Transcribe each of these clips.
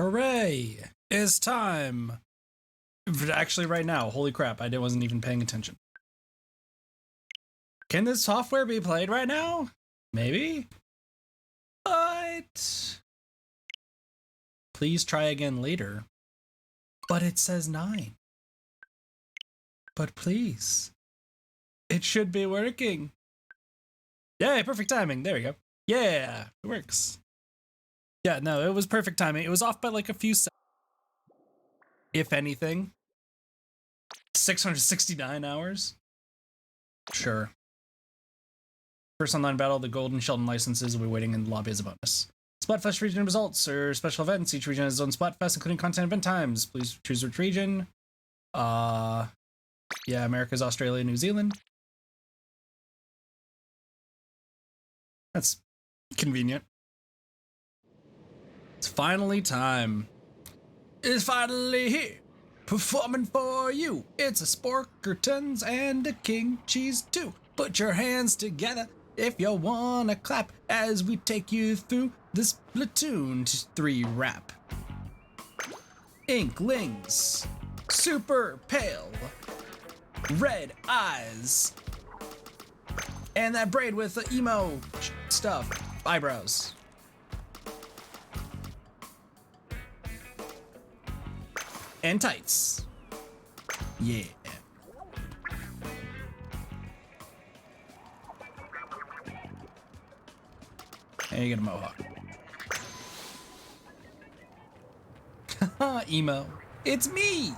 Hooray! It's time! Actually, right now, holy crap, I wasn't even paying attention. Can this software be played right now? Maybe? But... Please try again later. But it says 9. But please. It should be working. Yay, perfect timing. There we go. Yeah, it works. Yeah, no, it was perfect timing. It was off by like a few seconds. If anything. 669 hours? Sure. First online battle, the Golden Sheldon licenses will be waiting in the lobby as a bonus. Splatfest region results or special events. Each region has its own Splatfest, including content event times. Please choose which region. Yeah, America's Australia, New Zealand. That's convenient. It's finally time. It's finally here. Performing for you. It's a Sporkertons and a King Cheese too. Put your hands together if you wanna clap as we take you through this Splatoon 3 rap. Inklings. Super pale. Red eyes. And that braid with the emo stuff. Eyebrows. And tights. Yeah. And you get a mohawk. Haha, emo. It's me!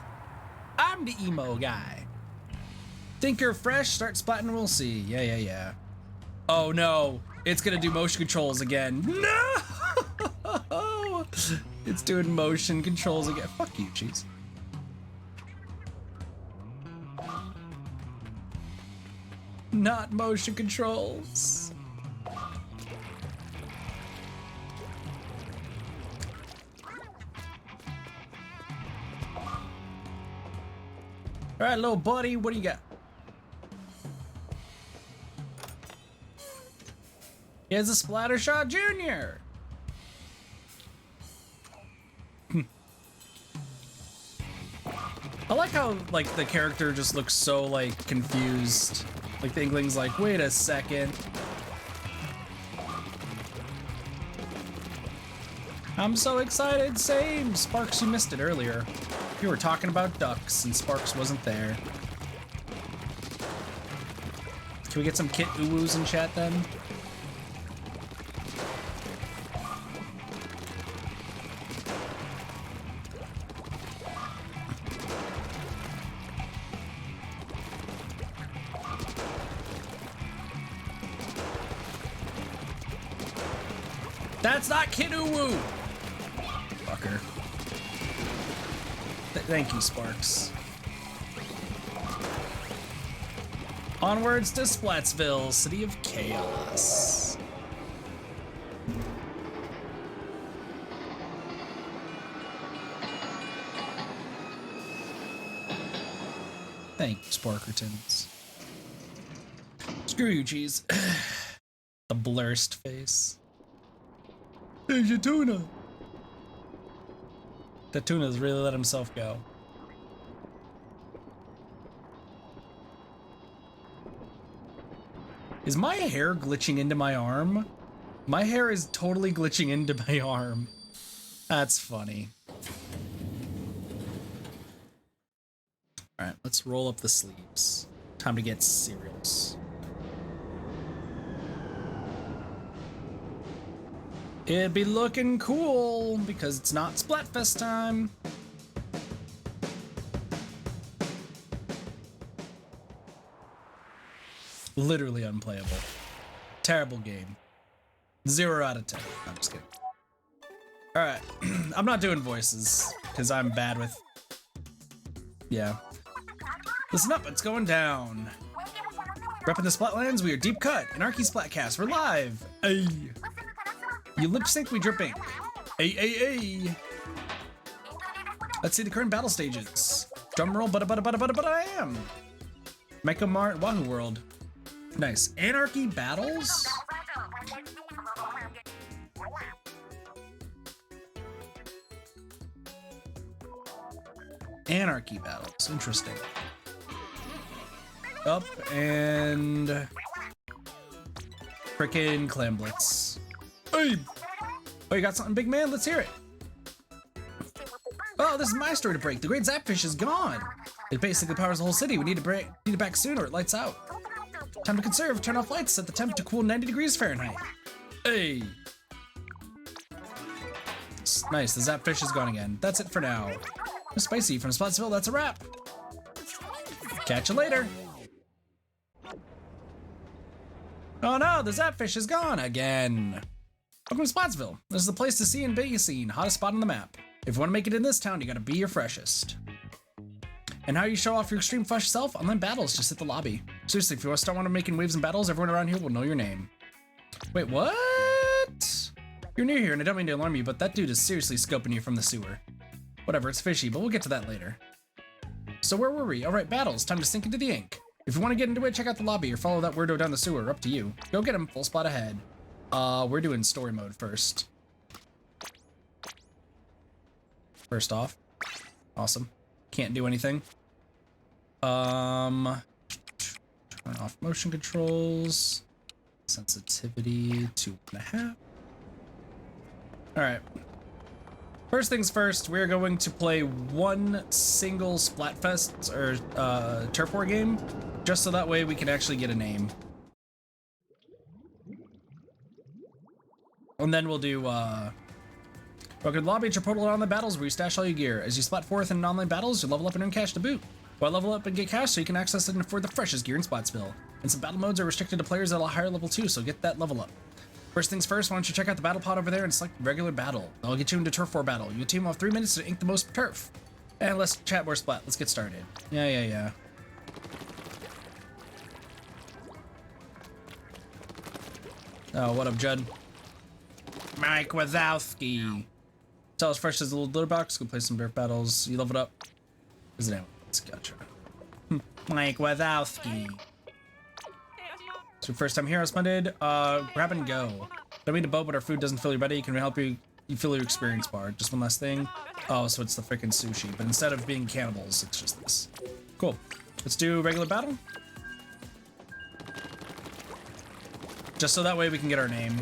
I'm the emo guy. Think you're fresh? Start splatting and we'll see. Yeah. Oh no, it's gonna do motion controls again. No! It's doing motion controls again. Fuck you, cheese. Not motion controls. All right, little buddy, what do you got? Here's a Splattershot Jr. I like how, like, the character just looks so, like, confused. Like, the Inkling's like, wait a second. I'm so excited, same! Sparks, you missed it earlier. You were talking about ducks, and Sparks wasn't there. Can we get some Kit Uwoos in chat, then? That's not Kid Uwoo! Fucker. Thank you, Sparks. Onwards to Splatsville, City of Chaos. Thank you, Sporkertons. Screw you, cheese. The blurst face. There's your tuna. The tuna's really let himself go. Is my hair glitching into my arm? My hair is totally glitching into my arm. That's funny. All right, let's roll up the sleeves. Time to get cereals. It'd be looking cool because it's not Splatfest time. Literally unplayable. Terrible game. 0 out of 10. I'm just kidding. All right, I'm not doing voices because I'm bad with. Yeah. Listen up, it's going down. Repping the Splatlands, we are Deep Cut, Anarchy Splatcast. We're live. Ay. You lip sync, we drip ink. Ay. Let's see the current battle stages. Drum roll, but I am. Mecha Mart, Wahoo World. Nice. Anarchy battles? Anarchy battles. Interesting. Up and frickin' Clam Blitz. Hey! Oh, you got something, big man? Let's hear it. Oh, this is my story to break. The great Zapfish is gone. It basically powers the whole city. We need it back soon or it lights out. Time to conserve. Turn off lights. Set the temp to cool 90 degrees Fahrenheit. Hey. Nice. The Zapfish is gone again. That's it for now. Spicy from Splattsville. That's a wrap. Catch you later. Oh no, the Zapfish is gone again. Welcome to Splattsville. This is the place to see and be seen. Hottest spot on the map. If you want to make it in this town, you gotta be your freshest. And how you show off your extreme fresh self? Online battles, just hit the lobby. Seriously, if you want to start making waves in battles, everyone around here will know your name. Wait, what? You're new here, and I don't mean to alarm you, but that dude is seriously scoping you from the sewer. Whatever, it's fishy, but we'll get to that later. So where were we? All right, battles, time to sink into the ink. If you want to get into it, check out the lobby or follow that weirdo down the sewer, up to you. Go get him, full spot ahead. We're doing story mode first. First off. Awesome. Can't do anything. Turn off motion controls. Sensitivity 2.5. Alright. First things first, we're going to play one single Splatfest or Turf War game, just so that way we can actually get a name. And then we'll do welcome to the lobby. It's your portal on the battles where you stash all your gear. As you splat forth in online battles, you level up and earn cash to boot. Why level up and get cash so you can access it for the freshest gear in Splatsville. And some battle modes are restricted to players at a higher level too, so get that level up. First things first, why don't you check out the battle pod over there and select regular battle. That'll get you into Turf War battle. Your team will have 3 minutes to ink the most turf. And let's chat more Splat. Let's get started. Yeah. Oh, what up, Judd? Mike Wazowski. Tell us fresh as a little litter box. Go play some dirt battles. You leveled up. Is it anyone? Let's gotcha. Mike Wazowski. So first time here, Splendid. Grab and go. Don't mean to boat, but our food doesn't fill your belly. It can help you fill your experience bar. Just one last thing. Oh, so it's the freaking sushi. But instead of being cannibals, it's just this. Cool. Let's do regular battle. Just so that way we can get our name.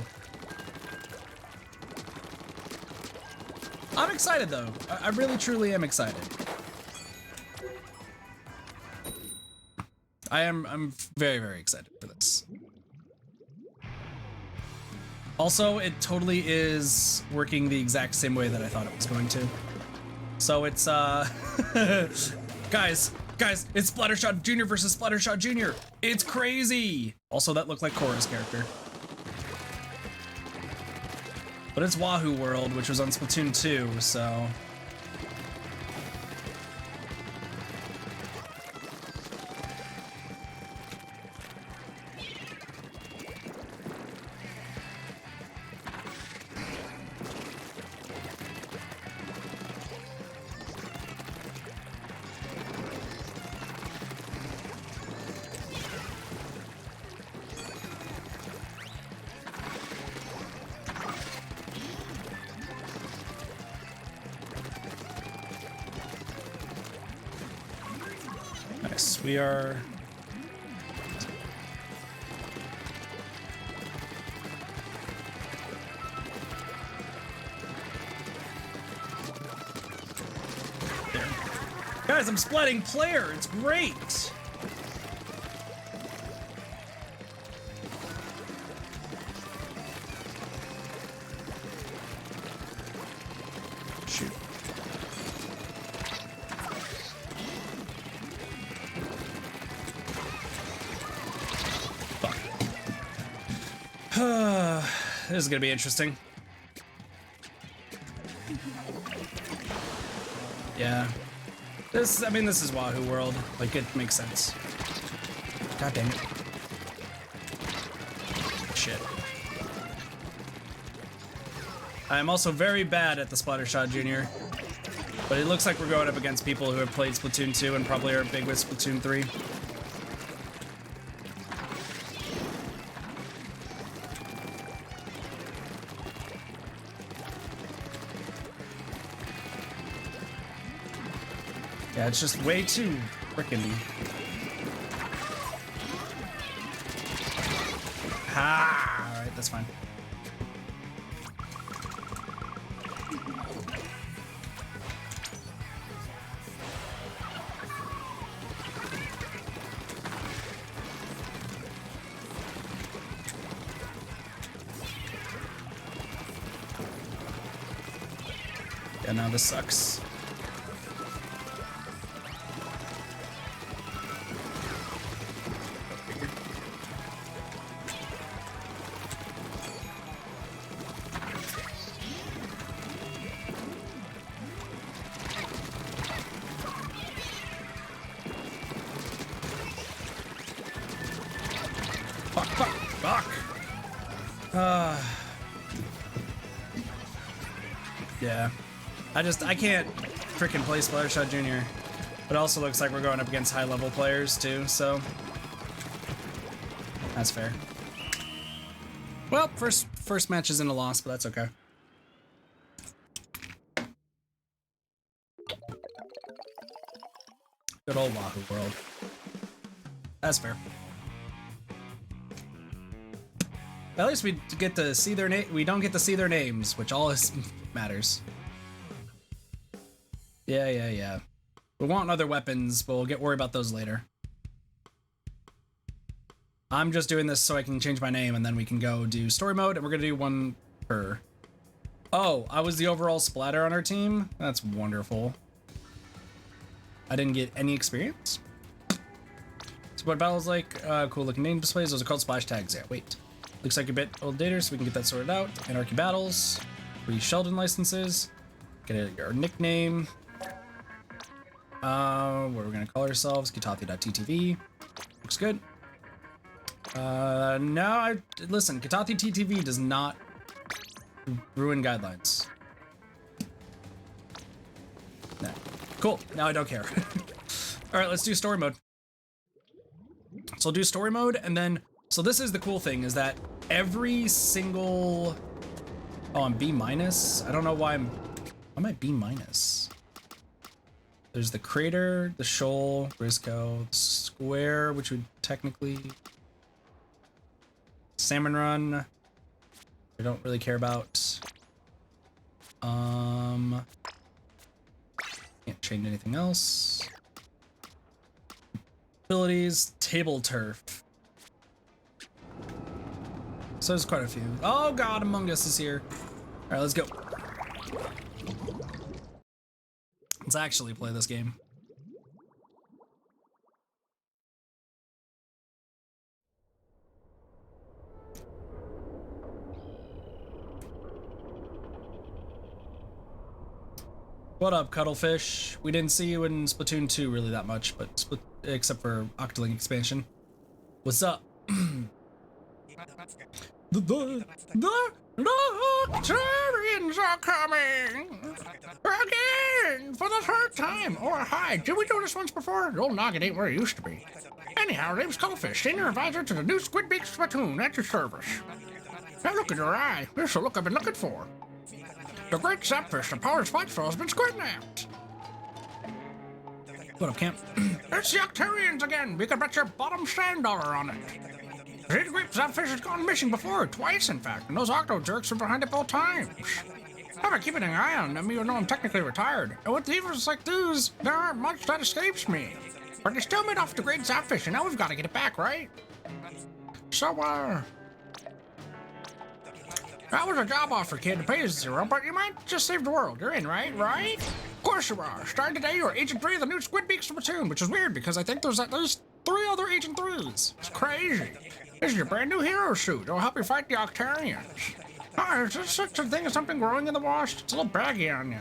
I'm excited though. I really truly am excited. I'm very, very excited for this. Also, it totally is working the exact same way that I thought it was going to. So it's guys, it's Splattershot Jr. versus Splattershot Jr. It's crazy. Also, that looked like Korra's character. But it's Wahoo World, which was on Splatoon 2, so... Nice, we are... There. Guys, I'm splatting player, it's great! Shoot. This is gonna be interesting. Yeah. I mean, this is Wahoo World. Like, it makes sense. God dang it. Shit. I'm also very bad at the Splattershot Jr. But it looks like we're going up against people who have played Splatoon 2 and probably are big with Splatoon 3. Yeah, it's just way too frickin'. Ha! Alright, that's fine. Yeah, now this sucks. Fuck. Yeah. I can't freaking play Splattershot Jr. But it also looks like we're going up against high-level players, too, so... That's fair. Well, first match isn't a loss, but that's okay. Good old Wahoo world. That's fair. At least we get to see their name. We don't get to see their names, which all matters. Yeah. We want other weapons, but we'll worry about those later. I'm just doing this so I can change my name, and then we can go do story mode, and we're gonna do one per. Oh, I was the overall splatter on our team? That's wonderful. I didn't get any experience. So what battles like? Cool looking name displays. Those are called splash tags. Yeah, wait. Looks like a bit old data, so we can get that sorted out. Anarchy battles, free Sheldon licenses, get our nickname. What are we gonna call ourselves? Katathi.ttv. Looks good. Listen, Katathi TTV does not ruin guidelines. No. Cool, now I don't care. All right, let's do story mode. So I'll do story mode, and then, so this is the cool thing, is that every single, oh, I'm B-. I don't know why why am I B-? There's the crater, the shoal, Briscoe, the square, which would technically, Salmon Run, I don't really care about. Can't change anything else. Abilities, table turf. So there's quite a few. Oh god, Among Us is here. All right, let's go. Let's actually play this game. What up, Cuttlefish? We didn't see you in Splatoon 2 really that much, but except for Octoling expansion. What's up? The Octarians are coming! Again! For the third time! Oh, hi, did we do this once before? The old noggin ain't where it used to be. Anyhow, name's Cuttlefish, Senior Advisor to the new Squid Beak Splatoon at your service. Now look in your eye. This is the look I've been looking for. The great sapfish that powers Splatful has been squid napped. What up, Camp? It's the Octarians again. We could bet your bottom $10 on it. These great sapfish has gone missing before, twice in fact, and those octo jerks are behind it both times. I've been keeping an eye on them, even though I'm technically retired. And with levers like these, there aren't much that escapes me. But they still made off the great sapfish, and now we've got to get it back, right? So, that was a job offer, kid. The pay is 0, but you might just save the world. You're in, right? Right? Of course you are. Starting today, you're Agent 3 of the new Squid Beak Splatoon, which is weird because I think there's 3 other Agent 3s. It's crazy. This is your brand new hero suit. It'll help you fight the Octarians. Is there such a thing as something growing in the wash? It's a little baggy on you.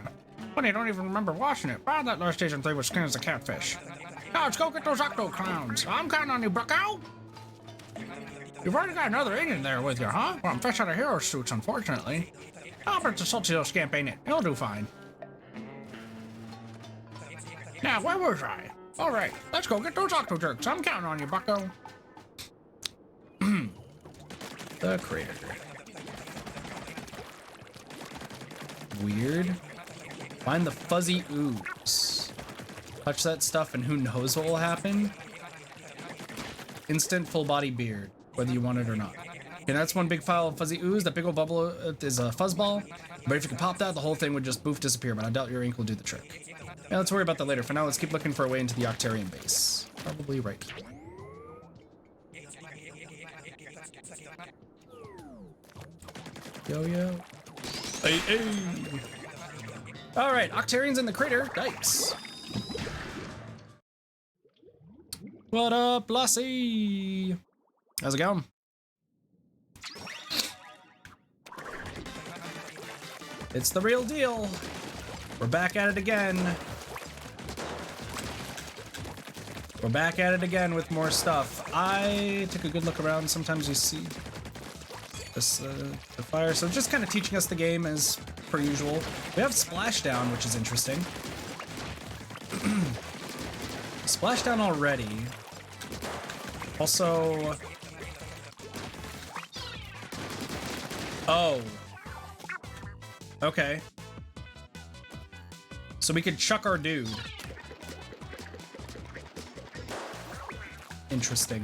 Funny, I don't even remember washing it. Wow, that last Agent 3 was skin as a catfish. Now let's go get those octo clowns. I'm counting on you, bucko. You've already got another agent there with you, huh? Well, I'm fresh out of hero suits, unfortunately. Oh, but it's a salty little scamp, ain't it? He'll do fine. Now, where was I? All right, let's go get those octo jerks. I'm counting on you, bucko. The crater. Weird. Find the fuzzy ooze. Touch that stuff and who knows what will happen. Instant full body beard, whether you want it or not. Okay, that's one big pile of fuzzy ooze. That big old bubble is a fuzzball. But if you can pop that, the whole thing would just poof disappear, but I doubt your ink will do the trick. Yeah, let's worry about that later. For now, let's keep looking for a way into the Octarian base. Probably right here. Yo. Hey. All right, Octarian's in the crater. Nice. What up, Lassie? How's it going? It's the real deal. We're back at it again. We're back at it again with more stuff. I took a good look around. Sometimes you see this the fire. So just kind of teaching us the game as per usual. We have Splashdown, which is interesting. Splashdown already. Also... Oh. Okay. So we could chuck our dude. Interesting.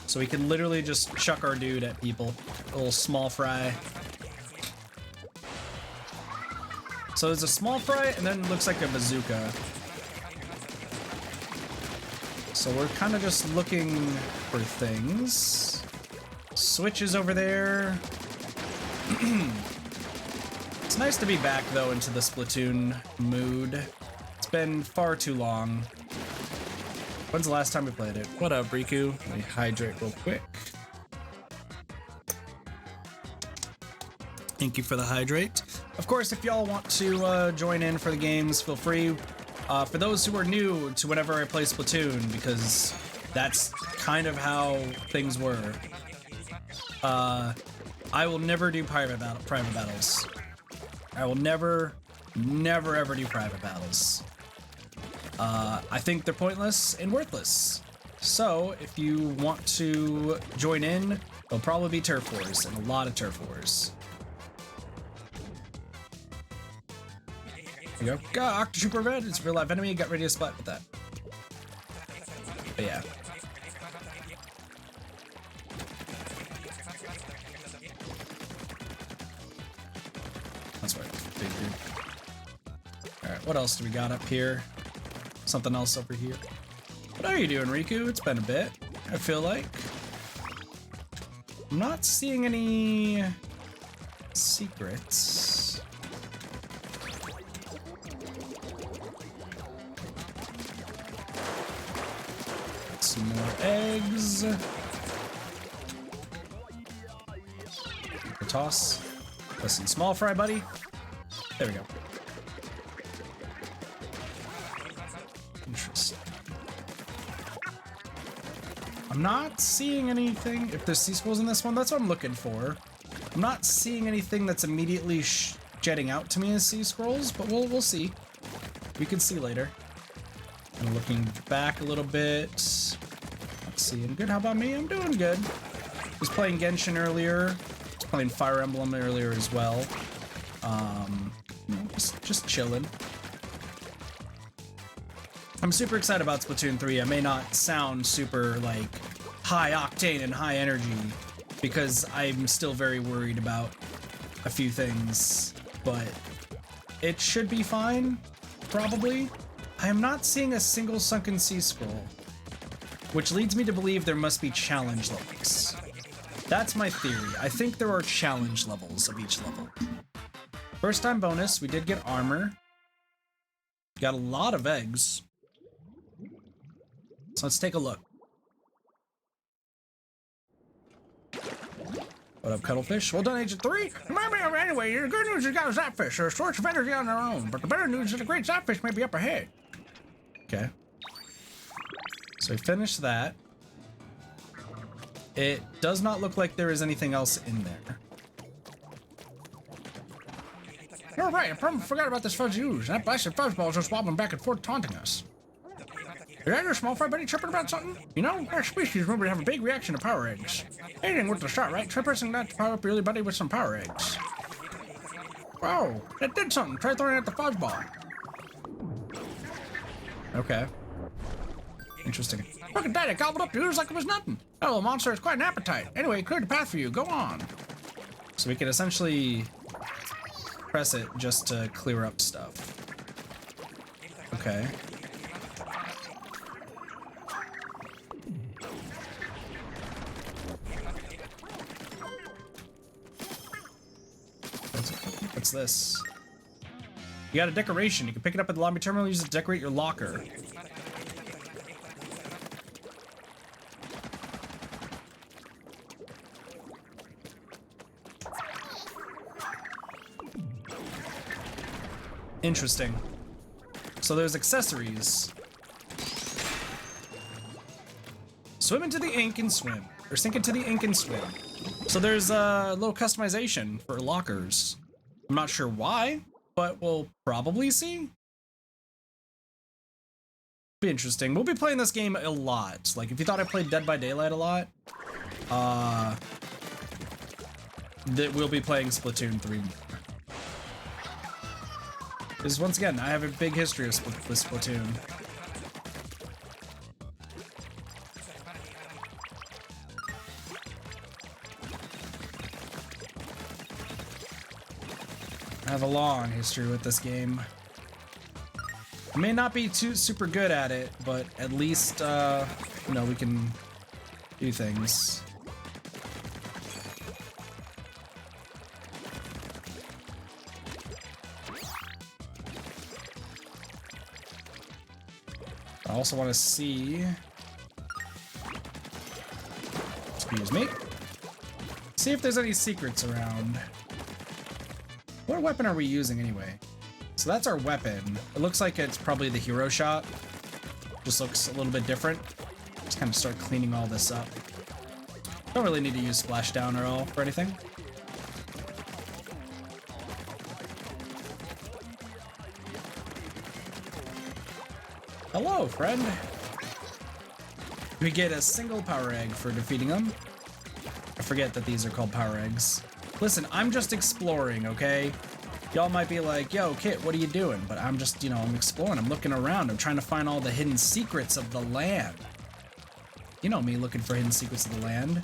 So we can literally just chuck our dude at people. A little small fry. So there's a small fry and then it looks like a bazooka. So we're kind of just looking for things. Switch is over there. It's nice to be back though into the Splatoon mood. It's been far too long. When's the last time we played it? What up, Riku? Let me hydrate real quick. Thank you for the hydrate. Of course, if y'all want to join in for the games, feel free. For those who are new to whenever I play Splatoon, because that's kind of how things were. I will never do private battles. I will never ever do private battles. I think they're pointless and worthless. So if you want to join in, there'll probably be turf wars and a lot of turf wars. There you go. Octotrooper Red, it's a real life enemy. Got ready to splat with that. But yeah. That's what I figured. Alright, what else do we got up here? Something else over here. What are you doing, Riku? It's been a bit, I feel like. I'm not seeing any secrets. Some more eggs. Toss. Listen, small fry, buddy. There we go. Interesting. I'm not seeing anything. If there's sea squirrels in this one, that's what I'm looking for. I'm not seeing anything that's immediately jetting out to me as sea squirrels, but we'll see. We can see later. And looking back a little bit. Let's see. I'm good. How about me? I'm doing good. Was playing Genshin earlier. Was playing Fire Emblem earlier as well. You know, just chilling. I'm super excited about Splatoon 3. I may not sound super like high octane and high energy because I'm still very worried about a few things, but it should be fine, probably. I am not seeing a single sunken sea scroll, which leads me to believe there must be challenge levels. That's my theory. I think there are challenge levels of each level. First time bonus, we did get armor. Got a lot of eggs. So let's take a look. What up, Cuttlefish? Well done, Agent 3. Anyway, the good news is you got a Zapfish. They're a source of energy on their own, but the better news is the great Zapfish may be up ahead. Okay. So we finished that. It does not look like there is anything else in there. You're right, I probably forgot about this fuzzy ooze. That blasted fuzzball is just wobbling back and forth taunting us. Is that your small fry buddy tripping about something? You know, our species remember to have a big reaction to power eggs. Anything worth the shot, right? Try pressing that to power up your little buddy with some power eggs. Whoa, that did something. Try throwing it at the fuzzball. Okay. Interesting. Look at that, it gobbled up yours like it was nothing. That little monster has quite an appetite. Anyway, it cleared the path for you. Go on. So we can essentially press it just to clear up stuff. Okay. What's this? You got a decoration. You can pick it up at the lobby terminal and use it to decorate your locker. Interesting. So there's accessories. Swim into the ink and swim. Or sink into the ink and swim. So there's a little customization for lockers. I'm not sure why, but we'll probably see. Be interesting. We'll be playing this game a lot. Like, if you thought I played Dead by Daylight a lot, that we'll be playing Splatoon 3. Because once again, I have a big history with Splatoon. I have a long history with this game. I may not be super good at it, but at least, you know, we can do things. I also want to see... Excuse me. See if there's any secrets around. What weapon are we using anyway? So that's our weapon. It looks like it's probably the hero shot. Just looks a little bit different. Just kind of start cleaning all this up. Don't really need to use splashdown or all for anything. Hello, friend. We get a single power egg for defeating them. I forget that these are called power eggs. Listen, I'm just exploring, okay? Y'all might be like, yo, Kit, what are you doing? But I'm just, you know, I'm exploring. I'm looking around. I'm trying to find all the hidden secrets of the land. You know me looking for hidden secrets of the land.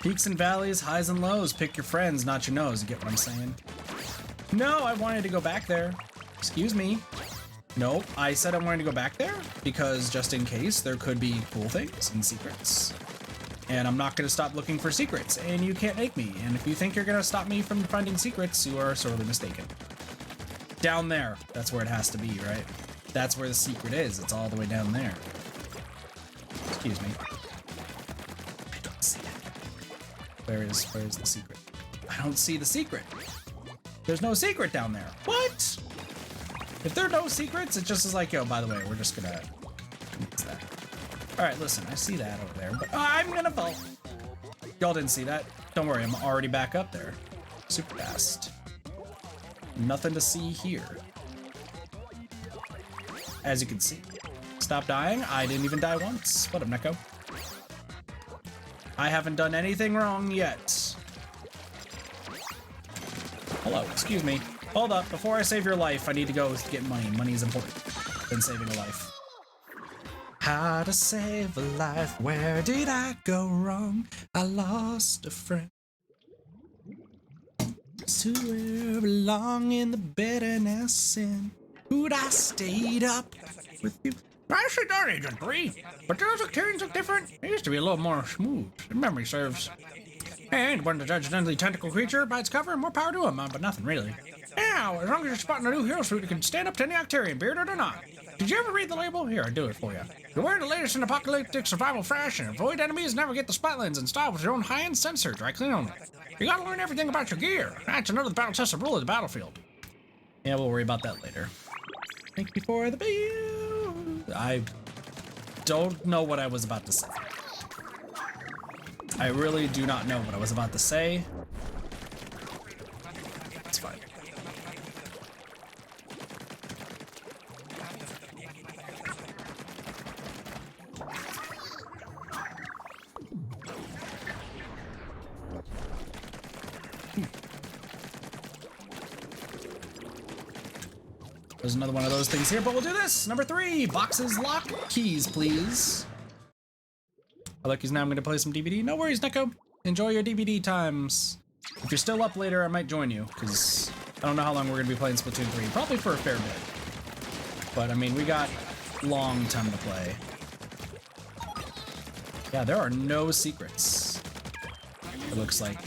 Peaks and valleys, highs and lows. Pick your friends, not your nose. You get what I'm saying? No, I wanted to go back there. Excuse me. Nope, I said I wanted to go back there because just in case there could be cool things and secrets. And I'm not going to stop looking for secrets, and you can't make me. And if you think you're going to stop me from finding secrets, you are sorely mistaken. Down there, that's where it has to be, right? That's where the secret is. It's all the way down there. Excuse me. I don't see it. Where is the secret? I don't see the secret. There's no secret down there. What? If there are no secrets, it just is like, yo, by the way, we're just gonna use that. All right, listen, I see that over there, but I'm gonna fall. Y'all didn't see that. Don't worry, I'm already back up there. Super fast. Nothing to see here. As you can see. Stop dying. I didn't even die once. What up, Neko? I haven't done anything wrong yet. Hello, excuse me. Hold up, before I save your life, I need to go get money. Money is important than saving a life. How to save a life? Where did I go wrong? I lost a friend. Somewhere along in the bitterness and would I stayed up with you? I actually done Agent 3, but those octanes look different. They used to be a little more smooth. If memory serves. And when the judgmentally tentacle creature bites cover, more power to him, but nothing really. Now, as long as you're spotting a new hero suit, you can stand up to any Octarian, bearded or not. Did you ever read the label? Here, I'll do it for you. You're wearing the latest in apocalyptic survival fashion. Avoid enemies, never get the splatlands, and style with your own high-end sensor. Dry clean only. You gotta learn everything about your gear. That's another battle-tested rule of the battlefield. Yeah, we'll worry about that later. Thank you for the build. I don't know what I was about to say. I really do not know what I was about to say. It's fine. There's another one of those things here, but we'll do this. Number 3, boxes, lock, keys, please. Oh, look, now I'm gonna play some DVD. No worries, Neko. Enjoy your DVD times. If you're still up later, I might join you, because I don't know how long we're gonna be playing Splatoon 3. Probably for a fair bit. But I mean, we got long time to play. Yeah, there are no secrets. It looks like.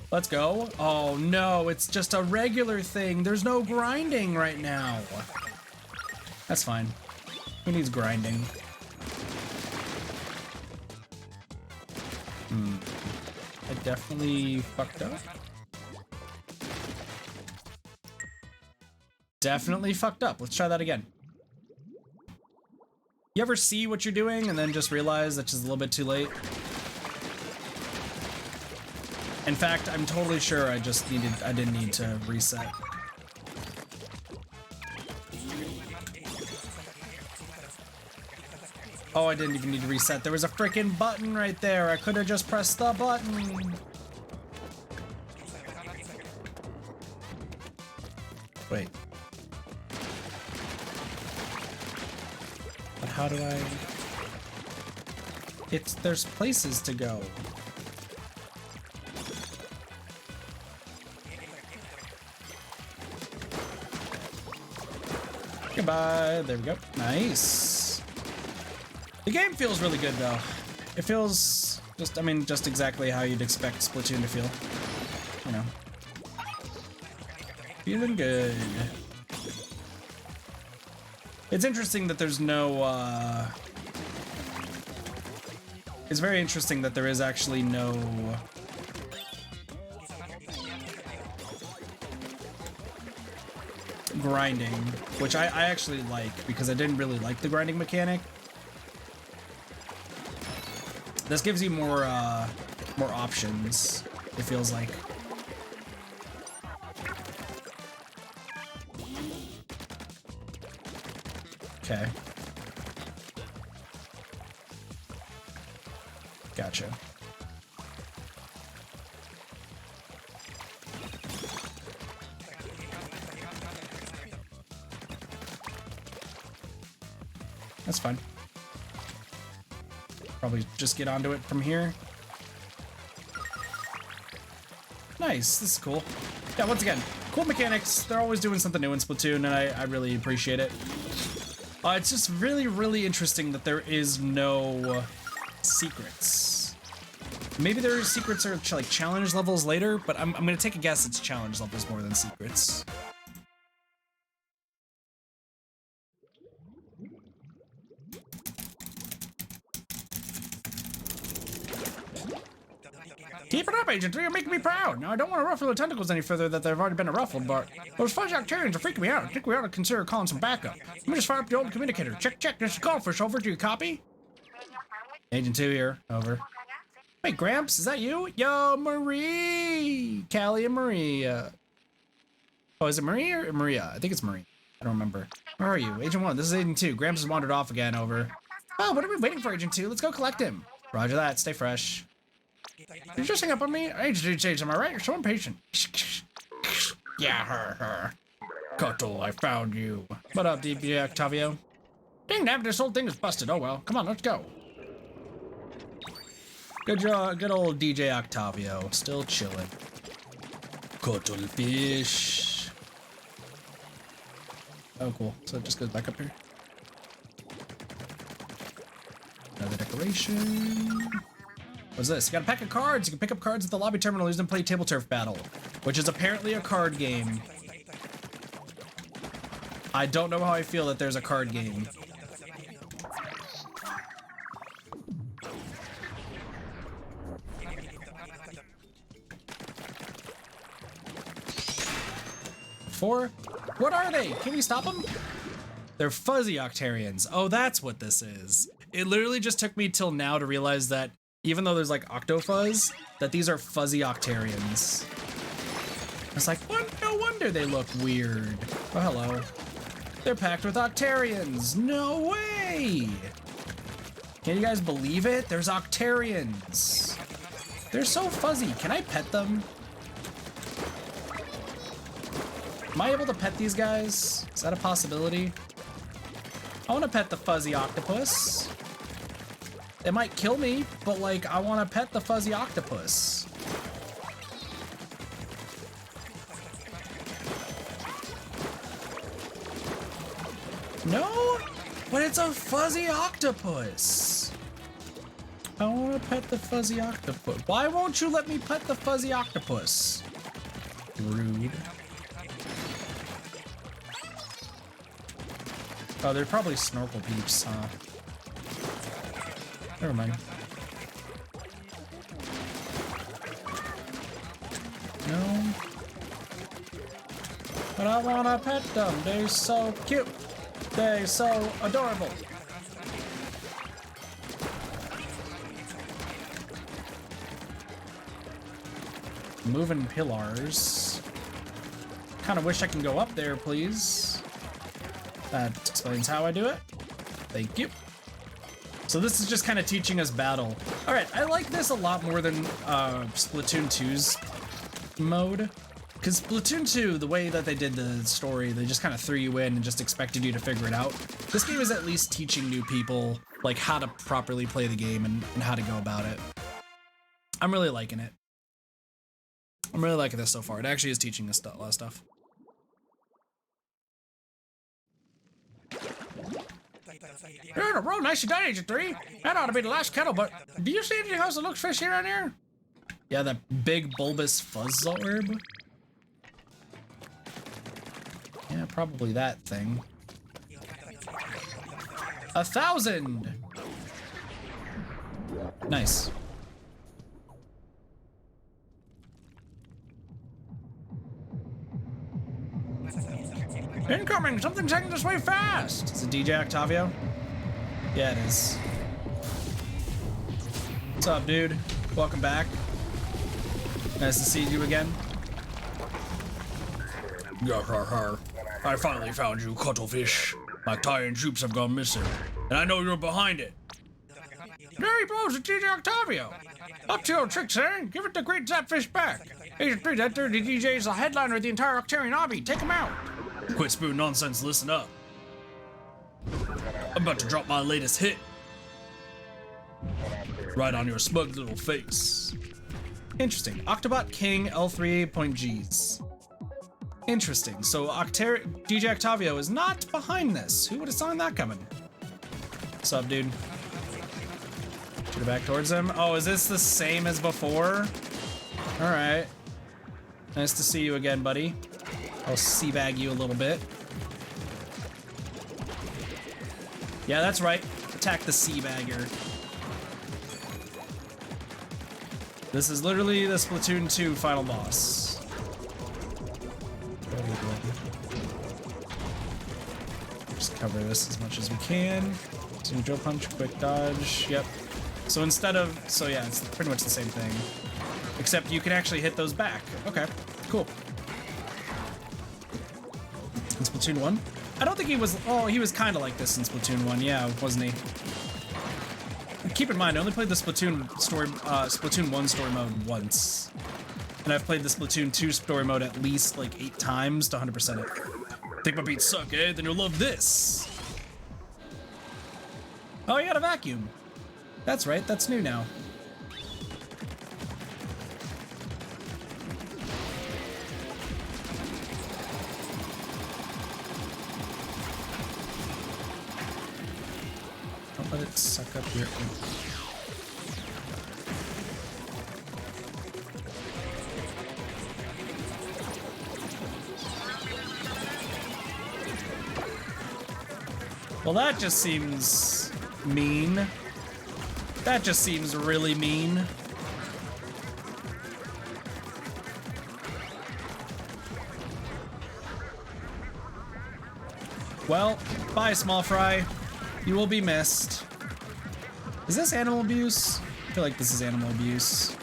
Let's go. Oh no, it's just a regular thing. There's no grinding right now. That's fine. Who needs grinding? I definitely fucked up. Definitely fucked up. Let's try that again. You ever see what you're doing and then just realize that's just a little bit too late? In fact, I'm totally sure I didn't need to reset. Oh, I didn't even need to reset. There was a freaking button right there. I could have just pressed the button. Wait. But how do I... there's places to go. Goodbye. There we go. Nice. The game feels really good, though. It feels just, I mean, just exactly how you'd expect Splatoon to feel. You know. Feeling good. It's interesting that there's no, It's very interesting that there is actually no... grinding, which I actually like, because I didn't really like the grinding mechanic. This gives you more options, it feels like. Okay. Gotcha. That's fine. Probably just get onto it from here. Nice, this is cool. Yeah, once again, cool mechanics. They're always doing something new in Splatoon, and I really appreciate it. It's just really, really interesting that there is no secrets. Maybe there are secrets or like challenge levels later, but I'm gonna take a guess it's challenge levels more than secrets. Keep it up, Agent 3, you're making me proud. Now, I don't want to ruffle the tentacles any further that they've already been ruffled, but those fuzzy Octarians are freaking me out. I think we ought to consider calling some backup. Let me just fire up the old communicator. Check, check, there's a goldfish over. Do you copy? Agent 2 here, over. Wait, Gramps, is that you? Yo, Marie! Callie and Maria. Oh, is it Marie or Maria? I think it's Marie. I don't remember. Where are you? Agent 1, this is Agent 2. Gramps has wandered off again, over. Oh, what are we waiting for, Agent 2? Let's go collect him. Roger that, stay fresh. You're just hang up on me? Agent, am I right? You're so impatient. Yeah, her. Cuttle, I found you. What up, DJ Octavio? Dang, damn, this whole thing is busted. Oh well, come on, let's go. Good job, good old DJ Octavio, still chilling. Cuttlefish. Oh, cool. So it just goes back up here. Another decoration. What's this? You got a pack of cards. You can pick up cards at the lobby terminal, use them to play Table Turf Battle, which is apparently a card game. I don't know how I feel that there's a card game. Four? What are they? Can we stop them? They're fuzzy Octarians. Oh, that's what this is. It literally just took me till now to realize that even though there's like Octofuzz, that these are fuzzy Octarians. It's like, what? No wonder they look weird. Oh, hello. They're packed with Octarians. No way! Can you guys believe it? There's Octarians. They're so fuzzy. Can I pet them? Am I able to pet these guys? Is that a possibility? I want to pet the fuzzy octopus. It might kill me, but like, I want to pet the fuzzy octopus. No, but it's a fuzzy octopus. I want to pet the fuzzy octopus. Why won't you let me pet the fuzzy octopus? Rude. Oh, they're probably snorkel peeps, huh? Never mind. No. But I wanna pet them. They're so cute. They're so adorable. Moving pillars. Kinda wish I can go up there, please. That explains how I do it. Thank you. So this is just kind of teaching us battle. All right, I like this a lot more than Splatoon 2's mode. Because Splatoon 2, the way that they did the story, they just kind of threw you in and just expected you to figure it out. This game is at least teaching new people like how to properly play the game and how to go about it. I'm really liking it. I'm really liking this so far. It actually is teaching us a lot of stuff. You're in a row. Nicely done, Agent 3. That ought to be the last kettle, but do you see anything else that looks fishy around here? Yeah, that big bulbous fuzz orb. Yeah, probably that thing. 1,000! Nice. Incoming! Something's heading this way fast! Is it DJ Octavio? Yeah, it is. What's up, dude? Welcome back. Nice to see you again. I finally found you, cuttlefish. My Italian troops have gone missing, and I know you're behind it. There he blows at DJ Octavio. Up to your tricks, eh? Give it the great Zapfish back. Agent 3, that dirty DJ is the headliner of the entire Octarian hobby. Take him out. Quit spewing nonsense, listen up. I'm about to drop my latest hit. Right on your smug little face. Interesting. Octobot King L38.Gs. Interesting. So DJ Octavio is not behind this. Who would have seen that coming? What's up, dude? Shoot it back towards him. Oh, is this the same as before? All right. Nice to see you again, buddy. I'll seabag you a little bit. Yeah, that's right. Attack the seabagger. This is literally the Splatoon 2 final boss. Just cover this as much as we can. Zoom drill punch, quick dodge. Yep. So instead of, so yeah, it's pretty much the same thing. Except you can actually hit those back. Okay, cool. In Splatoon 1? I don't think he was, oh, he was kind of like this in Splatoon 1, yeah, wasn't he? Keep in mind, I only played the Splatoon 1 story mode once. And I've played the Splatoon 2 story mode at least like 8 times to 100% it. Think my beats suck, eh? Then you'll love this. Oh, you got a vacuum. That's right, that's new now. Don't let it suck up your ink. Well, that just seems mean. That just seems really mean. Well, bye, small fry. You will be missed. Is this animal abuse? I feel like this is animal abuse.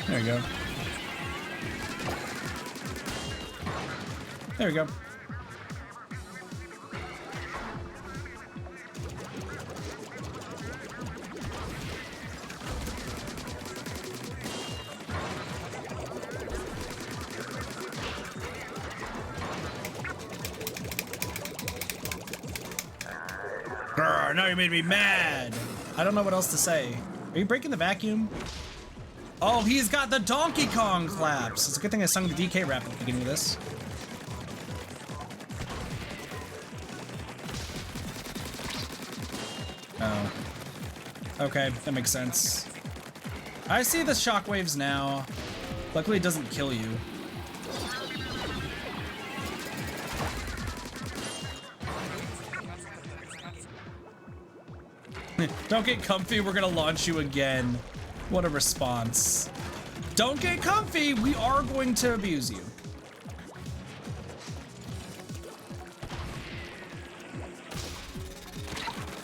There you go. There we go. Grr, now you made me mad. I don't know what else to say. Are you breaking the vacuum? Oh, he's got the Donkey Kong claps. It's a good thing I sung the DK rap at the beginning of this. Oh. Okay, that makes sense. I see the shockwaves now. Luckily it doesn't kill you. Don't get comfy, we're gonna launch you again. What a response. Don't get comfy, we are going to abuse you.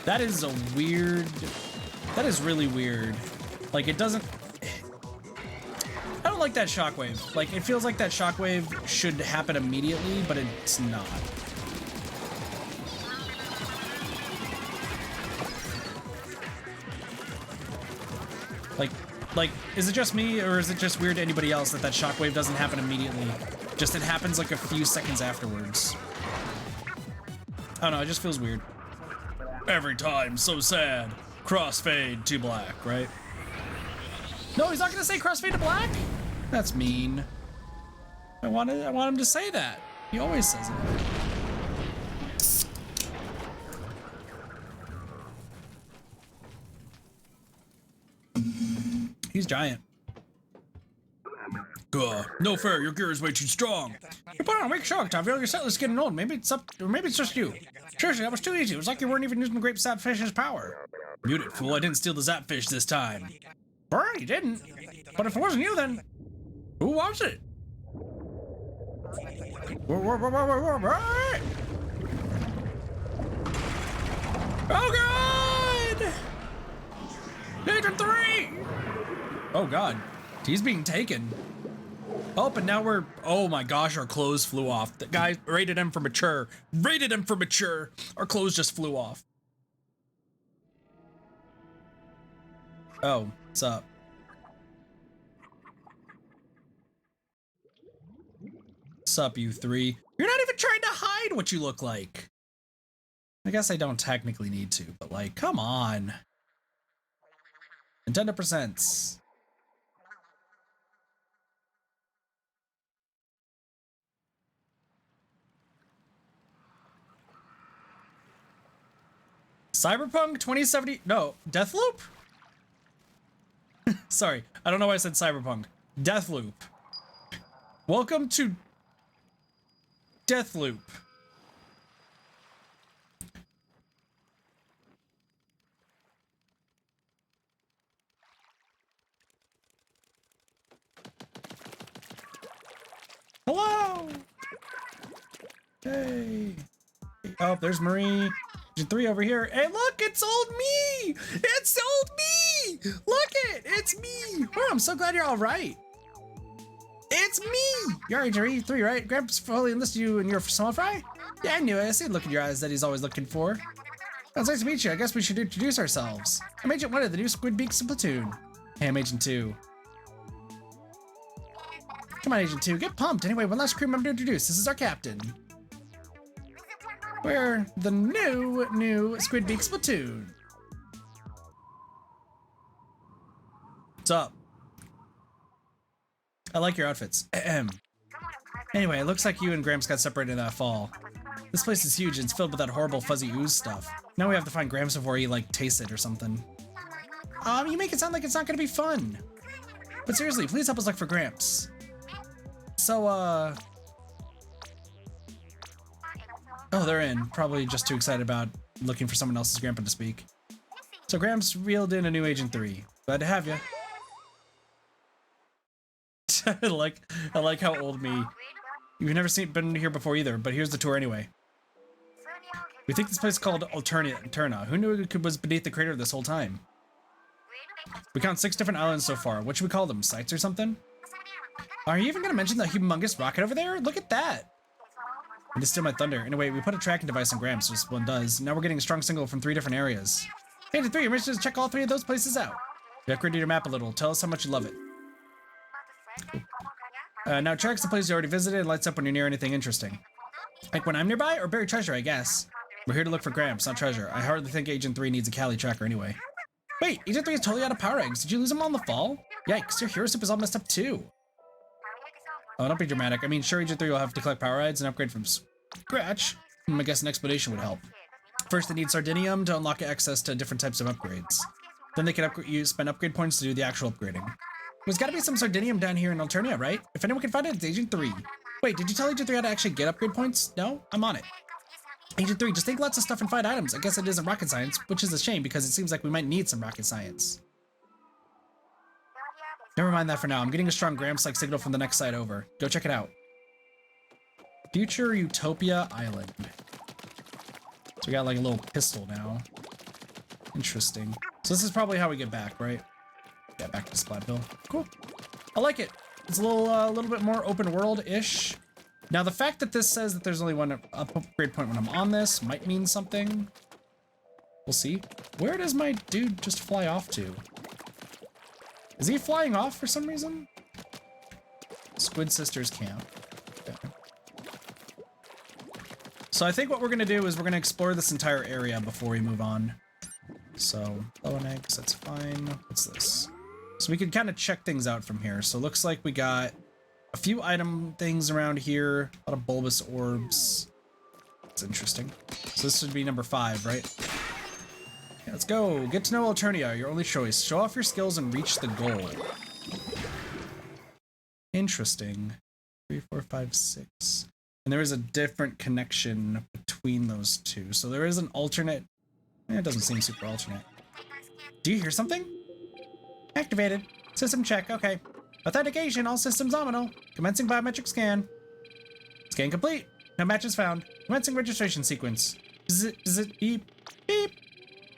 That is a weird, that is really weird. Like it doesn't, I don't like that shockwave. Like it feels like that shockwave should happen immediately, but it's not. Like, is it just me, or is it just weird to anybody else that that shockwave doesn't happen immediately? Just it happens like a few seconds afterwards. I don't know, it just feels weird. Every time, so sad. Crossfade to black, right? No, he's not gonna say crossfade to black? That's mean. I want him to say that. He always says it. He's giant. No fair, your gear is way too strong. You put on a weak shock, I feel like your set is getting old. Maybe it's just you. Seriously, that was too easy. It was like you weren't even using the grape sapfish's power. Mute it, fool. I didn't steal the zapfish this time. Burn, you didn't. But if it wasn't you, then who was it? Oh God! Agent 3! Oh God, he's being taken. Oh, and now we're, oh my gosh, our clothes flew off. The guy rated him for mature. Rated him for mature. Our clothes just flew off. Oh, what's up? What's up, you three? You're not even trying to hide what you look like. I guess I don't technically need to, but like, come on. Nintendo presents. Cyberpunk 2070, no, Deathloop? Sorry, I don't know why I said Cyberpunk. Deathloop. Welcome to Deathloop. Hello! Hey. Oh, there's Marie. Agent 3 over here. Hey, look, it's old me! It's old me! Look it, it's me! Oh, I'm so glad you're all right. It's me! You're Agent 3, right? Gramps fully enlisted you and you're small fry? Yeah, I knew it. I see the look in your eyes that he's always looking for. Well, it's nice to meet you. I guess we should introduce ourselves. I'm Agent 1 of the new Squid Beak Splatoon. Hey, I'm Agent 2. Come on, Agent 2, get pumped. Anyway, one last crew member to introduce. This is our captain. We're the new Squid Beak Splatoon. What's up? I like your outfits. Anyway, it looks like you and Gramps got separated in that fall. This place is huge and it's filled with that horrible fuzzy ooze stuff. Now we have to find Gramps before he, like, tastes it or something. You make it sound like it's not gonna be fun. But seriously, please help us look for Gramps. So, oh, they're in. Probably just too excited about looking for someone else's grandpa to speak. So Gramps reeled in a new Agent 3. Glad to have you. I like how old me. You've never been here before either, but here's the tour anyway. We think this place is called Alterna. Who knew it was beneath the crater this whole time? We count 6 different islands so far. What should we call them? Sites or something? Are you even gonna mention the humongous rocket over there? Look at that! And to steal my thunder. Anyway, we put a tracking device on Gramps, just one does. Now we're getting a strong signal from 3 different areas. Agent 3, your mission is to check all 3 of those places out. You upgraded your map a little. Tell us how much you love it. Now it tracks the place you already visited and lights up when you're near anything interesting. Like when I'm nearby, or buried treasure, I guess. We're here to look for Gramps, not treasure. I hardly think Agent 3 needs a Cali tracker anyway. Wait, Agent 3 is totally out of power eggs. Did you lose them all in the fall? Yikes, your hero soup is all messed up too. Oh, don't be dramatic. I mean, sure, Agent 3 will have to collect power eggs and upgrade from scratch. I guess an explanation would help. First, they need Sardinium to unlock access to different types of upgrades. Then they can spend upgrade points to do the actual upgrading. There's gotta be some Sardinium down here in Alternia, right? If anyone can find it, it's Agent 3. Wait, did you tell Agent 3 how to actually get upgrade points? No? I'm on it. Agent 3, just think lots of stuff and find items. I guess it isn't rocket science, which is a shame because it seems like we might need some rocket science. Never mind that for now. I'm getting a strong Gramps-like signal from the next side over. Go check it out. Future Utopia Island. So we got like a little pistol now. Interesting. So this is probably how we get back, right? Yeah, back to Splatville. Cool. I like it. It's a little bit more open world-ish. Now the fact that this says that there's only one upgrade point when I'm on this might mean something. We'll see. Where does my dude just fly off to? Is he flying off for some reason? Squid Sisters camp. Okay. So I think what we're gonna do is we're gonna explore this entire area before we move on. So, low on eggs, that's fine. What's this? So we can kind of check things out from here. So it looks like we got a few item things around here. A lot of bulbous orbs. That's interesting. So this would be number 5, right? Yeah, let's go. Get to know Alternia, your only choice. Show off your skills and reach the goal. Interesting. 3, 4, 5, 6. And there is a different connection between those two. So there is an alternate. It doesn't seem super alternate. Do you hear something? Activated. System check. Okay. Authentication. All systems nominal. Commencing biometric scan. Scan complete. No matches found. Commencing registration sequence. Beep. Beep.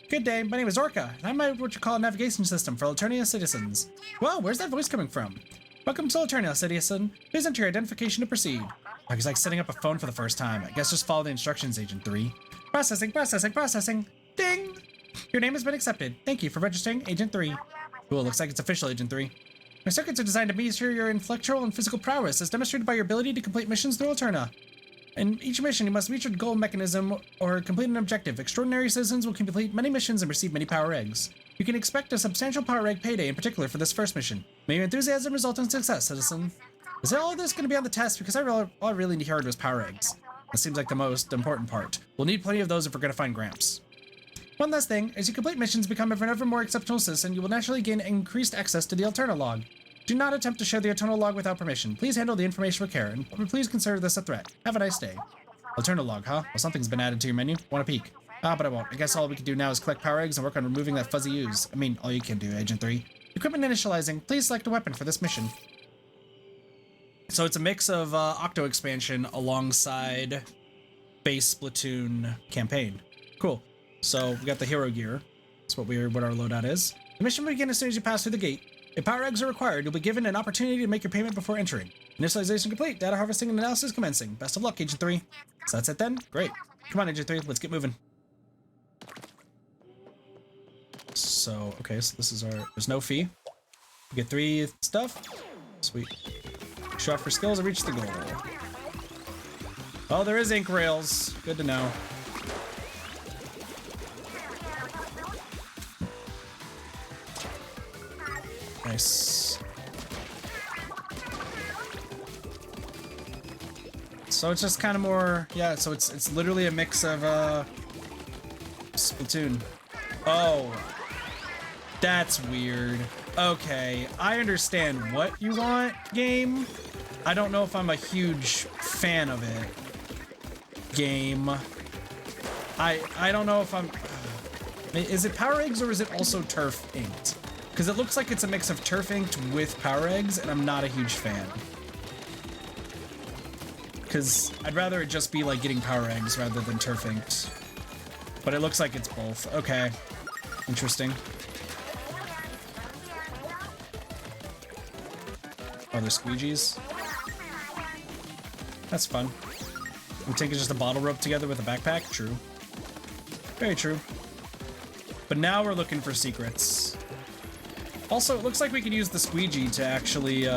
Good day. My name is Orca, and I'm what you call a navigation system for Alternia citizens. Whoa, where's that voice coming from? Welcome to Alternia, citizen. Please enter your identification to proceed. Oh, he's like setting up a phone for the first time. I guess just follow the instructions, Agent 3. Processing, processing, processing. Ding! Your name has been accepted. Thank you for registering Agent 3. Cool, looks like it's official, Agent 3. My circuits are designed to measure your intellectual and physical prowess as demonstrated by your ability to complete missions through Alterna. In each mission, you must reach a goal mechanism or complete an objective. Extraordinary citizens will complete many missions and receive many power eggs. You can expect a substantial power egg payday in particular for this first mission. May your enthusiasm result in success, citizen. Is all of this going to be on the test? Because all I really heard was power eggs. That seems like the most important part. We'll need plenty of those if we're going to find Gramps. One last thing, as you complete missions become an ever more exceptional citizen, you will naturally gain increased access to the Alterna log. Do not attempt to share the Alterna log without permission. Please handle the information with care, and please consider this a threat. Have a nice day. Alterna log, huh? Well, something's been added to your menu. Want a peek? Ah, but I won't. I guess all we can do now is collect power eggs and work on removing that fuzzy ooze. I mean, all you can do, Agent 3. Equipment initializing. Please select a weapon for this mission. So it's a mix of Octo expansion alongside base Splatoon campaign. Cool. So we got the hero gear. That's what our loadout is. The mission will begin as soon as you pass through the gate. If power eggs are required, you'll be given an opportunity to make your payment before entering. Initialization complete. Data harvesting and analysis commencing. Best of luck, Agent 3. So that's it then? Great. Come on, Agent 3. Let's get moving. So, okay, so this is there's no fee. We get 3 stuff. Sweet. Show off for skills and reach the goal. Oh, there is ink rails. Good to know. Nice. So it's just kind of more, yeah, so it's literally a mix of Splatoon. Oh, that's weird. Okay, I understand what you want, game. I don't know if I'm a huge fan of it. Game. I don't know if I'm... Is it power eggs or is it also turf inked? Because it looks like it's a mix of turf inked with power eggs, and I'm not a huge fan. Because I'd rather it just be like getting power eggs rather than turf inked. But it looks like it's both. Okay. Interesting. Oh, they're squeegees? That's fun. We take just a bottle rope together with a backpack? True. Very true. But now we're looking for secrets. Also, it looks like we could use the squeegee to actually,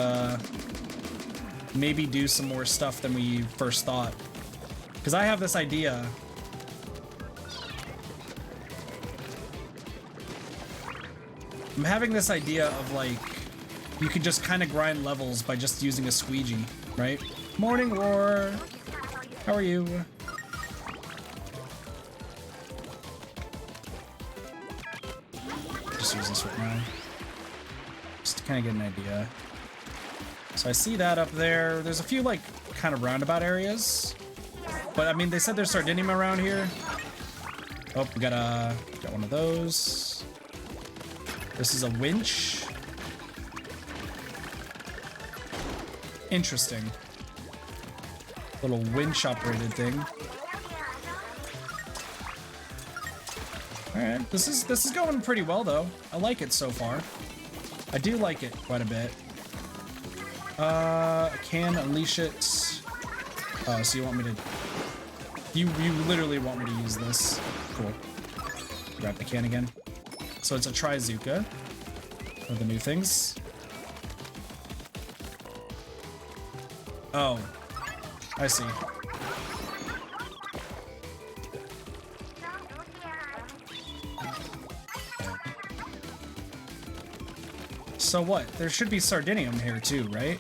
maybe do some more stuff than we first thought. Because I have this idea. I'm having this idea of, like, you could just kind of grind levels by just using a squeegee, right? Morning Roar! How are you? Just use this right now. Just to kind of get an idea. So I see that up there. There's a few, like, kind of roundabout areas. But, I mean, they said there's Sardinium around here. Oh, we got one of those. This is a winch. Interesting. Little winch-operated thing. All right, this is going pretty well though. I like it so far. I do like it quite a bit. I can unleash it. Oh, so you want me to? You literally want me to use this? Cool. Grab the can again. So it's a Trizuka. One of the new things. Oh, I see. So what? There should be Sardinium here too, right?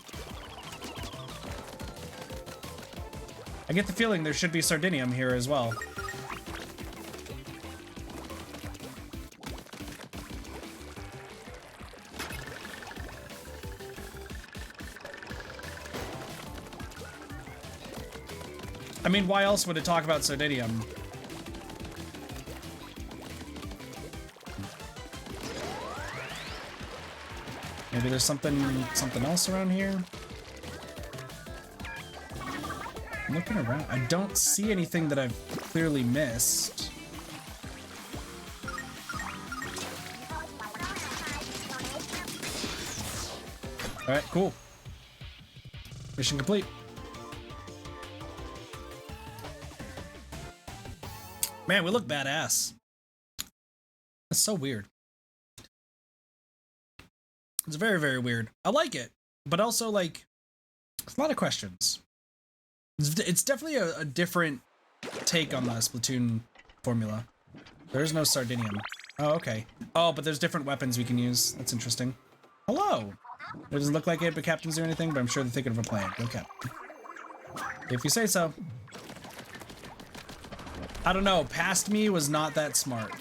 I get the feeling there should be Sardinium here as well. I mean, why else would it talk about Sardinium? Maybe there's something else around here? I'm looking around. I don't see anything that I've clearly missed. All right, cool. Mission complete. Man, we look badass. That's so weird. It's very, very weird. I like it, but also, like, a lot of questions. It's definitely a different take on the Splatoon formula. There is no Sardinium. Oh, okay. Oh, but there's different weapons we can use. That's interesting. Hello. It doesn't look like it, but captains do anything, but I'm sure they're thinking of a plan. Go, Captain. If you say so. I don't know. Past me was not that smart.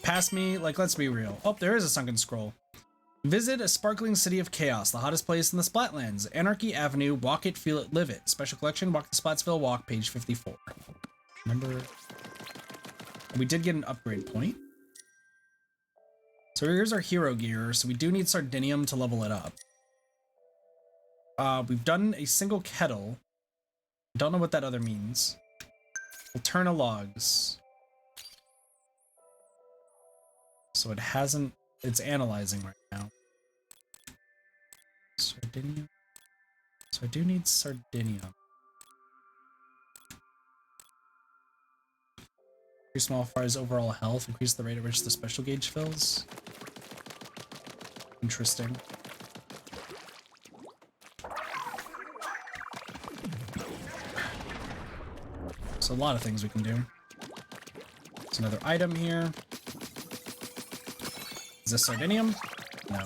Past me, like, let's be real. Oh, there is a sunken scroll. Visit a sparkling city of chaos, the hottest place in the Splatlands. Anarchy Avenue, walk it, feel it, live it. Special collection, walk the Splatsville walk, page 54. Remember, we did get an upgrade point. So here's our hero gear. So we do need Sardinium to level it up. We've done a single kettle. Don't know what that other means. Alterna logs. So it hasn't, it's analyzing right now. Sardinium. So I do need Sardinium. Increase modifiers overall health, increase the rate at which the special gauge fills. Interesting. So a lot of things we can do. There's another item here. Is this Sardinium? No.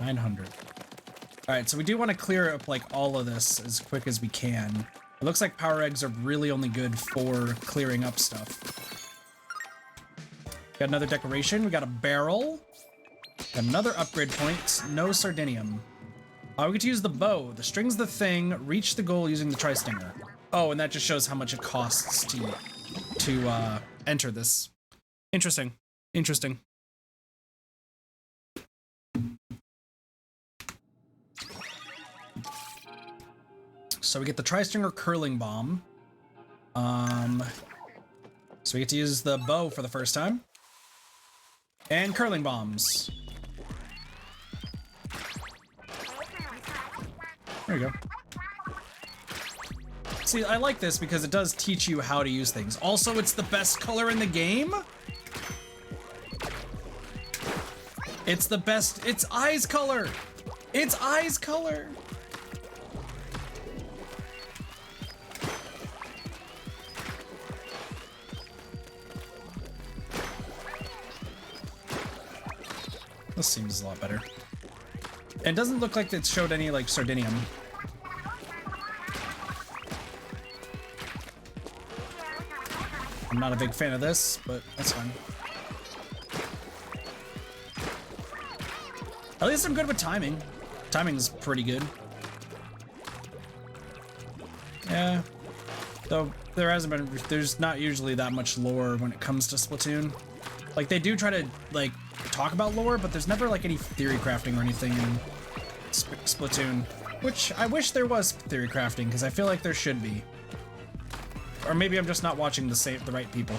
900. All right, so we do want to clear up like all of this as quick as we can. It looks like power eggs are really only good for clearing up stuff. Got another decoration. We got a barrel. Got another upgrade point. No Sardinium. We get to use the bow. The string's the thing. Reach the goal using the tri-stinger. Oh, and that just shows how much it costs to enter this. Interesting. Interesting. So we get the tri-stinger curling bomb. So we get to use the bow for the first time. And curling bombs. There we go. See, I like this because it does teach you how to use things. Also, it's the best color in the game. It's the best. It's eyes color. It's eyes color. This seems a lot better. And it doesn't look like it showed any like Sardinium. I'm not a big fan of this, but that's fine. At least I'm good with timing. Timing's pretty good. Yeah. Though there hasn't been, there's not usually that much lore when it comes to Splatoon. Like they do try to like talk about lore, but there's never like any theory crafting or anything in Splatoon, which I wish there was theory crafting because I feel like there should be. Or maybe I'm just not watching the right people.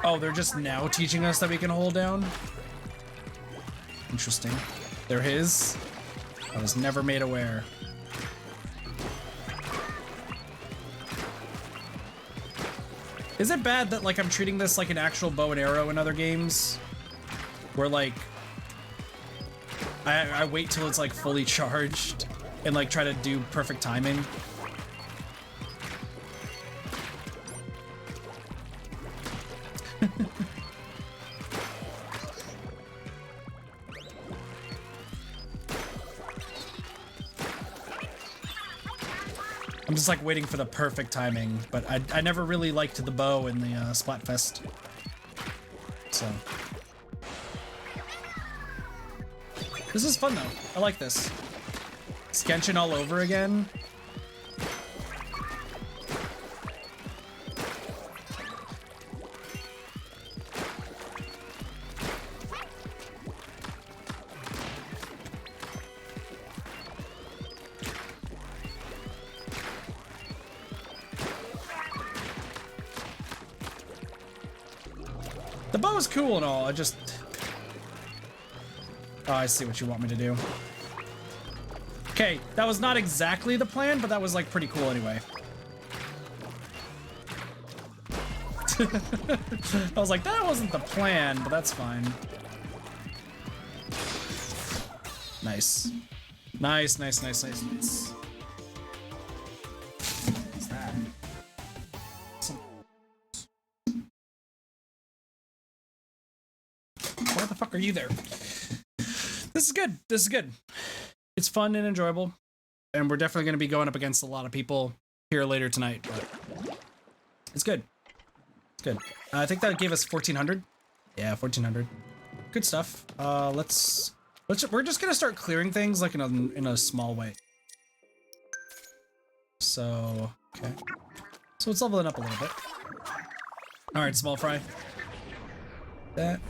Oh, they're just now teaching us that we can hold down? Interesting. They're his? I was never made aware. Is it bad that like I'm treating this like an actual bow and arrow in other games? Where like I wait till it's like fully charged and like try to do perfect timing? I'm just like waiting for the perfect timing, but I never really liked the bow in the Splatfest. So this is fun though. I like this. Genshin all over again. The bow is cool and all, I just... Oh, I see what you want me to do. Okay, that was not exactly the plan, but that was like pretty cool anyway. I was like, that wasn't the plan, but that's fine. Nice. Nice, nice, nice, nice, nice. What's that? Why the fuck are you there? This is good. This is good. It's fun and enjoyable. And we're definitely going to be going up against a lot of people here later tonight, but it's good. It's good. I think that gave us 1400. Yeah, 1400. Good stuff. We're just going to start clearing things like in a small way. So, okay. So it's leveling up a little bit. All right, small fry. That.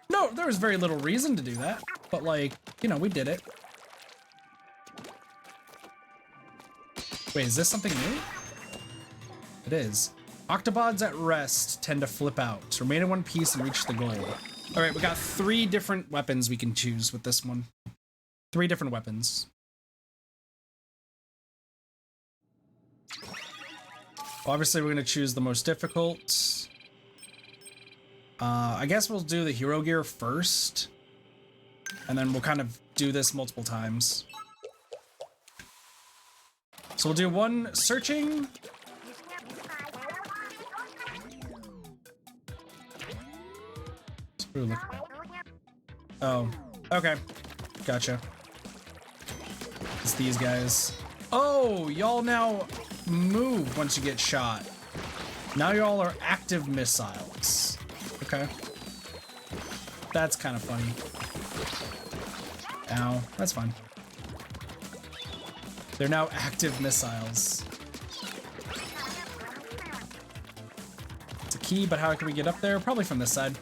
No, there was very little reason to do that, but like, you know, we did it. Wait, is this something new? It is. Octopods at rest tend to flip out. Remain in one piece and reach the goal. All right, we got 3 different weapons we can choose with this one. 3 different weapons. Obviously, we're going to choose the most difficult. I guess we'll do the hero gear first, and then we'll kind of do this multiple times. So we'll do 1 searching. Oh, okay. Gotcha. It's these guys. Oh, y'all now move once you get shot. Now y'all are active missiles. Okay. That's kind of funny. Ow. That's fine. They're now active missiles. It's a key, but how can we get up there? Probably from this side.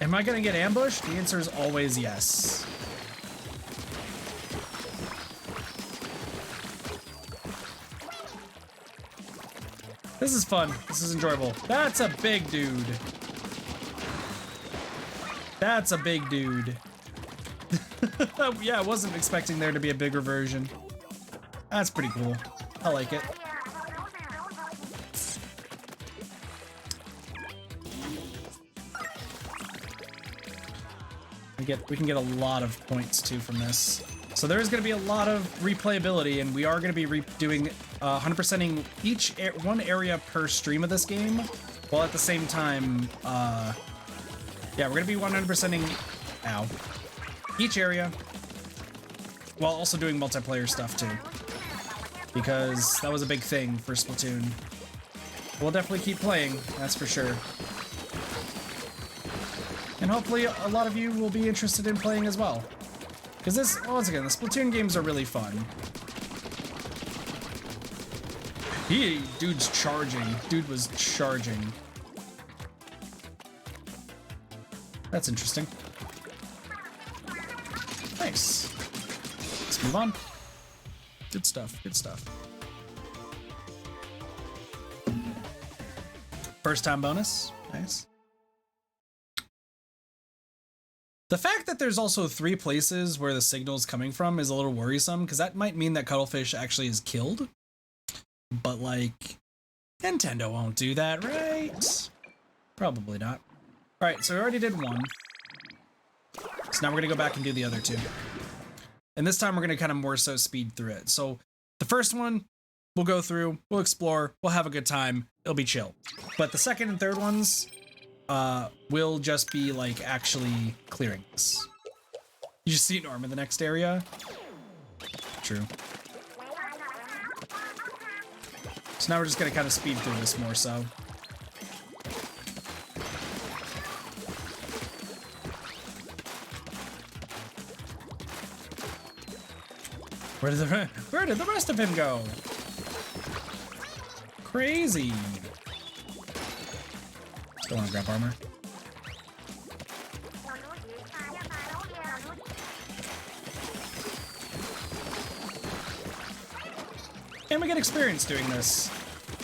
Am I gonna get ambushed? The answer is always yes. This is fun. This is enjoyable. That's a big dude. That's a big dude. Yeah, I wasn't expecting there to be a bigger version. That's pretty cool. I like it. We can get a lot of points too from this. So there is going to be a lot of replayability, and we are going to be doing 100%ing each one area per stream of this game, while at the same time, yeah, we're going to be 100%ing each area, while also doing multiplayer stuff too, because that was a big thing for Splatoon. We'll definitely keep playing, that's for sure. And hopefully a lot of you will be interested in playing as well. Because this, once again, the Splatoon games are really fun. Dude's charging. Dude was charging. That's interesting. Nice. Let's move on. Good stuff, good stuff. First time bonus, nice. The fact that there's also 3 places where the signal's coming from is a little worrisome, because that might mean that Cuttlefish actually is killed. But, like, Nintendo won't do that, right? Probably not. Alright, so we already did 1. So now we're going to go back and do the other 2. And this time we're going to kind of more so speed through it. So the first one, we'll go through, we'll explore, we'll have a good time, it'll be chill. But the second and third ones, will just be like actually clearing this. You just see Norm in the next area. True. So now we're just gonna kind of speed through this more so. Where did the rest of him go? Crazy. Still want to grab armor. And we get experience doing this.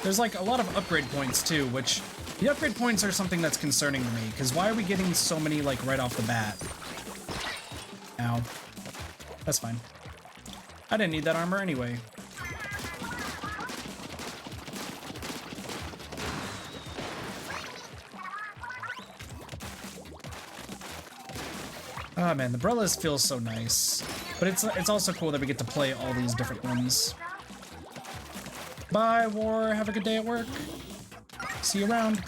There's like a lot of upgrade points too, which the upgrade points are something that's concerning to me, because why are we getting so many like right off the bat? Ow. That's fine. I didn't need that armor anyway. Ah, man, the umbrellas feel so nice. But it's also cool that we get to play all these different ones. Bye, War. Have a good day at work. See you around.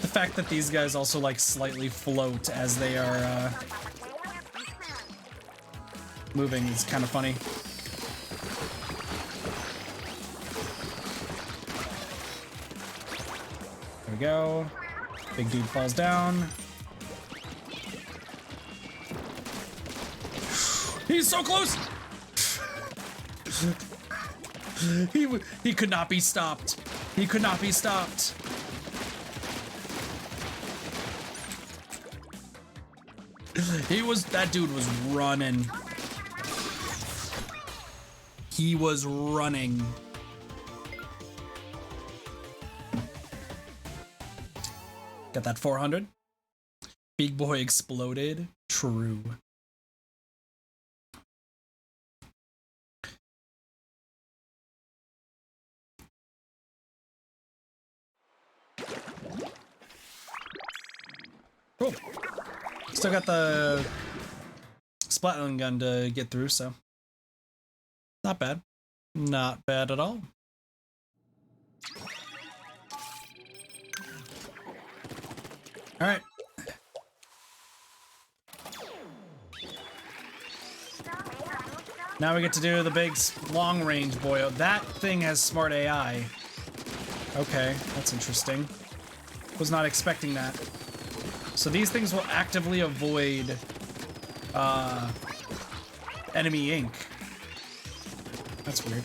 The fact that these guys also like slightly float as they are moving is kind of funny. There we go. Big dude falls down. He's so close! He could not be stopped. He could not be stopped. That dude was running. He was running. Got that 400. Big boy exploded. True. Cool. Still got the Splatting gun to get through, so not bad. Not bad at all. All right. Now we get to do the big long range boy. That thing has smart AI. Okay, that's interesting. Was not expecting that. So these things will actively avoid enemy ink. That's weird.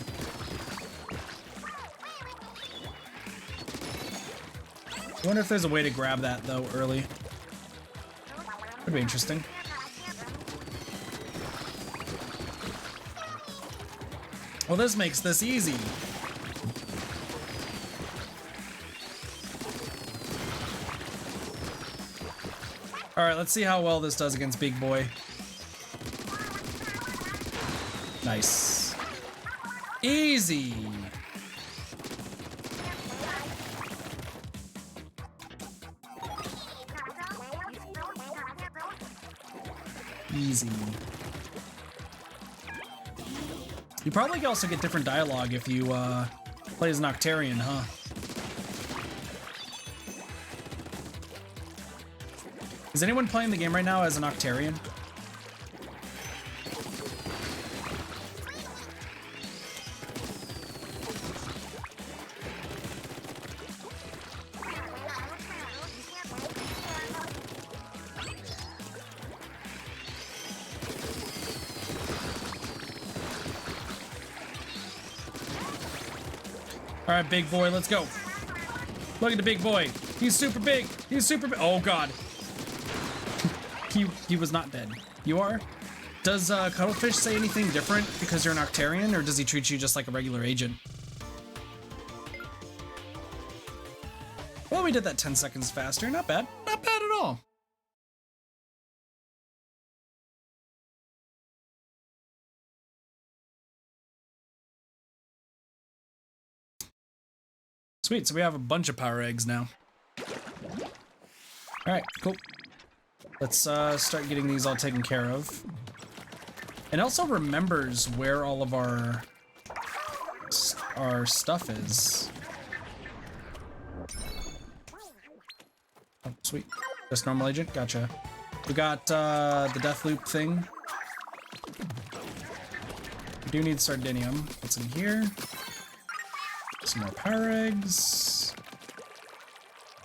I wonder if there's a way to grab that, though, early. Could be interesting. Well, this makes this easy. All right, let's see how well this does against Big Boy. Nice. Easy. Easy. You probably also get different dialogue if you play as an Octarian, huh? Is anyone playing the game right now as an Octarian? All right, big boy, let's go. Look at the big boy. He's super big. He's super big. Oh, God. He was not dead. You are? Does Cuttlefish say anything different because you're an Octarian, or does he treat you just like a regular agent? Well, we did that 10 seconds faster. Not bad. Not bad at all. Sweet, so we have a bunch of power eggs now. All right, cool. Let's start getting these all taken care of. And also remembers where all of our stuff is. Oh, sweet. Just normal agent, gotcha. We got the death loop thing. We do need Sardinium. What's in here? Some more power eggs.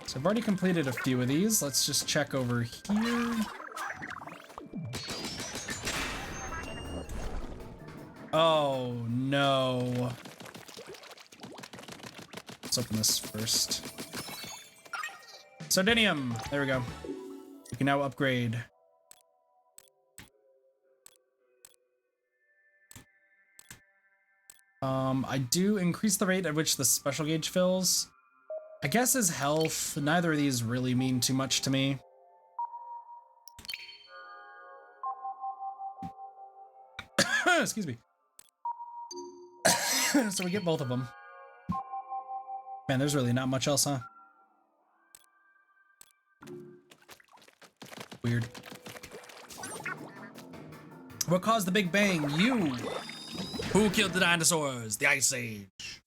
So I've already completed a few of these. Let's just check over here. Oh no. Let's open this first. Sardinium! There we go. We can now upgrade. I do increase the rate at which the special gauge fills. I guess as health, neither of these really mean too much to me. Excuse me. So we get both of them. Man, there's really not much else, huh? Weird. What caused the Big Bang? You! Who killed the dinosaurs? The Ice Age.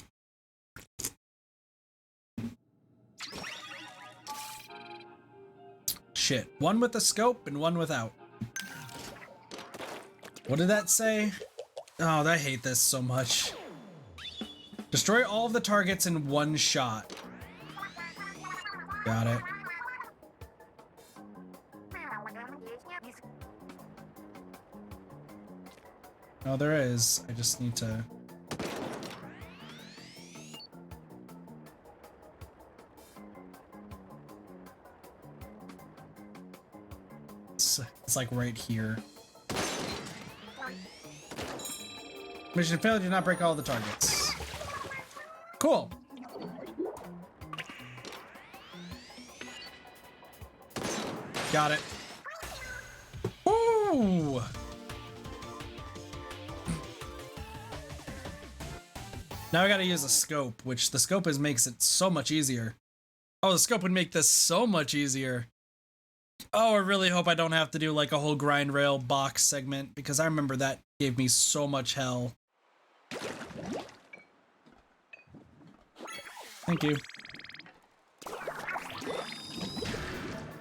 Shit. One with the scope and one without. What did that say? Oh, I hate this so much. Destroy all of the targets in one shot. Got it. Oh, there is. I just need to... It's like right here. Mission failed, did not break all the targets. Cool. Got it. Ooh. Now I gotta use a scope, which the scope makes it so much easier. Oh, the scope would make this so much easier. Oh, I really hope I don't have to do like a whole grind rail box segment, because I remember that gave me so much hell. Thank you.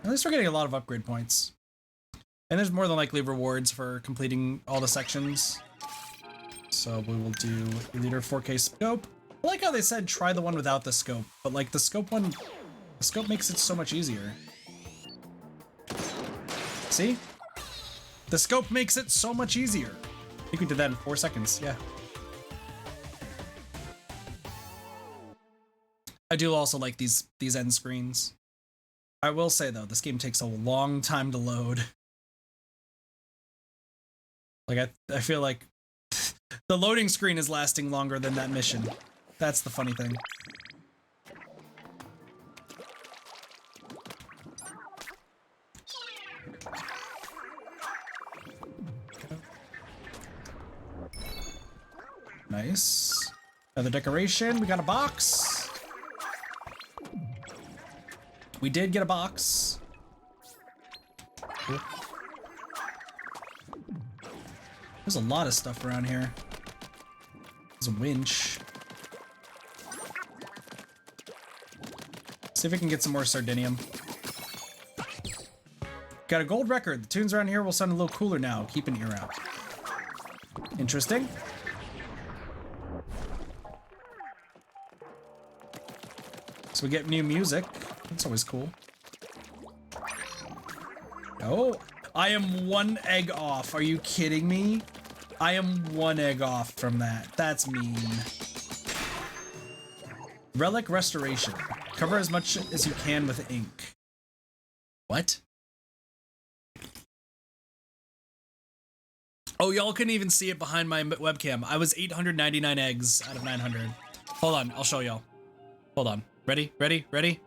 At least we're getting a lot of upgrade points. And there's more than likely rewards for completing all the sections. So we will do Leader 4K scope. I like how they said try the one without the scope, but like the scope makes it so much easier. See? The scope makes it so much easier. I think we did that in 4 seconds, yeah. I do also like these end screens. I will say though, this game takes a long time to load. Like I feel like the loading screen is lasting longer than that mission. That's the funny thing. Nice. Another decoration. We got a box. We did get a box. Cool. There's a lot of stuff around here. There's a winch. See if we can get some more sardinium. Got a gold record. The tunes around here will sound a little cooler now. Keep an ear out. Interesting. So we get new music. That's always cool. Oh, I am 1 egg off. Are you kidding me? I am 1 egg off from that. That's mean. Relic restoration. Cover as much as you can with ink. What? Oh, y'all couldn't even see it behind my webcam. I was 899 eggs out of 900. Hold on, I'll show y'all. Hold on. Ready? Ready? Ready?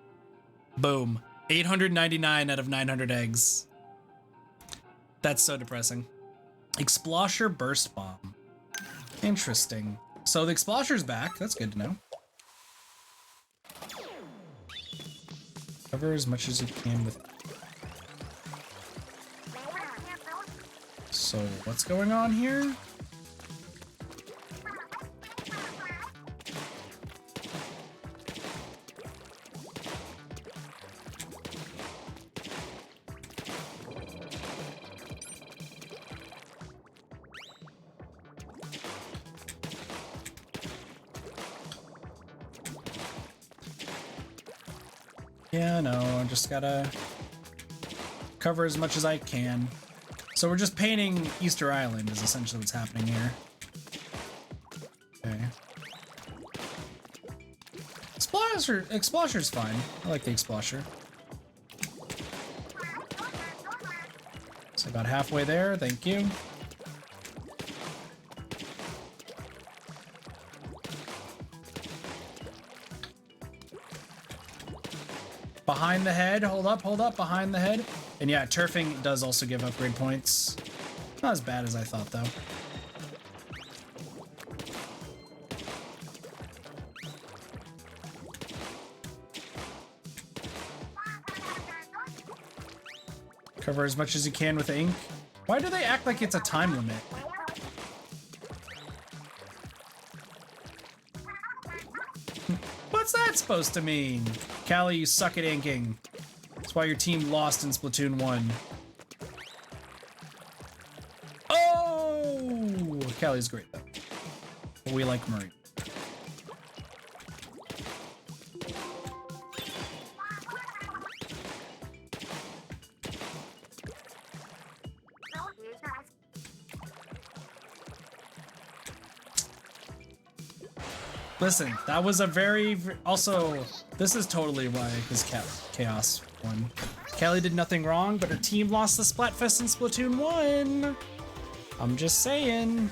Boom. 899 out of 900 eggs. That's so depressing. Explosher Burst Bomb. Interesting. So the Explosher's back. That's good to know. Cover as much as you can with... So what's going on here? Yeah, no, I just gotta cover as much as I can. So we're just painting Easter Island is essentially what's happening here. Okay. Explosher's fine. I like the Explosher. So about halfway there, thank you. Behind the head, hold up, behind the head. And yeah, turfing does also give upgrade points. Not as bad as I thought, though. Cover as much as you can with ink. Why do they act like it's a time limit? What's that supposed to mean? Callie, you suck at inking. That's why your team lost in Splatoon 1. Oh! Callie's great, though. But we like Marie. Listen, that was a very... Also, this is totally why his Chaos won. Callie did nothing wrong, but her team lost the Splatfest in Splatoon 1. I'm just saying.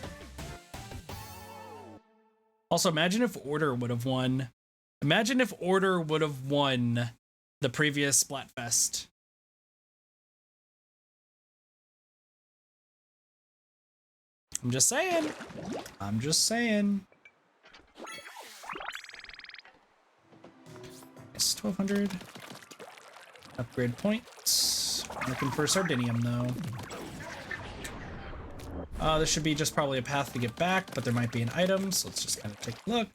Also, imagine if Order would have won. Imagine if Order would have won the previous Splatfest. I'm just saying. I'm just saying. It's 1200. Upgrade points. I'm looking for Sardinium though. There should be just probably a path to get back, but there might be an item, so let's just kind of take a look.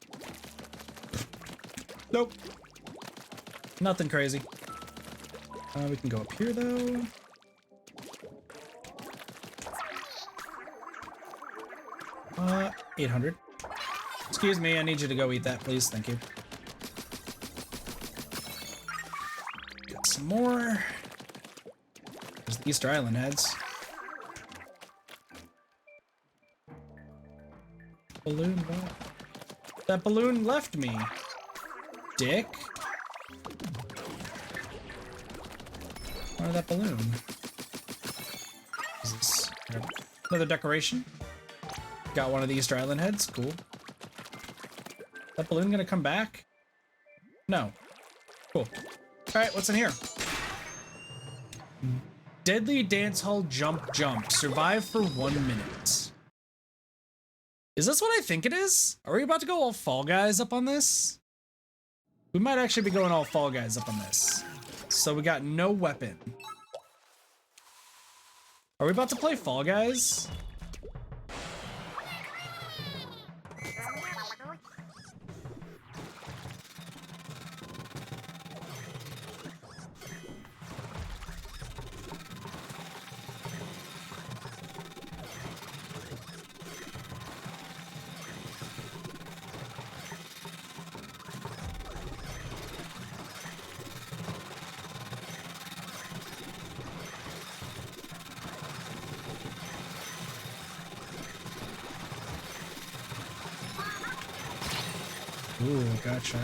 Nope. Nothing crazy. We can go up here though. Uh, 800. Excuse me, I need you to go eat that, please. Thank you. Got some more. There's the Easter Island heads. Balloon, what? That balloon left me. Dick. Why that balloon? Is this another decoration? Got one of the Easter Island heads. Cool. That balloon gonna come back? No. Cool. All right, what's in here? Deadly dance hall jump jump. Survive for 1 minute. Is this what I think it is? Are we about to go all Fall Guys up on this? We might actually be going all Fall Guys up on this. So we got no weapon. Are we about to play Fall Guys? Ooh, gotcha.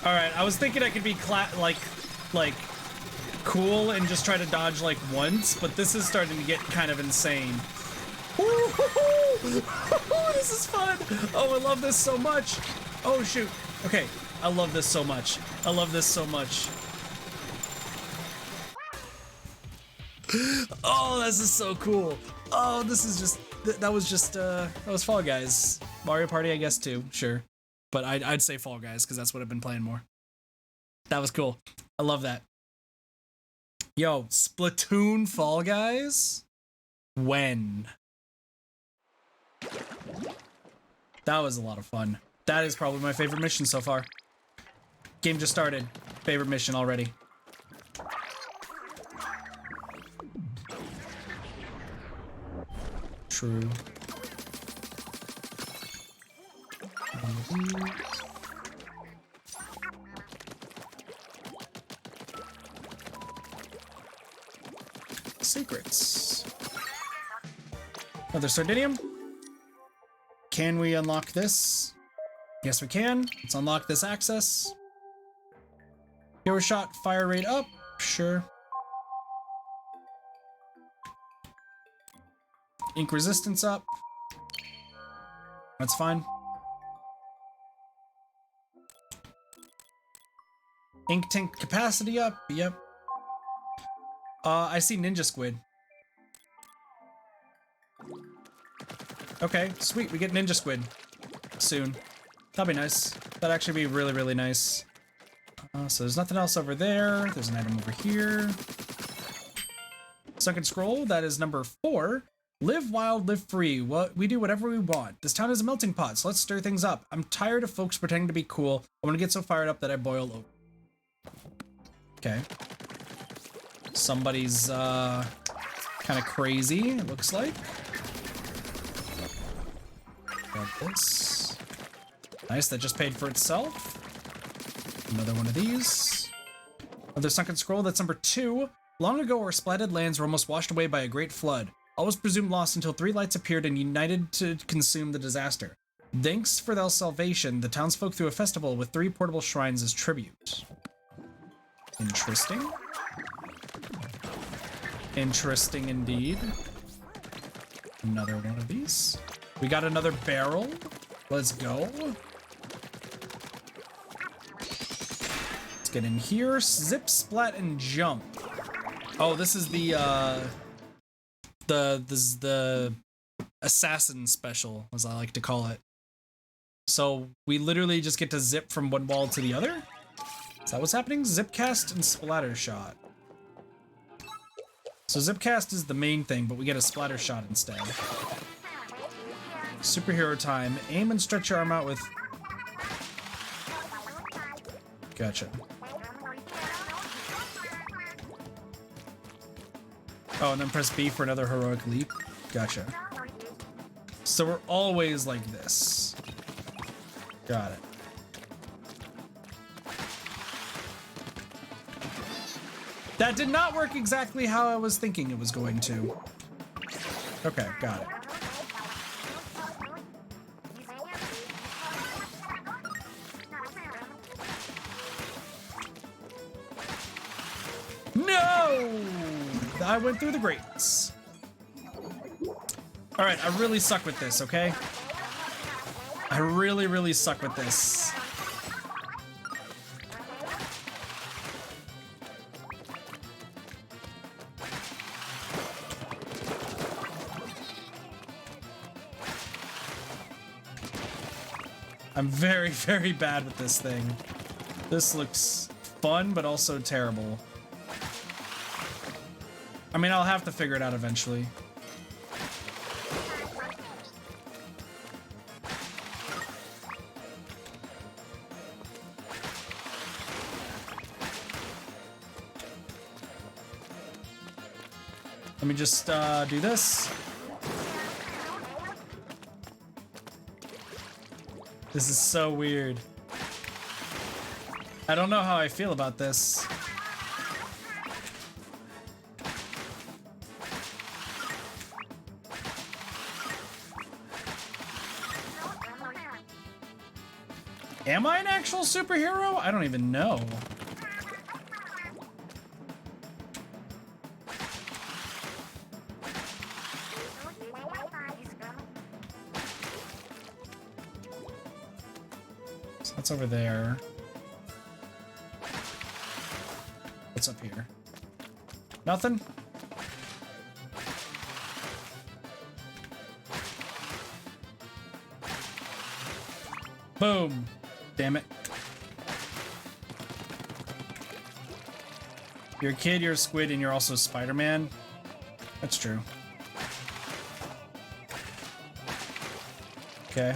All right, I was thinking I could be like cool and just try to dodge like once, but this is starting to get kind of insane. This is fun. Oh, I love this so much. Oh shoot. Okay, I love this so much. I love this so much. Oh, this is so cool. Oh, this is just, that was Fall Guys. Mario Party, I guess, too, sure. But I'd say Fall Guys, because that's what I've been playing more. That was cool. I love that. Yo, Splatoon Fall Guys? When? That was a lot of fun. That is probably my favorite mission so far. Game just started. Favorite mission already. True. Secrets. Another Sardinium. Can we unlock this? Yes, we can. Let's unlock this access. Hero shot, fire rate up. Sure. Ink resistance up. That's fine. Ink tank capacity up. Yep. I see Ninja Squid. Okay, sweet. We get Ninja Squid soon. That'd be nice. That'd actually be really, really nice. So there's nothing else over there. There's an item over here. Sunken Scroll. That is number 4. Live wild, live free. We do whatever we want. This town is a melting pot, so let's stir things up. I'm tired of folks pretending to be cool. I want to get so fired up that I boil over. Okay. Somebody's kind of crazy, it looks like. Grab this. Nice, that just paid for itself. Another one of these. Another Sunken Scroll, that's number 2. Long ago, our splatted lands were almost washed away by a great flood. All was presumed lost until 3 lights appeared and united to consume the disaster. Thanks for their salvation, the townsfolk threw a festival with 3 portable shrines as tribute. Interesting. Interesting indeed. Another one of these. We got another barrel. Let's go. Let's get in here. Zip, splat, and jump. Oh, this is the assassin special, as I like to call it. So we literally just get to zip from one wall to the other? Is that what's happening? Zip cast and splatter shot. So zip cast is the main thing, but we get a splatter shot instead. Superhero time. Aim and stretch your arm out with... Gotcha. Oh, and then press B for another heroic leap. Gotcha. So we're always like this. Got it. That did not work exactly how I was thinking it was going to. Okay, got it. I went through the grates. All right, I really suck with this, okay? I really, really suck with this. I'm very, very bad with this thing. This looks fun, but also terrible. I mean, I'll have to figure it out eventually. Let me just do this. This is so weird. I don't know how I feel about this. Am I an actual superhero? I don't even know. So that's over there. What's up here? Nothing? Boom. Damn it. You're a kid, you're a squid, and you're also Spider-Man. That's true. Okay.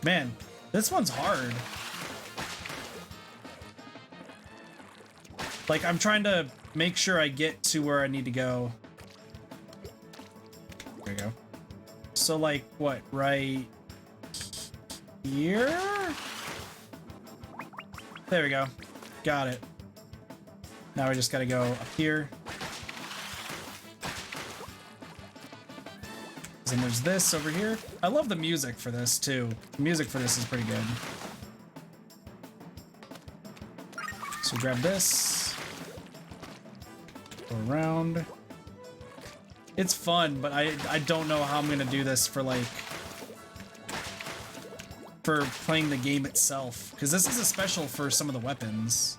Man, this one's hard. Like, I'm trying to make sure I get to where I need to go. There we go. So, like, what, right here? There we go. Got it. Now we just gotta go up here. And there's this over here. I love the music for this too. The music for this is pretty good. So grab this. Go around. It's fun, but I don't know how I'm gonna do this for like for playing the game itself. Because this is a special for some of the weapons.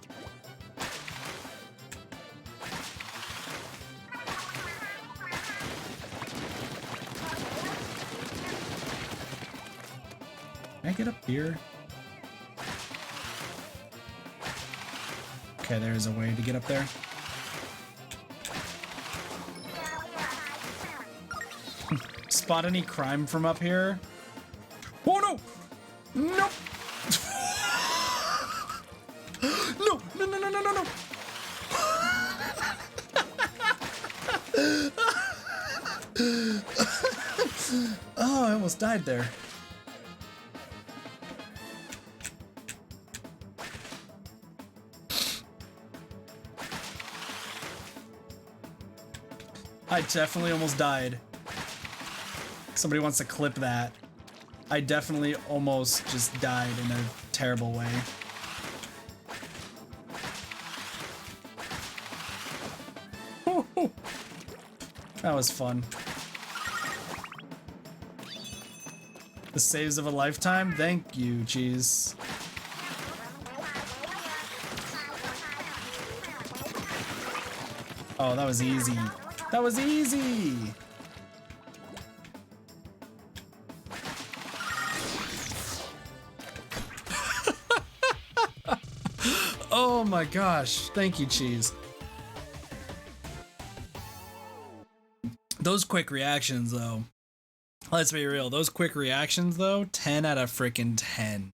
Can I get up here? Okay, there's a way to get up there. Spot any crime from up here? Oh no! Nope! No! No, no, no, no, no, no! Oh, I almost died there. I definitely almost died. Somebody wants to clip that. I definitely almost just died in a terrible way. That was fun. The saves of a lifetime? Thank you, cheese. Oh, that was easy. That was easy! Oh my gosh. Thank you, cheese. Those quick reactions, though. Let's be real. Those quick reactions, though, 10 out of freaking 10.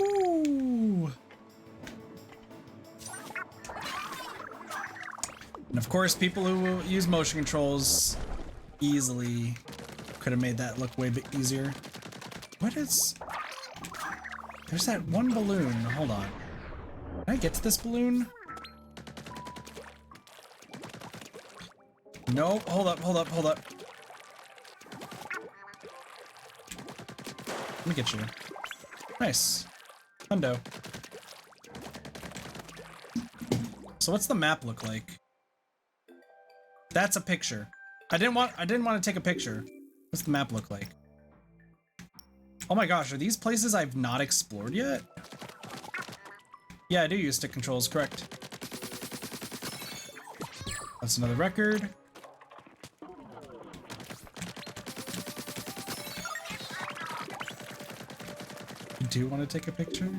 Ooh. And of course, people who use motion controls easily could have made that look way bit easier. What is... There's that one balloon. Hold on. Can I get to this balloon? No, hold up, hold up, hold up. Let me get you. Nice. Hundo. So what's the map look like? That's a picture. I didn't want to take a picture. What's the map look like? Oh my gosh, are these places I've not explored yet? Yeah, I do use stick controls, correct. That's another record. You do want to take a picture?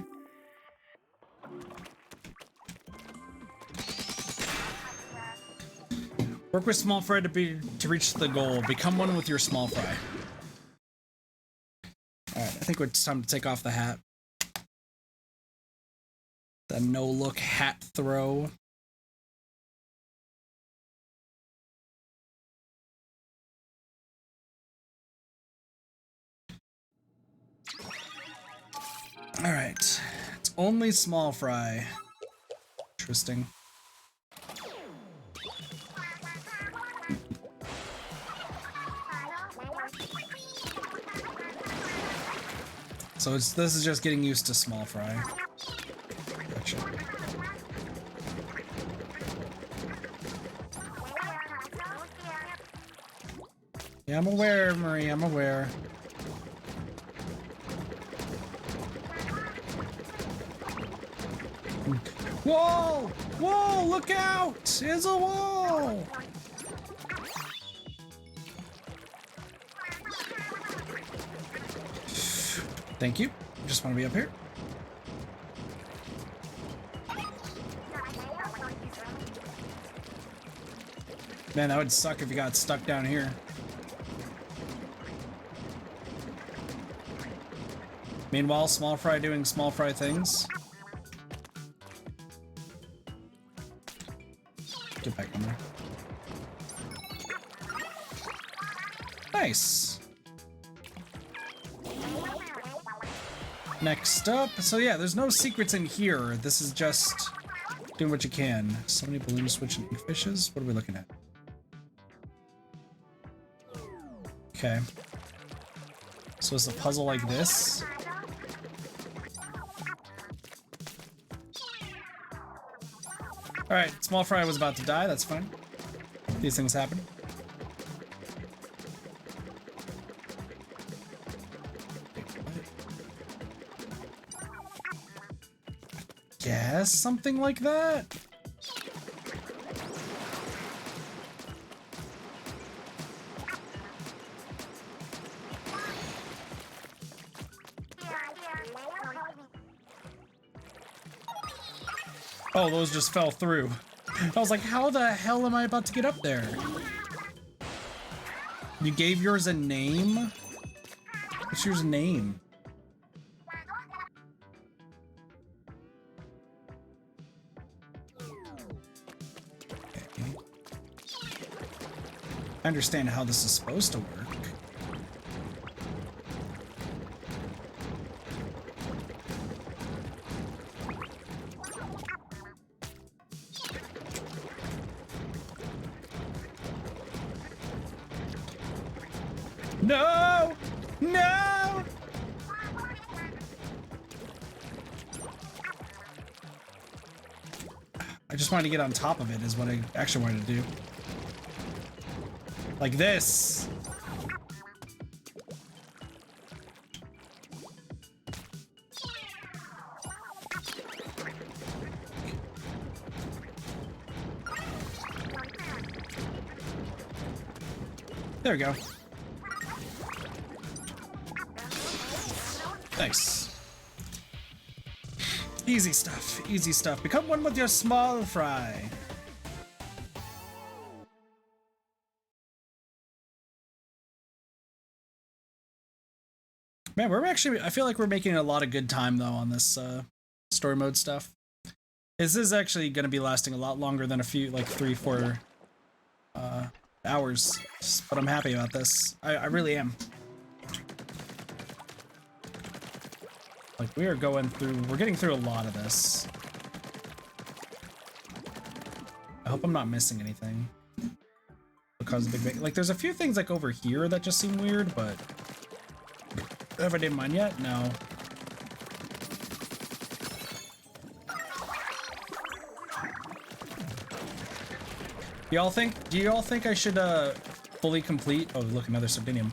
Work with small fry to reach the goal. Become one with your small fry. Alright, I think it's time to take off the hat. The no-look hat throw. Alright. It's only small fry. Interesting. So this is just getting used to small fry. Gotcha. Yeah, I'm aware, Marie, I'm aware. Whoa! Whoa, look out! There's a wall! Thank you. Just want to be up here. Man, that would suck if you got stuck down here. Meanwhile, small fry doing small fry things. Get back on there. Nice. Next up, so yeah, there's no secrets in here. This is just doing what you can. So many balloons switching fishes. What are we looking at? Okay. So it's a puzzle like this. Alright, small fry was about to die, that's fine. These things happen. Guess something like that? Oh, those just fell through. I was like, how the hell am I about to get up there? You gave yours a name? What's yours name? Okay. I understand how this is supposed to work. No! No! I just wanted to get on top of it is what I actually wanted to do. Like this. There we go. Nice. Easy stuff, easy stuff. Become one with your small fry. Man, we're actually, I feel like we're making a lot of good time though on this story mode stuff. This is actually going to be lasting a lot longer than a few, like 3-4 hours, but I'm happy about this. I really am. Like, we're getting through a lot of this. I hope I'm not missing anything. Because of big, like, there's a few things like over here that just seem weird, but have I did mine yet? No. Do y'all think I should fully complete? Oh, look, another Sardinium.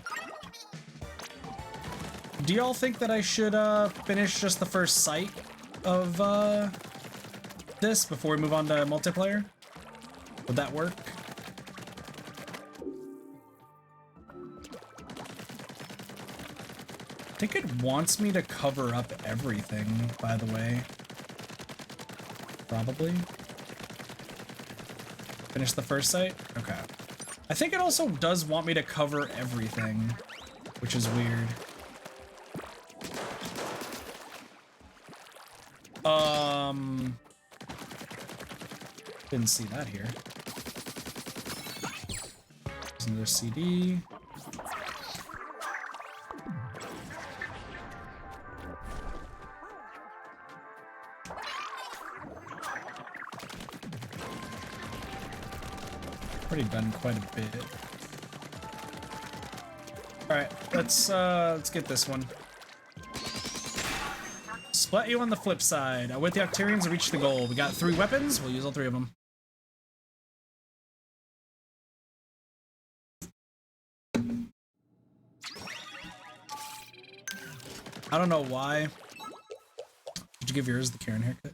Do y'all think that I should finish just the first site of this before we move on to multiplayer? Would that work? I think it wants me to cover up everything, by the way. Probably. Finish the first site? Okay. I think it also does want me to cover everything, which is weird. Didn't see that here. There's another CD. Already done quite a bit. All right, let's get this one. Splat you on the flip side. With the Octarians to reach the goal. We got 3 weapons. We'll use all 3 of them. I don't know why. Did you give yours the Karen haircut?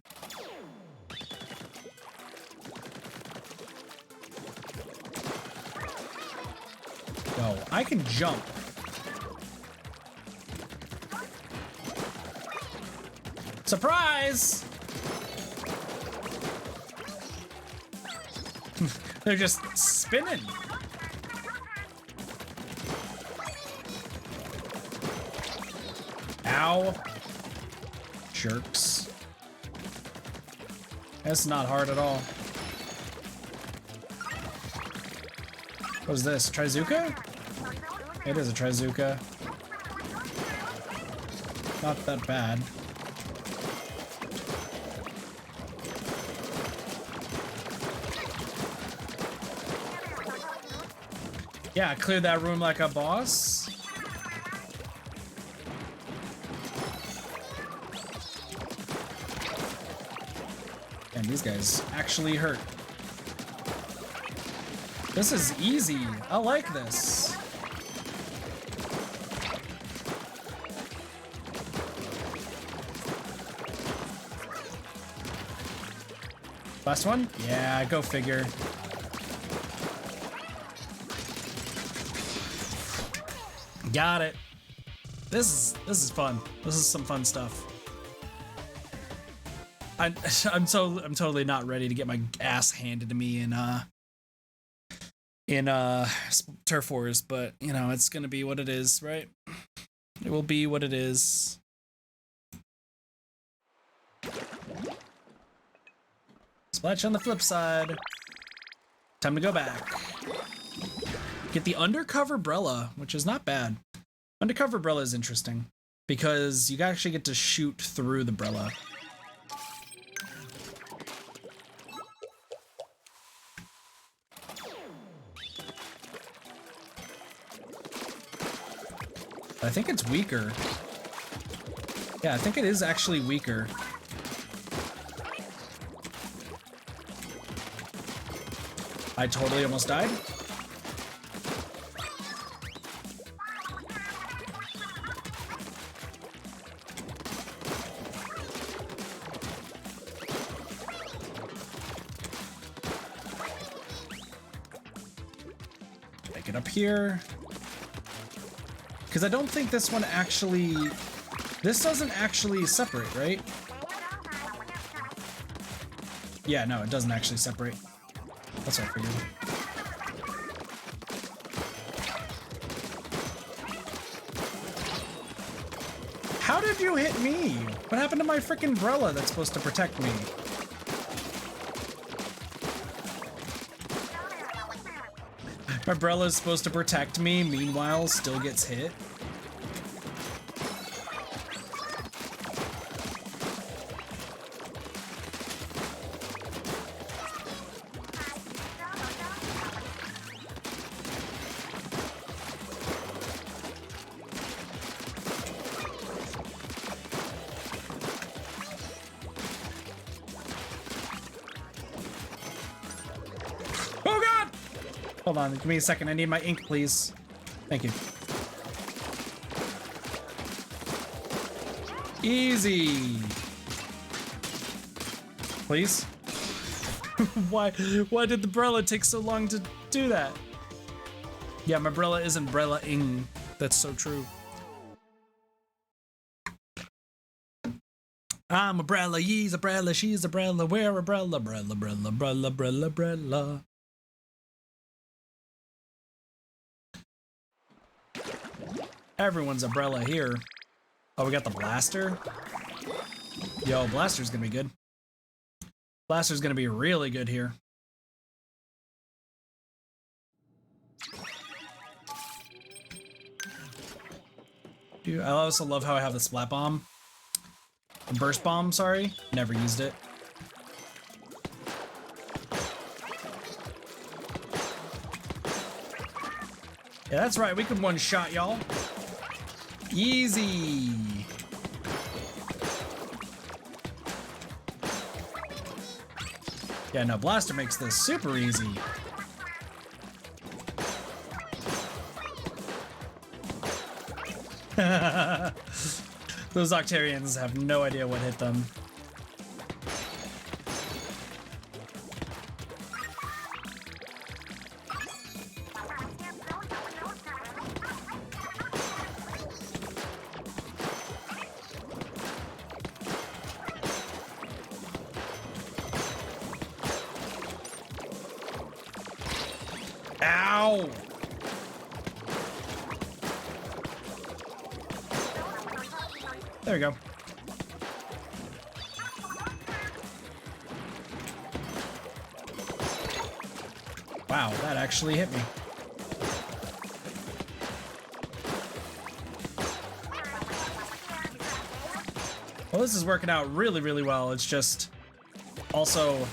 Yo, I can jump. Surprise! They're just spinning. Ow. Jerks. That's not hard at all. What is this? Trizuka? It is a Trizuka. Not that bad. Yeah, clear that room like a boss. And these guys actually hurt. This is easy. I like this. Last one? Yeah, go figure. Got it. This is fun. This is some fun stuff. I'm totally not ready to get my ass handed to me in Turf Wars, but you know, it's gonna be what it is, right? It will be what it is. Splash on the flip side. Time to go back. Get the Undercover Brella, which is not bad. Undercover Brella is interesting because you actually get to shoot through the Brella. I think it's weaker. Yeah, I think it is actually weaker. I totally almost died. Make it up here. Because I don't think this one actually... This doesn't actually separate, right? Yeah, no, it doesn't actually separate. That's what I figured. How did you hit me? What happened to my freaking Brella that's supposed to protect me? My umbrella is supposed to protect me, meanwhile still gets hit. Hold on, give me a second. I need my ink, please. Thank you. Easy. Please. Why did the umbrella take so long to do that? Yeah, my umbrella is umbrella-ing. That's so true. I'm umbrella, ye's umbrella, she's umbrella, we're umbrella, umbrella, umbrella, umbrella, umbrella, umbrella. Everyone's umbrella here. Oh, we got the blaster. Yo, blaster's gonna be good. Blaster's gonna be really good here. Dude, I also love how I have the splat bomb. The burst bomb, sorry. Never used it. Yeah, that's right. We can one-shot y'all. Easy. Yeah, no, blaster makes this super easy. Those Octarians have no idea what hit them. Ow! There we go. Wow, that actually hit me. Well, this is working out really, really well. It's just also...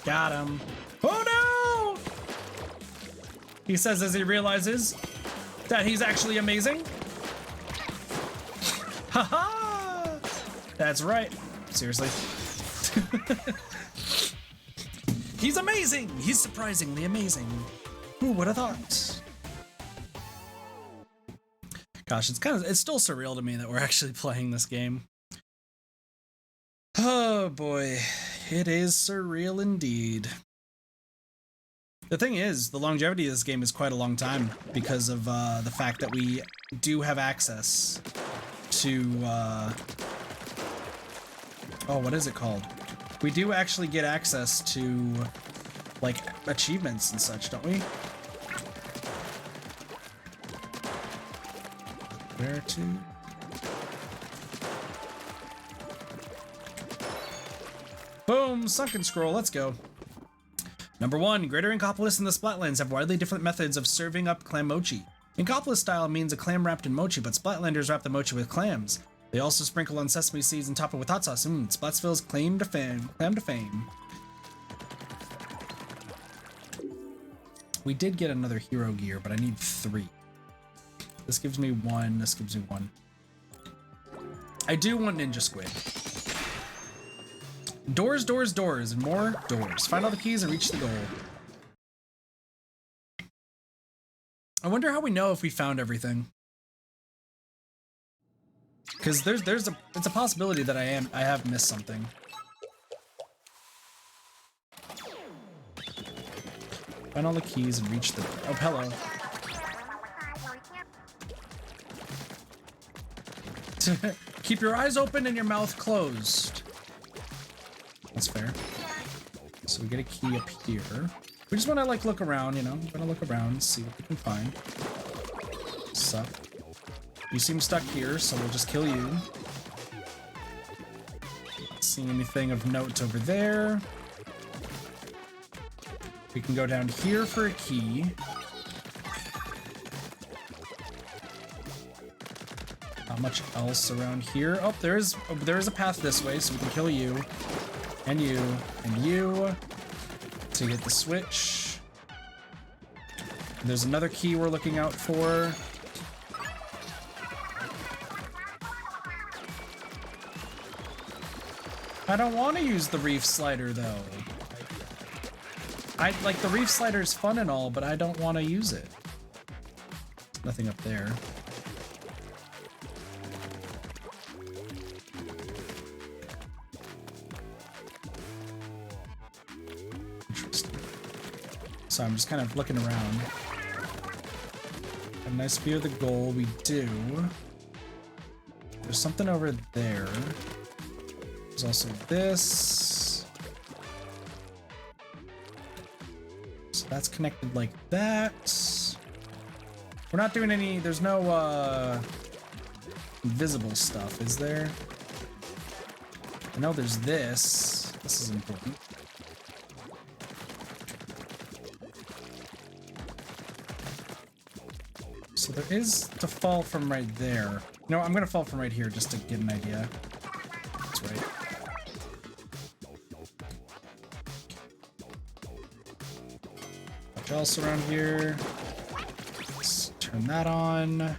Got him. Oh no! He says as he realizes that he's actually amazing. Haha! That's right. Seriously. He's amazing! He's surprisingly amazing. Who would have thought? Gosh, it's still surreal to me that we're actually playing this game. Oh boy. It is surreal indeed. The thing is, the longevity of this game is quite a long time because of the fact that we do have access to, oh, what is it called? We do actually get access to, like, achievements and such, don't we? Where to? Boom! Sunken Scroll, let's go. Number 1, Greater Inkopolis and the Splatlands have widely different methods of serving up clam mochi. Inkopolis style means a clam wrapped in mochi, but Splatlanders wrap the mochi with clams. They also sprinkle on sesame seeds and top it with hot sauce. Splatsville's clam to fame. We did get another hero gear, but I need 3. This gives me 1, this gives me 1. I do want Ninja Squid. Doors, doors, doors, and more doors. Find all the keys and reach the goal. I wonder how we know if we found everything. Because it's a possibility that I have missed something. Find all the keys and reach the... Oh, hello. Keep your eyes open and your mouth closed. That's fair. So we get a key up here. We just want to, like, look around, you know? We're gonna look around, see what we can find. Sup. You seem stuck here, so we'll just kill you. Not seeing anything of note over there. We can go down here for a key. Not much else around here. Oh, there is a path this way, so we can kill you. And you. And you. To get the switch. And there's another key we're looking out for. I don't want to use the reef slider, though. Like, the reef slider is fun and all, but I don't want to use it. There's nothing up there. Interesting. So I'm just kind of looking around. A nice view of the goal. We do. There's something over there. There's also this. So that's connected like that. We're not doing any, there's no invisible stuff, is there? I know there's this. This is important. So there is to fall from right there. No, I'm gonna fall from right here just to get an idea. That's right. Much else around here? Let's turn that on.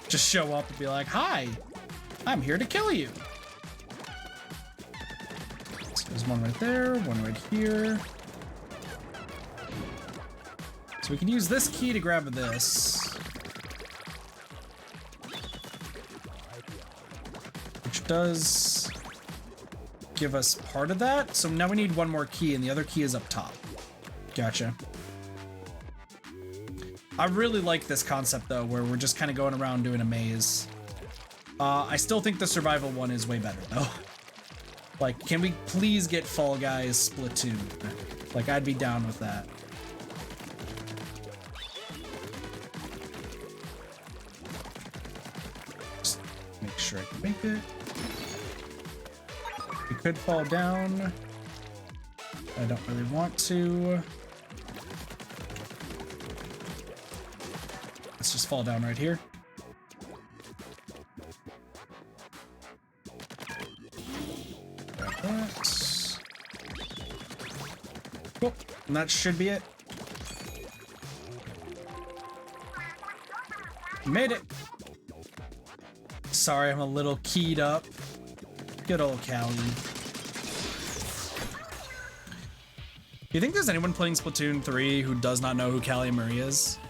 Just show up and be like, hi, I'm here to kill you. So there's one right there, one right here. So we can use this key to grab this. Which does give us part of that. So now we need one more key, and the other key is up top. Gotcha. I really like this concept, though, where we're just kind of going around doing a maze. I still think the survival one is way better, though. Like, can we please get Fall Guys Splatoon? Like, I'd be down with that. Just make sure I can make it. We could fall down. I don't really want to. Let's just fall down right here. Grab that. Cool. And that should be it. Made it. Sorry, I'm a little keyed up. Good old Callie. Do you think there's anyone playing Splatoon 3 who does not know who Callie Marie is?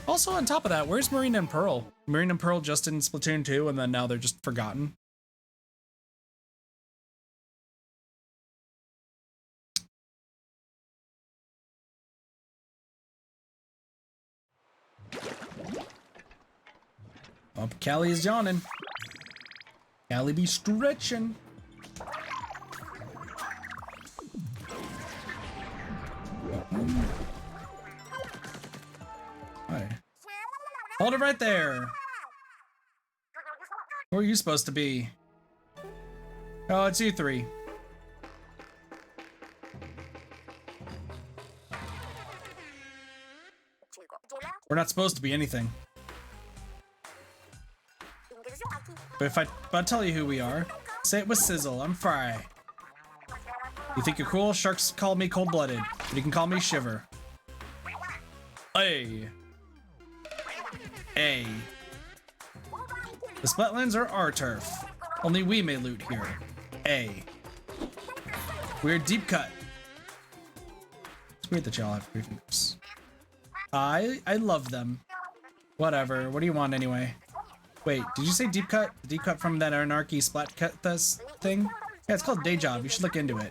Also, on top of that, where's Marina and Pearl? Marina and Pearl just in Splatoon 2, and then now they're just forgotten. Oh, Callie is yawning. Callie be stretching. Hi. Hold it right there. Who are you supposed to be? Oh, it's you three. We're not supposed to be anything. But I'll tell you who we are. Say it with sizzle. I'm Fry. You think you're cool? Sharks call me cold-blooded, but you can call me Shiver. Hey. Hey. The Splatlands are our turf. Only we may loot here. A. We're deep cut. It's weird that y'all have weird names. I love them. Whatever. What do you want anyway? Wait, did you say deep cut? Deep cut from that anarchy splat cut thing? Yeah, it's called Day Job. You should look into it.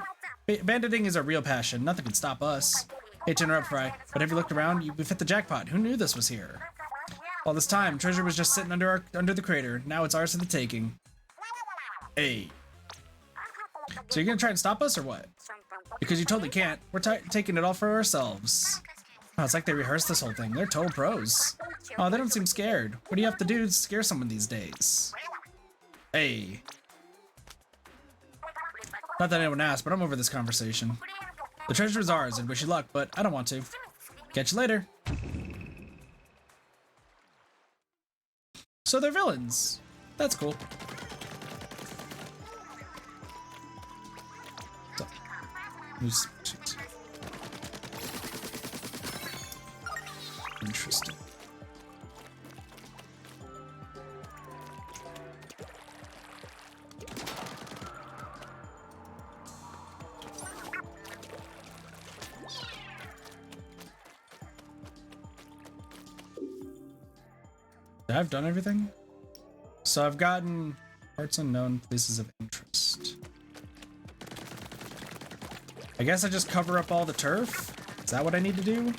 Banditing is a real passion. Nothing can stop us. Hate to interrupt, Fry, but have you looked around? We've hit the jackpot. Who knew this was here? All this time, treasure was just sitting under the crater. Now it's ours for the taking. Hey. So you're gonna try and stop us or what? Because you totally can't. We're taking it all for ourselves. Oh, it's like they rehearsed this whole thing. They're total pros. Oh, they don't seem scared. What do you have to do to scare someone these days? Hey. Not that anyone asked, but I'm over this conversation. The treasure is ours, and wish you luck, but I don't want to. Catch you later. So they're villains. That's cool. So, interesting. I've done everything. So I've gotten parts unknown, places of interest. I guess I just cover up all the turf? Is that what I need to do?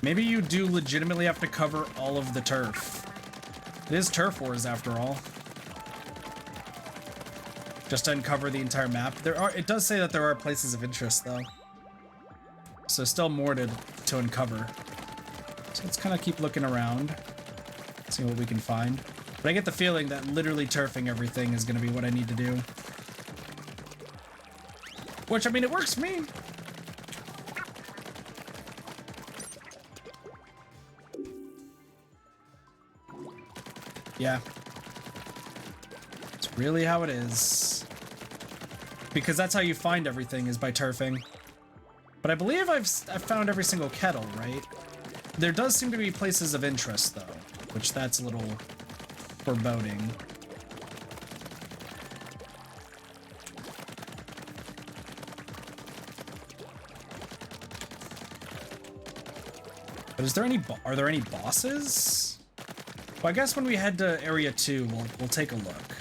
Maybe you do legitimately have to cover all of the turf. It is Turf Wars after all. Just to uncover the entire map. It does say that there are places of interest though. So still more to uncover. So let's kind of keep looking around, see what we can find. But I get the feeling that literally turfing everything is going to be what I need to do. Which, I mean, it works for me. Yeah. It's really how it is. Because that's how you find everything, is by turfing. But I believe I've found every single kettle, right? There does seem to be places of interest, though, which that's a little foreboding. But is there are there any bosses? Well, I guess when we head to Area 2, we'll take a look.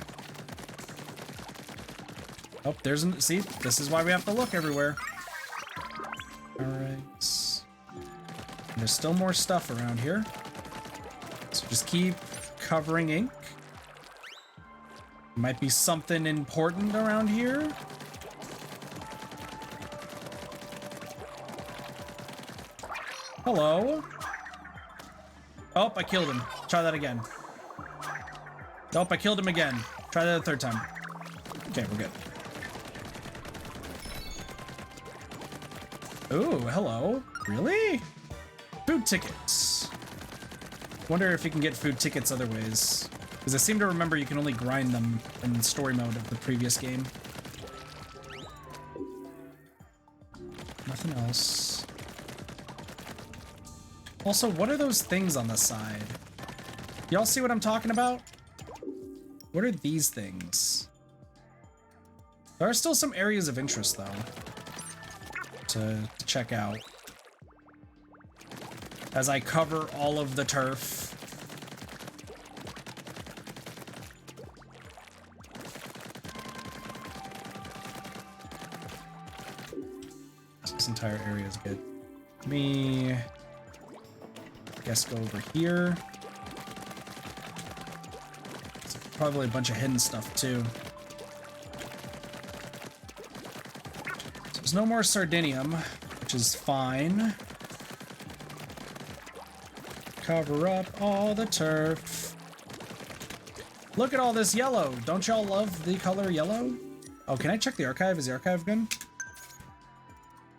Oh, see, this is why we have to look everywhere. All right. There's still more stuff around here. So just keep covering ink. Might be something important around here. Hello. Oh, I killed him. Try that again. Nope, I killed him again. Try that a third time. Okay, we're good. Ooh, hello. Really? Food tickets. Wonder if you can get food tickets other ways. Because I seem to remember you can only grind them in the story mode of the previous game. Nothing else. Also, what are those things on the side? Y'all see what I'm talking about? What are these things? There are still some areas of interest, though, to check out. As I cover all of the turf. This entire area is good. Let me, I guess, go over here. There's probably a bunch of hidden stuff, too. So there's no more Sardinium, which is fine. Cover up all the turf. Look at all this yellow. Don't y'all love the color yellow? Oh, can I check the archive? Is the archive good?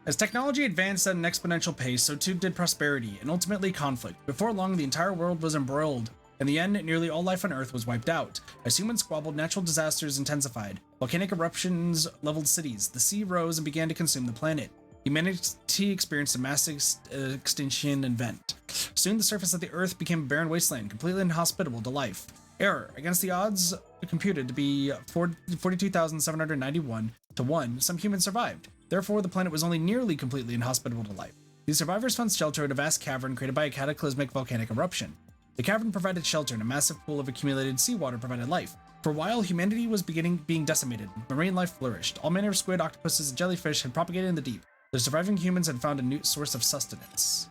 As technology advanced at an exponential pace, so too did prosperity, and ultimately conflict. Before long, the entire world was embroiled. In the end, nearly all life on Earth was wiped out. As humans squabbled, natural disasters intensified. Volcanic eruptions leveled cities. The sea rose and began to consume the planet. Humanity experienced a massive extinction event. Soon the surface of the Earth became a barren wasteland, completely inhospitable to life. Error. Against the odds computed to be 42,791 to 1, some humans survived. Therefore, the planet was only nearly completely inhospitable to life. These survivors found shelter in a vast cavern created by a cataclysmic volcanic eruption. The cavern provided shelter, and a massive pool of accumulated seawater provided life. For a while, humanity was being decimated. Marine life flourished. All manner of squid, octopuses, and jellyfish had propagated in the deep. The surviving humans had found a new source of sustenance.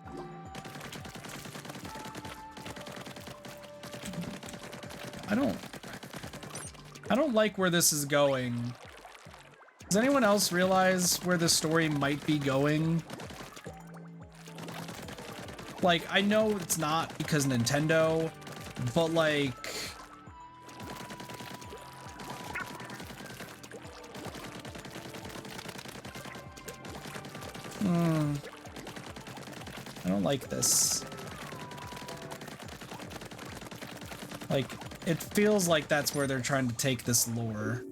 I don't like where this is going. Does anyone else realize where this story might be going? Like, I know it's not because Nintendo, but like... I don't like this. Like, it feels like that's where they're trying to take this lore.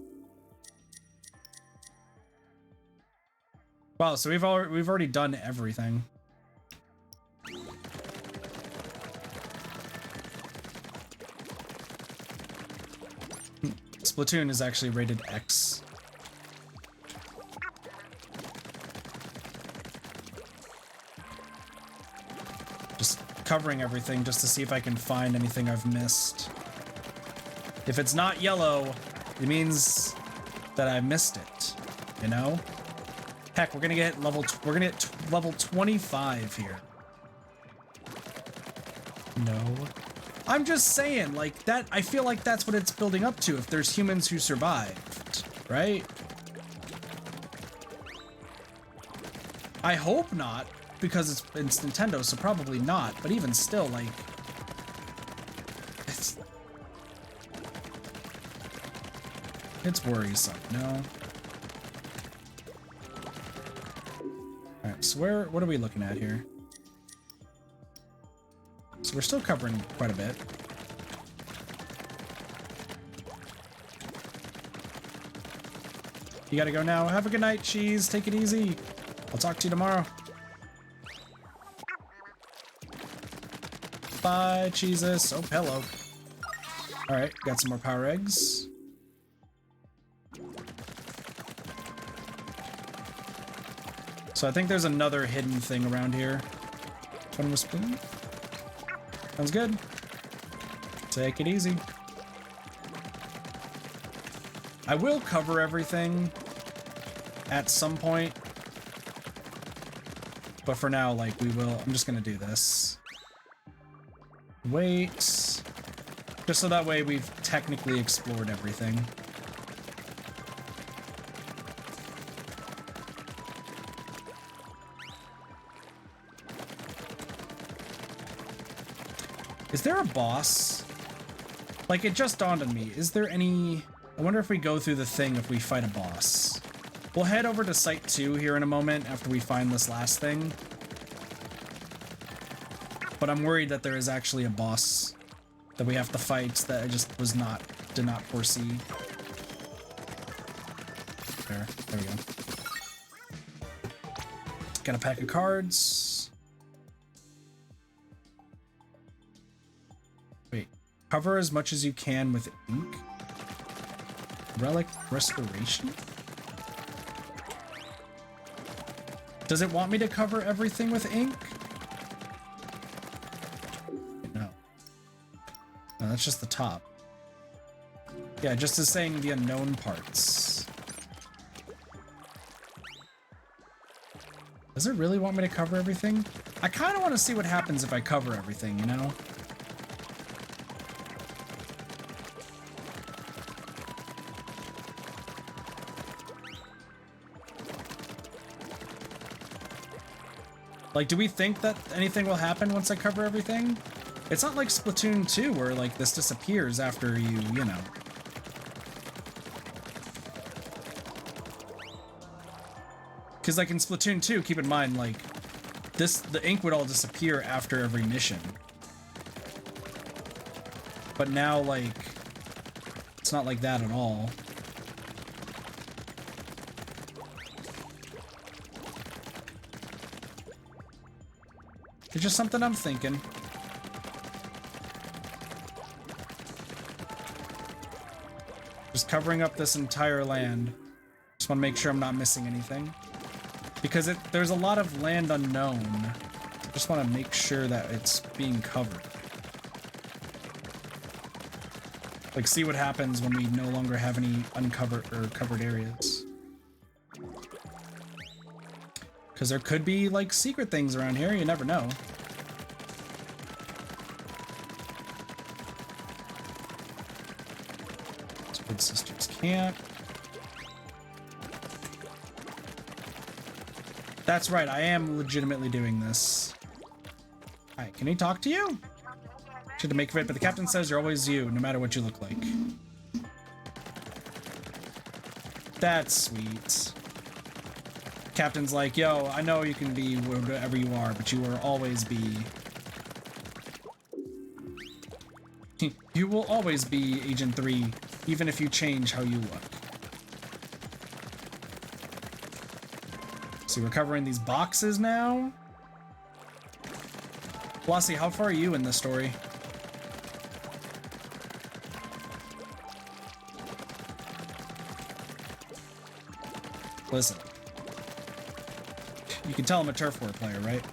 Wow, so we've already done everything. Splatoon is actually rated X. Just covering everything just to see if I can find anything I've missed. If it's not yellow, it means that I missed it, you know? Heck, we're gonna get level 25 here. No. I'm just saying, like, that, I feel like that's what it's building up to if there's humans who survived, right? I hope not, because it's Nintendo, so probably not, but even still, like, it's worrisome, no? Alright, so what are we looking at here? So we're still covering quite a bit. You gotta go now. Have a good night, Cheese. Take it easy. I'll talk to you tomorrow. Bye, Jesus. Oh, hello. Alright, got some more power eggs. So I think there's another hidden thing around here. One with spoon. Sounds good. Take it easy. I will cover everything at some point. But for now, like, I'm just gonna do this. Wait. Just so that way we've technically explored everything. Is there a boss? Like, it just dawned on me. Is there any... I wonder if we go through the thing if we fight a boss. We'll head over to Site 2 here in a moment after we find this last thing. But I'm worried that there is actually a boss that we have to fight that I just did not foresee. There we go. Got a pack of cards. Cover as much as you can with ink. Relic restoration? Does it want me to cover everything with ink? No. No, that's just the top. Yeah, just as saying the unknown parts. Does it really want me to cover everything? I kind of want to see what happens if I cover everything, you know? Like, do we think that anything will happen once I cover everything? It's not like Splatoon 2 where, like, this disappears after you know. Because, like, in Splatoon 2, keep in mind, like, the ink would all disappear after every mission. But now, like, it's not like that at all. It's just something I'm thinking. Just covering up this entire land. Just want to make sure I'm not missing anything. Because there's a lot of land unknown. Just want to make sure that it's being covered. Like, see what happens when we no longer have any uncovered or covered areas. Because there could be, like, secret things around here. You never know. Good Sisters Camp. That's right, I am legitimately doing this. Alright, can he talk to you? Should make of it, but the captain says you're always you, no matter what you look like. That's sweet. Captain's like, yo, I know you can be whatever you are, but you will always be... You will always be Agent 3, even if you change how you look. So we're covering these boxes now. Flossie, how far are you in this story? Listen. You can tell I'm a turf war player, right?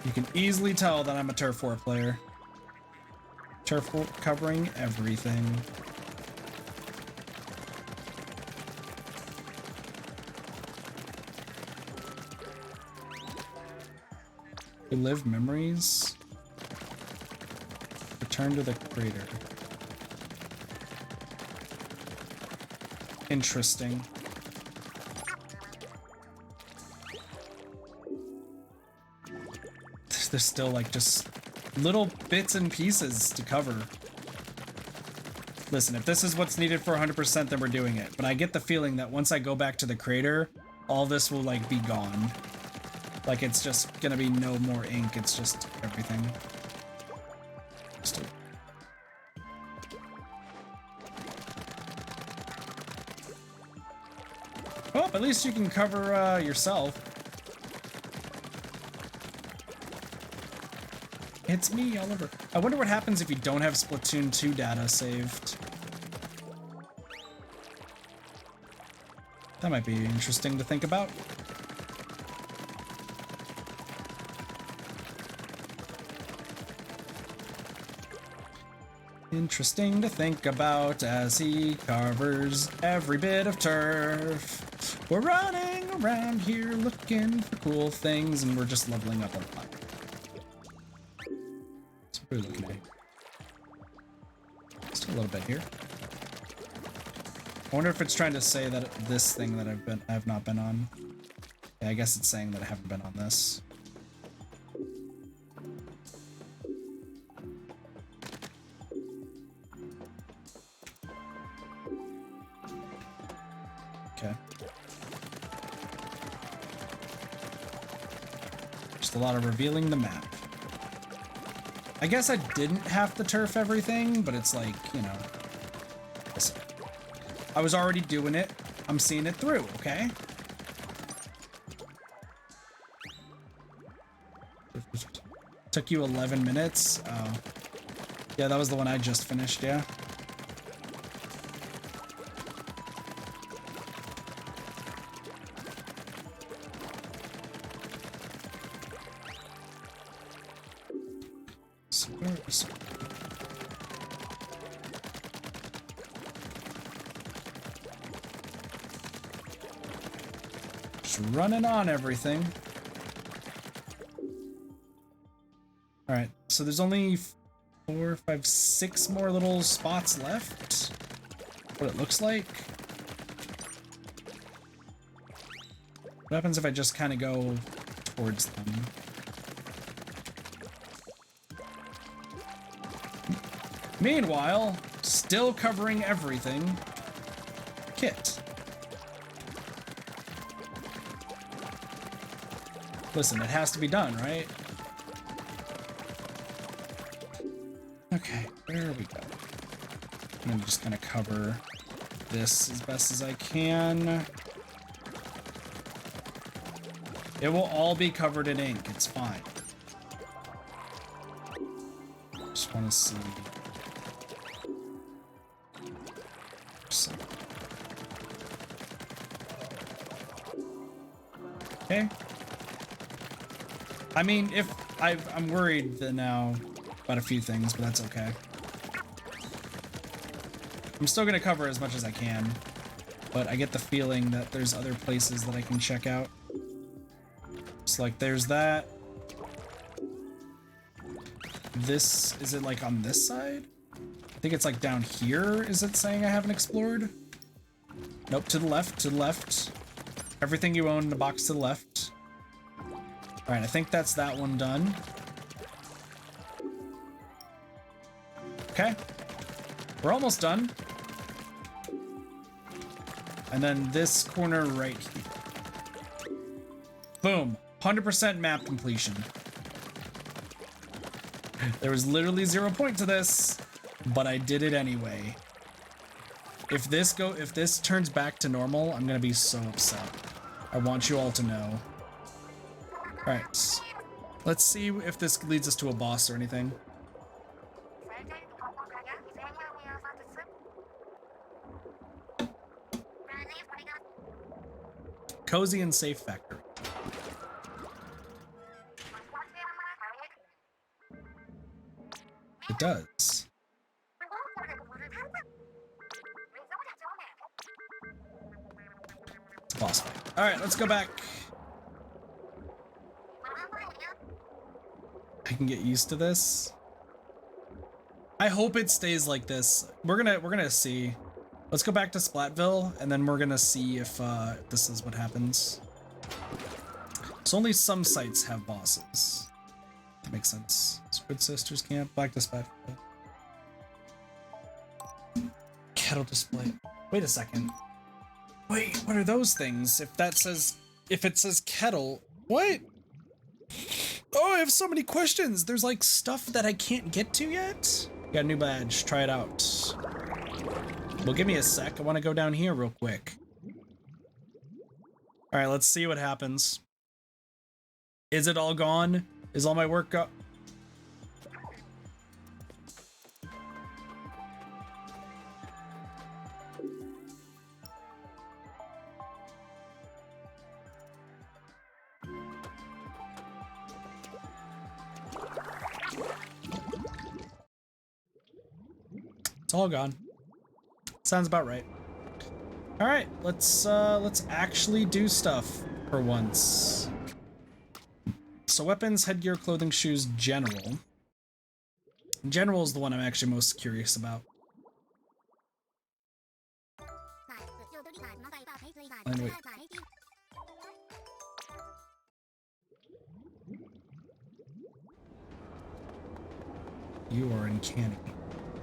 You can easily tell that I'm a turf war player. Turf war covering everything. Relive memories. Return to the crater. Interesting. There's still like just little bits and pieces to cover. Listen, if this is what's needed for 100%, then we're doing it. But I get the feeling that once I go back to the crater, all this will like be gone. Like it's just gonna be no more ink, it's just everything. Oh, at least you can cover yourself. It's me, Oliver. I wonder what happens if you don't have Splatoon 2 data saved. That might be interesting to think about. Interesting to think about as he covers every bit of turf. We're running around here looking for cool things, and we're just leveling up a lot. What are we looking at? Just a little bit here. I wonder if it's trying to say that this thing that I have not been on. Yeah, I guess it's saying that I haven't been on this. Okay. Just a lot of revealing the map. I guess I didn't have to turf everything, but it's like, you know, listen, I was already doing it. I'm seeing it through, okay? Took you 11 minutes? Oh. Yeah, that was the one I just finished, yeah. Just running on everything. All right, so there's only 4, 5, 6 more little spots left. What it looks like. What happens if I just kind of go towards them? Meanwhile, still covering everything. Kit. Listen, it has to be done, right? Okay, there we go. I'm gonna just kind of cover this as best as I can. It will all be covered in ink, it's fine. Just want to see. Okay. I mean, if I'm worried that now about a few things, but that's okay. I'm still gonna cover as much as I can, but I get the feeling that there's other places that I can check out. It's like there's that. This, is it like on this side? I think it's like down here, is it saying I haven't explored? Nope, to the left, to the left. Everything you own in the box to the left. All right, I think that's that one done. Okay, we're almost done. And then this corner right here. Boom, 100% map completion. There was literally 0 point to this, but I did it anyway. If this turns back to normal, I'm gonna be so upset. I want you all to know. All right, let's see if this leads us to a boss or anything. Cozy and safe factory. It does. It's a boss fight. All right, let's go back. I can get used to this. I hope it stays like this. We're gonna see. Let's go back to Splatville, and then we're gonna see if this is what happens. So only some sites have bosses. That makes sense. Squid Sisters Camp, back to Splatville. Kettle display. Wait a second. Wait, what are those things? If it says kettle, what? Oh, I have so many questions. There's like stuff that I can't get to yet. Got a new badge. Try it out. Well, give me a sec. I want to go down here real quick. All right, let's see what happens. Is it all gone? Is all my work gone? It's all gone. Sounds about right. All right, let's actually do stuff for once. So weapons, headgear, clothing, shoes, general. General is the one I'm actually most curious about. Anyway. You are uncanny.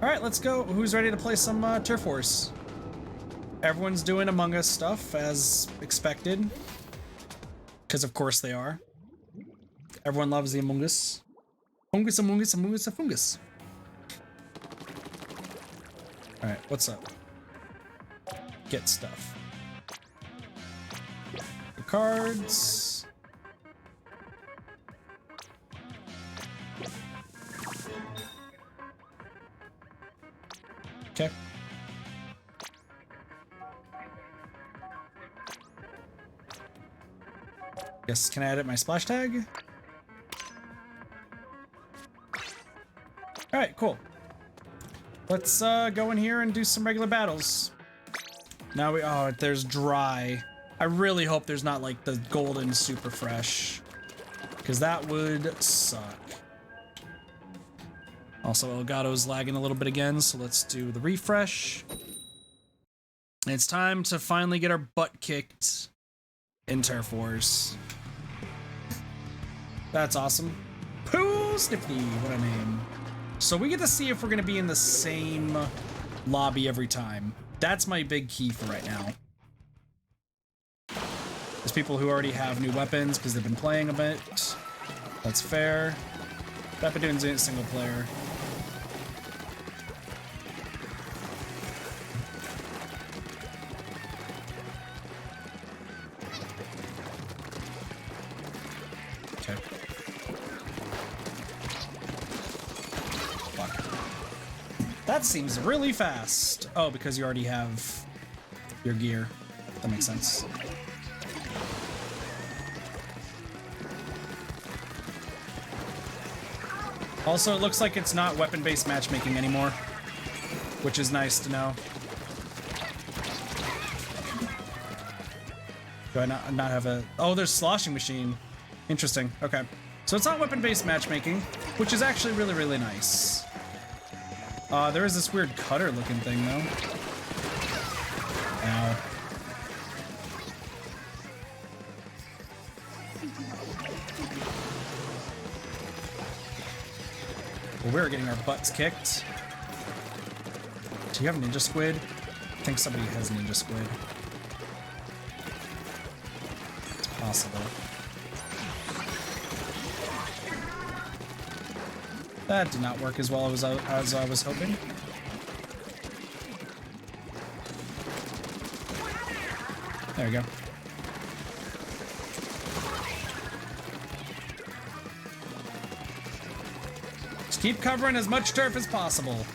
All right, let's go. Who's ready to play some Turf Wars? Everyone's doing Among Us stuff as expected, because of course they are. Everyone loves the Among Us. Fungus, Among Us, Among Us, Fungus. All right, what's up? Get stuff. The cards. Okay. Yes, can I edit my splash tag? All right, cool. Let's go in here and do some regular battles. Now oh, there's dry. I really hope there's not like the golden super fresh, because that would suck. Also, Elgato's lagging a little bit again, so let's do the refresh. And it's time to finally get our butt kicked in Turf Wars. That's awesome. Pooh Sniffy, what a name. So we get to see if we're gonna be in the same lobby every time. That's my big key for right now. There's people who already have new weapons because they've been playing a bit. That's fair. But I've been doing single player. Okay. Fuck. That seems really fast. Oh, because you already have your gear. That makes sense. Also, it looks like it's not weapon-based matchmaking anymore, which is nice to know. Do I not have a... Oh, there's sloshing machine. Interesting. Okay. So it's not weapon-based matchmaking, which is actually really, really nice. There is this weird cutter-looking thing, though. Ow. Well, we're getting our butts kicked. Do you have Ninja Squid? I think somebody has Ninja Squid. It's possible. That did not work as well as I was hoping. There we go. Just keep covering as much turf as possible.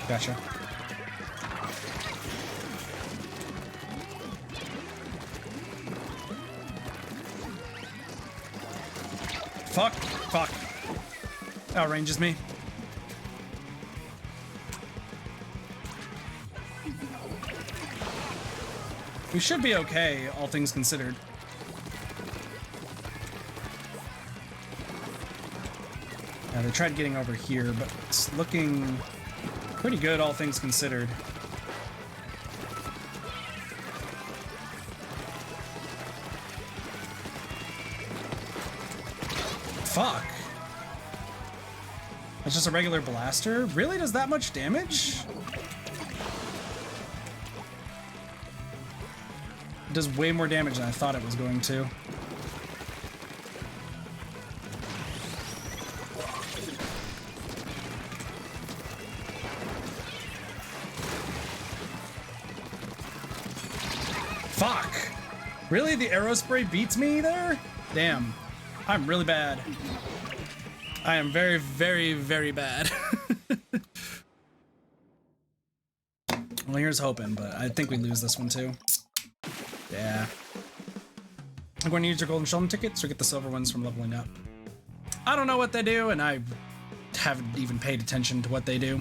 Gotcha. Fuck. Fuck. Outranges me. We should be okay, all things considered. Yeah, they tried getting over here, but it's looking pretty good, all things considered. Fuck. It's just a regular blaster? Really? Does that much damage? It does way more damage than I thought it was going to. Fuck! Really? The arrow spray beats me there? Damn. I'm really bad. I am very, very, very bad. Well, here's hoping, but I think we lose this one too. Yeah. I'm going to use your golden Sheldon tickets or get the silver ones from leveling up. I don't know what they do, and I haven't even paid attention to what they do.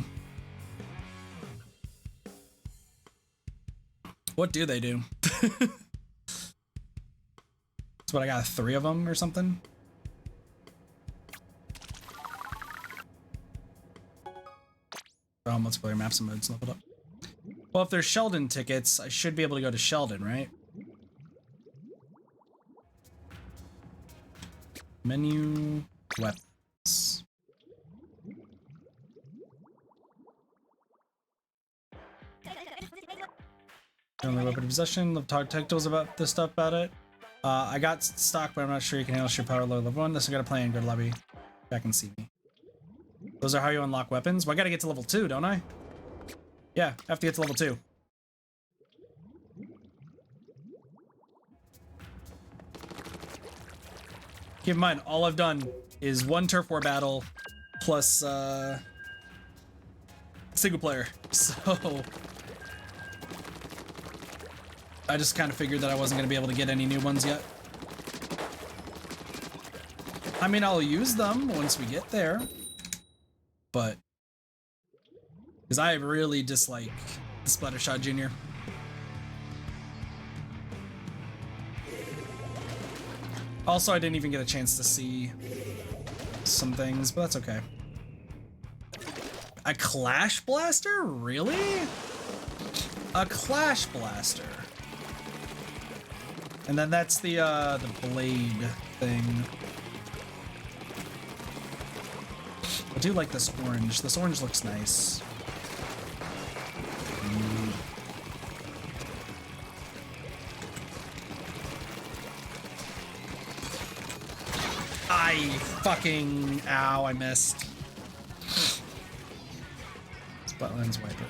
What do they do? That's what I got, 3 of them or something? Oh, multiplayer maps and modes leveled up. Well, if there's Sheldon tickets, I should be able to go to Sheldon, right? Menu, weapons. Only weapon of possession. Love talk tactiles about this stuff about it. I got stock, but I'm not sure you can handle your power low level 1. This I gotta play in good lobby. Back and see me. Those are how you unlock weapons. Well, I gotta get to level 2, don't I? Yeah, I have to get to level 2. Keep in mind, all I've done is 1 turf war battle plus single player. So I just kind of figured that I wasn't going to be able to get any new ones yet. I mean, I'll use them once we get there, but because I really dislike the Splattershot Jr. Also, I didn't even get a chance to see some things, but that's okay. A Clash Blaster? Really? A Clash Blaster. And then that's the blade thing. I do like this orange. This orange looks nice. Fucking ow, I missed. Spot lens wiper.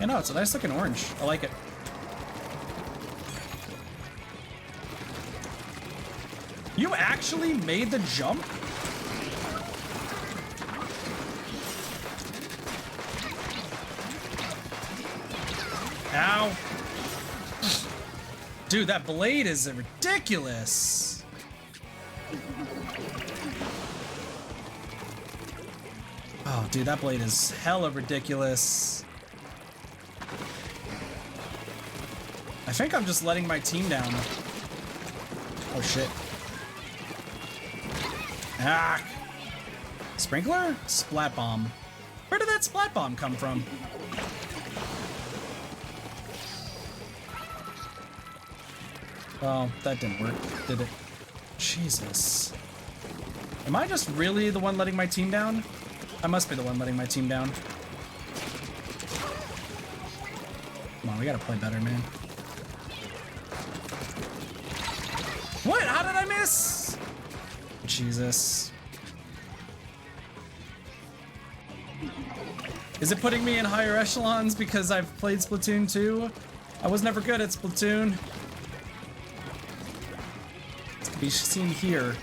Yeah, no, it's a nice looking orange. I like it. You actually made the jump? Dude, that blade is ridiculous. Oh, dude, that blade is hella ridiculous. I think I'm just letting my team down. Oh, shit. Ah! Sprinkler? Splat bomb. Where did that splat bomb come from? Oh, that didn't work, did it? Jesus. Am I just really the one letting my team down? I must be the one letting my team down. Come on, we gotta play better, man. What? How did I miss? Jesus. Is it putting me in higher echelons because I've played Splatoon 2? I was never good at Splatoon. It's to be seen here.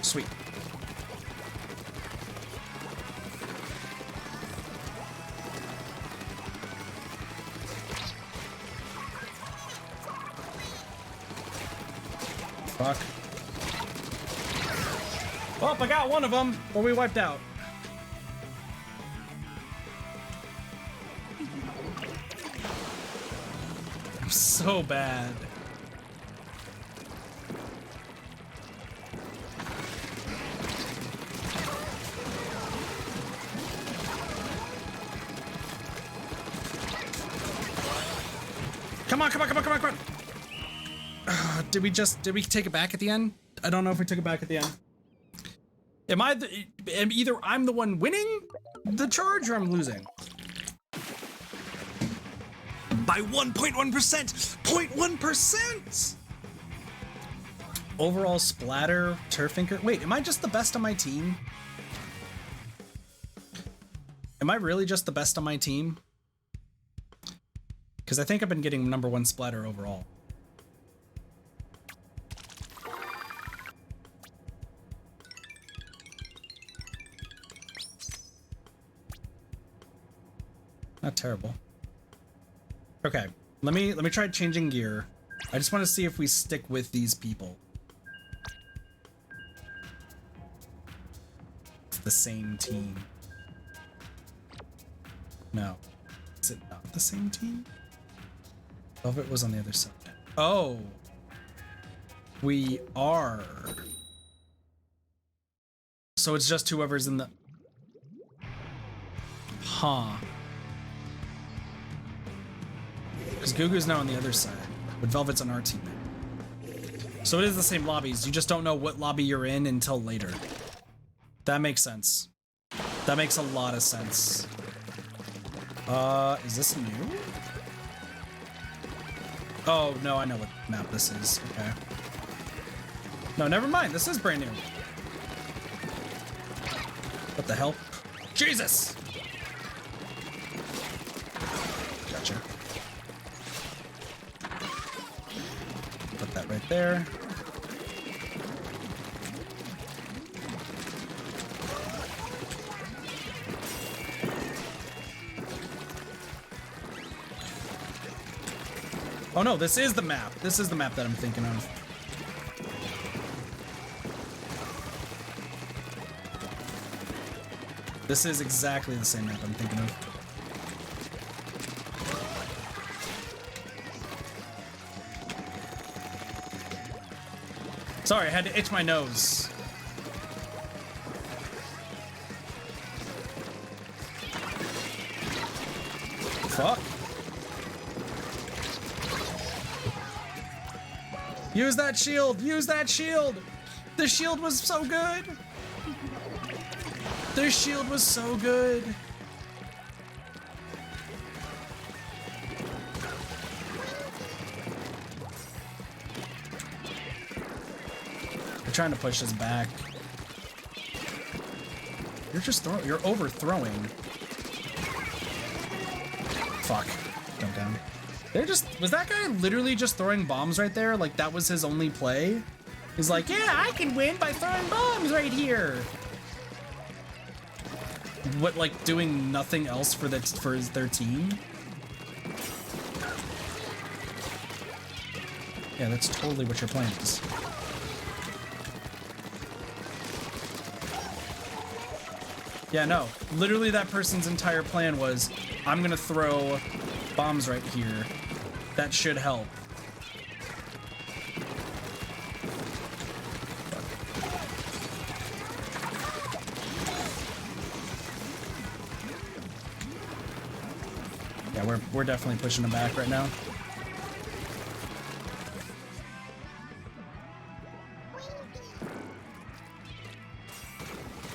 Sweet. Fuck. Oh, I got one of them, or we wiped out. I'm so bad. Come on, come on, come on, come on, come on. Did we take it back at the end? I don't know if we took it back at the end. Either I'm the one winning the charge or I'm losing. By 1.1%! 0.1%! Overall splatter, turfinker. Wait, am I just the best on my team? Am I really just the best on my team? Because I think I've been getting #1 splatter overall. Not terrible. Okay, let me try changing gear. I just want to see if we stick with these people. It's the same team. No. Is it not the same team? Velvet was on the other side. Oh. We are. So it's just whoever's in the... Huh. Because Gugu's now on the other side, but Velvet's on our team. So it is the same lobbies, you just don't know what lobby you're in until later. That makes sense. That makes a lot of sense. Is this new? Oh, no, I know what map this is. Okay. No, never mind. This is brand new. What the hell? Jesus! Gotcha. Put that right there. Oh no, this is the map. This is the map that I'm thinking of. This is exactly the same map I'm thinking of. Sorry, I had to itch my nose. Fuck. Use that shield! Use that shield! The shield was so good! The shield was so good! We're trying to push this back. You're overthrowing. Fuck. Jump down. Was that guy literally just throwing bombs right there? Like that was his only play? He's like, yeah, I can win by throwing bombs right here. What, like doing nothing else for their team? Yeah, that's totally what your plan is. Yeah, no. Literally that person's entire plan was, I'm gonna throw bombs right here. That should help. Yeah, we're definitely pushing them back right now.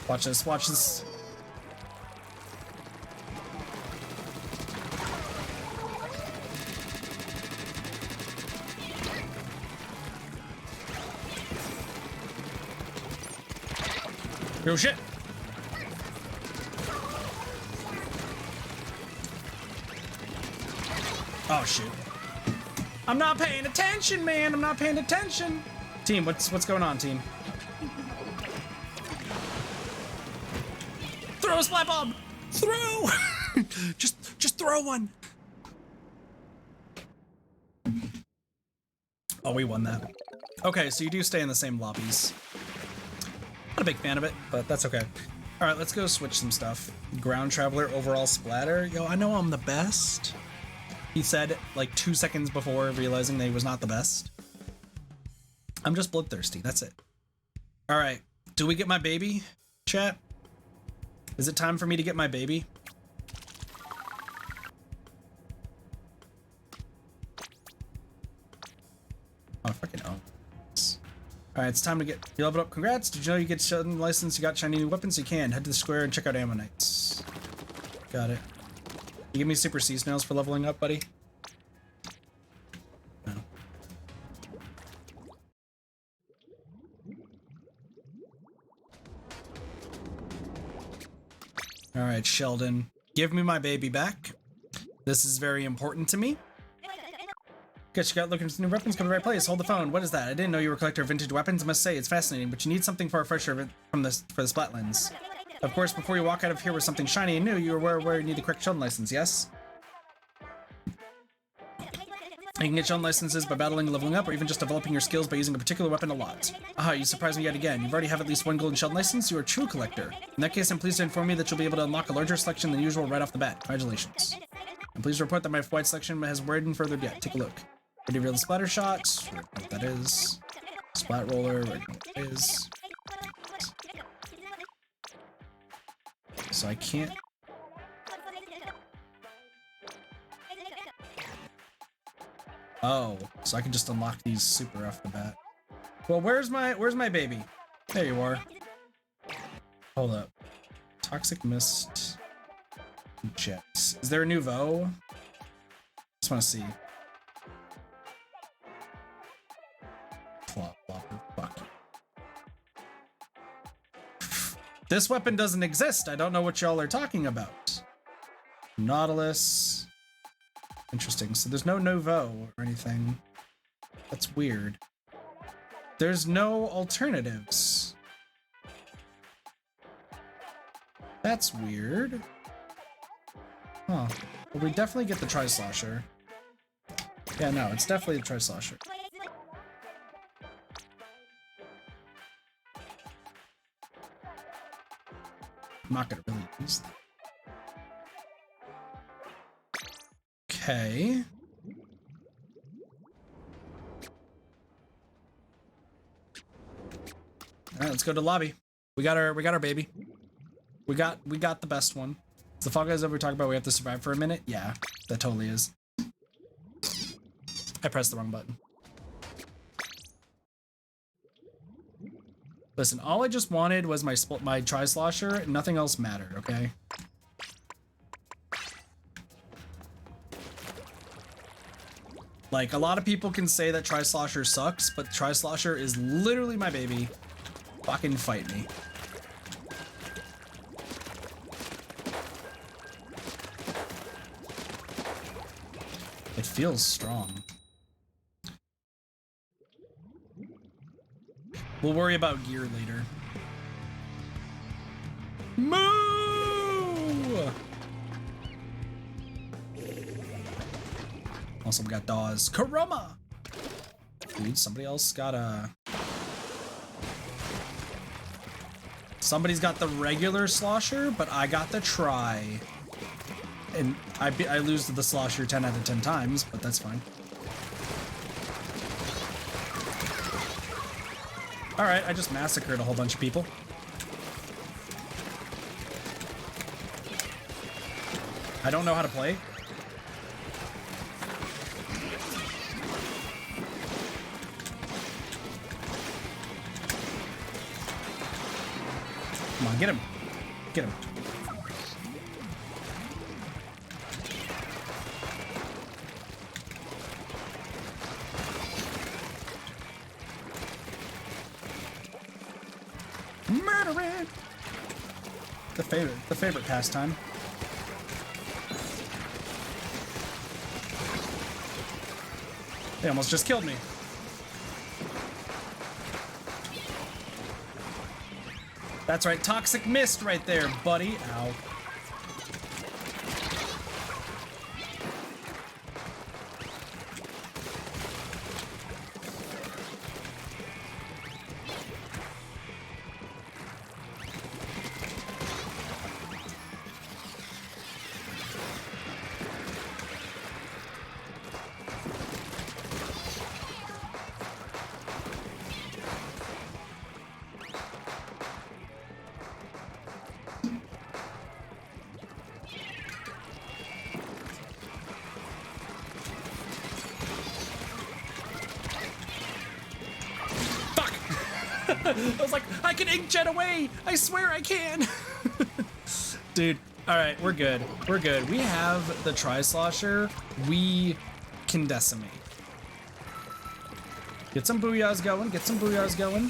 Watch this, watch this. Oh shit! Oh shoot. I'm not paying attention, man! I'm not paying attention! Team, what's going on, team? Throw a splat bomb! Throw! just throw one! Oh, we won that. Okay, so you do stay in the same lobbies. Not a big fan of it, but that's okay. All right, let's go switch some stuff. Ground Traveler, overall splatter. Yo, I know I'm the best. He said like 2 seconds before realizing that he was not the best. I'm just bloodthirsty, that's it. All right, do we get my baby, chat? Is it time for me to get my baby? Oh, fucking oh. All right, it's time to get you leveled up. Congrats! Did you know you get sheldon license? You got shiny new weapons. You can head to the square and check out Ammonites. Got it. You give me super sea snails for leveling up, buddy? No. All right, Sheldon, give me my baby back. This is very important to me. Guess you got looking for new weapons, come to the right place. Hold the phone. What is that? I didn't know you were a collector of vintage weapons. I must say, it's fascinating, but you need something for a refresher for the Splatlands. Of course, before you walk out of here with something shiny and new, you are where you need the correct Sheldon license, yes? You can get Sheldon licenses by battling and leveling up, or even just developing your skills by using a particular weapon a lot. Aha, you surprised me yet again. You've already have at least one golden Sheldon license. You are a true collector. In that case, I'm pleased to inform you that you'll be able to unlock a larger selection than usual right off the bat. Congratulations. I'm pleased to report that my wide selection has widened further yet. Take a look. Ready to reveal the splatter shot. What that is. Splat roller. Right, what it is. So I can't. Oh, so I can just unlock these super off the bat. Well, where's my baby? There you are. Hold up. Toxic mist. Jets. Is there a new VoD? Just want to see. Flop, flopper, fuck. This weapon doesn't exist. I don't know what y'all are talking about. Nautilus. Interesting. So there's no VoD or anything. That's weird. There's no alternatives. That's weird. Huh. Well, we definitely get the Tri-Slosher. Yeah, no, it's definitely the Tri-Slosher. I'm not gonna really use that. Okay. All right, let's go to lobby. We got our baby. We got the best one. Is the Fall Guys over talking about we have to survive for a minute? Yeah, that totally is. I pressed the wrong button. Listen, all I just wanted was my Tri-Slosher. Nothing else mattered, okay? Like, a lot of people can say that Tri-Slosher sucks, but Tri-Slosher is literally my baby. Fucking fight me. It feels strong. We'll worry about gear later. Moo! Also, we got Dawes. Karama! Dude, somebody else got a... Somebody's got the regular slosher, but I got the try. And I lose to the slosher 10 out of 10 times, but that's fine. Alright, I just massacred a whole bunch of people. I don't know how to play. Come on, get him. Get him. Murder it! The favorite pastime. They almost just killed me. That's right, toxic mist right there, buddy. Ow. I was like, I can inkjet away! I swear I can! Dude, alright, we're good. We're good. We have the Tri-Slosher. We can decimate. Get some booyahs going. Get some booyahs going.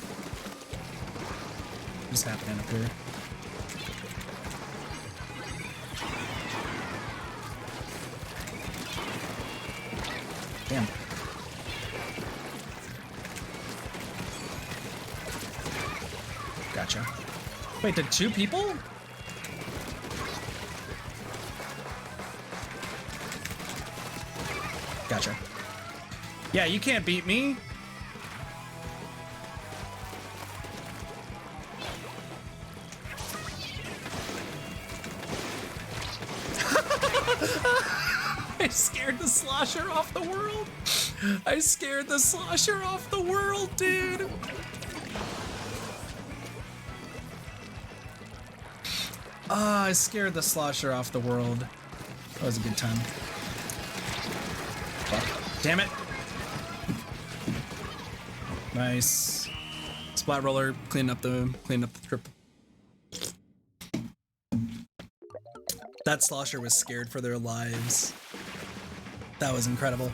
What's happening up here? Damn. Gotcha. Wait, did two people? Gotcha. Yeah, you can't beat me. I scared the slosher off the world. I scared the slosher off the world, dude. Ah, I scared the slosher off the world. That was a good time. Fuck. Damn it. Nice. Splat roller, clean up the trip. That slosher was scared for their lives. That was incredible.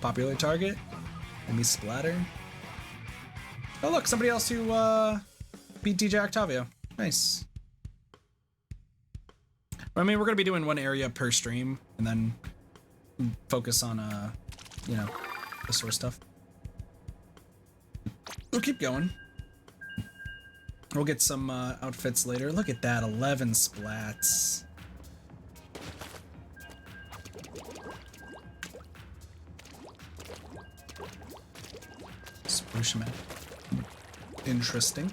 Popular target. Let me splatter. Oh look, somebody else who beat DJ Octavio. Nice. I mean, we're gonna be doing one area per stream, and then focus on you know, the source stuff. We'll keep going. We'll get some outfits later. Look at that, 11 splats. Spruce map. Interesting.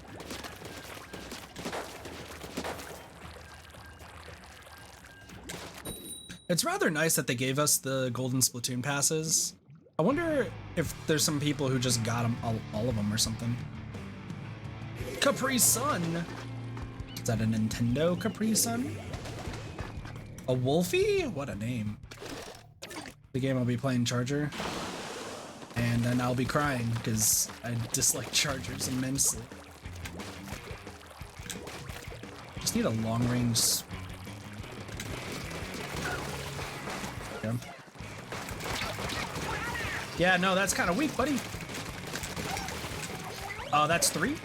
It's rather nice that they gave us the golden Splatoon passes. I wonder if there's some people who just got them, all of them or something. Capri Sun. Is that a Nintendo Capri Sun? A Wolfie? What a name. The game I'll be playing Charger. And then I'll be crying because I dislike Chargers immensely. Just need a long range. Yeah, no, that's kind of weak, buddy. Oh, that's 3?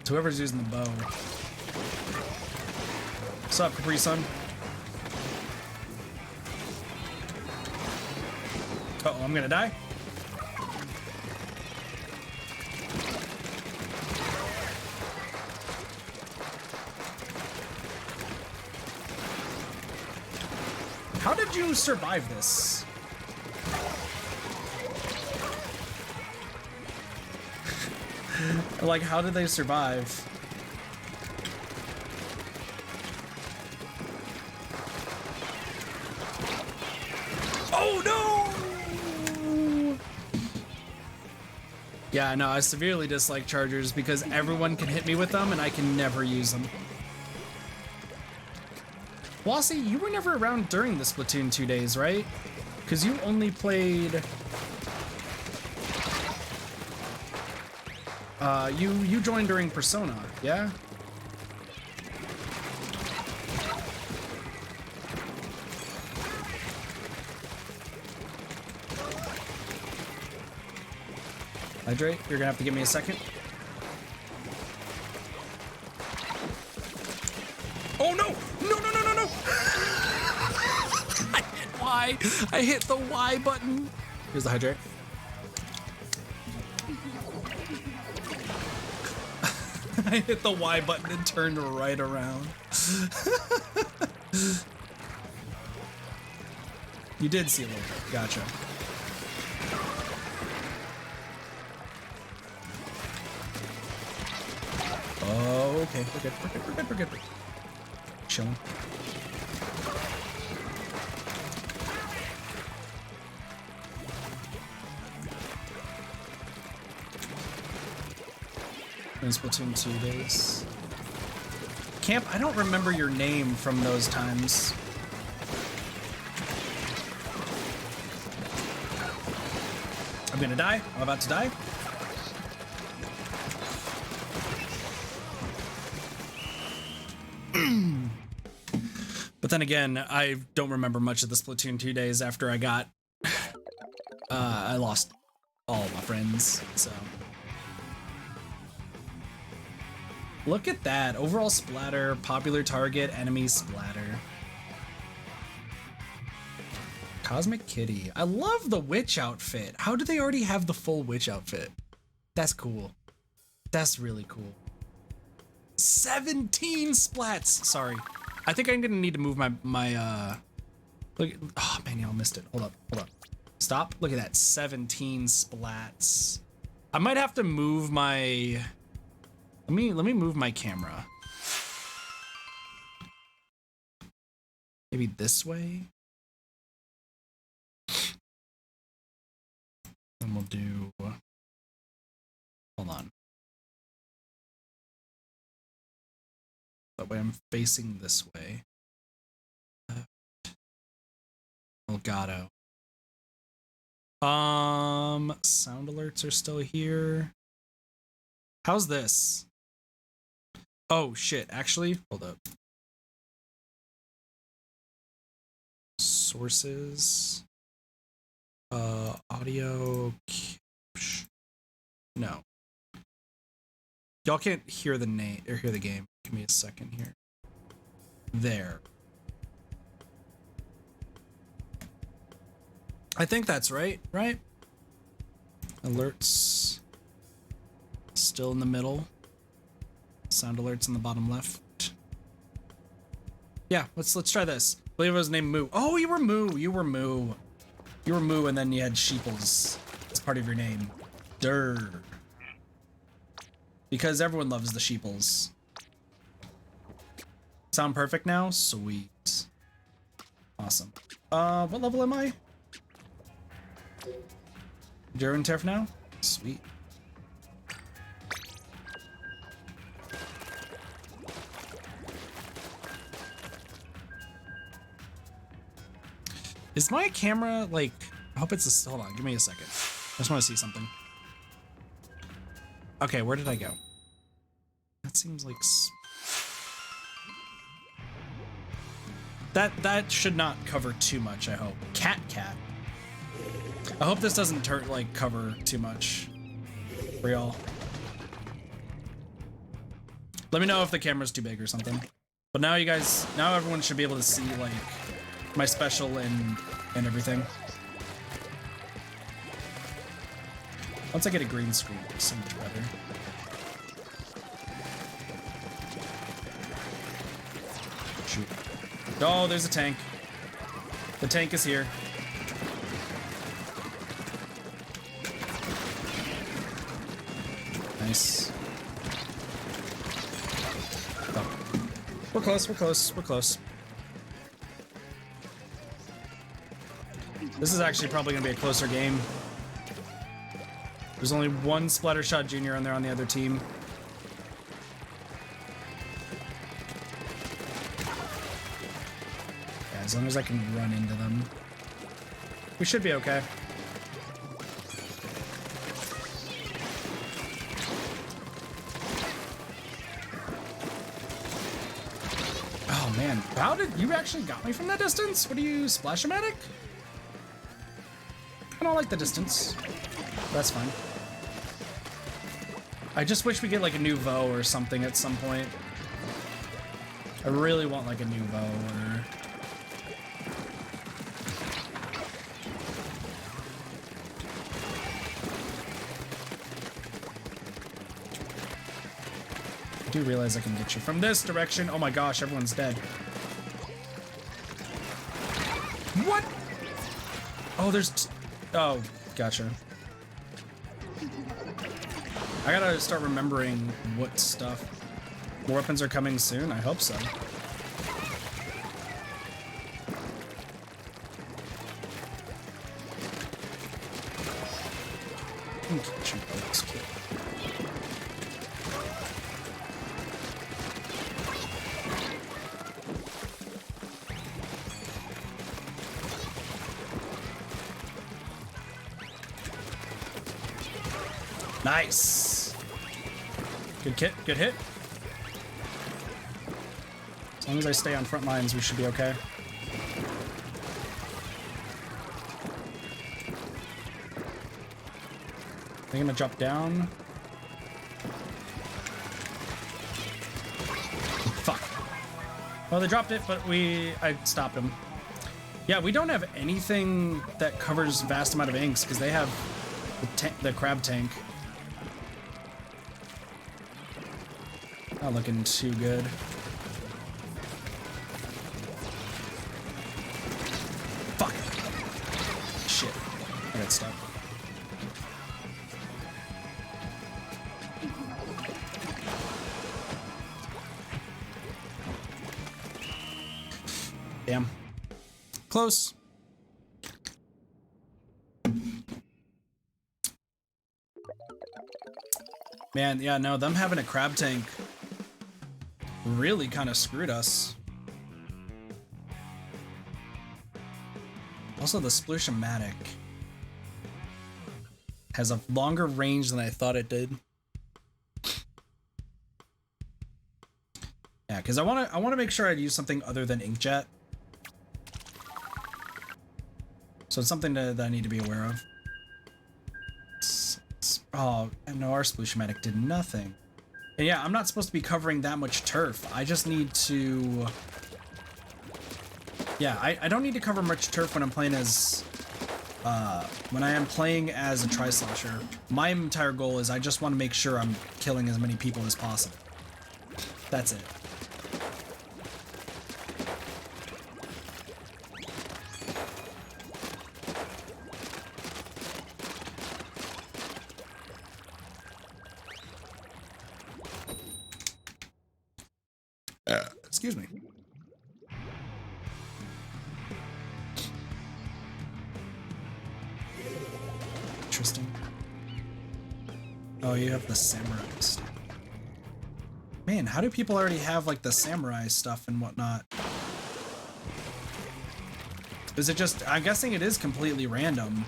To whoever's using the bow. What's up, Capri Sun? Uh-oh, I'm gonna die. How did you survive this? Like, how did they survive? Oh no! Yeah, no, I severely dislike chargers because everyone can hit me with them and I can never use them. Wossie, you were never around during the Splatoon 2 days, right? Because you only played... you joined during Persona, yeah? Hydrate, you're gonna have to give me a second. Oh no! No, no, no, no, no! I hit Y! I hit the Y button! Here's the hydrate. I hit the Y button and turned right around. You did see a little bit. Gotcha. Oh, okay. We're good. We're good. We're good. We're good. Chilling. In Splatoon 2 days. Camp, I don't remember your name from those times. I'm gonna die. I'm about to die. But then again, I don't remember much of the Splatoon 2 days after I got... I lost all of my friends, so... Look at that. Overall splatter, popular target, enemy splatter. Cosmic Kitty. I love the witch outfit. How do they already have the full witch outfit? That's cool. That's really cool. 17 splats. Sorry. I think I'm gonna need to move my look. Oh man, y'all missed it. Hold up, hold up. Stop. Look at that. 17 splats. I might have to move my. Let me move my camera. Maybe this way. And we'll do. Hold on. That way I'm facing this way. Elgato. Sound alerts are still here. How's this? Oh shit, actually, hold up. Sources. Audio. No. Y'all can't hear the name or hear the game. Give me a second here. There. I think that's right, right? Alerts. Still in the middle. Sound alerts in the bottom left. Yeah, let's try this. I believe it was named Moo. Oh, you were Moo. You were Moo. You were Moo, and then you had Sheeples as part of your name. Durr. Because everyone loves the Sheeples. Sound perfect now? Sweet. Awesome. What level am I? During Turf now? Sweet. Is my camera like, I hope it's a, hold on, give me a second. I just want to see something. Okay, where did I go? That seems like that should not cover too much, I hope. Cat. I hope this doesn't cover too much for y'all. Let me know if the camera's too big or something. But now you guys, now everyone should be able to see like my special and everything. Once I get a green screen, it's so much better. Shoot. Oh, there's a tank. The tank is here. Nice. Oh. We're close, we're close, we're close. This is actually probably gonna be a closer game. There's only one Splattershot Junior on there on the other team. Yeah, as long as I can run into them, we should be okay. Oh man, how did you actually got me from that distance? What are you, Splash-O-Matic? I don't like the distance. That's fine. I just wish we get like a new VoD or something at some point. I really want like a new VoD or... I do realize I can get you from this direction. Oh my gosh, everyone's dead. What? Oh, there's... Oh, gotcha. I gotta start remembering what stuff. More weapons are coming soon? I hope so. Nice. Good kit, good hit. As long as I stay on front lines, we should be okay. I think I'm gonna drop down. Fuck. Well, they dropped it, but I stopped them. Yeah, we don't have anything that covers vast amount of inks because they have the crab tank. Not looking too good. Fuck. Shit. I got stuck. Damn. Close. Man, yeah, no, them having a crab tank really kind of screwed us. Also, the Splatoon has a longer range than I thought it did. Yeah, because I want to make sure I use something other than inkjet. So it's something that I need to be aware of. Oh, no, our Splatoon did nothing. And yeah, I'm not supposed to be covering that much turf. I just need to... Yeah, I don't need to cover much turf when I'm playing as... when I am playing as a Tri-Slasher. My entire goal is I just want to make sure I'm killing as many people as possible. That's it. Excuse me. Interesting. Oh, you have the samurai stuff. Man, how do people already have like the samurai stuff and whatnot? Is it just, I'm guessing it is completely random,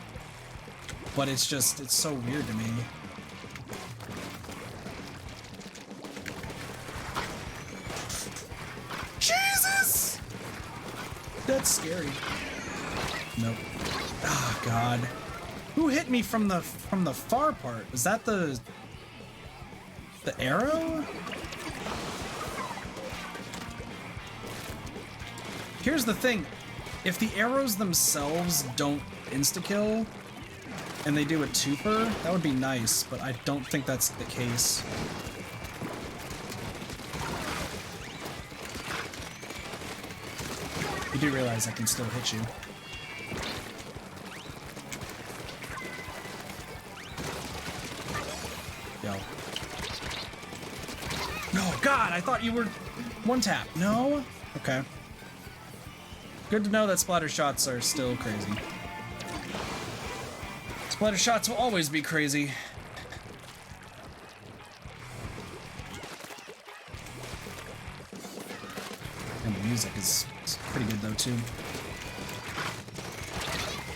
but it's just, it's so weird to me. Jesus! That's scary. Nope. Oh God. Who hit me from the far part? Was that the... The arrow? Here's the thing. If the arrows themselves don't insta-kill, and they do a twofer, that would be nice, but I don't think that's the case. You do realize I can still hit you. Yo. No, God, I thought you were one tap. No? Okay. Good to know that splatter shots are still crazy. Splatter shots will always be crazy. And the music is pretty good though too.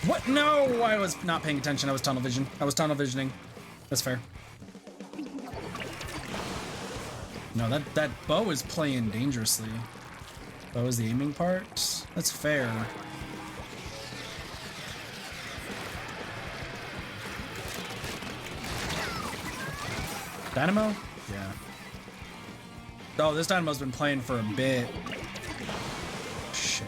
What? No, I was not paying attention. I was tunnel vision. I was tunnel visioning. That's fair. No, that bow is playing dangerously. Bow is the aiming part. That's fair. Dynamo? Yeah. Oh, this Dynamo's been playing for a bit. Shit.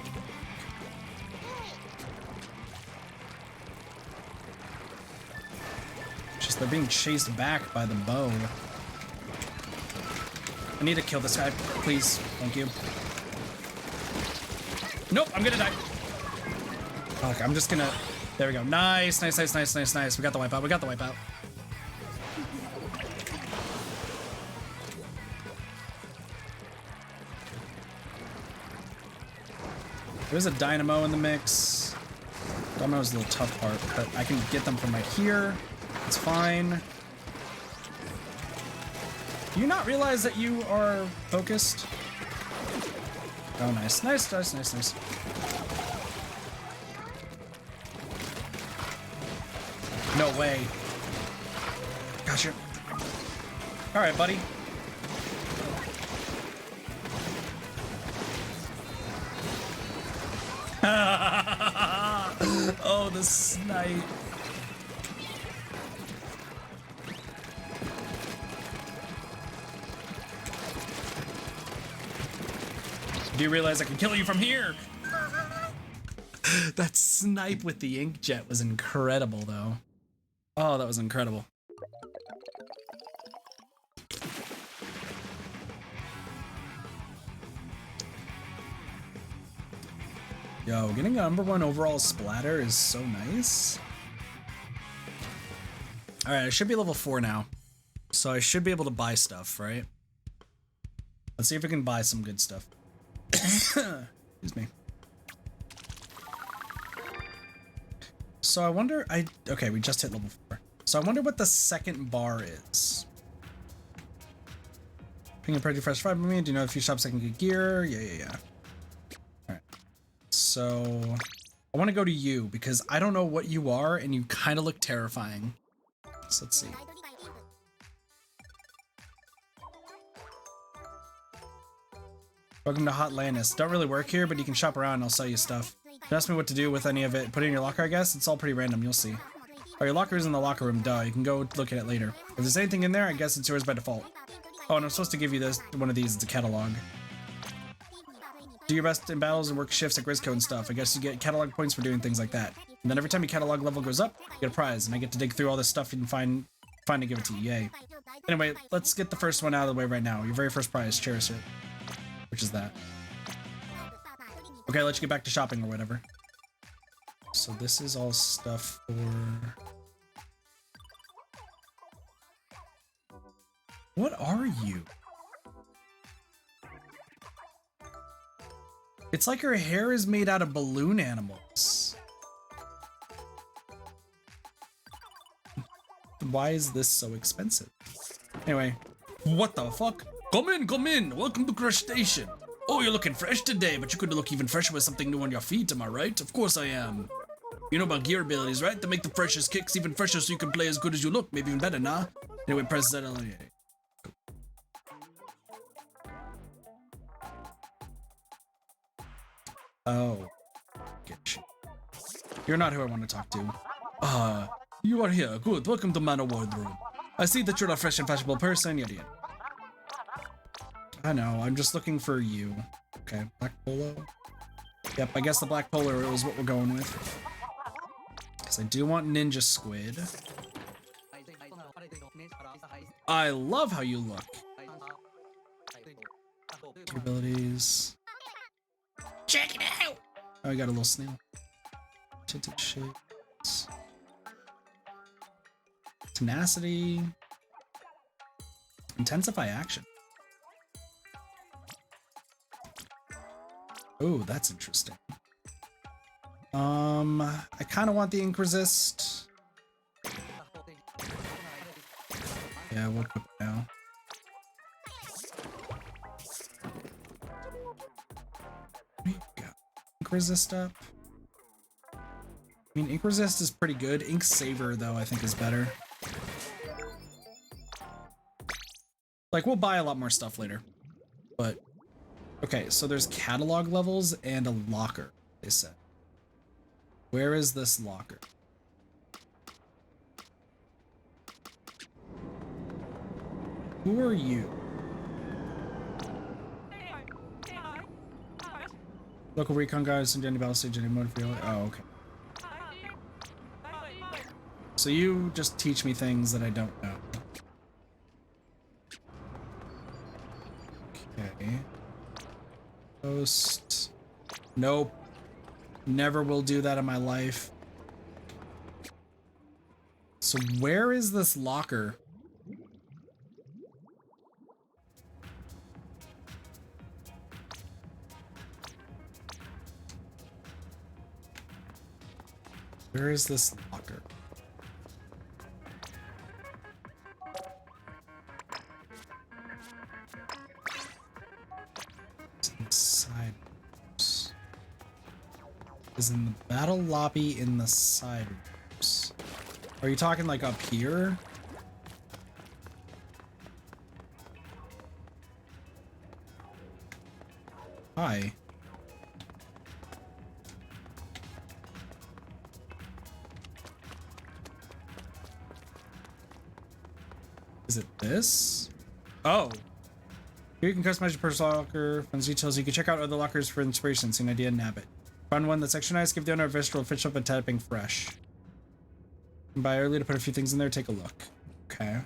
Just they're being chased back by the bow. I need to kill this guy, please. Thank you. Nope, I'm gonna die. Okay, I'm just gonna... There we go. Nice, nice, nice, nice, nice, nice. We got the wipeout. We got the wipeout. There's a Dynamo in the mix. Dynamo's a little tough part, but I can get them from right here. It's fine. Do you not realize that you are focused? Oh, nice. Nice, nice, nice, nice. No way. Gosh, you're... All right, buddy. Oh, the snipe. Do you realize I can kill you from here? That snipe with the inkjet was incredible, though. Oh, that was incredible. Yo, getting a #1 overall splatter is so nice. All right, I should be level 4 now. So I should be able to buy stuff, right? Let's see if we can buy some good stuff. Excuse me. So I wonder, okay, we just hit level 4. So I wonder what the second bar is. Ping a pretty fresh 5 with me. Do you know if you shop second good gear? Yeah. Alright. So I want to go to you because I don't know what you are and you kind of look terrifying. So let's see. Welcome to Hot Landis. Don't really work here, but you can shop around and I'll sell you stuff. Don't ask me what to do with any of it. Put it in your locker, I guess. It's all pretty random. You'll see. Oh, your locker is in the locker room. Duh. You can go look at it later. If there's anything in there, I guess it's yours by default. Oh, and I'm supposed to give you this one of these. It's a catalog. Do your best in battles and work shifts at Grisco and stuff. I guess you get catalog points for doing things like that. And then every time your catalog level goes up, you get a prize. And I get to dig through all this stuff and find to give it to you. Yay. Anyway, let's get the first one out of the way right now. Your very first prize. Cherish it. Which is that. Okay, let's get back to shopping or whatever. So this is all stuff for... What are you? It's like her hair is made out of balloon animals. Why is this so expensive? Anyway, what the fuck? Come in, welcome to Crush Station. Oh, you're looking fresh today, but you could look even fresher with something new on your feet, am I right? Of course I am. You know about gear abilities, right? To make the freshest kicks even fresher so you can play as good as you look, maybe even better, nah? Anyway, press that on. Oh. Get you. You're not who I want to talk to. You are here. Good. Welcome to Manor Wardrobe. I see that you're a fresh and fashionable person, yada yada. I know, I'm just looking for you. Okay, black polo. Yep, I guess the black polo is what we're going with. Because I do want ninja squid. I love how you look. Your abilities. Check it out! Oh, I got a little snail. Tinted shapes. Tenacity. Intensify action. Oh, that's interesting. I kind of want the ink resist. Yeah, we'll put it now. What do you got? Ink resist up. I mean, ink resist is pretty good. Ink saver, though, I think is better. Like, we'll buy a lot more stuff later. But, okay, so there's catalog levels and a locker, they said. Where is this locker? Who are you? Local recon guys and Jenny Battle Stage, Jenny mode for you. Oh, okay. So you just teach me things that I don't know. Okay. Post. Nope. Never will do that in my life. So where is this locker? Where is this locker? It's inside. Is in the battle lobby in the side rooms. Are you talking like up here? Hi. Is it this? Oh. Here you can customize your personal locker from the details. You can check out other lockers for inspiration, see an idea, and nab it. Find one that's extra nice, give the owner a visceral fish up and tapping fresh. And buy early to put a few things in there, take a look. Okay.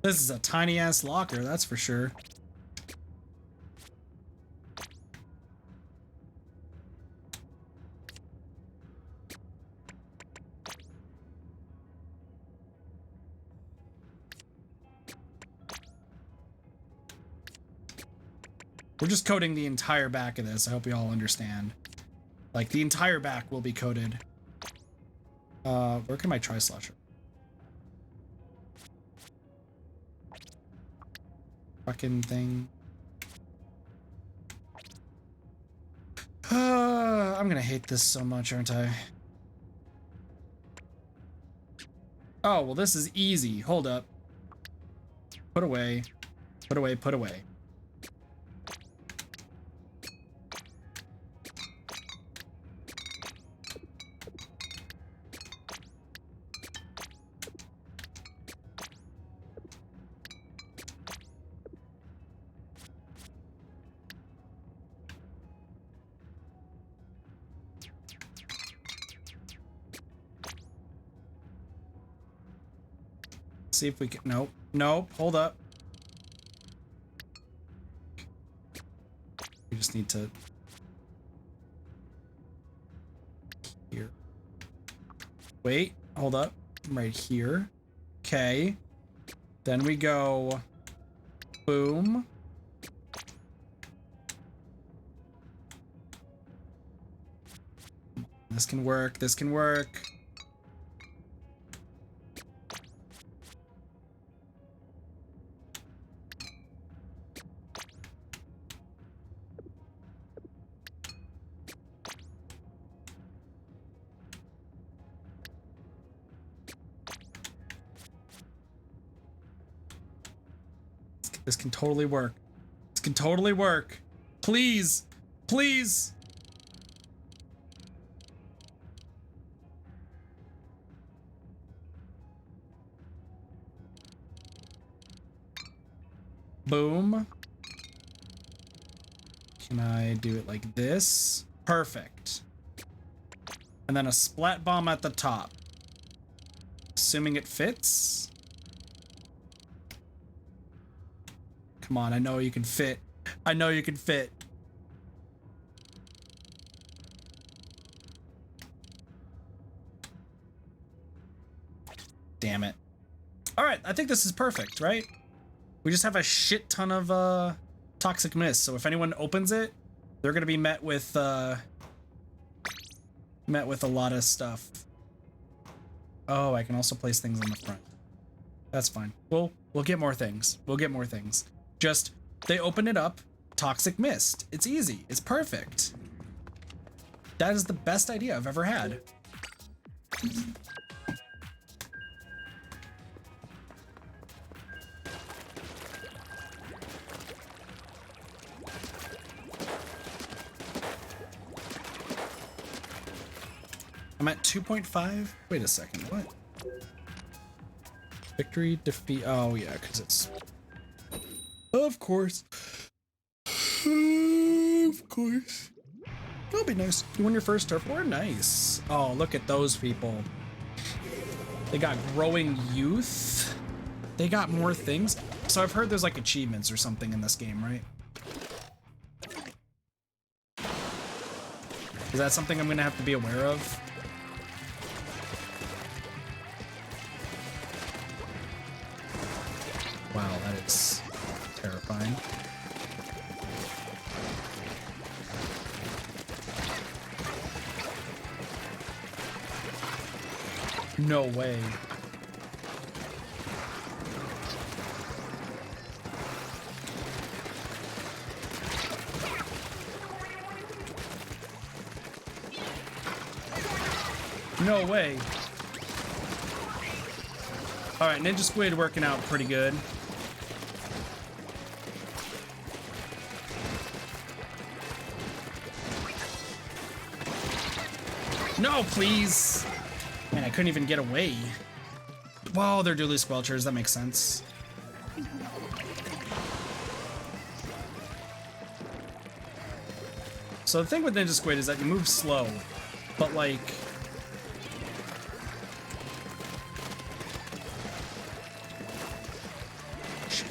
This is a tiny ass locker, that's for sure. We're just coding the entire back of this. I hope you all understand. Like, the entire back will be coded. Where can my tri-slasher? Fucking thing. I'm gonna hate this so much, aren't I? Oh, well, this is easy. Hold up. Put away. Put away, put away. See if we can. Nope. Nope. Hold up. just need to... Here. Wait, hold up. Right here. Okay. Then we go... Boom. This can work. This can work. This can totally work. This can totally work. Please. Please. Boom. Can I do it like this? Perfect. And then a splat bomb at the top. Assuming it fits. Come on, I know you can fit. I know you can fit. Damn it. All right, I think this is perfect, right? We just have a shit ton of toxic mist, so if anyone opens it, they're gonna be met with a lot of stuff. Oh, I can also place things on the front. That's fine. We'll get more things. We'll get more things. Just, they open it up, toxic mist. It's easy. It's perfect. That is the best idea I've ever had. I'm at 2.5. Wait a second. What? Victory, defeat. Oh, yeah, because it's... Of course. Of course. That'll be nice. You win your first turf war? Nice. Oh, look at those people. They got growing youth. They got more things. So I've heard there's like achievements or something in this game, right? Is that something I'm going to have to be aware of? Wow, that is terrifying. No way. No way. All right, Ninja Squid working out pretty good. No, please. Man, I couldn't even get away. Whoa, they're dually squelchers. That makes sense. So the thing with Ninja Squid is that you move slow, but like... Shit.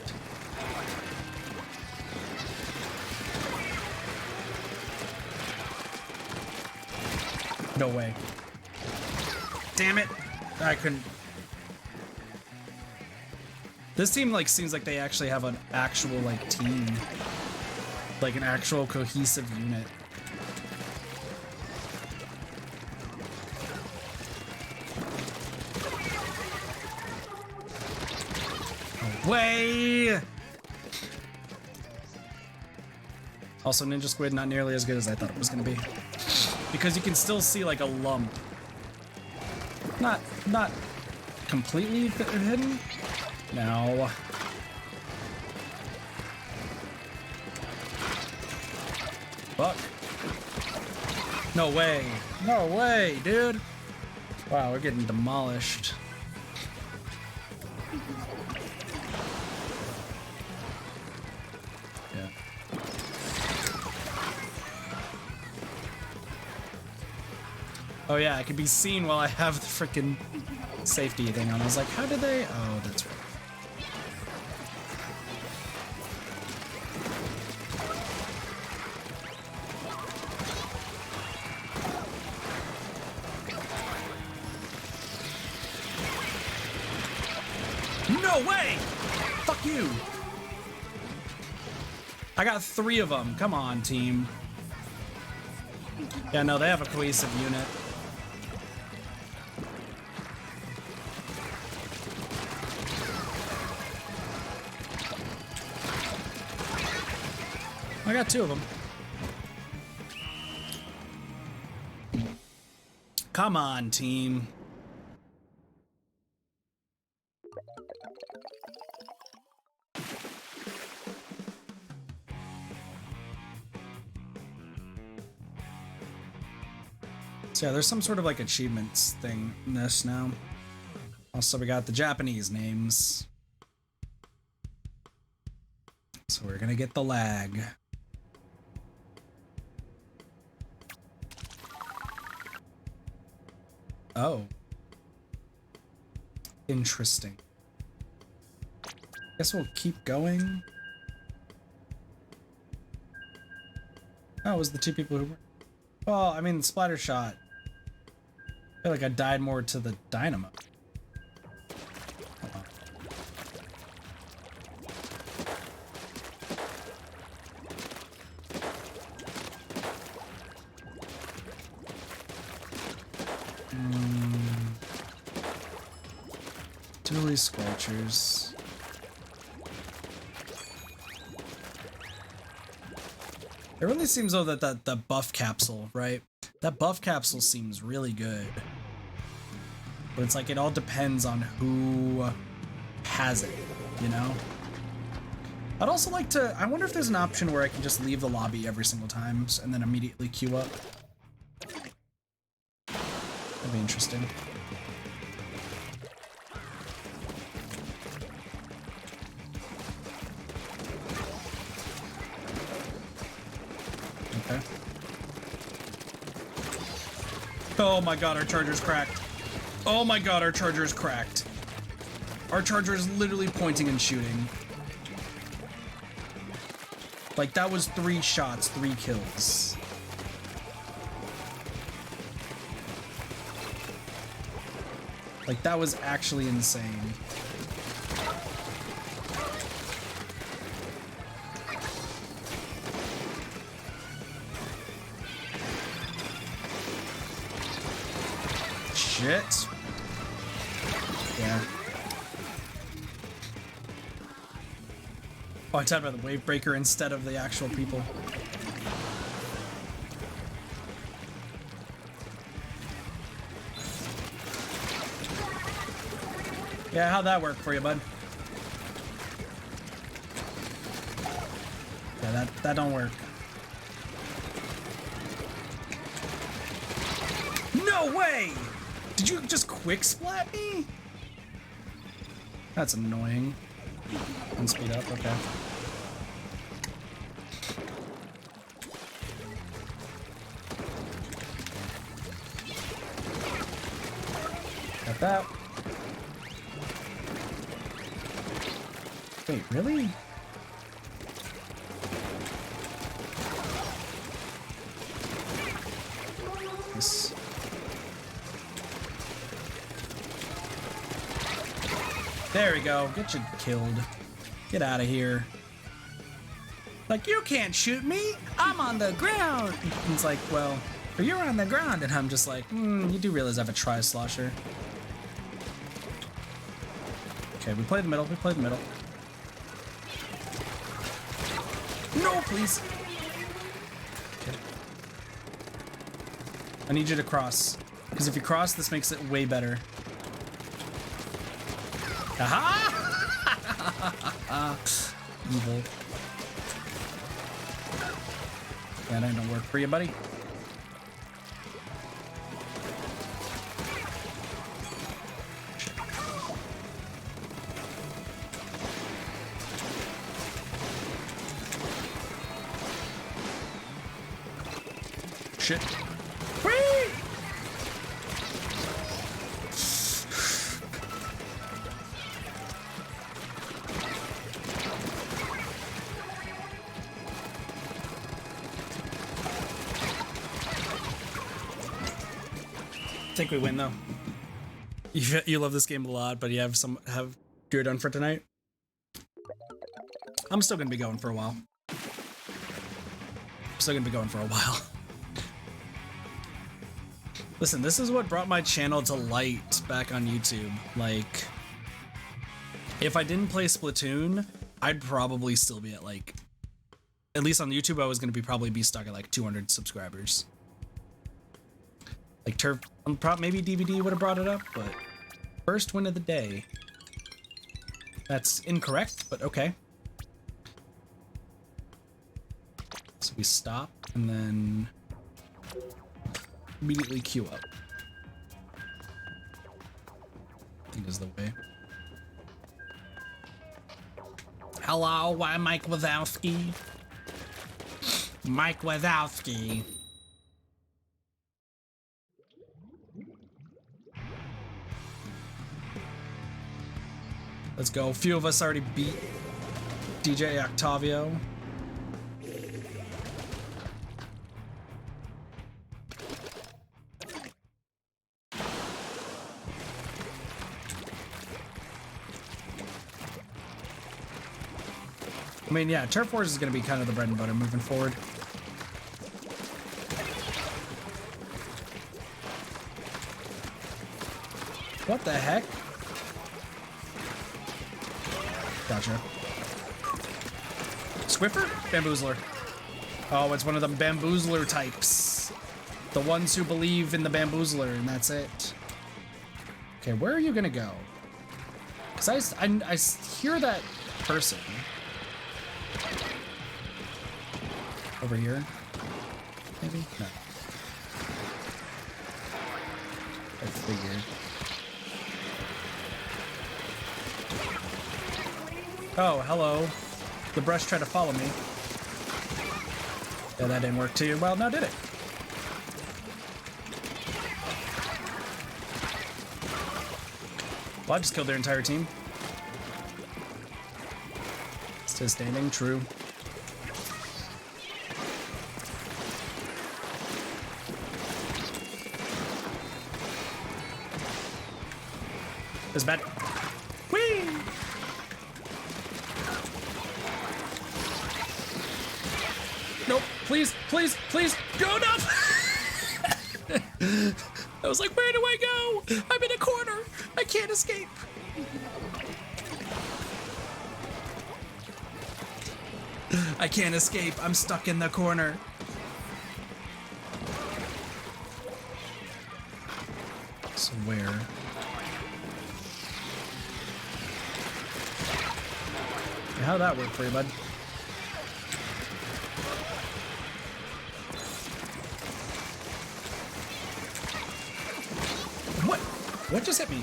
No way. Damn it. I couldn't. This team like seems like they actually have an actual like team. Like an actual cohesive unit. No way. Also, Ninja Squid not nearly as good as I thought it was gonna be. Because you can still see like a lump. Not completely hidden. Now. Fuck. No way. No way, dude. Wow, we're getting demolished. Yeah. Oh yeah, I could be seen while I have the freaking safety thing on. I was like, how did they? Oh, that's right. No way! Fuck you! I got 3 of them. Come on, team. Yeah, no, they have a cohesive unit. I got 2 of them. Come on, team. So yeah, there's some sort of like achievements thing in this now. Also, we got the Japanese names. So we're gonna get the lag. Oh. Interesting. Guess we'll keep going. Oh, it was the 2 people who were... Well, I mean, splatter shot. I feel like I died more to the dynamo. Dually scorchers. It really seems though that the buff capsule, right? That buff capsule seems really good. But it's like it all depends on who has it, you know? I'd also like to, I wonder if there's an option where I can just leave the lobby every single time and then immediately queue up. That'd be interesting. Okay. Oh my god, our charger's cracked. Oh my god, our charger is cracked. Our charger is literally pointing and shooting. Like, that was 3 shots, 3 kills. Like, that was actually insane. Shit. Yeah. Oh, I talked about the wave breaker instead of the actual people. Yeah, how'd that work for you, bud? Yeah, that don't work. No way! Did you just quick splat me? That's annoying. And speed up, okay. Got that. Wait, really? This. There we go. Get you killed. Get out of here. Like, you can't shoot me. I'm on the ground. And it's like, well, you're on the ground. And I'm just like, you do realize I have a tri-slosher. Okay, we play the middle. We play the middle. No, please. Okay. I need you to cross. Because if you cross, this makes it way better. Aha! Evil. That ain't gonna work for you, buddy. Shit. Whee! I think we win though. You love this game a lot, but you have You're done for tonight? I'm still gonna be going for a while. Listen, this is what brought my channel to light back on YouTube. Like, if I didn't play Splatoon, I'd probably still be at like, at least on YouTube, I was gonna probably be stuck at like 200 subscribers. Like Turf, maybe DVD would have brought it up, but first win of the day. That's incorrect, but okay. So we stop and then immediately queue up. I think is the way. Hello, I'm Mike Wazowski. Mike Wazowski. Let's go. A few of us already beat DJ Octavio. I mean, yeah, Turf Wars is going to be kind of the bread and butter moving forward. What the heck? Gotcha. Squiffer? Bamboozler. Oh, it's one of the Bamboozler types. The ones who believe in the Bamboozler, and that's it. Okay, where are you gonna go? Because I hear that person. Over here? Maybe? No. I figured. Oh, hello. The brush tried to follow me. Yeah, that didn't work too well, now did it? Well, I just killed their entire team. Still standing, true. It's bad. Whee! Nope, please, please, please, go up! I was like, where do I go? I'm in a corner. I can't escape. I can't escape. I'm stuck in the corner. So where? How'd that work for you, bud? What? What just hit me?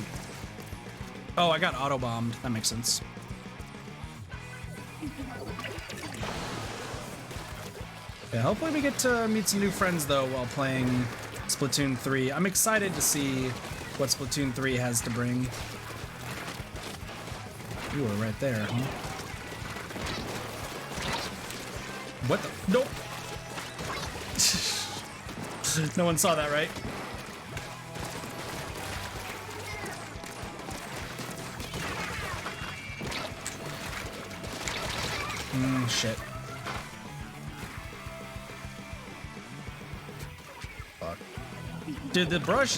Oh, I got auto-bombed. That makes sense. Yeah, hopefully we get to meet some new friends, though, while playing Splatoon 3. I'm excited to see what Splatoon 3 has to bring. You were right there, huh? What the? Nope. No one saw that, right? Shit. Fuck. Dude, the brush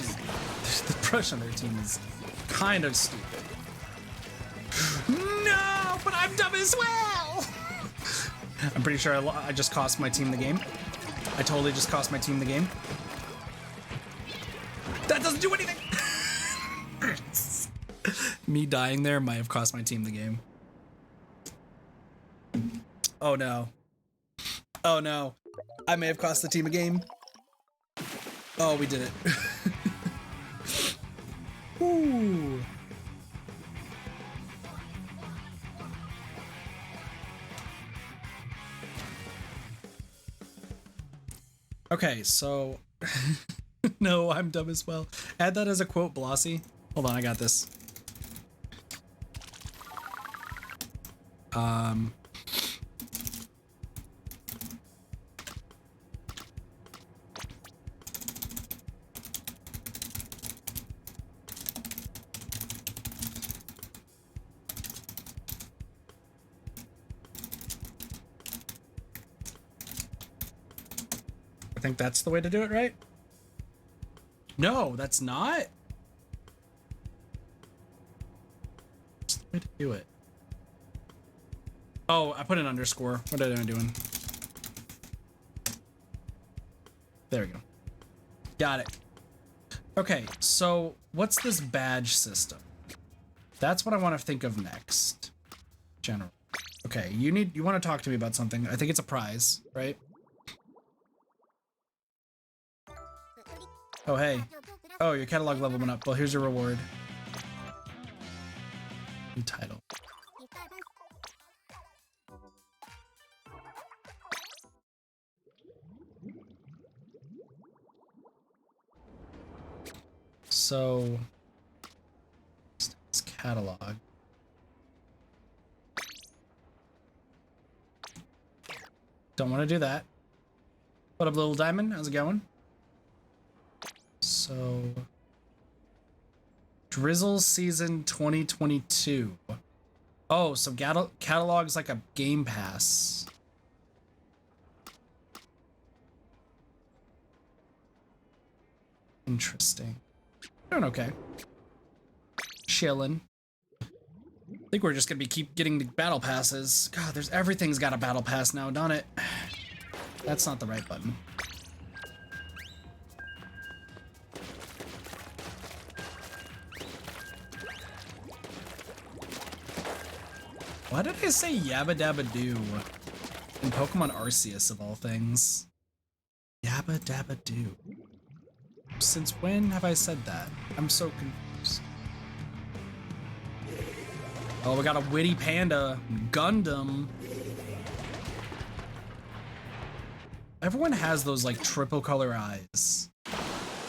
on their team is kind of stupid. No, but I'm dumb as well. I'm pretty sure I just cost my team the game. I totally just cost my team the game. That doesn't do anything. Me dying there might have cost my team the game. Oh no. Oh no. I may have cost the team a game. Oh, we did it. Ooh. Okay, so no, I'm dumb as well. Add that as a quote, Blossy. Hold on, I got this. think that's the way to do it, right? No, that's not. That's the way to do it. Oh, I put an underscore. What am I doing? There we go. Got it. Okay, so what's this badge system? That's what I want to think of next. General. Okay, you want to talk to me about something. I think it's a prize, right? Oh, hey. Oh, your catalog level went up. Well, here's your reward. New title. So, it's catalog. Don't want to do that. What up, little diamond? How's it going? So, Drizzle Season 2022. Oh, so catalog's like a Game Pass. Interesting. Doing okay. Chillin'. I think we're just gonna keep getting the battle passes. God, everything's got a battle pass now, don't it? That's not the right button. Why did I say Yabba Dabba Doo in Pokemon Arceus of all things? Yabba Dabba Doo. Since when have I said that? I'm so confused. Oh, we got a witty panda. Gundam. Everyone has those like triple color eyes.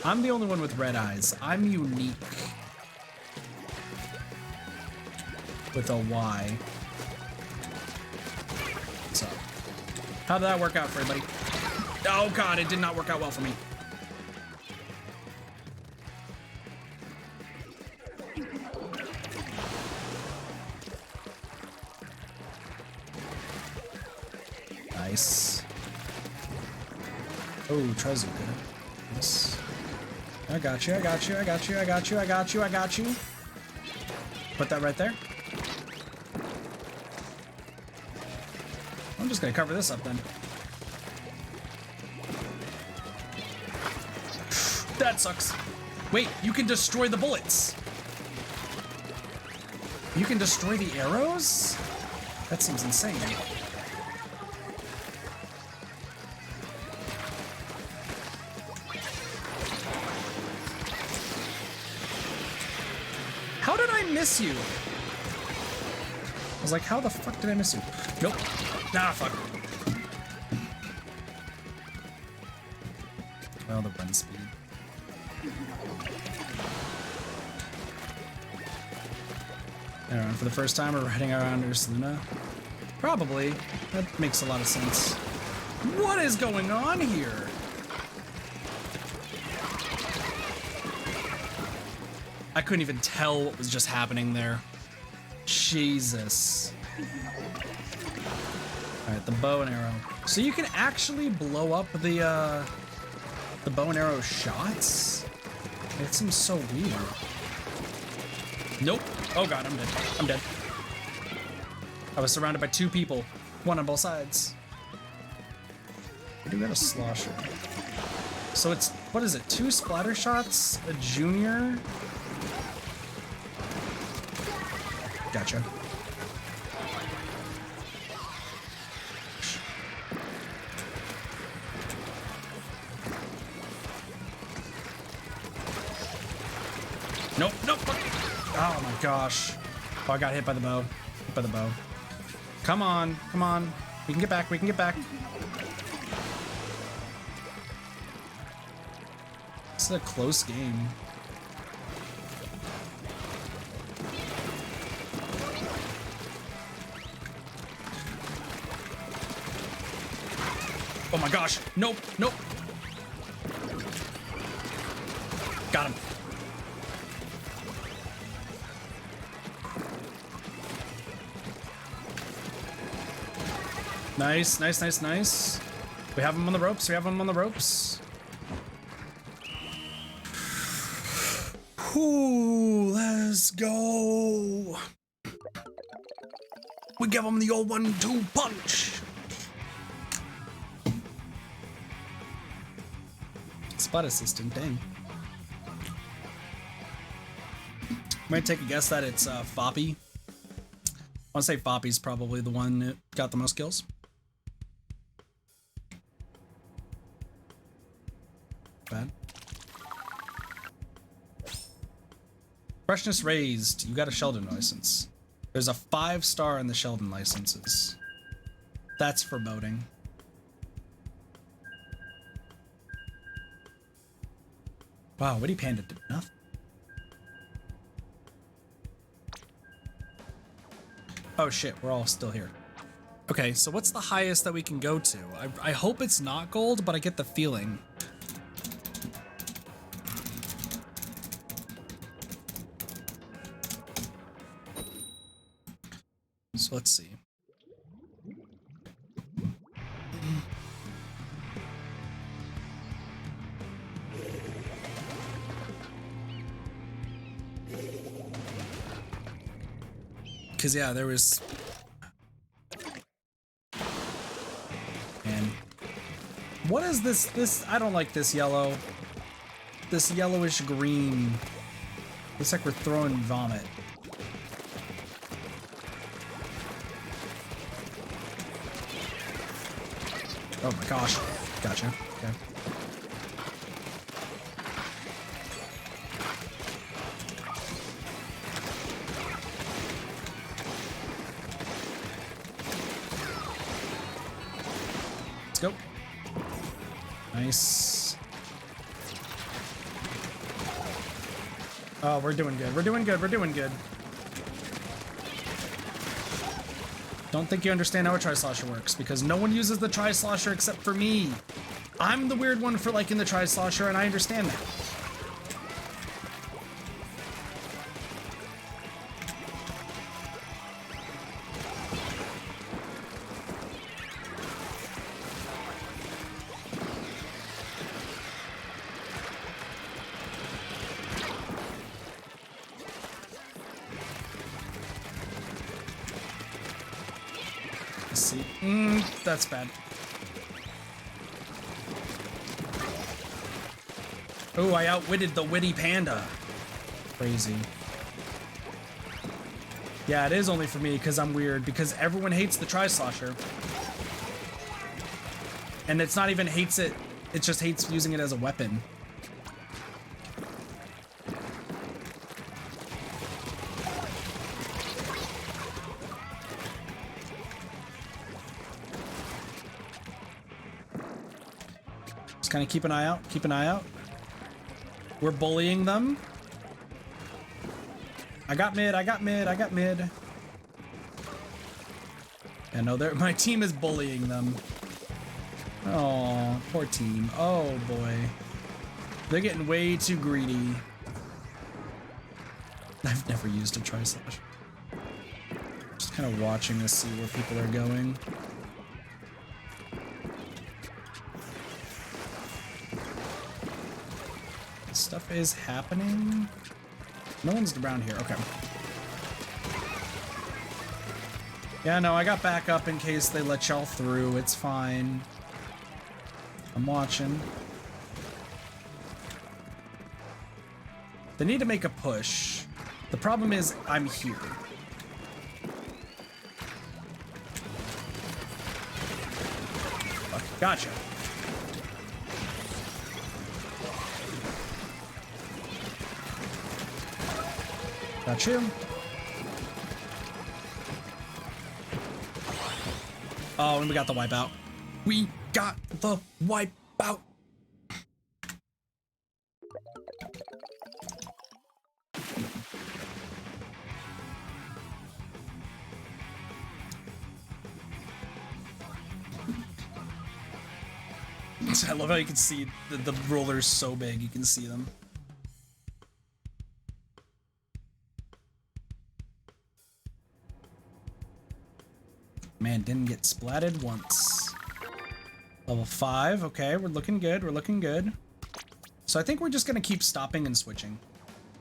I'm the only one with red eyes. I'm unique. With a Y. So, how did that work out for everybody? Oh god, it did not work out well for me. Nice. Oh, Trezu. Yes. I got you, I got you, I got you, I got you, I got you, I got you. Put that right there. I'm just gonna cover this up then. That sucks. Wait, you can destroy the bullets. You can destroy the arrows? That seems insane. How did I miss you? I was like, how the fuck did I miss you? Nope. Nah, fuck. Well, the run speed. Alright, for the first time, we're heading around Ursaluna. Probably. That makes a lot of sense. What is going on here? I couldn't even tell what was just happening there. Jesus. Alright, the bow and arrow. So you can actually blow up the bow and arrow shots? It seems so weird. Nope. Oh god, I'm dead. I'm dead. I was surrounded by two people. One on both sides. I do got a slosher. So it's, what is it? 2 splatter shots? A junior? Gotcha. Nope, nope. Oh my gosh. Oh, I got hit by the bow. Hit by the bow. Come on, come on. We can get back, we can get back. This is a close game. Oh my gosh. Nope, nope. Got him. Nice, nice, nice, nice. We have him on the ropes. We have him on the ropes. Ooh, let's go. We give him the old 1-2 punch. Spot assistant, dang. Might take a guess that it's Foppy. I want to say Foppy's probably the one that got the most kills. Bad. Freshness raised. You got a Sheldon license. There's a 5-star in the Sheldon licenses. That's foreboding. Wow, Witty Panda did nothing. Oh shit, we're all still here. Okay, so what's the highest that we can go to? I hope it's not gold, but I get the feeling. So let's see. Because yeah, there was... And what is this? I don't like this yellow. This yellowish green. Looks like we're throwing vomit. Oh my gosh. Gotcha. Okay. Let's go. Nice. Oh, we're doing good. We're doing good. We're doing good. Don't think you understand how a Tri-Slosher works, because no one uses the Tri-Slosher except for me. I'm the weird one for liking the Tri-Slosher, and I understand that. Let's see. That's bad. Oh, I outwitted the Witty Panda. Crazy. Yeah, it is only for me because I'm weird, because everyone hates the Tri-Slosher. And it's not even hates it, it just hates using it as a weapon. Just kind of keep an eye out, keep an eye out. We're bullying them. I got mid, I got mid, I got mid. Yeah, no, my team is bullying them. Oh, poor team. Oh boy. They're getting way too greedy. I've never used a Tri-Slash. Just kind of watching to see where people are going. Stuff is happening. No one's around here. Okay. Yeah, no, I got backup in case they let y'all through. It's fine. I'm watching. They need to make a push. The problem is I'm here. Okay, gotcha. Got you. Oh, and we got the wipeout. We got the wipeout. I love how you can see the rollers so big, you can see them. Man, didn't get splatted once. Level 5. Okay, we're looking good. We're looking good. So I think we're just going to keep stopping and switching.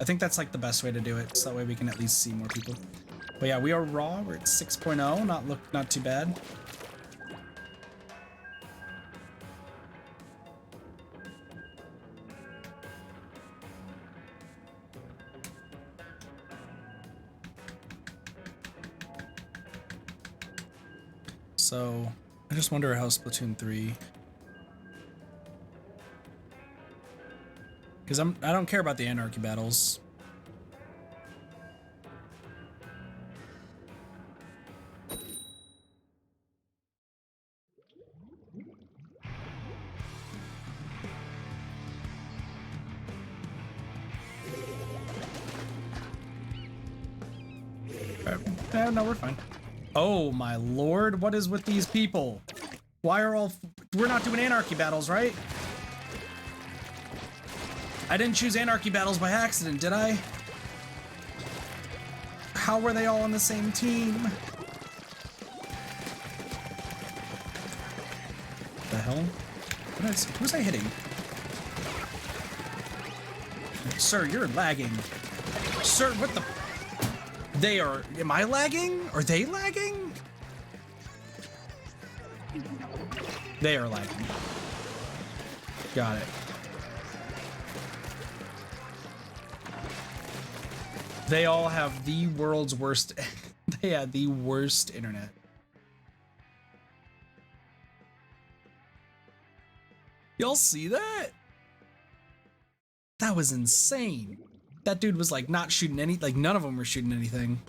I think that's like the best way to do it. So that way we can at least see more people. But yeah, we are raw. We're at 6.0. Not too bad. So I just wonder how Splatoon 3, because I don't care about the anarchy battles. No, we're fine. Oh my lord, what is with these people? Why are we're not doing anarchy battles, right? I didn't choose anarchy battles by accident, did I? How were they all on the same team? The hell? Who was I hitting? Sir, you're lagging. Sir, what the? Am I lagging? Are they lagging? They are lagging. Got it. They all have the world's worst. They had the worst internet. Y'all see that? That was insane. That dude was like not shooting any, like none of them were shooting anything.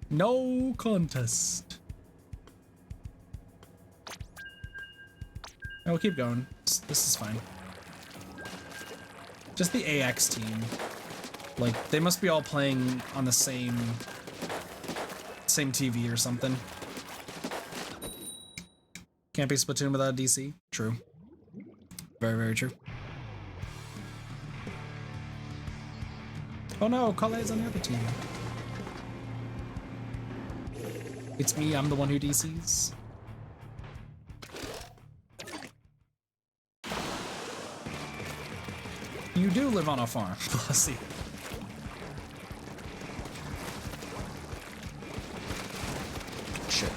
No contest. Oh, we'll keep going. This is fine. Just the AX team. Like, they must be all playing on the same TV or something. Can't be Splatoon without a DC. True. Very, very true. Oh no, Kale's on the other team. It's me, I'm the one who DCs. You do live on a farm. Let's see. Shit.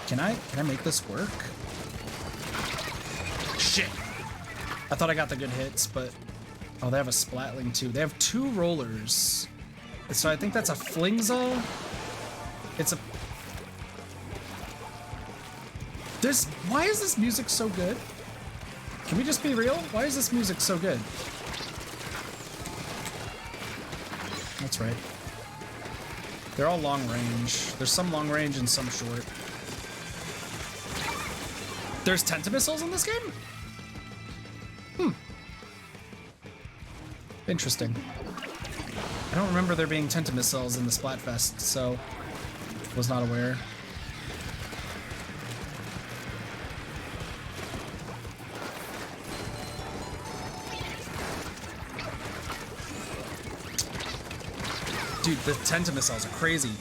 Can I make this work? Shit. I thought I got the good hits, but oh, they have a Splatting too. They have 2 rollers. So I think that's a Flingza. It's a... Why is this music so good? Can we just be real? Why is this music so good? That's right. They're all long range. There's some long range and some short. There's Tentamissiles in this game? Interesting. I don't remember there being Tentamissiles in the Splatfest, so was not aware. Dude, the Tentamissiles are crazy.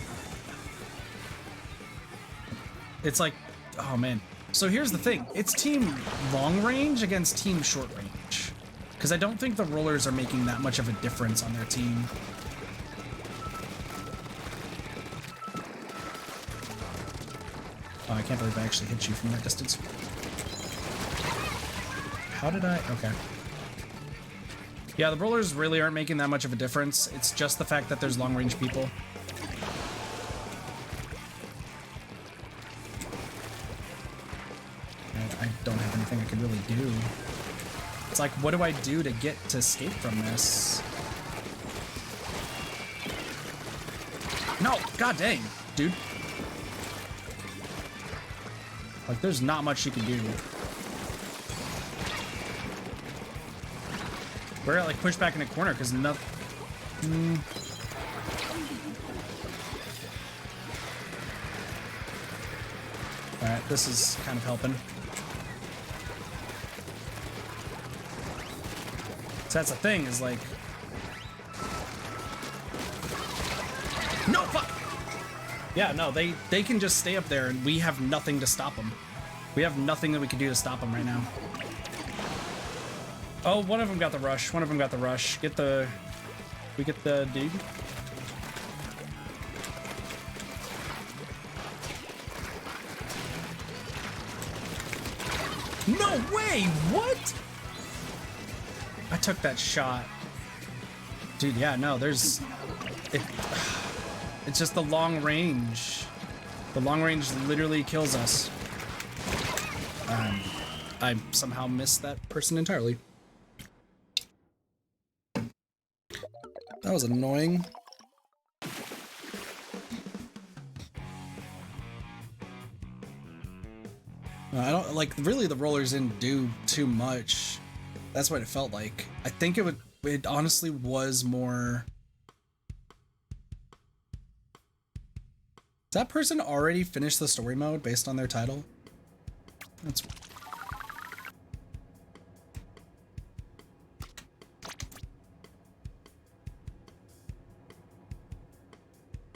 It's like, oh man. So here's the thing. It's team long range against team short range. Because I don't think the rollers are making that much of a difference on their team. Oh, I can't believe I actually hit you from that distance. How did I? Okay. Yeah, the rollers really aren't making that much of a difference. It's just the fact that there's long-range people. And I don't have anything I can really do. It's like, what do I do to escape from this? No, god dang, dude. Like, there's not much you can do. We're gonna like push back in a corner because nothing. All right, this is kind of helping. So that's the thing, is like, no fuck. Yeah, no, they can just stay up there and we have nothing to stop them. We have nothing that we can do to stop them right now. Oh, one of them got the rush. One of them got the rush. We get the dude. No way! What? I took that shot. Dude, yeah, no, there's... It's just the long range. The long range literally kills us. I somehow missed that person entirely. That was annoying. I don't like really the rollers didn't do too much. That's what it felt like. I think it honestly was more. Does that person already finish the story mode based on their title? That's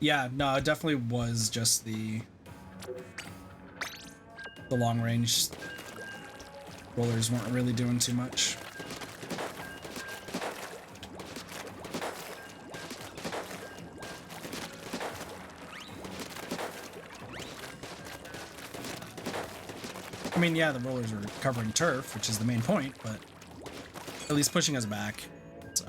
yeah, no, it definitely was just the long range rollers weren't really doing too much. I mean, yeah, the rollers were covering turf, which is the main point, but at least pushing us back, so.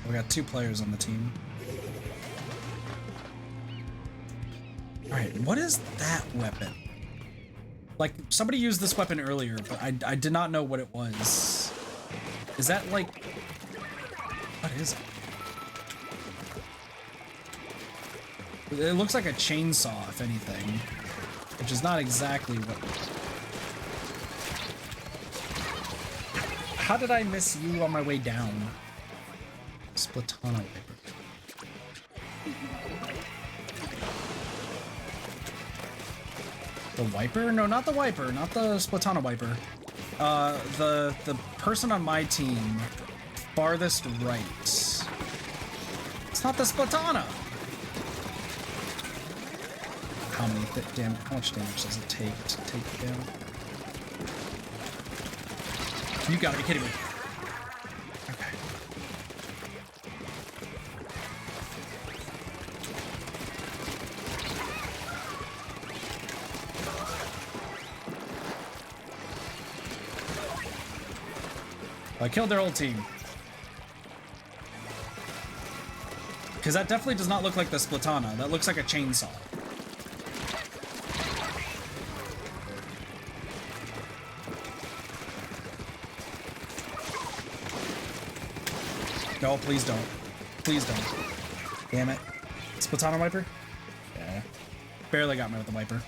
We got 2 players on the team. All right, what is that weapon? Like, somebody used this weapon earlier, but I did not know what it was. Is that like... What is it? It looks like a chainsaw, if anything. Which is not exactly what... How did I miss you on my way down? Splatting wiper. The wiper? No, not the wiper. Not the Splatting wiper. The person on my team, farthest right. It's not the Splatana. How much damage does it take to take it down? You gotta be kidding me. Okay. I killed their whole team. Because that definitely does not look like the Splatana. That looks like a chainsaw. No, please don't. Please don't. Damn it. Splatana wiper? Yeah. Barely got me with the wiper.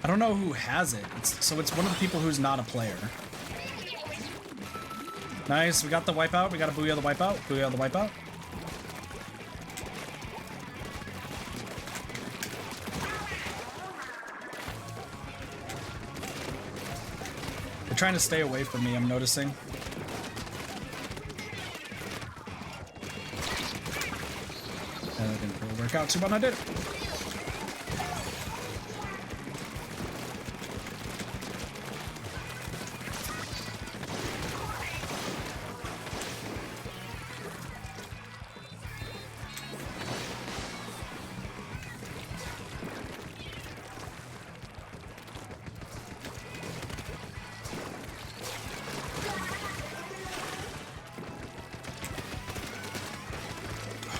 I don't know who has it. So it's one of the people who's not a player. Nice, we got the wipeout. We got a booyah the wipeout. Booyah the wipeout. They're trying to stay away from me, I'm noticing. That didn't really work out too well, I did.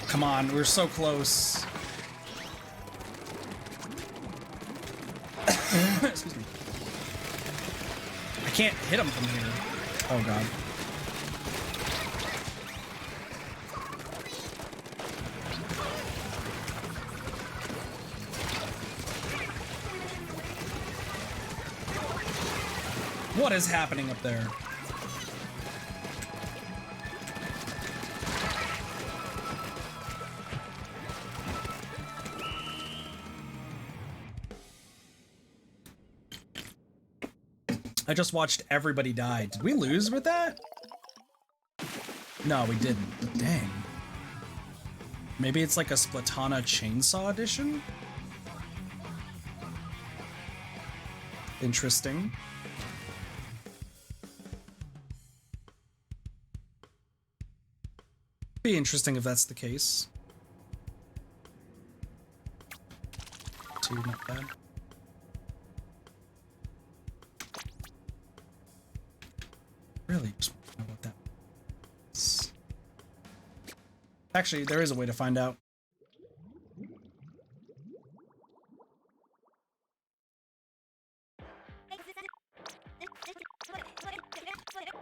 Come on, we're so close. Excuse me. I can't hit him from here. Oh god. What is happening up there? I just watched everybody die. Did we lose with that? No, we didn't. Dang. Maybe it's like a Splatana Chainsaw edition? Interesting. Be interesting if that's the case. 2, not bad. Really just want to know what that is. Actually, there is a way to find out.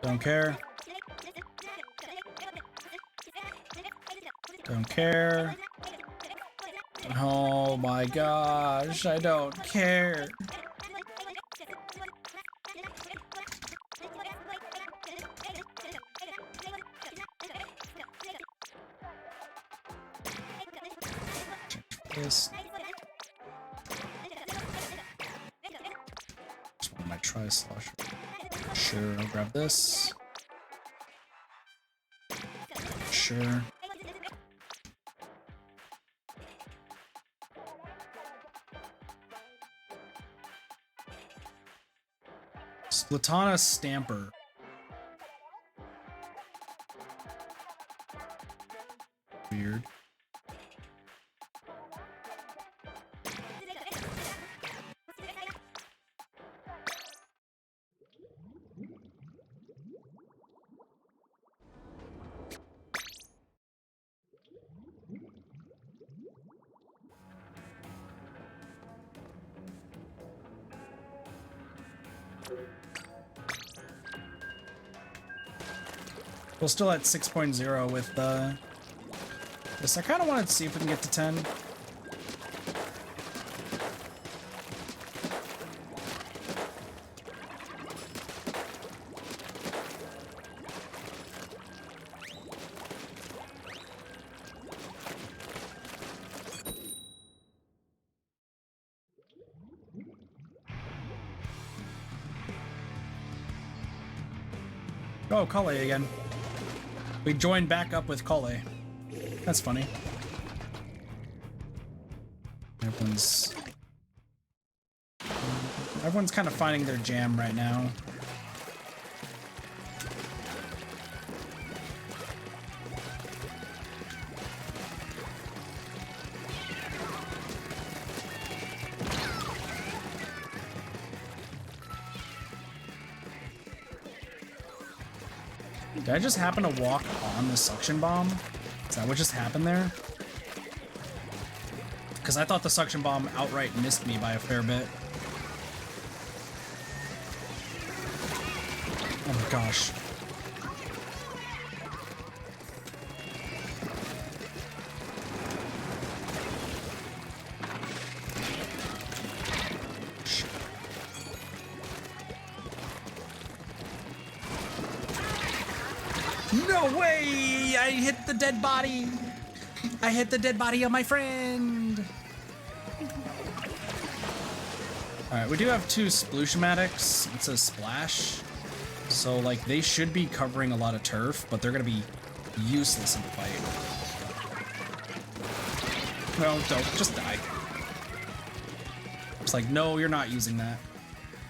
Don't care. Don't care. Oh my gosh, I don't care. This. Just want my tri-slosher. Sure, I'll grab this. Sure. Splatana Stamper. Weird. We're still at 6.0 with this. I kind of wanted to see if we can get to 10. Oh, Kale again. We joined back up with Kale. That's funny. Everyone's kind of finding their jam right now. Did I just happen to walk on the suction bomb? Is that what just happened there? Because I thought the suction bomb outright missed me by a fair bit. Oh my gosh. No way! I hit the dead body! I hit the dead body of my friend! Alright, we do have 2 Splooshamatics. It says Splash. So, like, they should be covering a lot of turf, but they're gonna be useless in the fight. No, don't. Just die. It's like, no, you're not using that.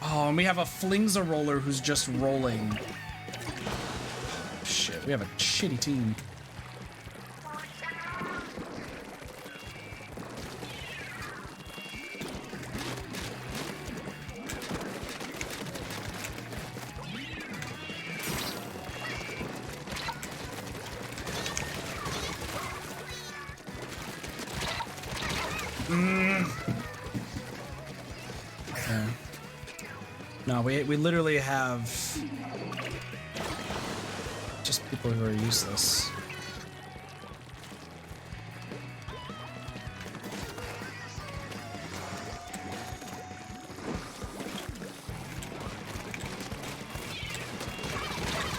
Oh, and we have a Flingza roller who's just rolling. Shit, we have a shitty team. Yeah. No, we literally have just people who are useless.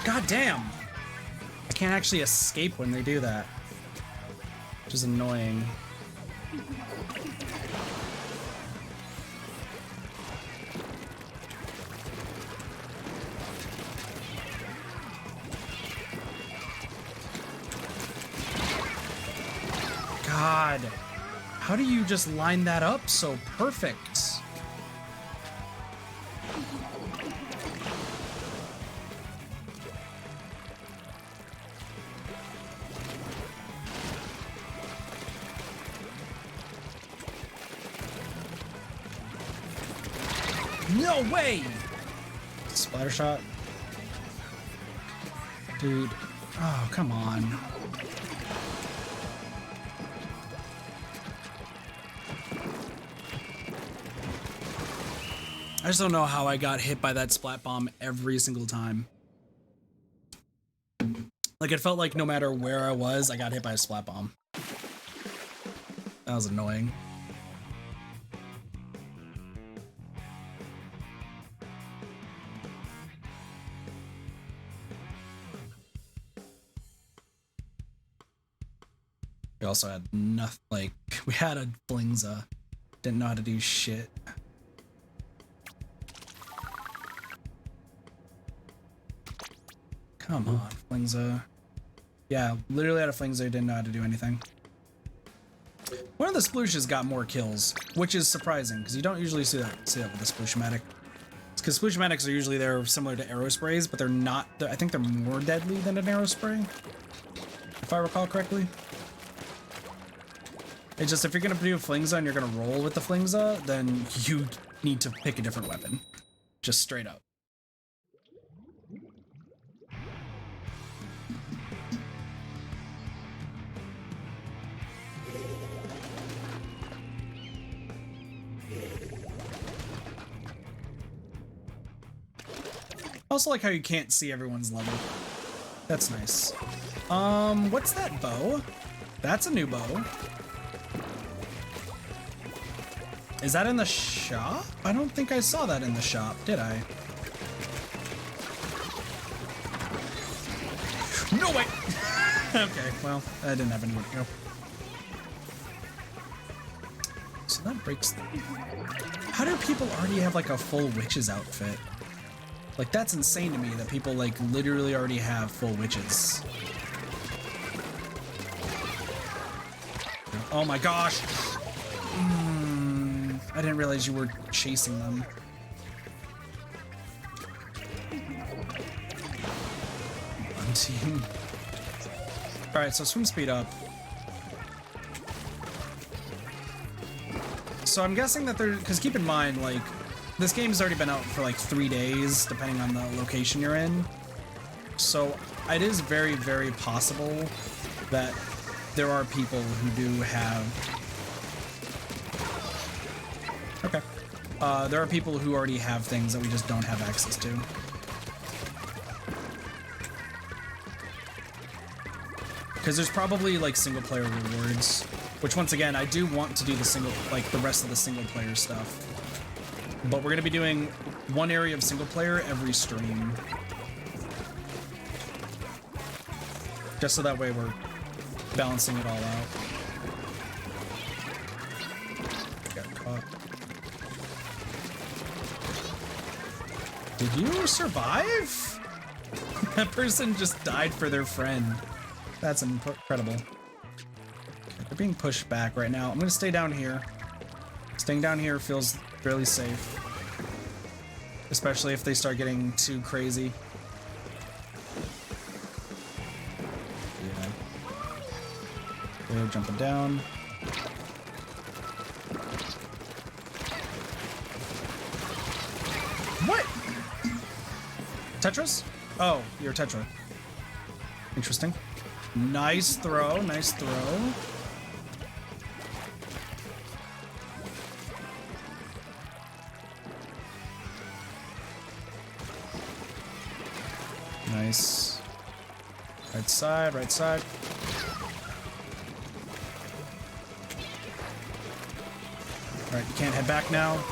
God damn! I can't actually escape when they do that, which is annoying. God. How do you just line that up so perfect? No way! Splatter shot. Dude. Oh, come on. I just don't know how I got hit by that splat bomb every single time. Like, it felt like no matter where I was, I got hit by a splat bomb. That was annoying. We also had nothing, like, we had a Flingza. Didn't know how to do shit. Come on, Flingza. Yeah, literally had a Flingza, didn't know how to do anything. One of the Splooshes got more kills, which is surprising, because you don't usually see that with the Sploosh-matic. It's because Sploosh-matics are usually they're similar to arrow sprays, but they're not, I think they're more deadly than an arrow spray, if I recall correctly. It's just, if you're gonna do a Flingza and you're gonna roll with the Flingza, then you need to pick a different weapon. Just straight up. I also like how you can't see everyone's level. That's nice. What's that bow? That's a new bow. Is that in the shop? I don't think I saw that in the shop, did I? No way! Okay, well, I didn't have anywhere to go. So that breaks... How do people already have, like, a full witch's outfit? Like, that's insane to me that people, like, literally already have full witches. Oh my gosh! I didn't realize you were chasing them. One team. Alright, so swim speed up. So I'm guessing that they're... Because keep in mind, like, this game's already been out for like 3 days, depending on the location you're in. So it is very, very possible that there are people who do have... Okay. There are people who already have things that we just don't have access to. Because there's probably like single player rewards, which once again, I do want to do the rest of the single player stuff. But we're gonna be doing one area of single player every stream. Just so that way we're balancing it all out. Got caught. Did you survive? That person just died for their friend. That's incredible. Okay, they're being pushed back right now. I'm gonna stay down here. Staying down here feels fairly safe. Especially if they start getting too crazy. Yeah. They're jumping down. What? Tetris? Oh, you're a Tetra. Interesting. Nice throw, nice throw. Nice. Right side, right side. Alright, you can't head back now.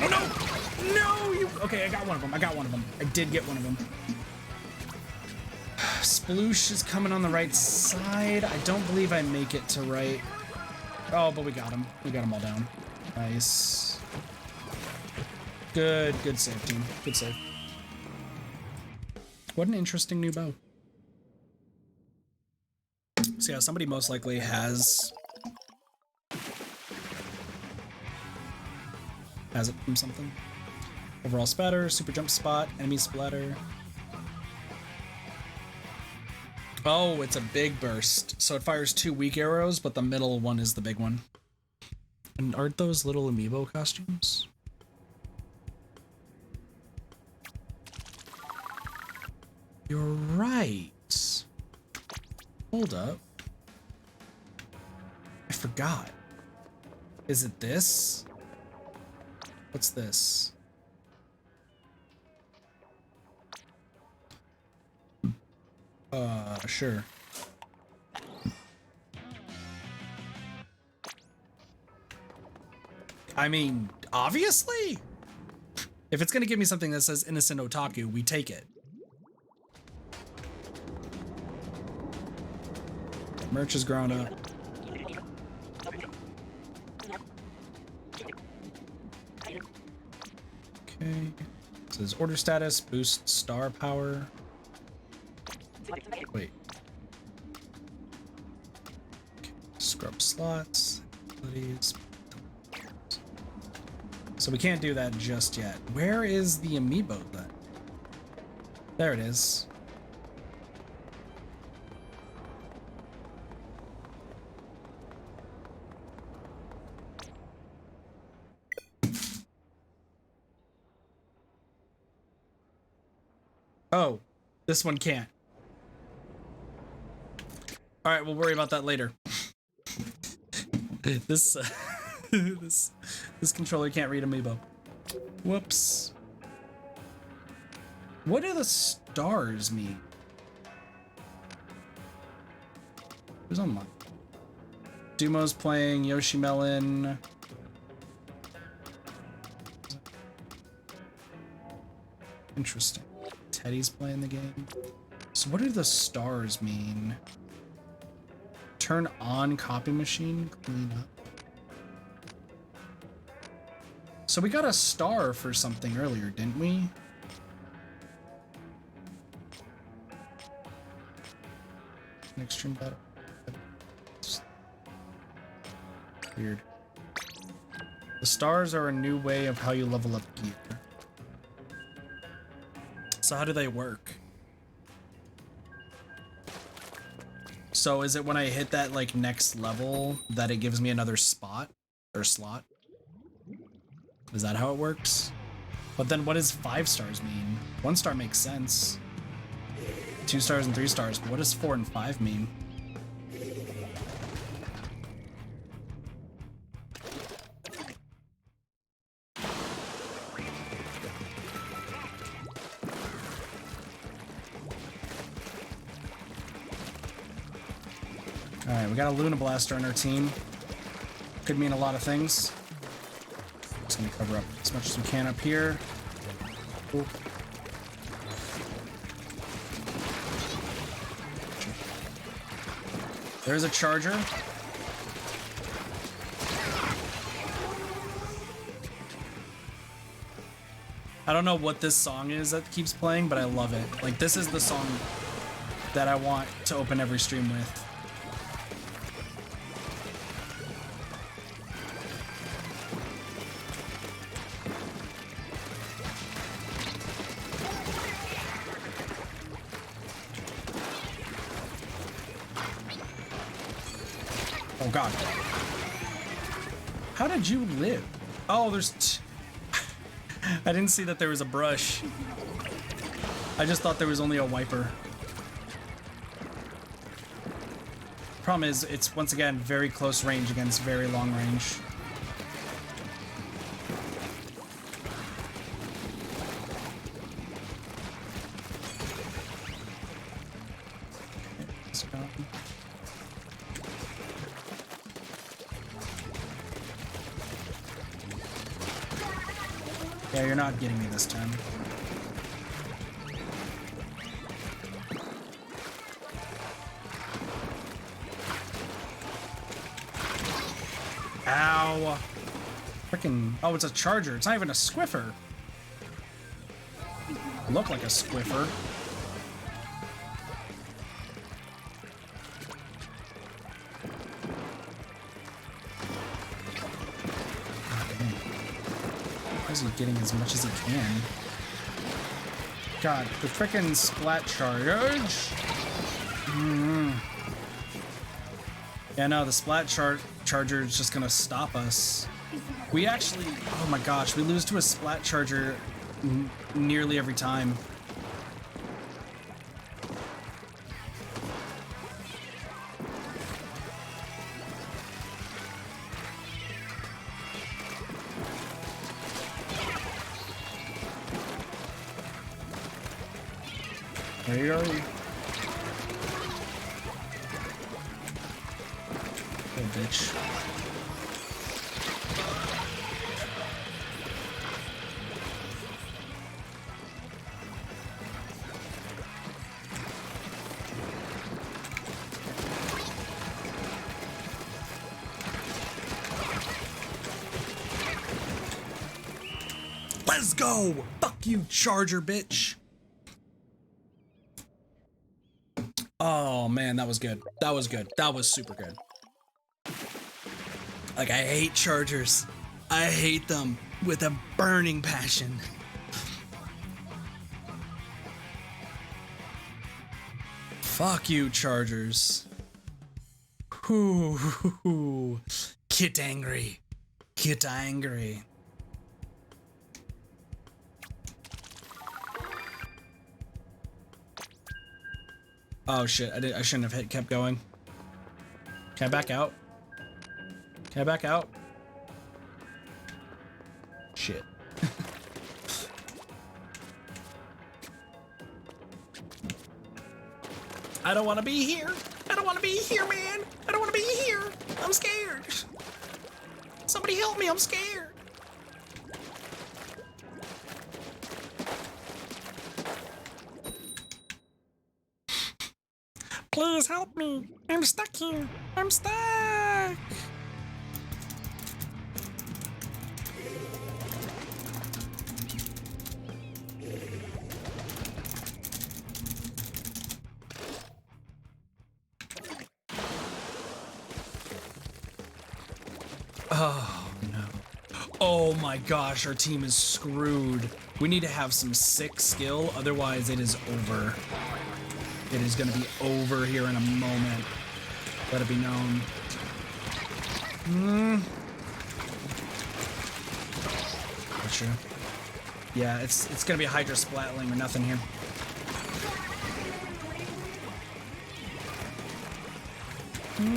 Oh no! No! You... Okay, I got one of them. I got one of them. I did get one of them. Sploosh is coming on the right side. I don't believe I make it to right. Oh, but we got him. We got him all down. Nice. Good, good save, team. Good save. What an interesting new bow. So yeah, somebody most likely has it from something. Overall spatter, super jump spot, enemy splatter. Oh, it's a big burst. So it fires 2 weak arrows, but the middle one is the big one. And aren't those little amiibo costumes? You're right. Hold up. I forgot. Is it this? What's this? Sure. I mean, obviously. If it's gonna give me something that says innocent otaku, we take it. Merch has grown up. Okay. It says order status, boost star power. Wait. Okay. Scrub slots, abilities. So we can't do that just yet. Where is the amiibo then? There it is. Oh, this one can't. All right, we'll worry about that later. This this controller can't read amiibo. Whoops. What do the stars mean? Who's online? Dumo's playing Yoshi Melon. Interesting. Teddy's playing the game. So what do the stars mean? Turn on copy machine, clean up. So we got a star for something earlier, didn't we? Extreme battle. Weird. The stars are a new way of how you level up gear. So how do they work? So is it when I hit that like next level that it gives me another spot or slot? Is that how it works? But then what does 5 stars mean? 1 star makes sense. 2 stars and 3 stars, but what does 4 and 5 mean? Alright, we got a Luna Blaster on our team. Could mean a lot of things. Just gonna cover up as much as we can up here. Cool. There's a charger. I don't know what this song is that keeps playing, but I love it. Like, this is the song that I want to open every stream with. Oh god. How did you live? Oh, there's I didn't see that there was a brush. I just thought there was only a wiper. Problem is, it's once again very close range against very long range. Yeah, you're not getting me this time. Ow! Frickin', oh, it's a charger. It's not even a squiffer. Look like a squiffer. getting as much as he can. God, the frickin' splat charge. Yeah, no, the splat charger is just gonna stop us. We actually, oh my gosh, we lose to a splat charger nearly every time. Where are you? Oh, bitch. Let's go! Fuck you, charger bitch! Oh man, that was good. That was good. That was super good. Like, I hate chargers. I hate them with a burning passion. Fuck you, chargers. Ooh, get angry. Get angry. Oh shit, I shouldn't have kept going. Can I back out? Can I back out? Shit. I don't want to be here. I don't want to be here, man. I don't want to be here. I'm scared. Somebody help me, I'm scared. Please help me. I'm stuck here. I'm stuck. Oh, no. Oh my gosh, our team is screwed. We need to have some sick skill, otherwise it is over. It is going to be over here in a moment. Let it be known. Gotcha. Yeah, it's going to be Hydra Splatling or nothing here.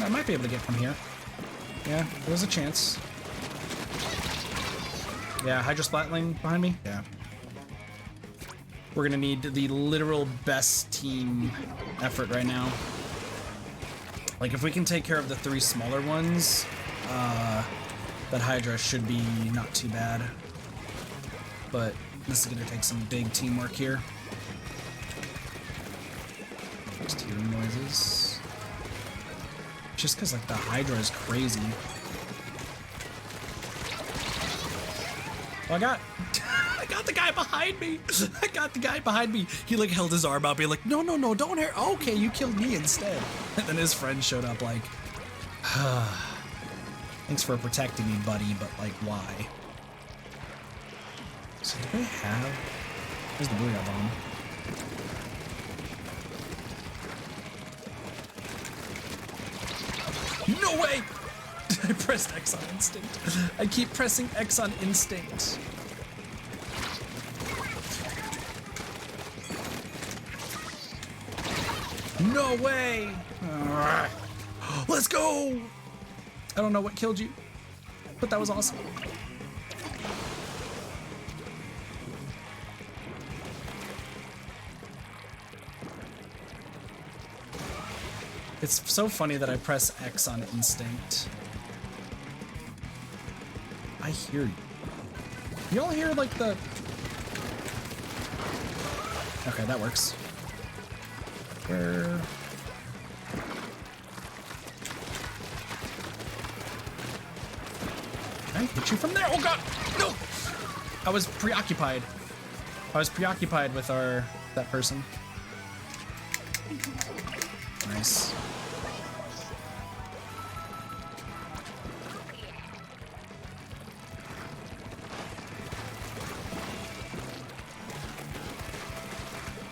I might be able to get from here. Yeah, there's a chance. Yeah, Hydra Splatling behind me. Yeah. We're gonna need the literal best team effort right now. Like, if we can take care of the 3 smaller ones, that Hydra should be not too bad. But this is gonna take some big teamwork here. Just hearing noises. Just because, like, the Hydra is crazy. Oh, I got the guy behind me. I got the guy behind me. He like held his arm out, being like, no, no, no, don't hurt. Okay, you killed me instead. And then his friend showed up like, thanks for protecting me, buddy, but like, why? So do they have? Where's the booyah bomb? No way! I pressed X on instinct. I keep pressing X on instinct. No way! Let's go! I don't know what killed you, but that was awesome. It's so funny that I press X on instinct. I hear you. Y'all hear like the... Okay, that works. Where... Can I hit you from there? Oh god! No! I was preoccupied. I was preoccupied with that person. Nice.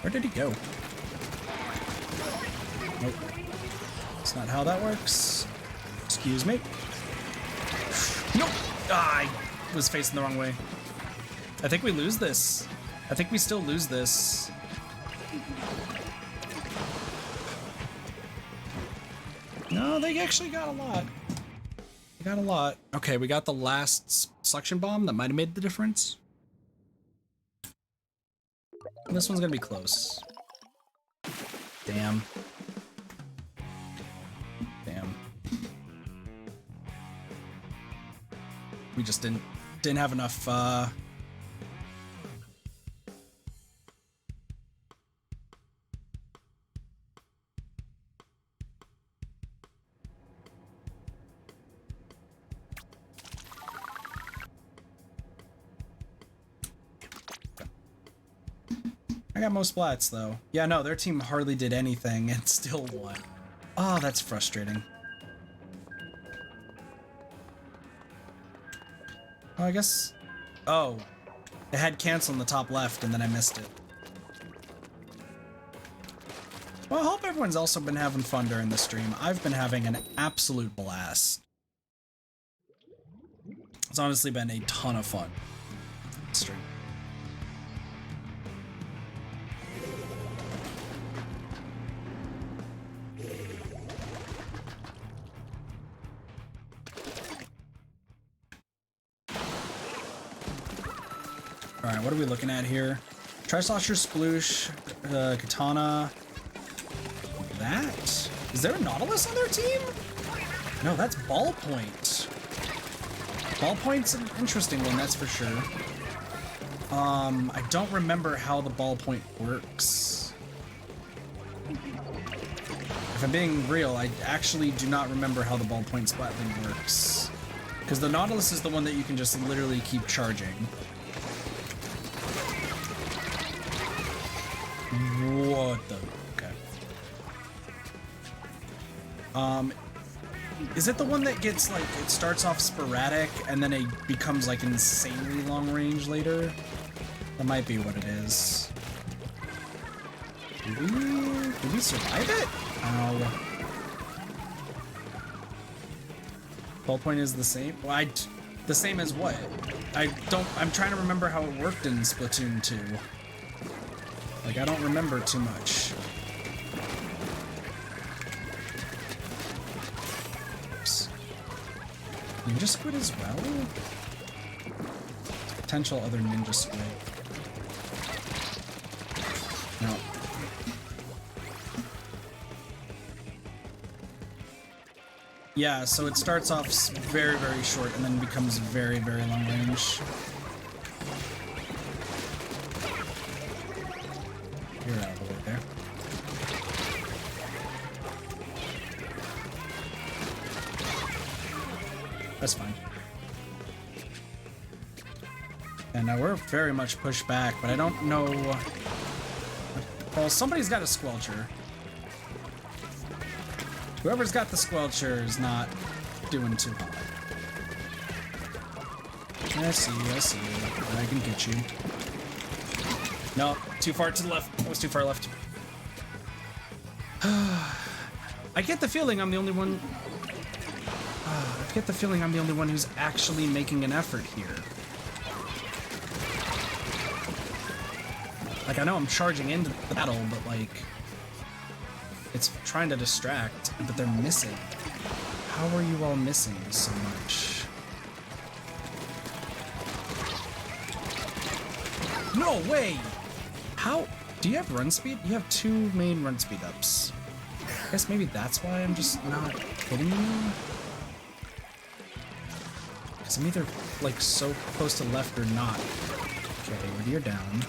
Where did he go? Nope. That's not how that works. Excuse me. Nope! Ah, I was facing the wrong way. I think we lose this. I think we still lose this. No, they actually got a lot. They got a lot. Okay, we got the last suction bomb that might have made the difference. This one's gonna be close. Damn. Damn. We just didn't have enough I got most splats though. Yeah, no, their team hardly did anything and still won. Oh, that's frustrating. Oh, I guess... Oh. It had cancel in the top left and then I missed it. Well, I hope everyone's also been having fun during the stream. I've been having an absolute blast. It's honestly been a ton of fun. Stream. Alright, what are we looking at here? Tri-Slosher, Sploosh, Katana. That? Is there a Nautilus on their team? No, that's Ballpoint. Ballpoint's an interesting one, that's for sure. I don't remember how the Ballpoint works. If I'm being real, I actually do not remember how the Ballpoint splat thing works. Because the Nautilus is the one that you can just literally keep charging. What the? Okay. Is it the one that gets like, it starts off sporadic and then it becomes like insanely long range later? That might be what it is. Did we survive it? Oh. Ballpoint is the same? Well, the same as what? I'm trying to remember how it worked in Splatoon 2. Like, I don't remember too much. Oops. Ninja Squid as well? Potential other Ninja Squid. No. Yeah, so it starts off very, very short and then becomes very, very long range. You're out of the way there. That's fine. And now we're very much pushed back, but I don't know... Well, somebody's got a Squelcher. Whoever's got the Squelcher is not doing too hot. I see you. I can get you. No, too far to the left. I was too far left. I get the feeling I'm the only one... I get the feeling I'm the only one who's actually making an effort here. Like, I know I'm charging into the battle, but like... It's trying to distract, but they're missing. How are you all missing so much? No way! How? Do you have run speed? You have 2 main run speed ups. I guess maybe that's why I'm just not hitting you? Because I'm either, like, so close to left or not. Okay, you're down.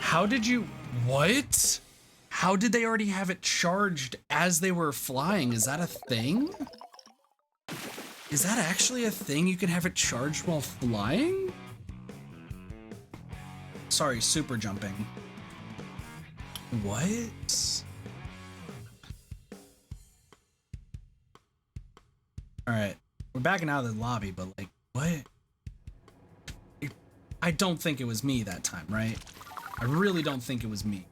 How did you... What? How did they already have it charged as they were flying? Is that a thing? Is that actually a thing? You can have it charged while flying? Sorry, super jumping. What? All right, we're backing out of the lobby, but like, what? I don't think it was me that time, right? I really don't think it was me.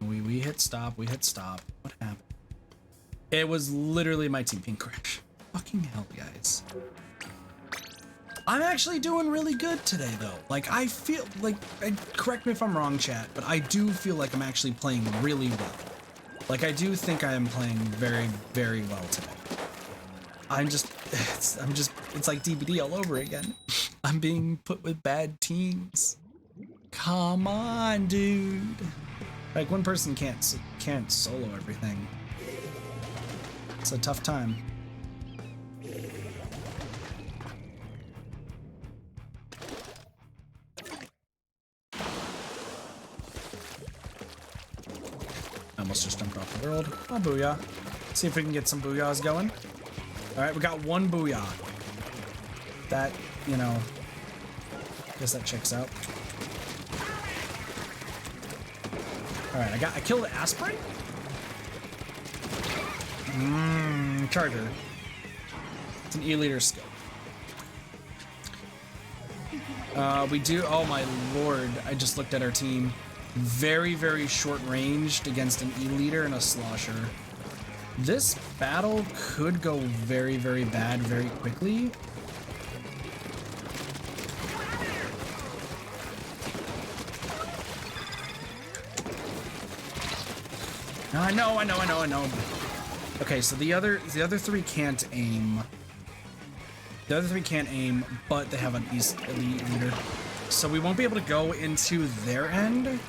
We hit stop. We hit stop. What happened? It was literally my team. Pink crash. Fucking hell, guys. I'm actually doing really good today, though. Like, I feel like, correct me if I'm wrong, chat, but I do feel like I'm actually playing really well. Like, I do think I am playing very, very well today. It's like DBD all over again. I'm being put with bad teams. Come on, dude. Like, one person can't solo everything. It's a tough time. I almost just jumped off the world. Oh, booyah. See if we can get some booyahs going. All right, we got one booyah. That, you know, I guess that checks out. All right, I killed the Aspirin. Charger. It's an E-liter skill. We do, oh my lord, I just looked at our team. Very, very short ranged against an E-liter and a slosher. This battle could go very, very bad very quickly. I know. Okay, so the other three can't aim. The other three can't aim, but they have an elite leader. So we won't be able to go into their end.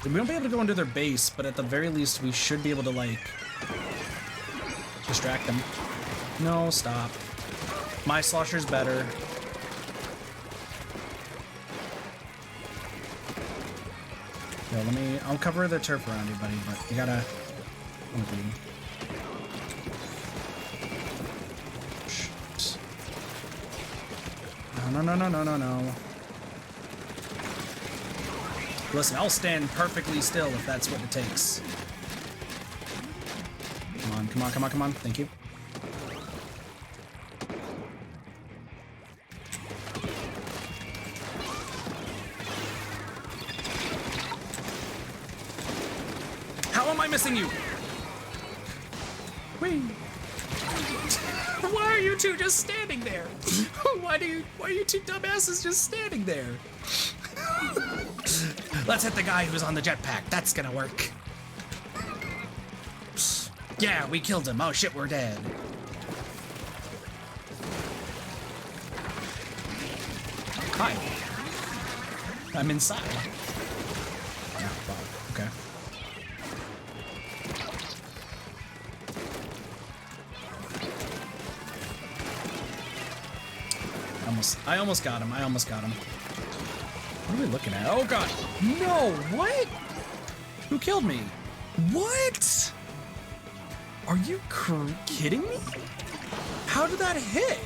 We won't be able to go into their base, but at the very least, we should be able to, like, distract them. No, stop. My slosher's better. Yo, I'll cover the turf around you, buddy, but you gotta... Shit. No. Listen, I'll stand perfectly still if that's what it takes. Come on. Thank you. How am I missing you? Whee. Why are you two just standing there? Why are you two dumbasses just standing there? Let's hit the guy who's on the jetpack. That's gonna work. Yeah, we killed him. Oh shit, we're dead. Hi. I'm inside. Yeah, wow. Okay. I almost got him. What are we looking at? Oh god. No, what? Who killed me? What? Are you kidding me? How did that hit?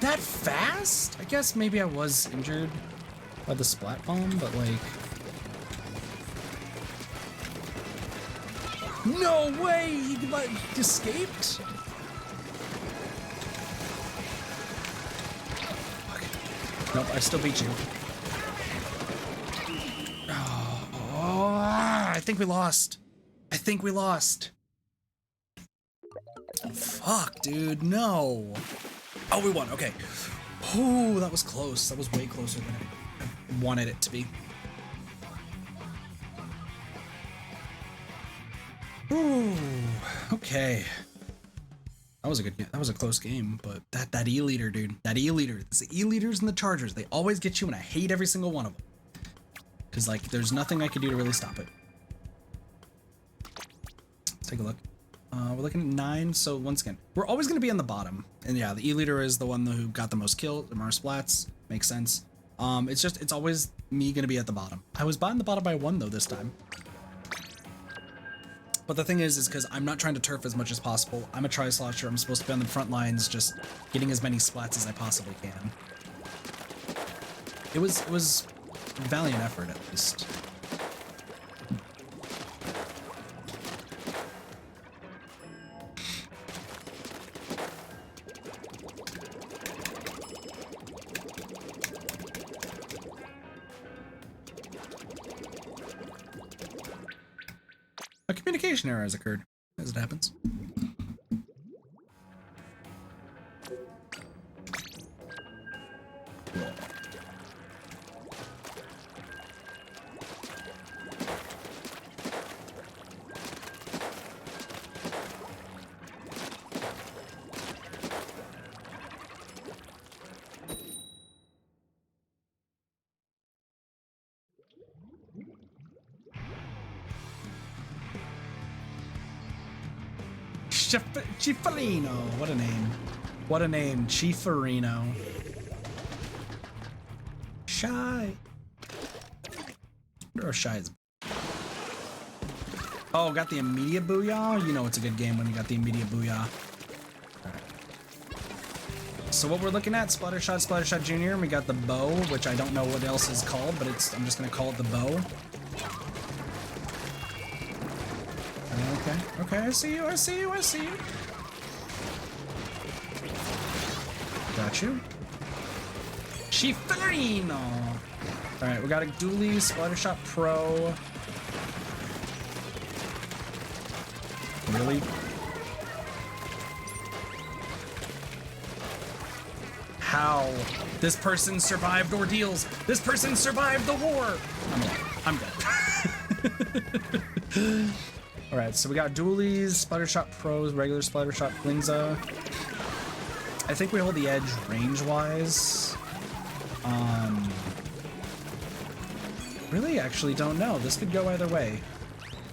That fast? I guess maybe I was injured by the splat bomb, but like... No way! He like escaped? Okay. Nope, I still beat you. Oh, I think we lost. Fuck, dude, no. Oh, we won, okay. Oh, that was close. That was way closer than I wanted it to be. Ooh, okay. That was a good game. That was a close game, but that E-liter, dude. That E-liter. It's the E-liters and the Chargers. They always get you, and I hate every single one of them. Because, like, there's nothing I can do to really stop it. Let's take a look. We're looking at 9, so once again, we're always going to be on the bottom. And yeah, the E-liter is the one who got the most kills, the most splats. Makes sense. It's always me going to be at the bottom. I was behind the bottom by 1, though, this time. But the thing is because I'm not trying to turf as much as possible. I'm a tri-slosher. I'm supposed to be on the front lines, just getting as many splats as I possibly can. It was a valiant effort, at least. communication error has occurred, as it happens. Chifarino, what a name. What a name, Chifarino. Shy. Or Shy is. Oh, got the immediate booyah? You know it's a good game when you got the immediate booyah. Alright. So what we're looking at, Splattershot Junior, and we got the bow, which I don't know what else is called, but I'm just gonna call it the bow. Okay, I see you. Got you. Chifarino! Alright, we got a dually Splattershot Pro. Really? How? This person survived ordeals. This person survived the war. I'm dead. All right, so we got dualies, Splattershot Pros, regular Splattershot Flingza. I think we hold the edge range-wise. Really, actually don't know. This could go either way.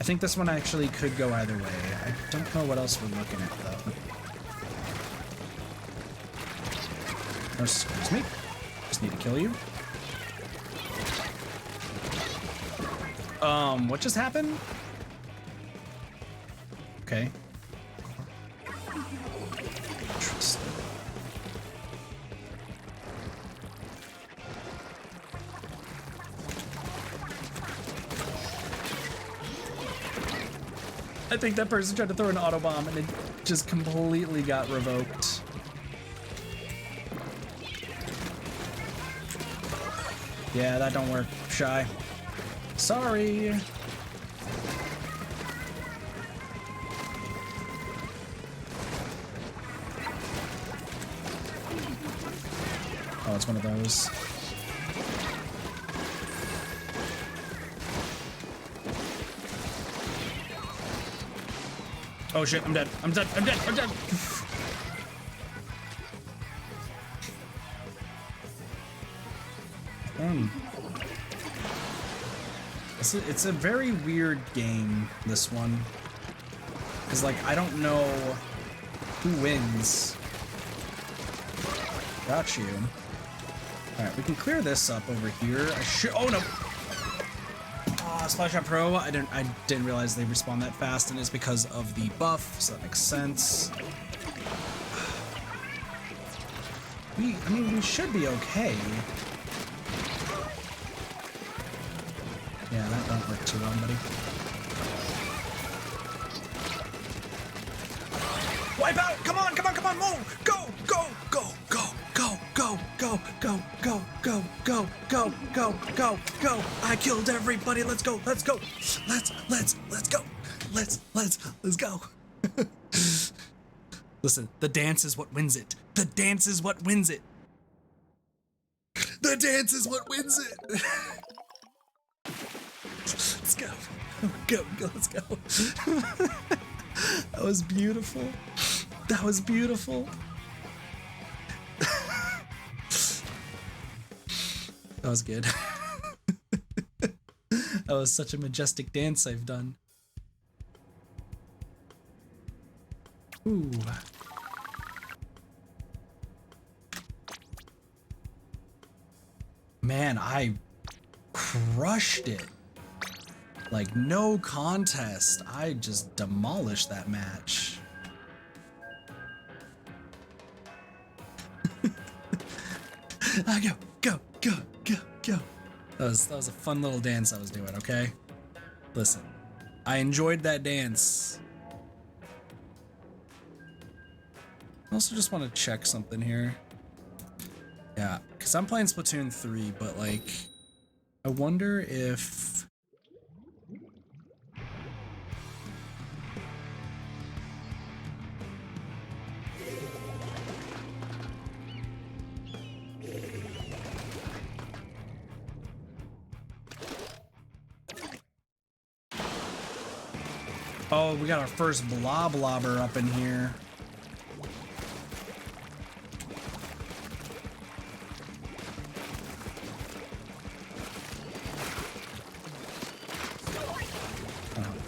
I think this one actually could go either way. I don't know what else we're looking at, though. Oh, excuse me. Just need to kill you. What just happened? Okay. Interesting. I think that person tried to throw an auto bomb and it just completely got revoked. Yeah, that don't work, Shy. Sorry. Oh, it's one of those. Oh shit, I'm dead. I'm dead. It's a very weird game, this one. Because, like, I don't know who wins. Got you. Alright, we can clear this up over here. Oh no! Splashshot Pro, I didn't realize they respawn that fast, and it's because of the buff, so that makes sense. I mean, we should be okay. Yeah, that don't work too well, buddy. Wipe out! Come on, move! Go! I killed everybody. Let's go. Let's go. Listen, the dance is what wins it. The dance is what wins it. Let's go. Let's go. That was beautiful. That was good. That was such a majestic dance I've done. Ooh. Man, I crushed it. Like, no contest. I just demolished that match. Go. That was a fun little dance I was doing, okay? Listen, I enjoyed that dance. I also just want to check something here. Yeah, because I'm playing Splatoon 3, but, like, I wonder if... Oh, we got our first blobber up in here.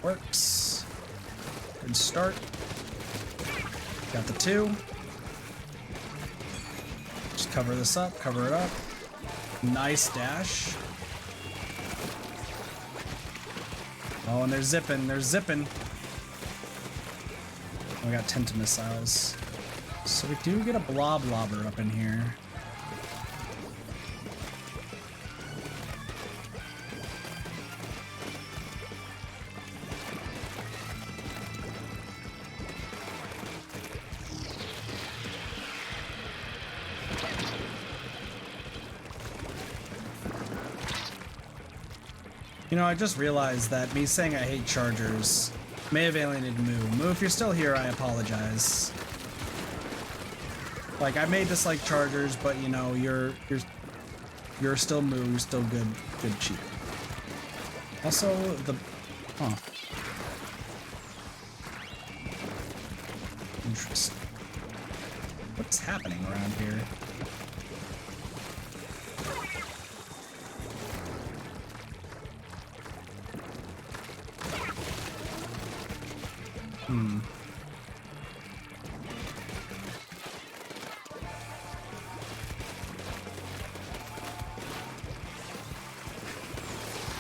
Works. Good start. Got the 2. Just cover this up, cover it up. Nice dash. Oh, and they're zipping, they're zipping. We got Tenta missiles. So we do get a blobber up in here. You know, I just realized that me saying I hate chargers may have alienated Moo. Moo, if you're still here, I apologize. Like, I may dislike chargers, but you know, you're still Moo, you're still good cheat. Also, the interesting. What's happening around here?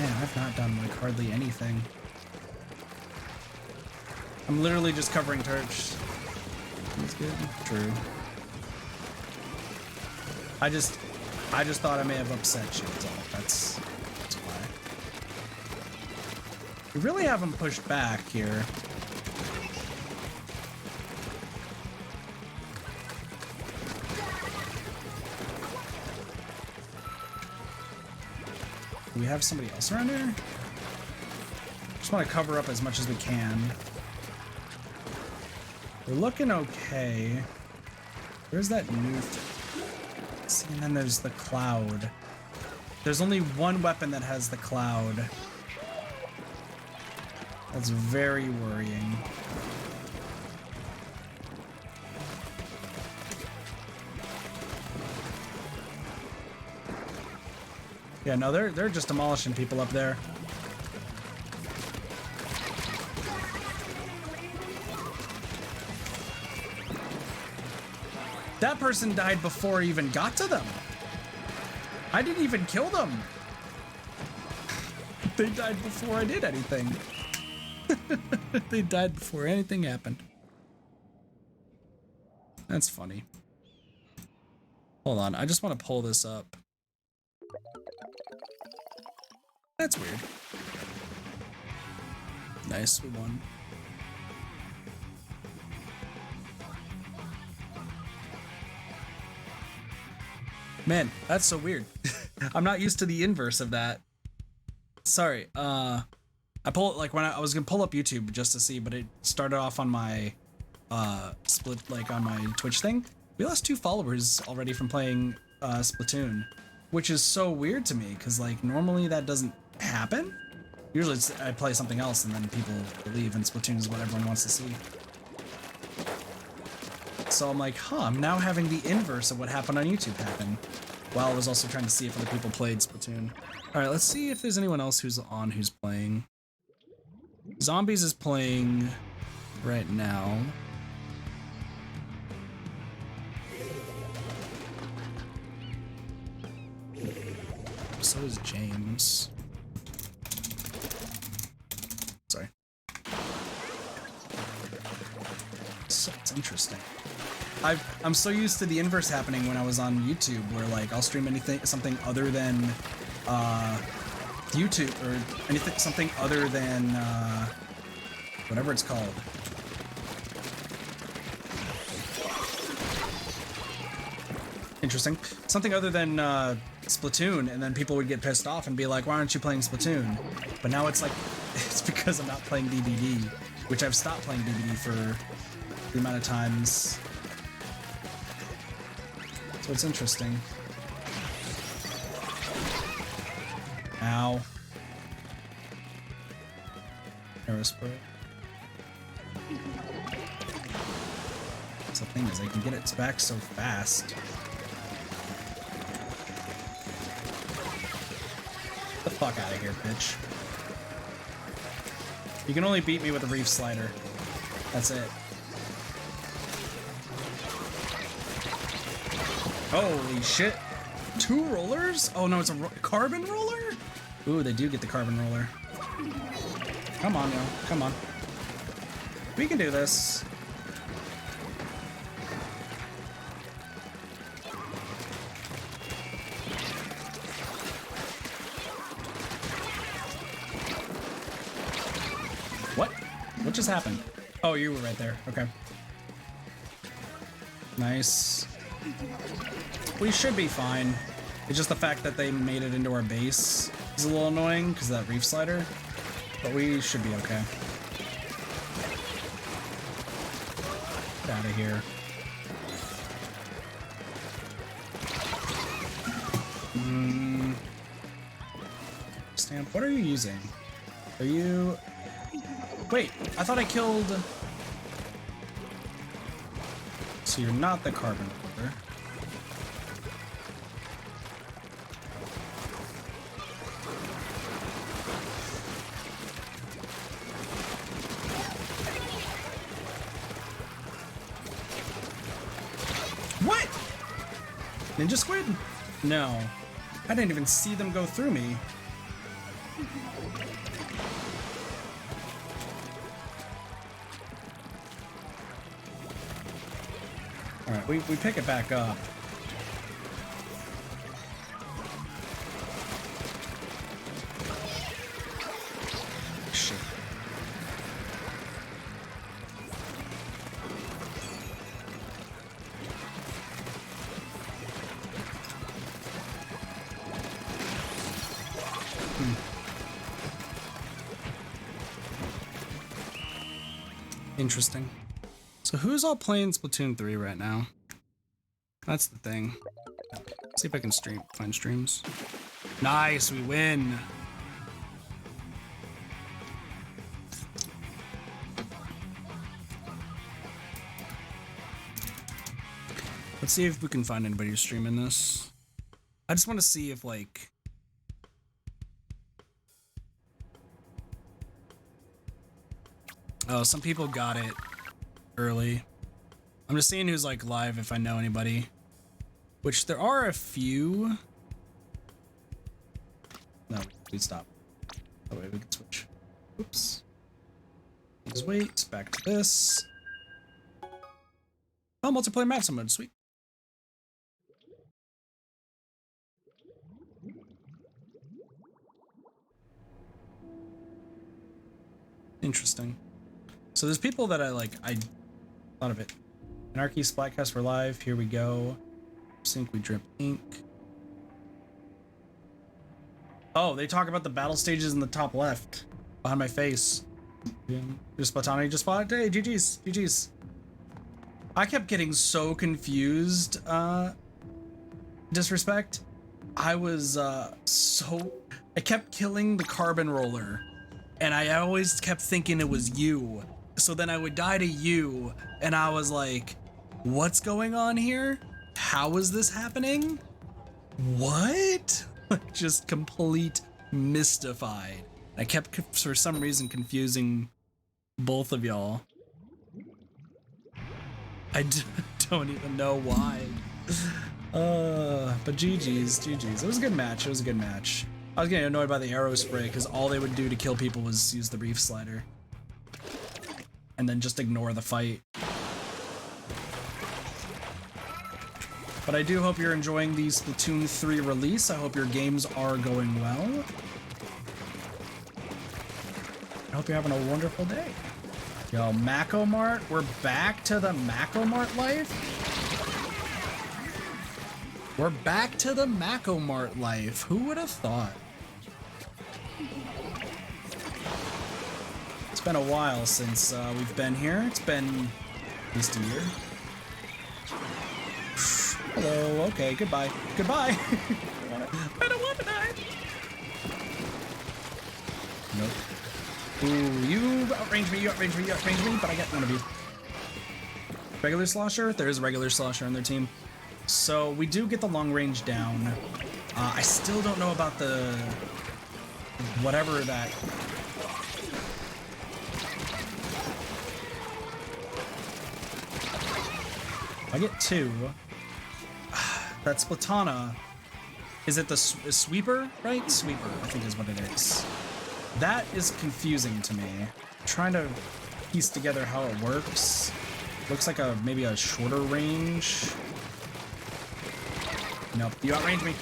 Man, I've not done like hardly anything. I'm literally just covering turrets. That's good. True. I just thought I may have upset shields off. That's why. We really haven't pushed back here. Do we have somebody else around here? Just want to cover up as much as we can. We're looking okay. Where's that new See, and then there's the cloud. There's only one weapon that has the cloud. That's very worrying. Yeah, no, they're just demolishing people up there. That person died before I even got to them. I didn't even kill them. They died before I did anything. They died before anything happened. That's funny. Hold on, I just want to pull this up. That's weird. Nice, we won. Man, that's so weird. I'm not used to the inverse of that. Sorry, I pull it like when I was gonna pull up YouTube just to see, but it started off on my split, like on my Twitch thing. We lost 2 followers already from playing Splatoon, which is so weird to me because like normally that doesn't happen. Usually it's, I play something else and then people leave, and Splatoon is what everyone wants to see. So I'm like, huh, I'm now having the inverse of what happened on YouTube happen, while I was also trying to see if other people played Splatoon. Alright, let's see if there's anyone else who's playing. Zombies is playing right now. So is James. Sorry. So it's interesting. I'm so used to the inverse happening when I was on YouTube, where like I'll stream something other than YouTube, or something other than whatever it's called. Interesting. Something other than Splatoon, and then people would get pissed off and be like, why aren't you playing Splatoon? But now it's like, it's because I'm not playing DBD, which I've stopped playing DBD for the amount of times. So it's interesting. Ow. Aerospray. So the thing is, I can get it back so fast. Get the fuck out of here, bitch. You can only beat me with a reef slider. That's it. Holy shit. 2 rollers? Oh no, it's a carbon roller? Ooh, they do get the carbon roller. Come on, yo. Come on. We can do this. What? What just happened? Oh, you were right there. Okay. Nice. We should be fine. It's just the fact that they made it into our base is a little annoying because of that reef slider. But we should be okay. Get out of here. Stamp, what are you using? Are you... Wait, I thought I killed... So you're not the carbon roller. What? Ninja squid? No. I didn't even see them go through me. Alright, we pick it back up. Shit. Interesting. So who's all playing Splatoon 3 right now? That's the thing. Let's see if I can find streams. Nice, we win. Let's see if we can find anybody who's streaming this. I just want to see if like... Oh, some people got it early. I'm just seeing who's like live if I know anybody. Which there are a few. No, please stop. Oh wait, we can switch. Oops. Just wait, back to this. Oh, multiplayer match mode, sweet. Interesting. So there's people that I thought of it. Anarchy, Splatcast, we're live. Here we go. Sync, we drip ink. Oh, they talk about the battle stages in the top left. Behind my face. Just Splatani just fought. Hey, GG's. GG's. I kept getting so confused, Disrespect. I was, I kept killing the carbon roller. And I always kept thinking it was you. So then I would die to you, and I was like, what's going on here? How is this happening? What? Just complete mystified. I kept, for some reason, confusing both of y'all. I don't even know why. But GG's. It was a good match. I was getting annoyed by the arrow spray because all they would do to kill people was use the reef slider. And then just ignore the fight. But I do hope you're enjoying the Splatoon 3 release. I hope your games are going well. I hope you're having a wonderful day. Yo, Macomart, we're back to the Macomart life? We're back to the Macomart life. Who would have thought? It's been a while since we've been here. It's been at least a year. Hello, okay, goodbye. Goodbye! I don't want to die! Nope. Ooh, you outrange me, but I get one of you. Regular Slosher? There is a regular Slosher on their team. So we do get the long range down. I still don't know about the... whatever that... I get 2. That Splatana... Is it the sweeper, right? Sweeper, I think is what it is. That is confusing to me. I'm trying to piece together how it works. Looks like maybe a shorter range. Nope, you outrange me.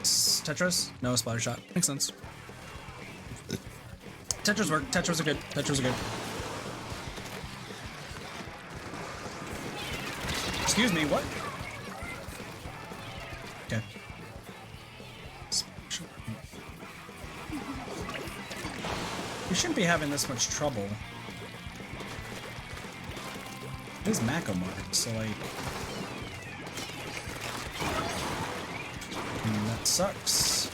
Tetras? No, splatter shot. Makes sense. Tetras work. Tetras are good. Tetras are good. Excuse me, what? Okay. We shouldn't be having this much trouble. It is Mako mark, so like... that sucks.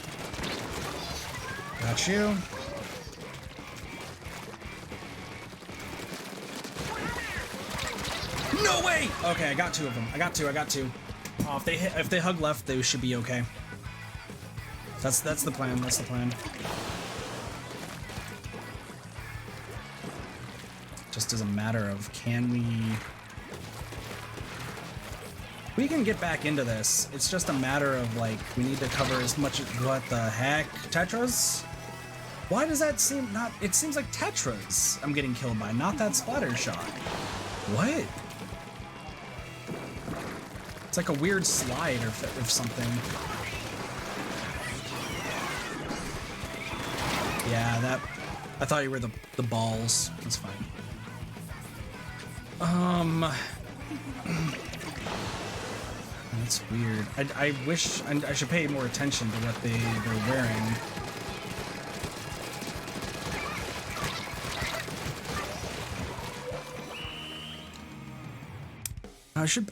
Got you. No way! Okay, I got 2 of them. I got two. Oh, if they hug left, they should be okay. That's the plan. That's the plan. Just as a matter of, can we... We can get back into this. It's just a matter of, like, we need to cover as much... What the heck? Tetras? Why does that seem not... It seems like Tetras I'm getting killed by, not that splatter shot. What? It's like a weird slide or something. Yeah, that... I thought you were the balls. That's fine. That's weird. I wish I should pay more attention to what they're wearing.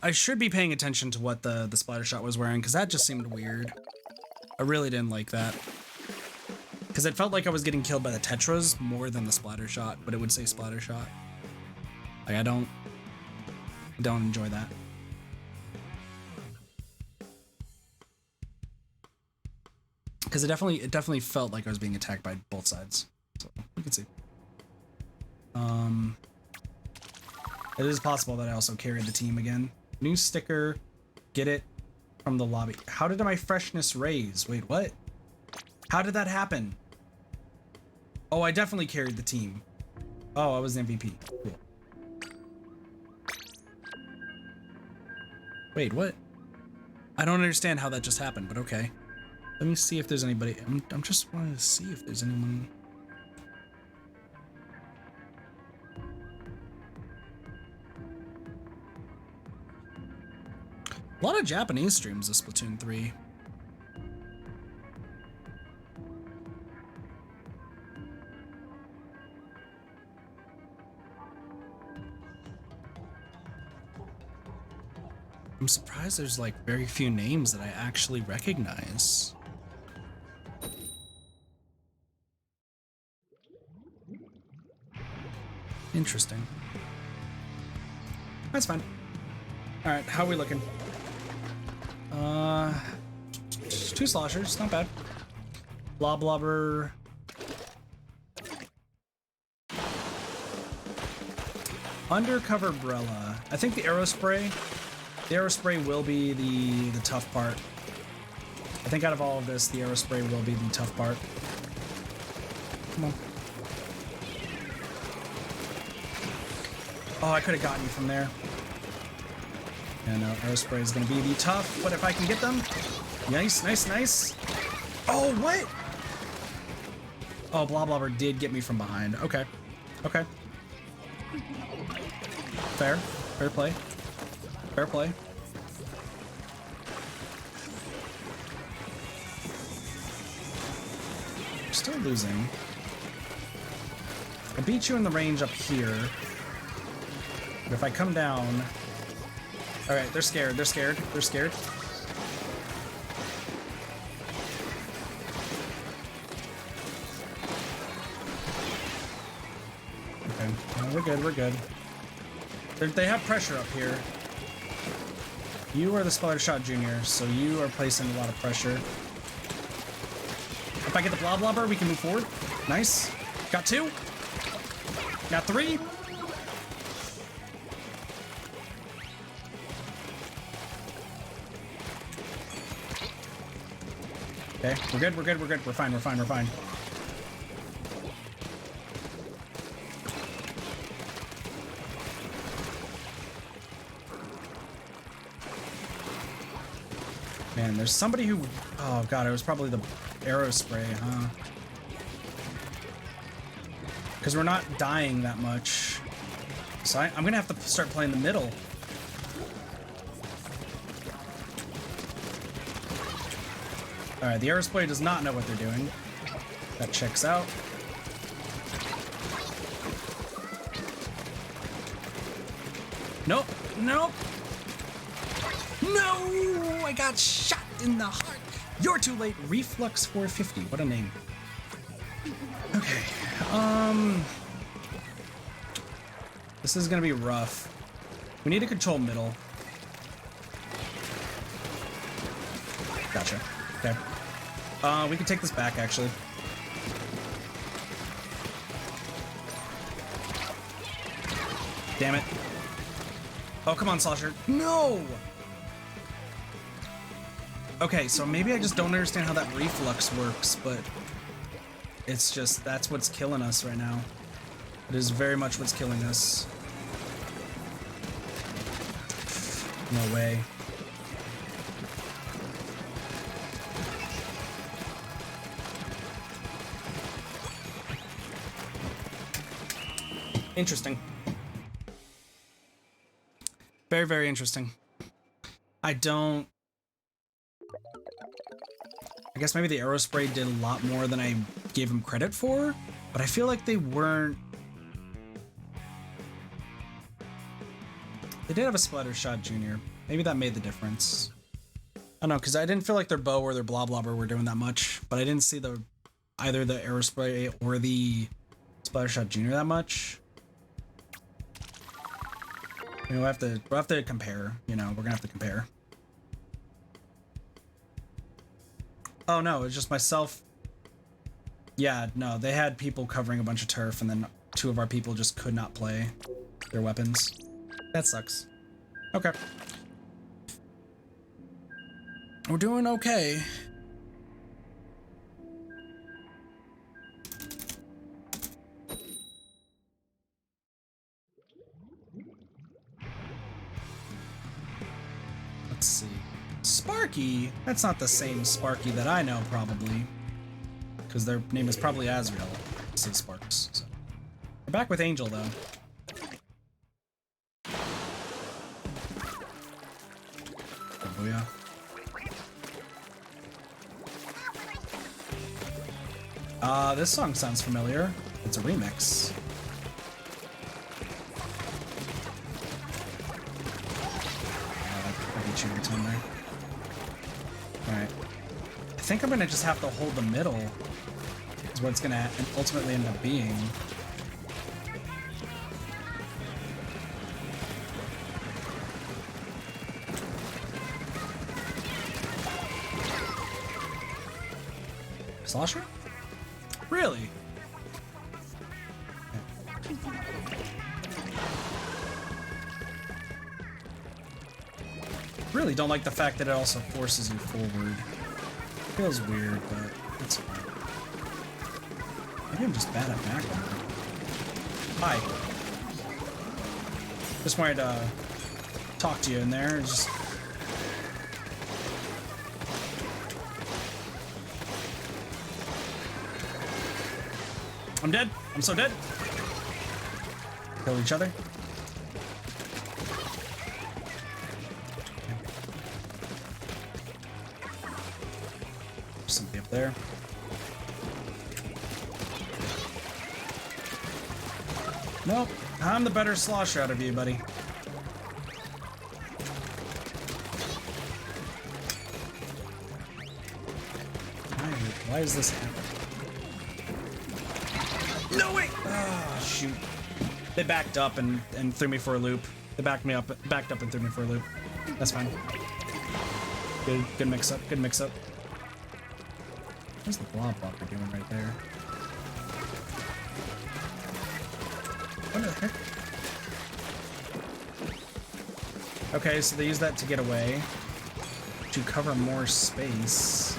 I should be paying attention to what the splatter shot was wearing, because that just seemed weird. I really didn't like that. Because it felt like I was getting killed by the Tetras more than the splatter shot, but it would say splatter shot. Like, I don't enjoy that. Because it definitely felt like I was being attacked by both sides. So we can see. It is possible that I also carried the team again. New sticker, get it from the lobby. How did my freshness raise? Wait, what? How did that happen? Oh, I definitely carried the team. Oh, I was the MVP. Cool. Wait, what? I don't understand how that just happened, but okay. Let me see if there's anybody. I'm just wanting to see if there's anyone. A lot of Japanese streams of Splatoon 3. I'm surprised there's like very few names that I actually recognize. Interesting. That's fine. All right, how are we looking? 2 sloshers, not bad. Bloblobber. Undercover Brella. I think the Aerospray will be the tough part. I think out of all of this, the Aerospray will be the tough part. Come on. Oh, I could have gotten you from there. Yeah, no, Aerospray is going to be the tough, but if I can get them... Nice, nice, nice. Oh, what? Oh, Bloblobber did get me from behind. Okay. Okay. Fair. Fair play. Fair play. We're still losing. I beat you in the range up here. But if I come down... Alright, they're scared. They're scared. They're scared. Okay. No, we're good, we're good. They have pressure up here. You are the Splattershot Junior, so you are placing a lot of pressure. If I get the Blob Blobber, we can move forward. Nice. Got 2. Got 3. Okay, we're good, we're good, we're good. We're fine, we're fine, we're fine. Man, there's somebody who... Oh god, it was probably the arrow spray, huh? Because we're not dying that much. So I'm gonna have to start playing the middle. Alright, the arrow spray does not know what they're doing. That checks out. Nope, nope. No! I got shot in the heart. You're too late. Reflux 450. What a name. Okay. This is gonna be rough. We need to control middle. Gotcha. Okay. We can take this back, actually. Damn it. Oh, come on, Slosher. No! Okay, so maybe I just don't understand how that reflux works, but it's just, that's what's killing us right now. It is very much what's killing us. No way. Interesting. Very, very interesting. I guess maybe the arrow spray did a lot more than I gave him credit for, but I feel like they weren't... They did have a Splattershot Junior. Maybe that made the difference. I don't know, because I didn't feel like their bow or their Blob Blobber were doing that much, but I didn't see either the arrow spray or the Splattershot Junior that much. You know, we'll have to compare, you know, we're gonna have to compare. Oh no, it's just myself. Yeah, no, they had people covering a bunch of turf and then 2 of our people just could not play their weapons. That sucks. Okay. We're doing okay. Let's see. Sparky? That's not the same Sparky that I know, probably. Because their name is probably Azrael. Say Sparks. So. We're back with Angel, though. Oh, yeah. This song sounds familiar. It's a remix. I get you every time there. Alright. I think I'm gonna just have to hold the middle. Is what it's gonna ultimately end up being. Slosher? Really? Really don't like the fact that it also forces you forward. Feels weird, but it's fine. Maybe I'm just bad at background. Hi. Just wanted to talk to you in there. Just... I'm dead. I'm so dead. Kill each other. Something up there. Nope. I'm the better slosher out of you, buddy. Why is this happening? No way! Ah, shoot. They backed up and threw me for a loop. They backed up and threw me for a loop. That's fine. Good mix up. Good mix up. What's the blob blocker doing right there? What the heck? Okay, so they use that to get away. To cover more space.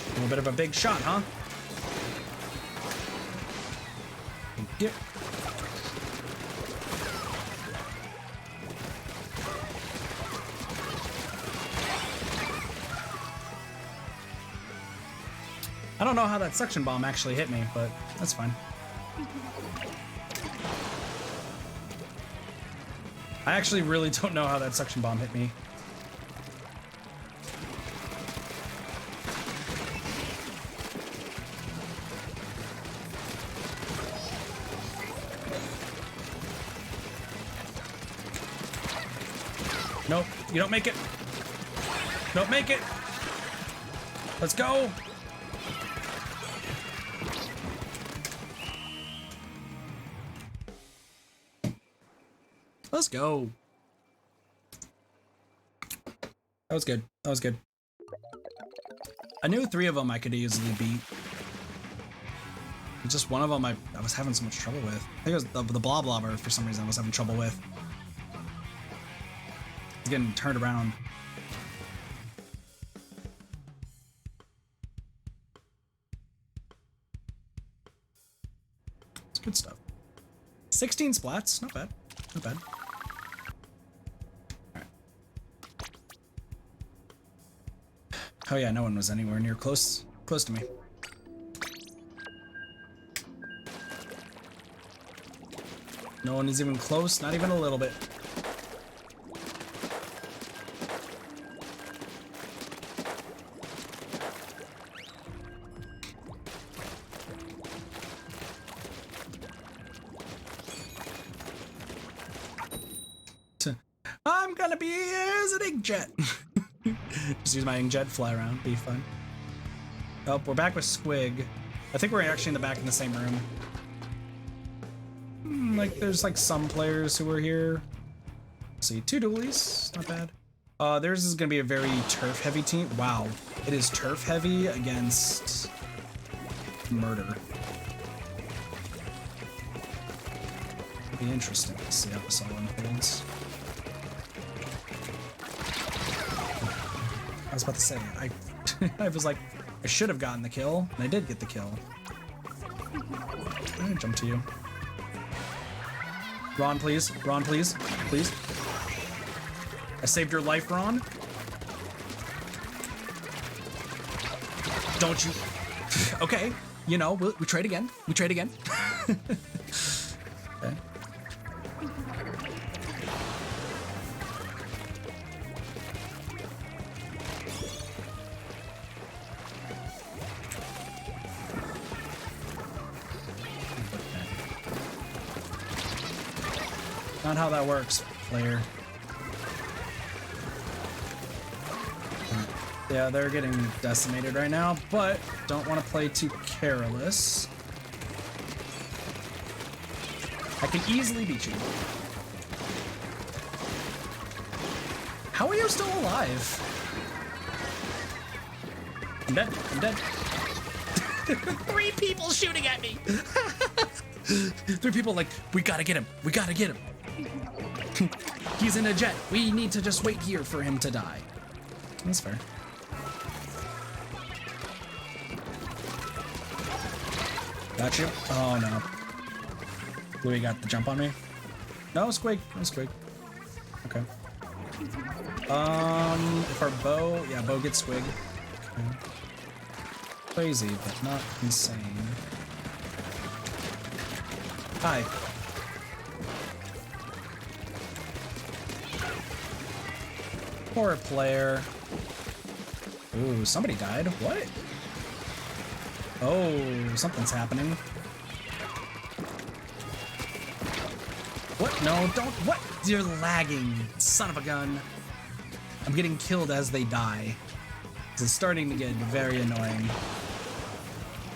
A little bit of a big shot, huh? Yep. I don't know how that suction bomb actually hit me, but that's fine. I actually really don't know how that suction bomb hit me. Nope, you don't make it. Don't make it. Let's go. Let's go. That was good. That was good. I knew 3 of them I could easily beat. Just one of them I was having so much trouble with. I think it was the blob blobber for some reason I was having trouble with. It's getting turned around. It's good stuff. 16 splats, not bad. Not bad. Alright. Oh yeah, no one was anywhere near close to me. No one is even close, not even a little bit. I'm gonna be as an inkjet. Just use my inkjet, fly around, be fun. Oh, we're back with Squig. I think we're actually in the back in the same room. Like, there's like some players who are here. Let's see, 2 dualies, not bad. Theirs is gonna be a very turf-heavy team. Wow, it is turf-heavy against murder. It'll be interesting to see how this all unfolds. I was about to say, I was like, I should have gotten the kill, and I did get the kill. I'm gonna jump to you. Ron, please. Ron, please. Please. I saved your life, Ron. Don't you... Okay, you know, we trade again. We trade again. Okay. Not how that works, player. Yeah, they're getting decimated right now, but don't want to play too careless. I can easily beat you. How are you still alive? I'm dead. I'm dead. 3 people shooting at me. 3 people like, we gotta get him. We gotta get him. He's in a jet. We need to just wait here for him to die. That's fair. Got you. Oh no. Louis got the jump on me. No, Squig. No, Squig. Okay. If our bow, yeah, bow gets Squig. Okay. Crazy, but not insane. Hi. Poor player. Ooh, somebody died. What? Oh, something's happening. What? No, don't. What? You're lagging, son of a gun. I'm getting killed as they die. This is starting to get very annoying.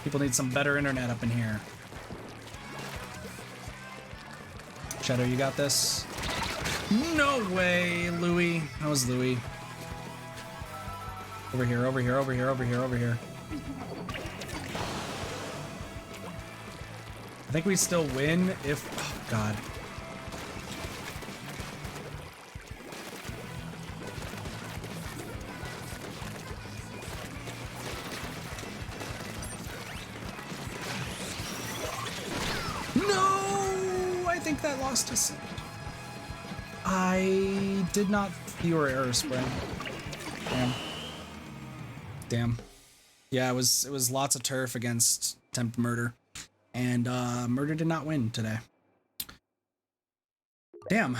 People need some better internet up in here. Shadow, you got this? No way, Louis. That was Louis. Over here, over here, over here, over here, over here. I think we still win if... Oh, God. No! I think that lost us. I did not view our error spread. Damn. Damn. Yeah, it was lots of turf against attempt murder. And murder did not win today. Damn.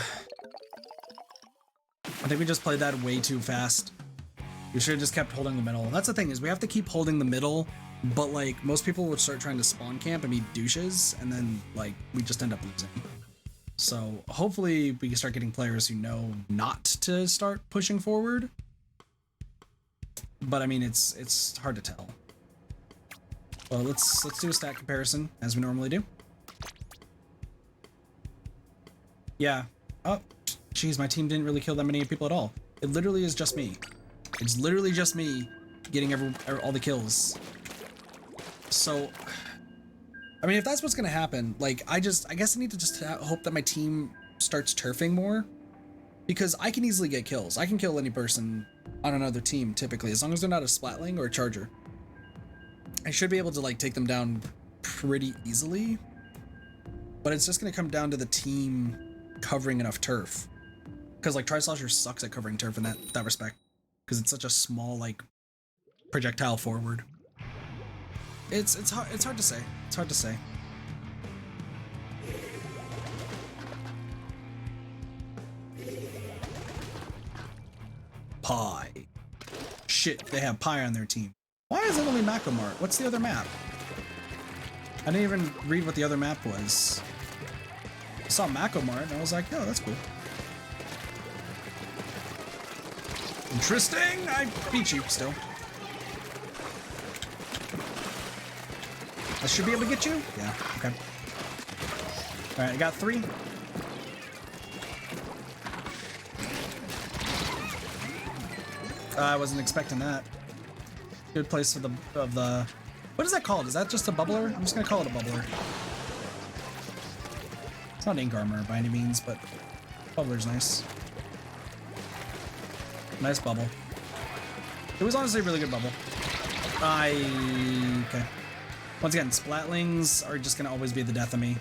I think we just played that way too fast. We should have just kept holding the middle. That's the thing, is we have to keep holding the middle, but like most people would start trying to spawn camp and be douches, and then like we just end up losing. So hopefully we can start getting players who know not to start pushing forward. But I mean, it's hard to tell. Well, let's do a stat comparison as we normally do. Yeah. Oh, geez, my team didn't really kill that many people at all. It literally is just me. It's literally just me getting all the kills. So, I mean, if that's what's gonna happen, like, I guess I need to just hope that my team starts turfing more, because I can easily get kills. I can kill any person on another team typically, as long as they're not a Splatling or a Charger. I should be able to like take them down pretty easily, but it's just gonna come down to the team covering enough turf, because like Tri-Slosher sucks at covering turf in that respect, because it's such a small like projectile forward. It's hard to say. It's hard to say. Pie. Shit, they have Pie on their team. Why is it only Macomart? What's the other map? I didn't even read what the other map was. I saw Macomart and I was like, oh, that's cool. Interesting! I beat you still. I should be able to get you? Yeah, okay. Alright, I got 3. I wasn't expecting that. Good place for the what is that called? Is that just a bubbler? I'm just gonna call it a bubbler. It's not ink armor by any means, but bubbler's nice. Nice bubble. It was honestly a really good bubble. Okay. Once again, Splatlings are just gonna always be the death of me.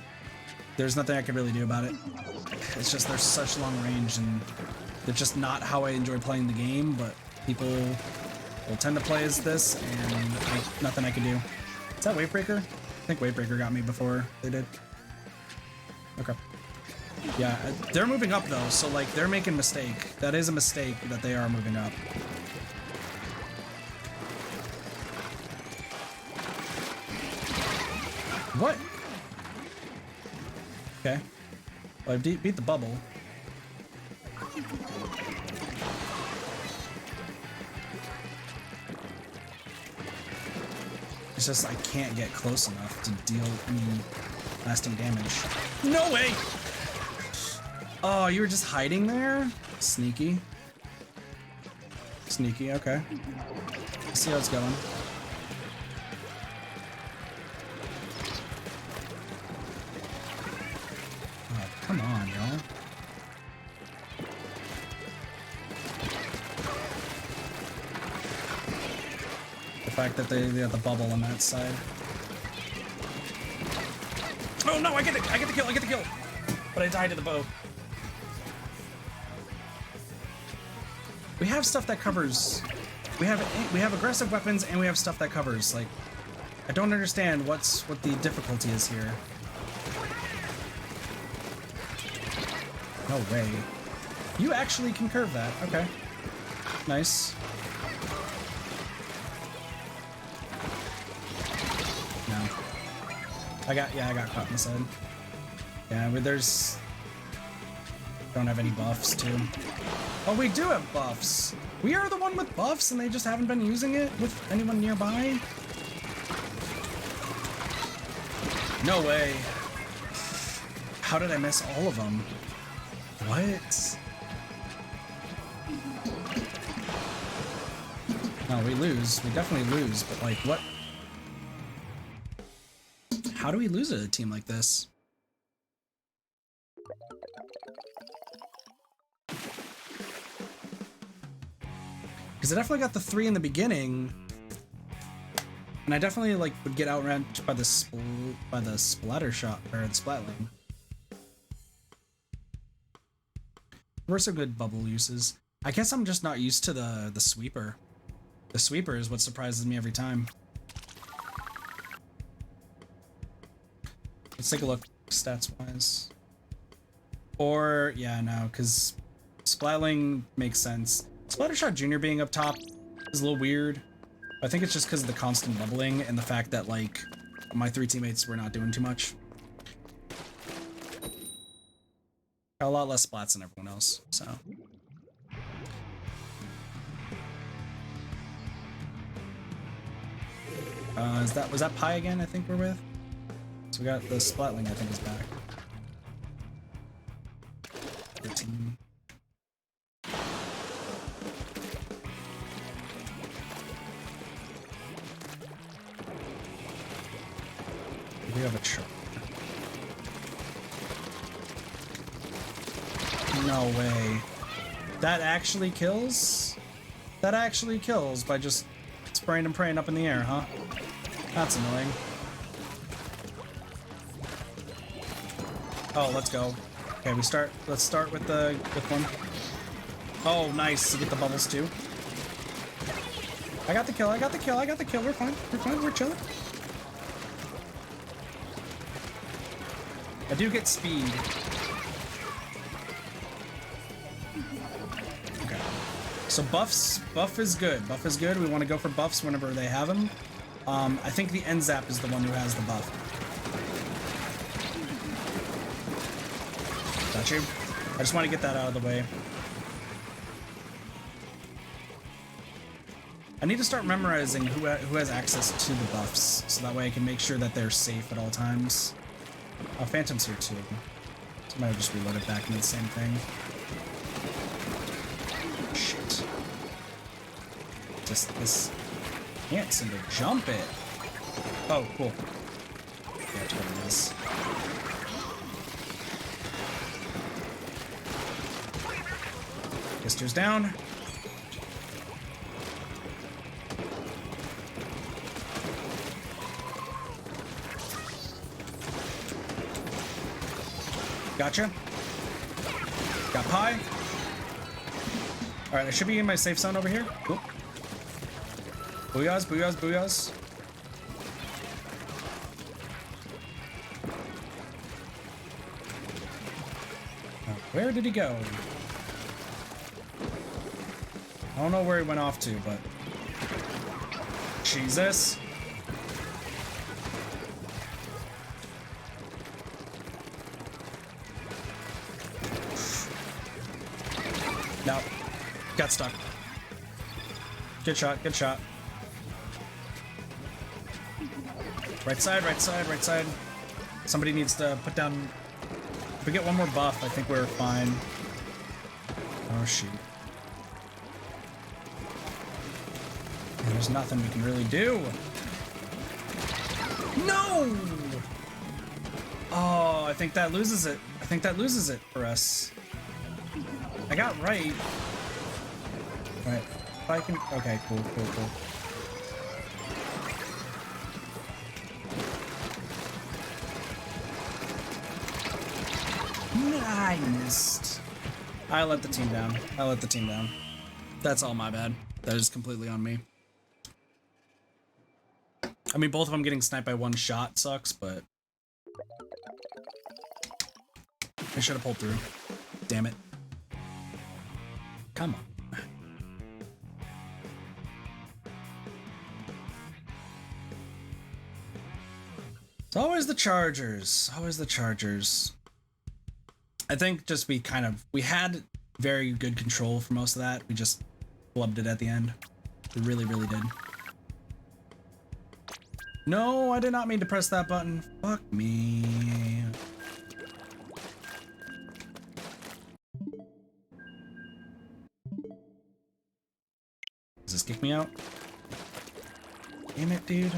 There's nothing I can really do about it. It's just they're such long range, and they're just not how I enjoy playing the game, but people will tend to play as this, and nothing I can do. Is that Wavebreaker? I think Wavebreaker got me before they did. Okay. Yeah, they're moving up though, so like they're making a mistake. That is a mistake that they are moving up. What? Okay. Well, I beat the bubble. It's just I can't get close enough to deal any lasting damage. No way! Oh, you were just hiding there? Sneaky. Sneaky, okay. Let's see how it's going. Oh, come on, y'all. The fact that they have the bubble on that side. Oh no, I get the kill! But I died to the bow. We have stuff that covers. We have aggressive weapons and we have stuff that covers. Like, I don't understand what the difficulty is here. No way. You actually can curve that. Okay. Nice. No. I got caught in the side. Yeah, but there's... Don't have any buffs, too. Oh, we do have buffs. We are the one with buffs, and they just haven't been using it with anyone nearby. No way. How did I miss all of them? What? No, we lose. We definitely lose, but like, what? How do we lose at a team like this? Because I definitely got the 3 in the beginning, and I definitely like would get outran by the splatter shot or the splatling. Where's some good bubble uses? I guess I'm just not used to the sweeper. The sweeper is what surprises me every time. Let's take a look stats wise. Or yeah, no, because splatling makes sense. Splattershot Jr. being up top is a little weird. I think it's just because of the constant bubbling and the fact that like my 3 teammates were not doing too much. Got a lot less splats than everyone else, so. Was that Pi again? I think we're with. So we got the Splatling. I think is back. 13. We have a truck. No way. That actually kills? That actually kills by just spraying and praying up in the air, huh? That's annoying. Oh, let's go. Okay, let's start with one. Oh, nice. You get the bubbles too. I got the kill, I got the kill, I got the kill. We're fine, we're chilling. I do get speed. Okay. So buff is good. Buff is good. We want to go for buffs whenever they have them. I think the end zap is the one who has the buff. Got you. I just want to get that out of the way. I need to start memorizing who has access to the buffs, so that way I can make sure that they're safe at all times. Oh, Phantom's here too. So I might have just reloaded back into the same thing. Shit. Just this can't seem to jump it. Oh, cool. Yeah, that's what it is. Gister's down. Gotcha. Got Pi. Alright, I should be in my safe zone over here. Cool. Booyahs, booyahs, booyahs. Where did he go? I don't know where he went off to, but... Jesus. No. Got stuck. Good shot, good shot. Right side, right side, right side. Somebody needs to put down... If we get one more buff, I think we're fine. Oh, shoot. And there's nothing we can really do. No! Oh, I think that loses it. I think that loses it for us. I got right. Right. If I can... Okay, cool, cool, cool. I missed. I let the team down. I let the team down. That's all my bad. That is completely on me. I mean, both of them getting sniped by one shot sucks, but... I should have pulled through. Damn it. Come on. It's always the Chargers. Always the Chargers. I think just we had very good control for most of that. We just flubbed it at the end. We really, really did. No, I did not mean to press that button. Fuck me. Does this kick me out? Damn it, dude.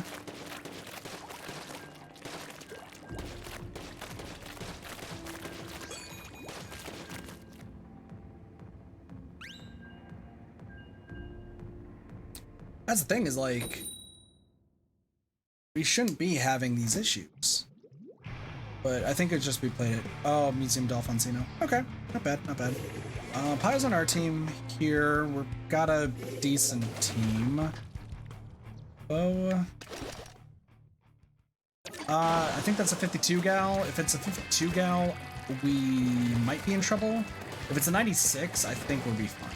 That's the thing, is like, we shouldn't be having these issues. But I think it's just we played it. Oh, Museum D'Alfonsino. Okay, not bad, not bad. Pie's on our team here. We've got a decent team. Oh. I think that's a 52 gal. If it's a 52 gal, we might be in trouble. If it's a 96, I think we'll be fine.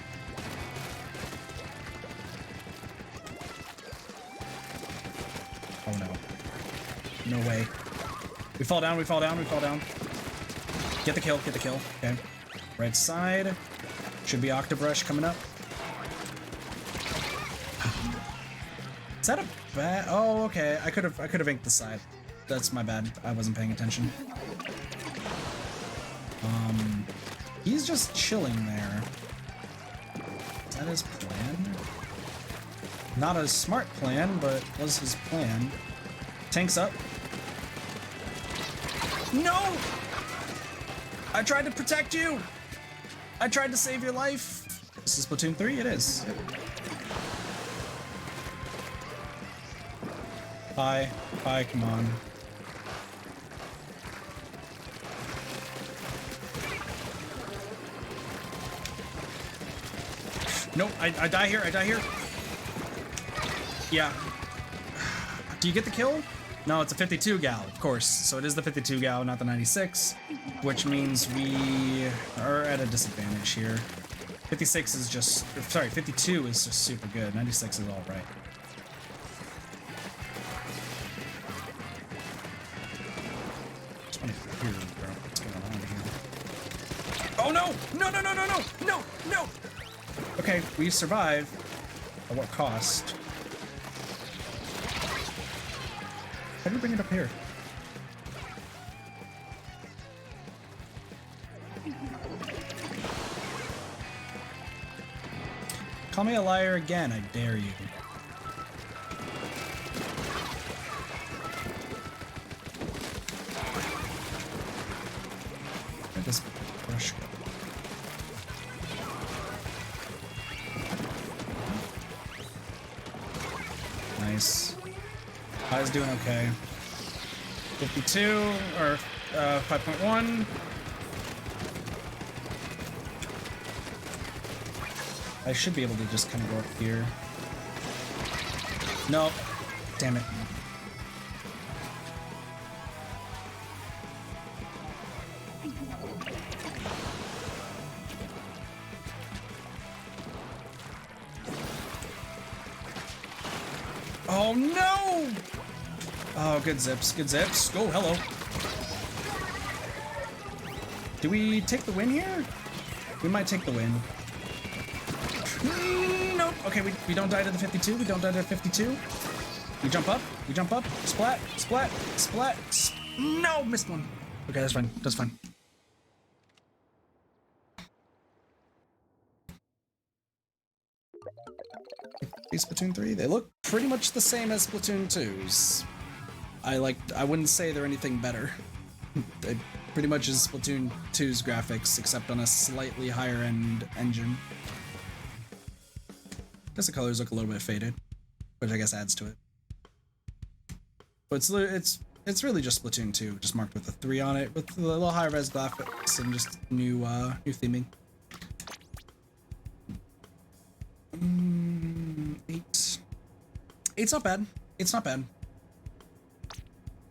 Oh no. No way. We fall down, we fall down, we fall down. Get the kill, get the kill. Okay. Right side. Should be Octobrush coming up. Is that a bad? Oh, okay. I could have inked the side. That's my bad. I wasn't paying attention. He's just chilling there. Is that his plan? Not a smart plan, but was his plan. Tank's up. No! I tried to protect you! I tried to save your life! This is Splatoon 3? It is. Hi. Hi, come on. Nope, I die here, I die here. Yeah. Do you get the kill? No, it's a 52 gal, of course. So it is the 52 gal, not the 96, which means we are at a disadvantage here. 56 is just, sorry, 52 is just super good. 96 is all right. Just want to hear, bro, what's going on here? Oh no! No, no, no, no, no! No! No! Okay, we survive. At what cost? How do you bring it up here? Call me a liar again, I dare you. Where'd this brush go? Nice. I was doing okay. 52 or 5.1. I should be able to just kind of go up here. Nope. Damn it. Oh no! Oh, good zips, good zips. Oh, hello. Do we take the win here? We might take the win. Nope. Okay, we don't die to the 52. We don't die to the 52. We jump up. We jump up. Splat, splat, splat. No, missed one. Okay, that's fine. That's fine. Splatoon 3, they look pretty much the same as Splatoon 2's. I wouldn't say they're anything better. It pretty much is Splatoon 2's graphics, except on a slightly higher end engine. Guess the colors look a little bit faded, which I guess adds to it. But it's really just Splatoon 2, just marked with a 3 on it, with a little higher res graphics and just new theming. 8. 8's not bad. It's not bad.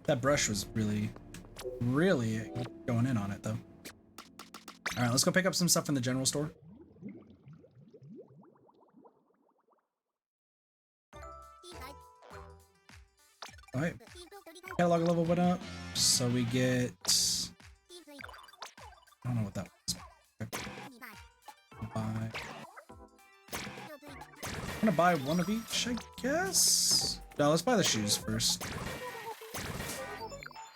That brush was really going in on it, though. All right, let's go pick up some stuff in the general store. All right. Catalog level went up, so we get... I don't know what that was. Okay. I'm gonna buy one of each, I guess? No, let's buy the shoes first.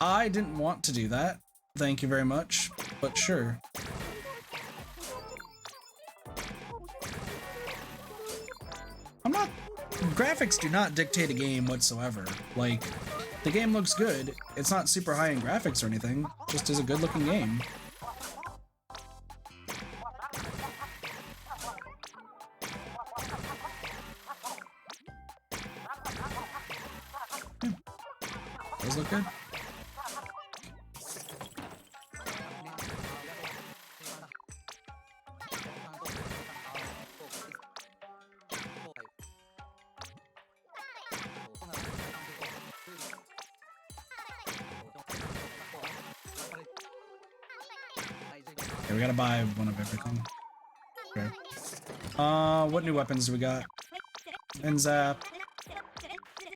I didn't want to do that. Thank you very much, but sure. I'm not... Graphics do not dictate a game whatsoever. Like, the game looks good. It's not super high in graphics or anything. Just is a good-looking game. Yeah. Those look good. Okay, we gotta buy one of everything. Okay. What new weapons do we got? N-Zap.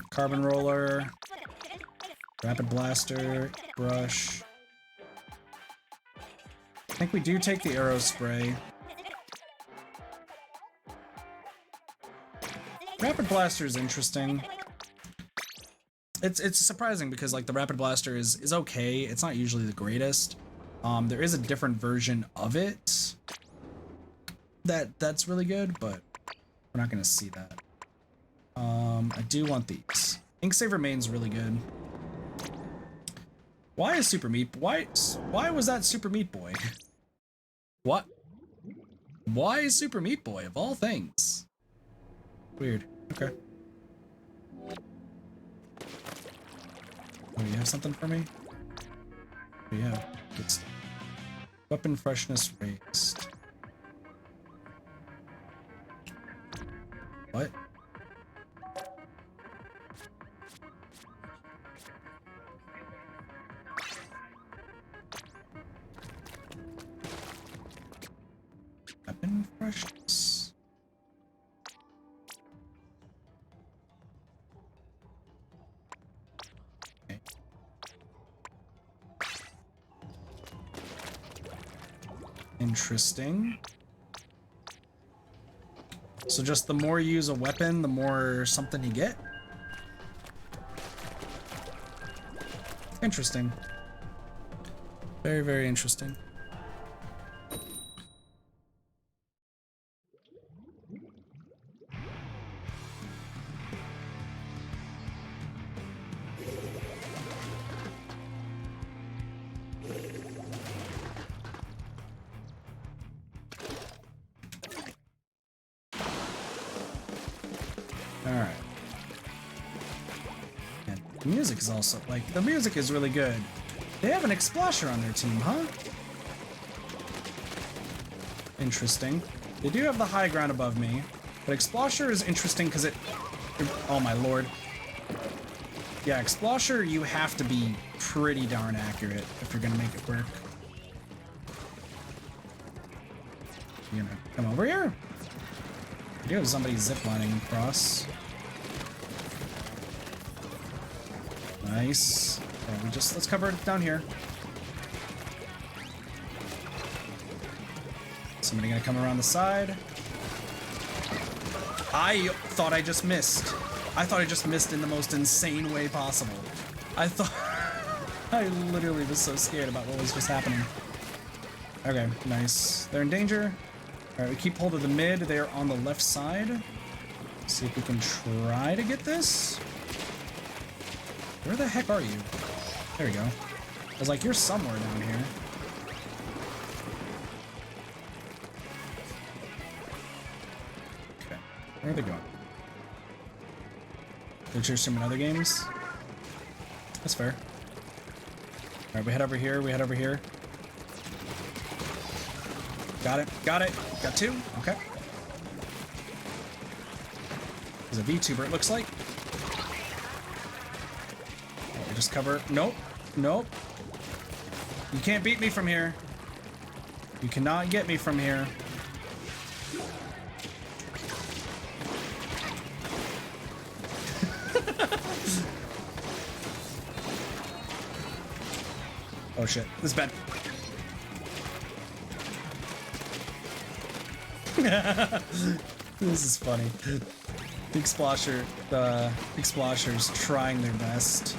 Carbon Roller. Rapid Blaster. Brush. I think we do take the Arrow Spray. Rapid Blaster is interesting. It's surprising because like the Rapid Blaster is okay. It's not usually the greatest. There is a different version of it that's really good, but we're not gonna see that. I do want these. Inksaver Main's really good. Why is Super Meat? Why was that Super Meat Boy? What? Why is Super Meat Boy of all things? Weird. Okay. Oh, you have something for me? Oh, yeah. Good stuff. Weapon freshness raised. What? Weapon freshness. Okay. Interesting. So just the more you use a weapon, the more something you get? Interesting. Very, very interesting. Alright. And the music is also, like, the music is really good. They have an Explasher on their team, huh? Interesting. They do have the high ground above me, but Explasher is interesting because oh my lord. Yeah, Explasher, you have to be pretty darn accurate if you're gonna make it work. You're gonna come over here? I do have somebody ziplining across. Nice. Okay, let's cover it down here. Somebody gonna come around the side. I thought I just missed. I thought I just missed in the most insane way possible. I literally was so scared about what was just happening. Okay, nice. They're in danger. Alright, we keep hold of the mid. They are on the left side. Let's see if we can try to get this. Where the heck are you? There we go. I was like, you're somewhere down here. Okay, where are they going? They're chasing in other games? That's fair. Alright, we head over here, we head over here. Got it, got it. Got two, okay. There's a VTuber, it looks like. Oh, just cover, nope, nope. You can't beat me from here. You cannot get me from here. Oh shit, this is bad. This is funny. The Explasher's trying their best.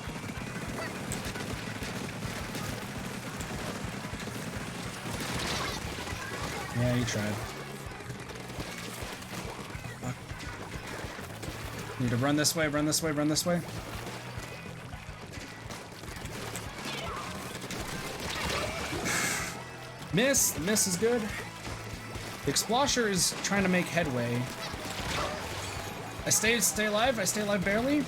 Yeah, you tried. Fuck. Need to run this way, run this way, run this way. Miss! The miss is good. The Explosher is trying to make headway. I stay alive. I stay alive barely.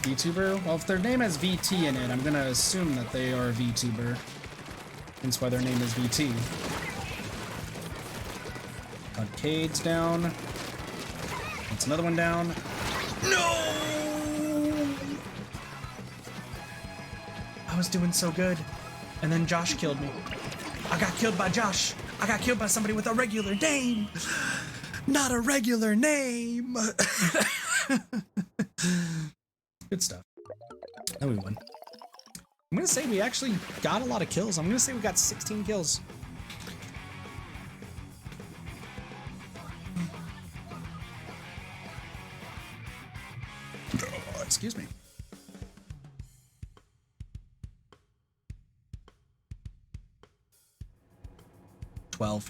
VTuber? Well, if their name has VT in it, I'm gonna assume that they are a VTuber. That's why their name is VT. Arcade's down. That's another one down. No! I was doing so good. And then Josh killed me. I got killed by Josh. I got killed by somebody with a regular name. Not a regular name. Good stuff. Then we won. I'm gonna say we actually got a lot of kills. I'm gonna say we got 16 kills. Oh, excuse me.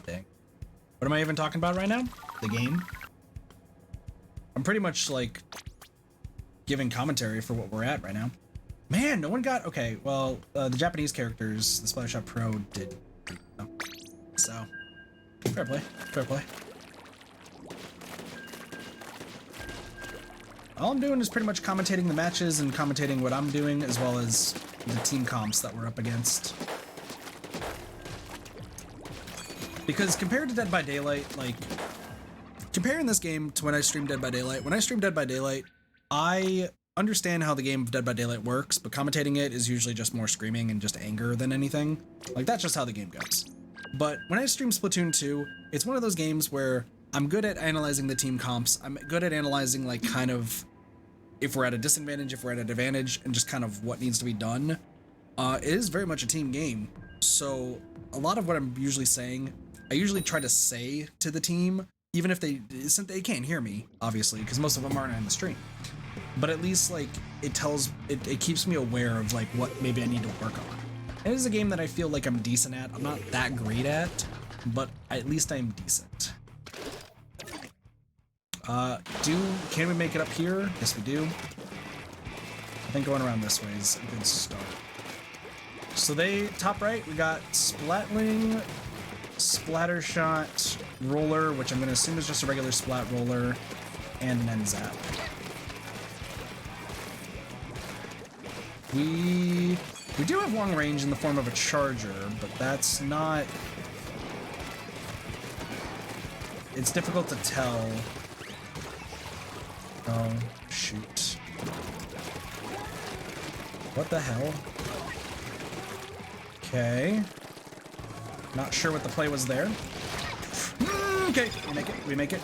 Dang. What am I even talking about right now? The game? I'm pretty much like giving commentary for what we're at right now. Man, no one got... Okay, well, the Japanese characters, the Splattershot Pro did... No. So, fair play. Fair play. All I'm doing is pretty much commentating the matches and commentating what I'm doing, as well as the team comps that we're up against. Because compared to Dead by Daylight, like, comparing this game to when I streamed Dead by Daylight, when I stream Dead by Daylight, I understand how the game of Dead by Daylight works, but commentating it is usually just more screaming and just anger than anything. Like, that's just how the game goes. But when I stream Splatoon 2, it's one of those games where I'm good at analyzing the team comps. I'm good at analyzing, like, kind of if we're at a disadvantage, if we're at an advantage, and just kind of what needs to be done. It is very much a team game. So a lot of what I'm usually saying, I usually try to say to the team, even if they can't hear me, obviously, because most of them aren't in the stream. But at least, like, it keeps me aware of, like, what maybe I need to work on. It is a game that I feel like I'm decent at. I'm not that great at, but at least I'm decent. Can we make it up here? Yes, we do. I think going around this way is a good start. So top right, we got Splatting, Splattershot, Roller, which I'm going to assume is just a regular Splat Roller, and then Zap. We do have long range in the form of a charger, but that's not... It's difficult to tell. Oh, shoot. What the hell? Okay. Not sure what the play was there. Okay, we make it, we make it.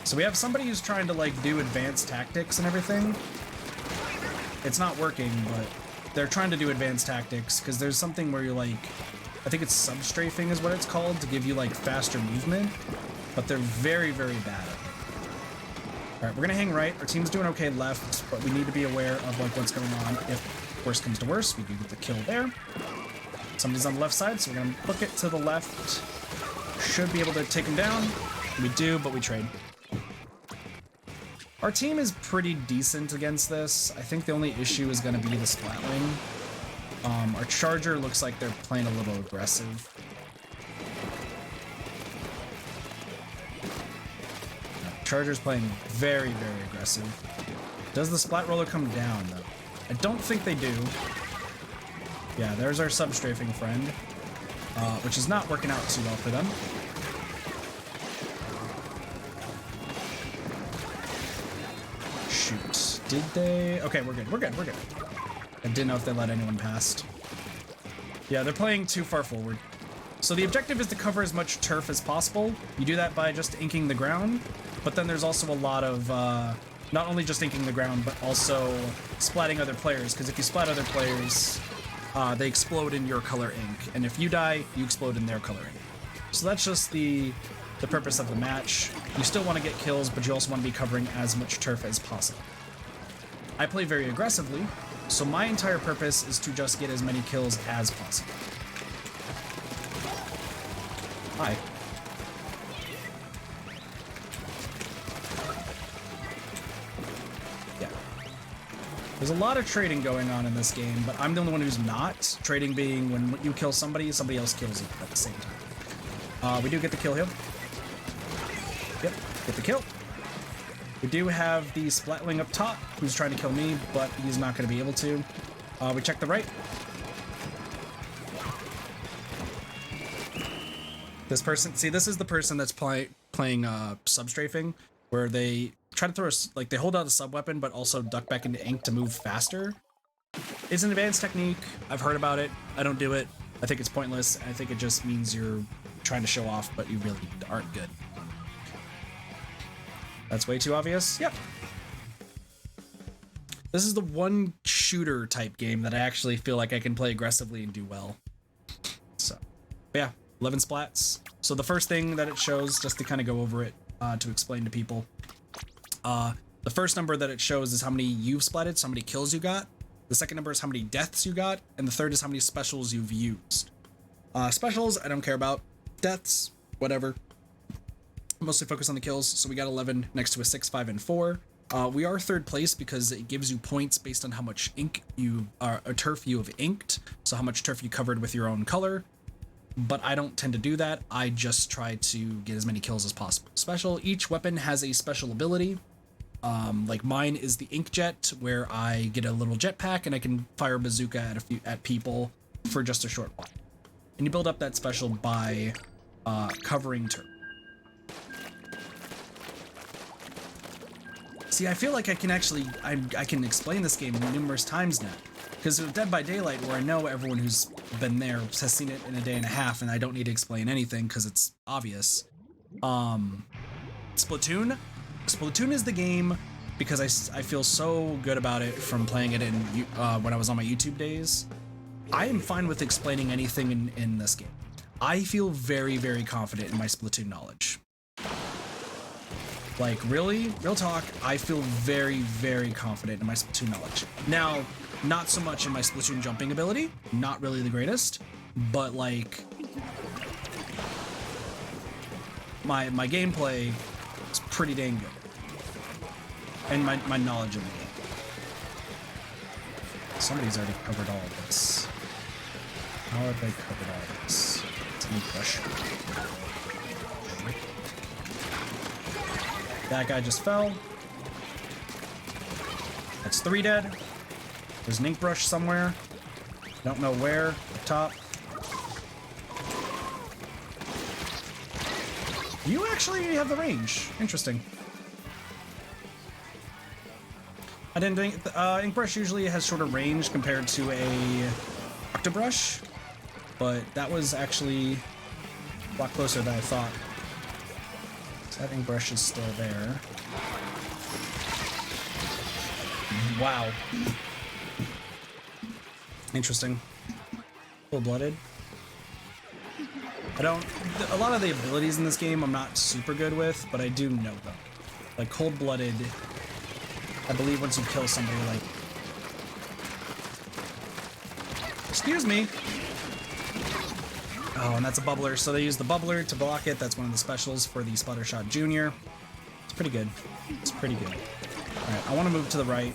So we have somebody who's trying to, like, do advanced tactics and everything. It's not working, but they're trying to do advanced tactics because there's something where you're like, I think it's sub-strafing is what it's called, to give you, like, faster movement, but they're very, very bad at it. All right, we're gonna hang right. Our team's doing okay left, but we need to be aware of, like, what's going on. If worst comes to worst, we do get the kill there. Somebody's on the left side, so we're gonna book it to the left. Should be able to take him down. We do, but we trade. Our team is pretty decent against this. I think the only issue is going to be the Splatling. Our charger looks like they're playing a little aggressive. Charger's playing very, very aggressive. Does the Splat Roller come down, though? I don't think they do. Yeah, there's our sub-strafing friend, which is not working out too well for them. Shoot. Did they? Okay, we're good. We're good. We're good. I didn't know if they let anyone past. Yeah, they're playing too far forward. So the objective is to cover as much turf as possible. You do that by just inking the ground, but then there's also a lot of, not only just inking the ground, but also splatting other players, because if you splat other players, they explode in your color ink, and if you die, you explode in their color ink. So that's just the purpose of the match. You still want to get kills, but you also want to be covering as much turf as possible. I play very aggressively, so my entire purpose is to just get as many kills as possible. Hi. Yeah. There's a lot of trading going on in this game, but I'm the only one who's not. Trading being when you kill somebody, somebody else kills you at the same time. We do get the kill here. Yep, get the kill. We do have the Splatling up top, who's trying to kill me, but he's not going to be able to. We check the right. This person, see, this is the person that's playing substrafing, where they try to throw like they hold out a sub weapon, but also duck back into ink to move faster. It's an advanced technique. I've heard about it. I don't do it. I think it's pointless. I think it just means you're trying to show off, but you really aren't good. That's way too obvious. Yep. This is the one shooter type game that I actually feel like I can play aggressively and do well. So, yeah, 11 splats. So the first thing that it shows, just to kind of go over it, to explain to people, the first number that it shows is how many you've splatted, so how many kills you got. The second number is how many deaths you got, and the third is how many specials you've used. Specials, I don't care about. Deaths, whatever. Mostly focus on the kills, so we got 11 next to a 6, 5, and 4. We are third place because it gives you points based on how much ink you, turf you have inked, so how much turf you covered with your own color. But I don't tend to do that. I just try to get as many kills as possible. Special, each weapon has a special ability. Like mine is the Inkjet, where I get a little jetpack and I can fire a bazooka at people for just a short while. And you build up that special by covering turf. See, I feel like I can actually, I can explain this game numerous times now. Because with Dead by Daylight, where I know everyone who's been there has seen it in a day and a half, and I don't need to explain anything because it's obvious. Splatoon is the game because I feel so good about it from playing it in when I was on my YouTube days. I am fine with explaining anything in this game. I feel very, very confident in my Splatoon knowledge. Like, really, real talk, I feel very, very confident in my Splatoon knowledge. Now, not so much in my Splatoon jumping ability, not really the greatest, but like, my gameplay is pretty dang good. And my knowledge of the game. Somebody's already covered all of this. How have they covered all of this? It's a new push. That guy just fell. That's 3 dead. There's an ink brush somewhere. Don't know where. Up top. You actually have the range. Interesting. I didn't think ink brush usually has shorter range compared to a octobrush, but that was actually a lot closer than I thought. That ink brush is still there. Wow. Interesting. Full-blooded. A lot of the abilities in this game I'm not super good with, but I do know them. Like cold-blooded, I believe once you kill somebody, like... Excuse me! Oh, and that's a bubbler, so they use the bubbler to block it. That's one of the specials for the Splattershot Junior. It's pretty good. It's pretty good. Alright, I want to move to the right.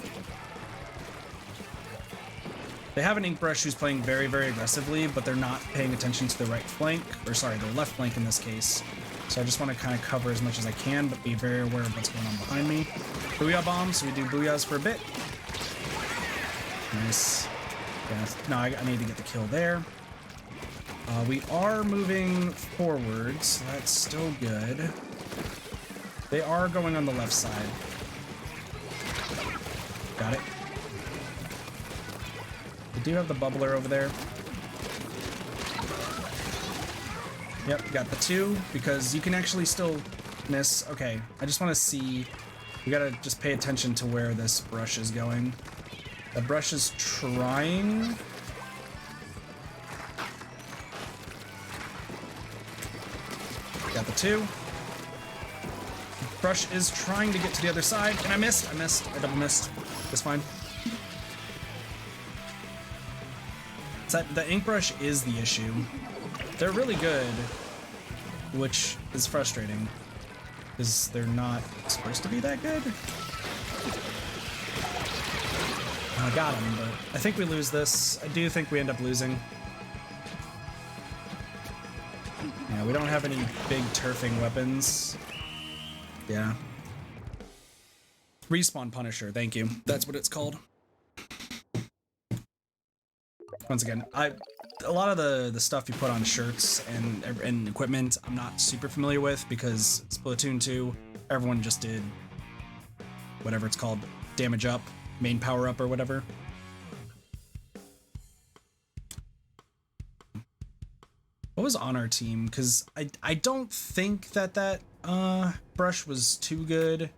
They have an ink brush who's playing very, very aggressively, but they're not paying attention to the right flank, or sorry, their left flank in this case. So I just want to kind of cover as much as I can, but be very aware of what's going on behind me. Booyah bomb, so we do booyahs for a bit. Nice. Yeah, no, I need to get the kill there. We are moving forward, so that's still good. They are going on the left side. Got it. We do have the bubbler over there. Yep, got the 2, because you can actually still miss. Okay, I just want to see. We gotta just pay attention to where this brush is going. The brush is trying... Got the 2. Brush is trying to get to the other side, and I missed. I double missed. It's fine. It's that the ink brush is the issue. They're really good, which is frustrating because they're not supposed to be that good. I got him, but I think we lose this. I do think we end up losing. Yeah, we don't have any big turfing weapons. Yeah. Respawn Punisher, thank you. That's what it's called. Once again, a lot of the stuff you put on shirts and equipment I'm not super familiar with because Splatoon 2, everyone just did whatever it's called, damage up, main power up or whatever. What was on our team? Because I don't think that brush was too good.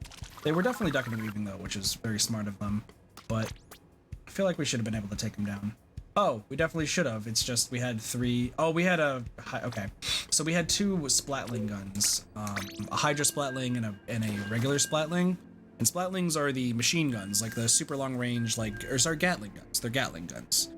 They were definitely ducking and weaving though, which is very smart of them. But I feel like we should have been able to take them down. Oh, we definitely should have. It's just we had three. Oh, we had a okay. So we had two Splatling guns, a Hydra Splatling and a regular Splatling. And Splatlings are the machine guns, like the super long range, or sorry, Gatling guns. They're Gatling guns.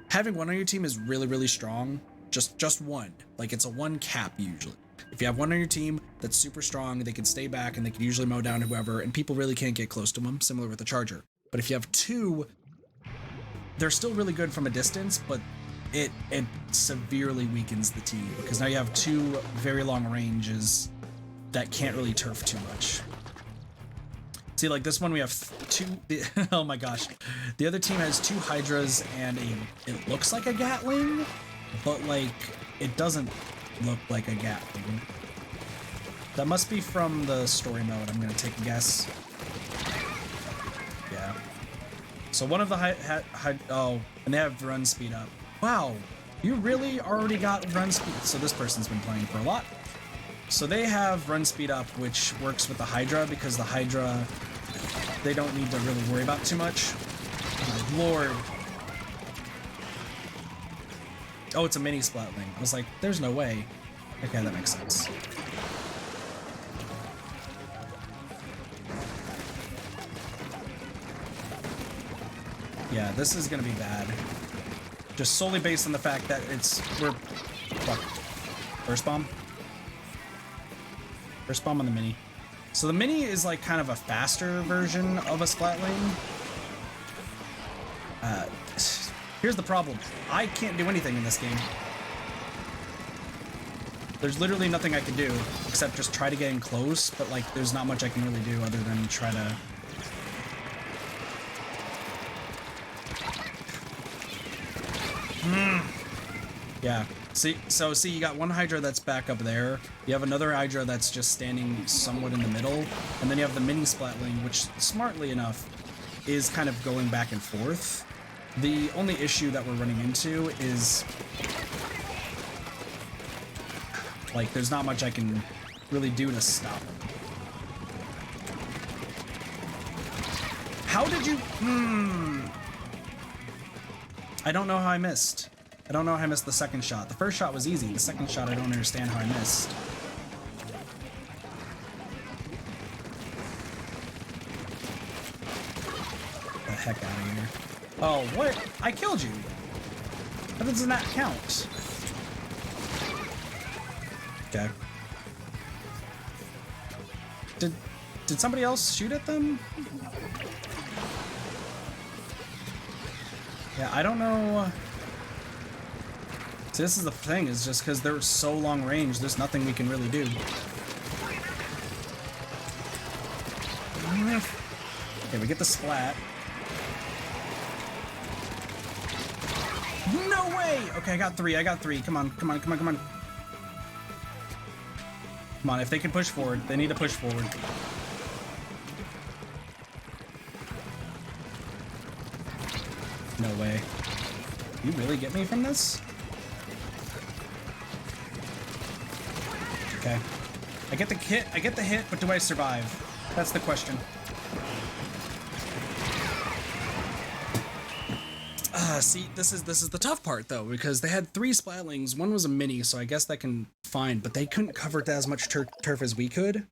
Having one on your team is really, really strong. Just one. Like it's a one cap usually. If you have one on your team that's super strong, they can stay back and they can usually mow down whoever, and people really can't get close to them, similar with the Charger. But if you have two, they're still really good from a distance, but it severely weakens the team because now you have two very long ranges that can't really turf too much. See, like this one we have two, oh my gosh. The other team has two Hydras and it looks like a Gatling, but like it doesn't look like a Gatling. That must be from the story mode, I'm gonna take a guess. Yeah. So one of the oh, and they have run speed up. Wow, you really already got run speed. So this person's been playing for a lot. So they have run speed up, which works with the Hydra because the Hydra, they don't need to really worry about too much. Oh my lord. Oh, it's a mini Splatling. I was like, there's no way. Okay, that makes sense. Yeah, this is gonna be bad. Just solely based on the fact that we're... Fuck. First bomb? First bomb on the mini. So the mini is like kind of a faster version of a Splatling. Here's the problem. I can't do anything in this game. There's literally nothing I can do except just try to get in close, but like there's not much I can really do other than try to... Yeah. See, you got one Hydra that's back up there. You have another Hydra that's just standing somewhat in the middle, and then you have the mini Splatling, which smartly enough is kind of going back and forth. The only issue that we're running into is like there's not much I can really do to stop him. How did you? I don't know how I missed. I don't know how I missed the second shot. The first shot was easy. The second shot, I don't understand how I missed. Get the heck out of here. Oh, what? I killed you. How does that count? Okay. Did somebody else shoot at them? Yeah, I don't know. See, this is the thing, is just because they're so long range, there's nothing we can really do. Okay, we get the splat. No way! Okay, I got three. Come on. Come on, if they can push forward, they need to push forward. No way. You really get me from this? Okay. I get the hit, but do I survive? That's the question. See, this is the tough part though, because they had three Splatlings. One was a mini, so I guess that can fine, but they couldn't cover as much turf as we could.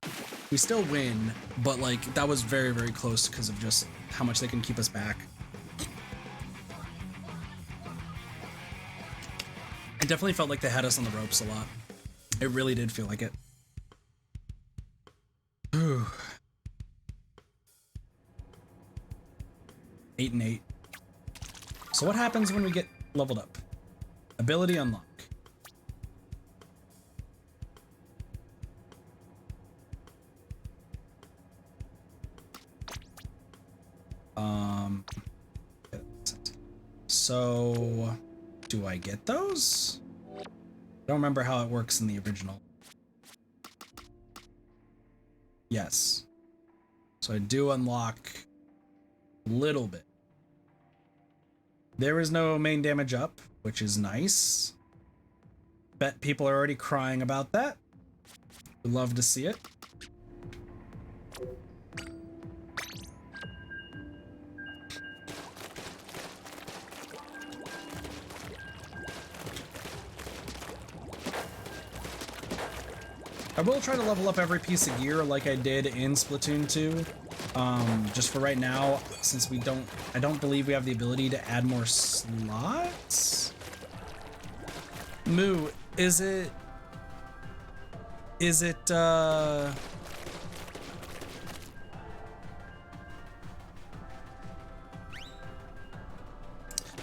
We still win, but like that was very, very close because of just how much they can keep us back. It definitely felt like they had us on the ropes a lot. It really did feel like it. Ooh. 8 and 8. So what happens when we get leveled up? Ability unlock. So do I get those? I don't remember how it works in the original. Yes. So I do unlock a little bit. There is no main damage up, which is nice. Bet people are already crying about that. Would love to see it. I will try to level up every piece of gear like I did in Splatoon 2. Just for right now, since I don't believe we have the ability to add more slots. Moo, is it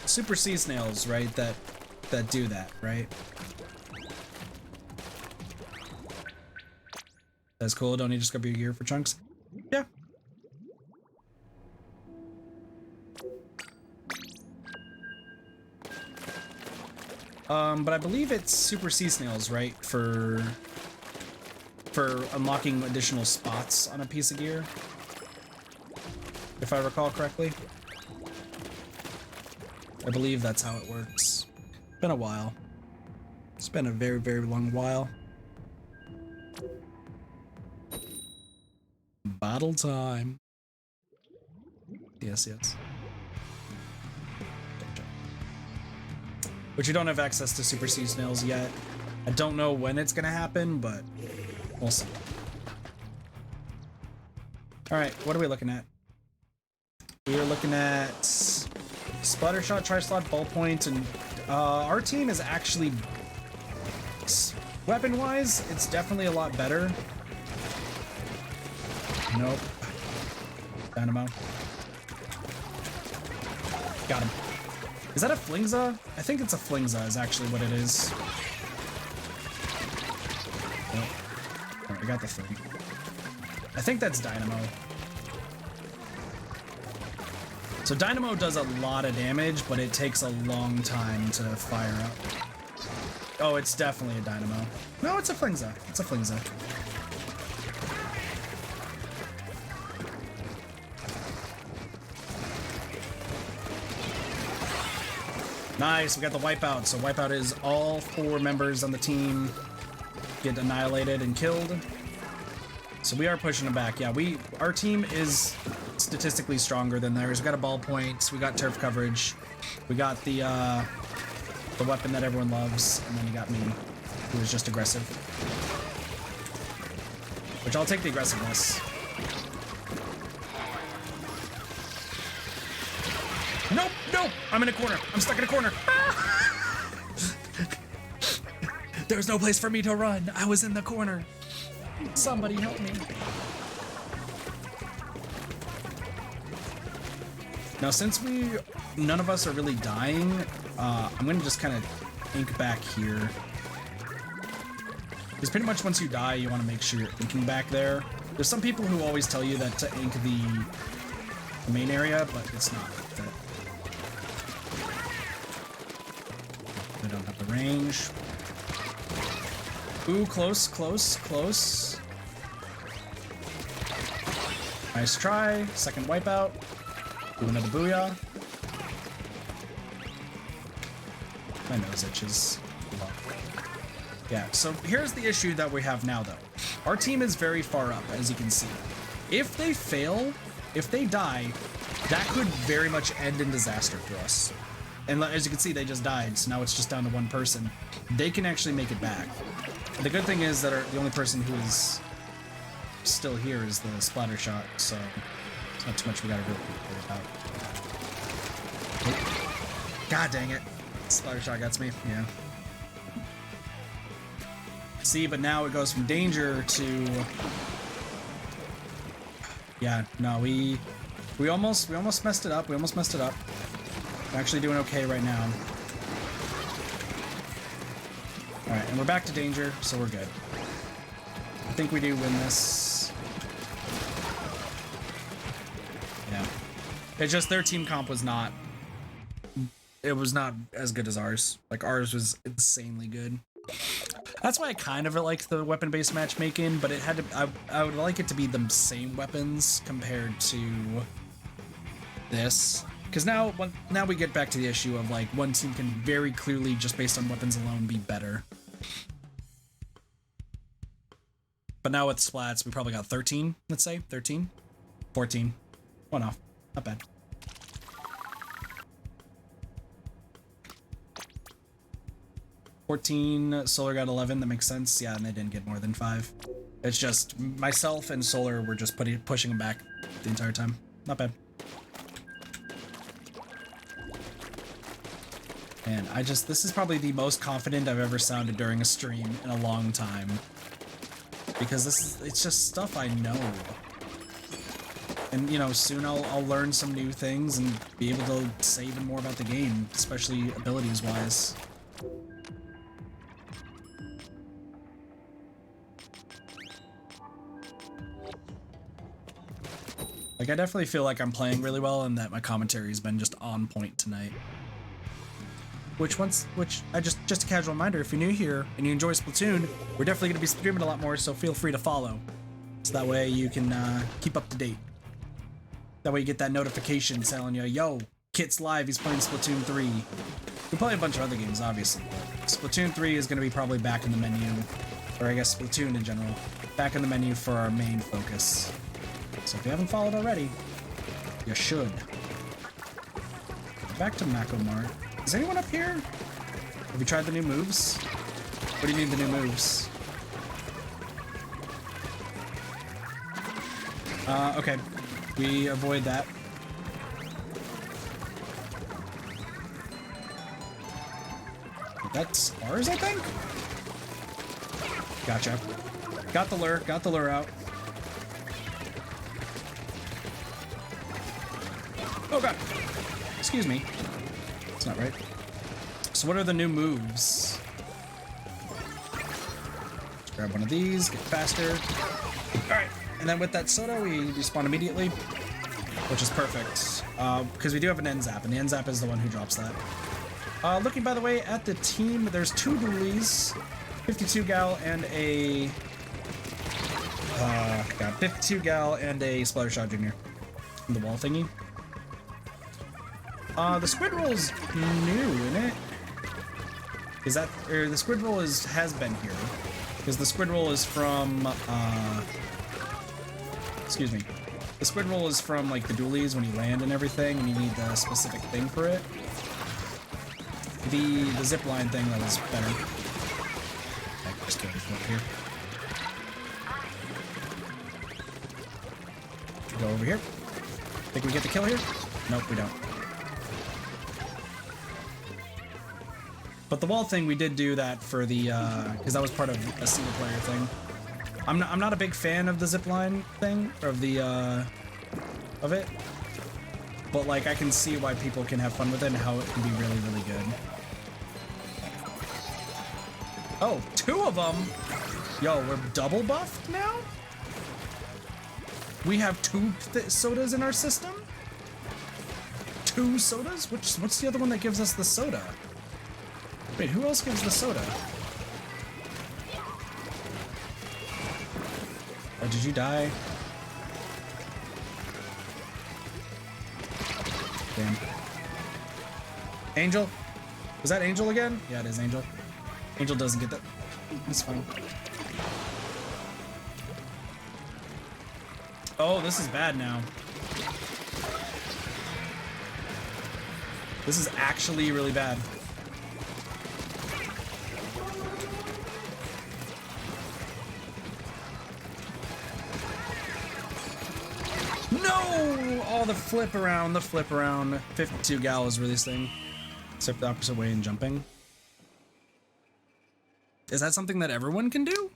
Super Sea Snails, right? That do that, right? That's cool. Don't need to scrub your gear for chunks. Yeah. But I believe it's Super Sea Snails, right? For unlocking additional spots on a piece of gear. If I recall correctly. I believe that's how it works. Been a while. It's been a very, very long while. Battle time. Yes, yes. But you don't have access to Super Sea Snails yet. I don't know when it's gonna happen, but we'll see. Alright, what are we looking at? We are looking at Splattershot, Tri-Slot, Ballpoint, and our team is actually, weapon-wise, it's definitely a lot better. Nope. Dynamo. Got him. Is that a Flingza? I think it's a Flingza is actually what it is. Nope. Alright, I got the thing. I think that's Dynamo. So Dynamo does a lot of damage, but it takes a long time to fire up. Oh, it's definitely a Dynamo. No, it's a Flingza. It's a Flingza. Nice, we got the wipeout. So wipeout is all 4 members on the team get annihilated and killed. So we are pushing them back. Yeah, our team is statistically stronger than theirs. We got a ballpoint, we got turf coverage, we got the weapon that everyone loves, and then you got me, who is just aggressive. Which I'll take the aggressiveness. Nope, nope! I'm in a corner. I'm stuck in a corner. There's no place for me to run. I was in the corner. Somebody help me. Now, since none of us are really dying, I'm gonna just kind of ink back here. Because pretty much once you die, you want to make sure you're inking back there. There's some people who always tell you that to ink the main area, but it's not. I don't have the range. Ooh, close, close, close. Nice try. Second wipeout. Do another booyah. My nose itches. Yeah, so here's the issue that we have now, though. Our team is very far up, as you can see. If they fail, if they die, that could very much end in disaster for us. And as you can see, they just died, so now it's just down to one person. They can actually make it back. The good thing is that the only person who is still here is the splatter shot, so it's not too much we gotta really worry about. Oh. God dang it. Splatter shot gets me, yeah. See, but now it goes from danger to... Yeah, no, we almost messed it up. We almost messed it up. We're actually doing okay right now. Alright, and we're back to danger, so we're good. I think we do win this. Yeah. It's just their team comp was not... It was not as good as ours. Like, ours was insanely good. That's why I kind of liked the weapon-based matchmaking, but it had to... I would like it to be the same weapons compared to this. Because now we get back to the issue of, like, one team can very clearly, just based on weapons alone, be better. But now with splats, we probably got 13, let's say. 13? 14. One off. Not bad. Solar got 11, that makes sense. Yeah, and they didn't get more than 5. It's just myself and Solar were just pushing them back the entire time. Not bad. And this is probably the most confident I've ever sounded during a stream in a long time. Because it's just stuff I know. And, you know, soon I'll learn some new things and be able to say even more about the game, especially abilities-wise. Like, I definitely feel like I'm playing really well and that my commentary has been just on point tonight. Which just a casual reminder, if you're new here and you enjoy Splatoon, we're definitely going to be streaming a lot more, so feel free to follow. So that way you can keep up to date. That way you get that notification telling you, yo, Kit's live, he's playing Splatoon 3. We play a bunch of other games, obviously. Splatoon 3 is going to be probably back in the menu, or I guess Splatoon in general, back in the menu for our main focus. So if you haven't followed already, you should. Back to Mako Mart. Is anyone up here? Have you tried the new moves? What do you mean the new moves? Okay. We avoid that. That's ours, I think? Gotcha. Got the lure out. Oh god. Excuse me. That's not right. So what are the new moves? Let's grab one of these, get faster. Alright, and then with that soda, we respawn immediately, which is perfect. Because we do have an end zap, and the end zap is the one who drops that. Looking, by the way, at the team, there's 2 dualies, 52 gal and a... 52 gal and a Splattershot Junior. The wall thingy. The squid roll is new, isn't it? Is that, or the squid roll has been here. Because the squid roll is from, excuse me. The squid roll is from, like, the dualies when you land and everything, and you need the specific thing for it. The zipline thing, that was better. I can just go up here. Go over here. Think we get the kill here? Nope, we don't. But the wall thing, we did do that for the, because that was part of a single player thing. I'm not a big fan of the zipline thing, or of the, of it. But, like, I can see why people can have fun with it and how it can be really, really good. Oh, 2 of them? Yo, we're double buffed now? We have 2 sodas in our system? 2 sodas? What's the other one that gives us the soda? Wait, who else gives the soda? Oh, did you die? Damn. Angel? Was that Angel again? Yeah, it is Angel. Angel doesn't get that. It's fine. Oh, this is bad now. This is actually really bad. No! Oh, the flip around, the flip around. 52 gal is really this thing. Except the opposite way in jumping. Is that something that everyone can do?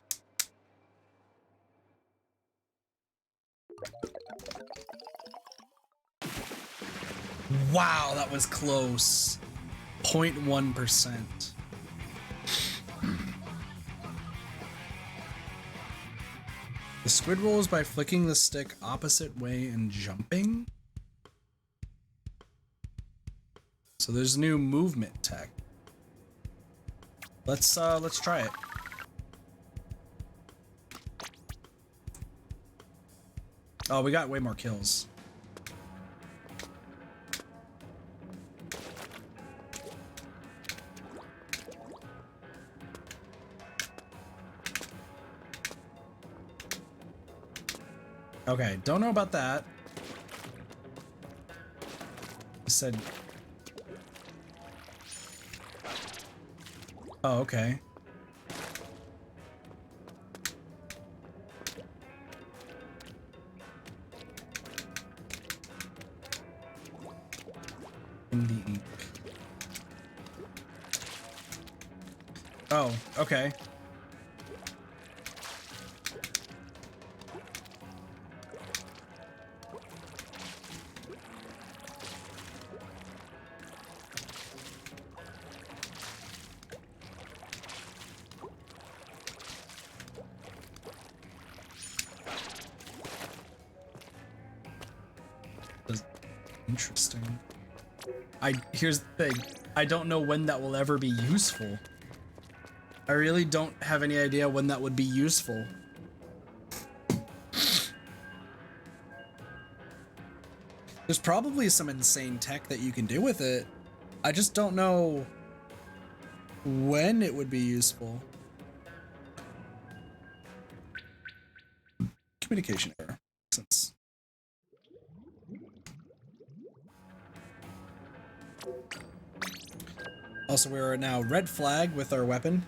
Wow, that was close. 0.1%. The squid rolls by flicking the stick opposite way and jumping. So there's new movement tech. Let's try it. Oh, we got way more kills. Okay, don't know about that. He said... Oh, okay. In the ink. Oh, okay. Interesting. Here's the thing. I don't know when that will ever be useful. I really don't have any idea when that would be useful. There's probably some insane tech that you can do with it. I just don't know when it would be useful. Communication error. Makes sense. Also, we are now red flag with our weapon.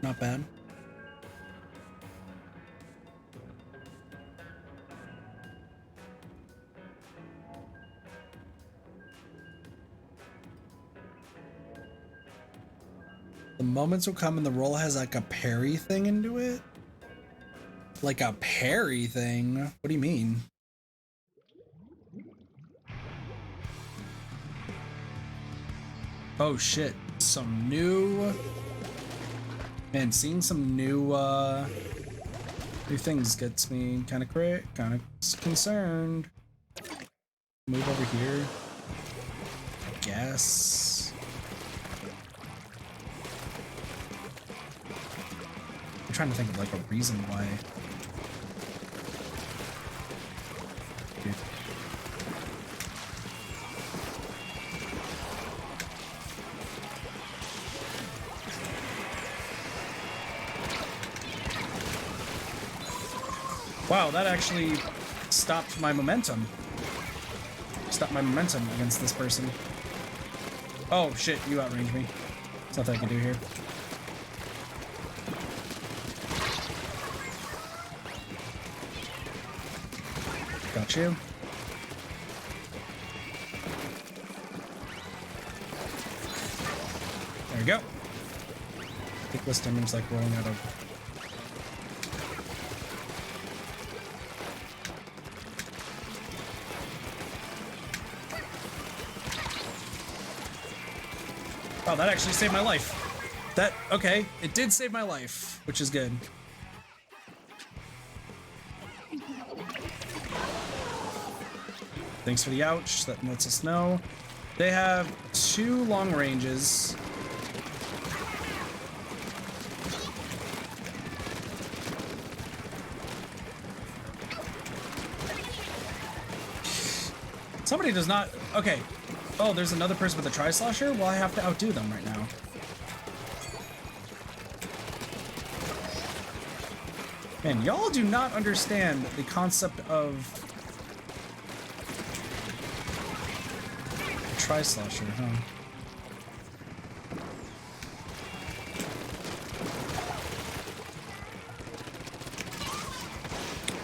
Not bad. The moments will come and the roll has like a parry thing into it. Like a parry thing? What do you mean? Oh shit, some new... Man, seeing some new things gets me kind of concerned. Move over here. I guess. I'm trying to think of like a reason why. Dude. Wow, that actually stopped my momentum. Stopped my momentum against this person. Oh shit, you outranged me. There's nothing I can do here. Got you. There we go. I think this demon's like rolling out of... Oh, that actually saved my life. Okay, it did save my life, which is good. Thanks for the ouch, that lets us know. They have 2 long ranges. Somebody does not, okay. Oh, there's another person with a tri-slasher? Well, I have to outdo them right now. Man, y'all do not understand the concept of a tri-slasher, huh?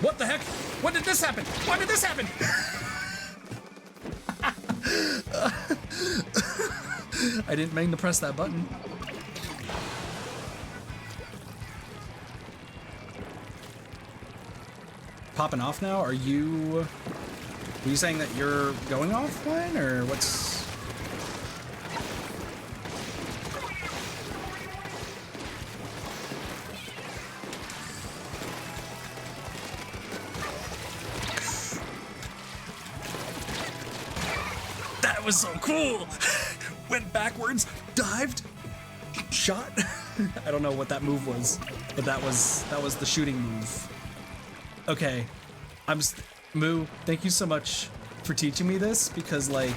What the heck? When did this happen? Why did this happen? I didn't mean to press that button. Popping off now? Are you saying that you're going offline, or what's... That was so cool! Went backwards, dived, shot. I don't know what that move was, but that was the shooting move. Okay, Moo, thank you so much for teaching me this, because like,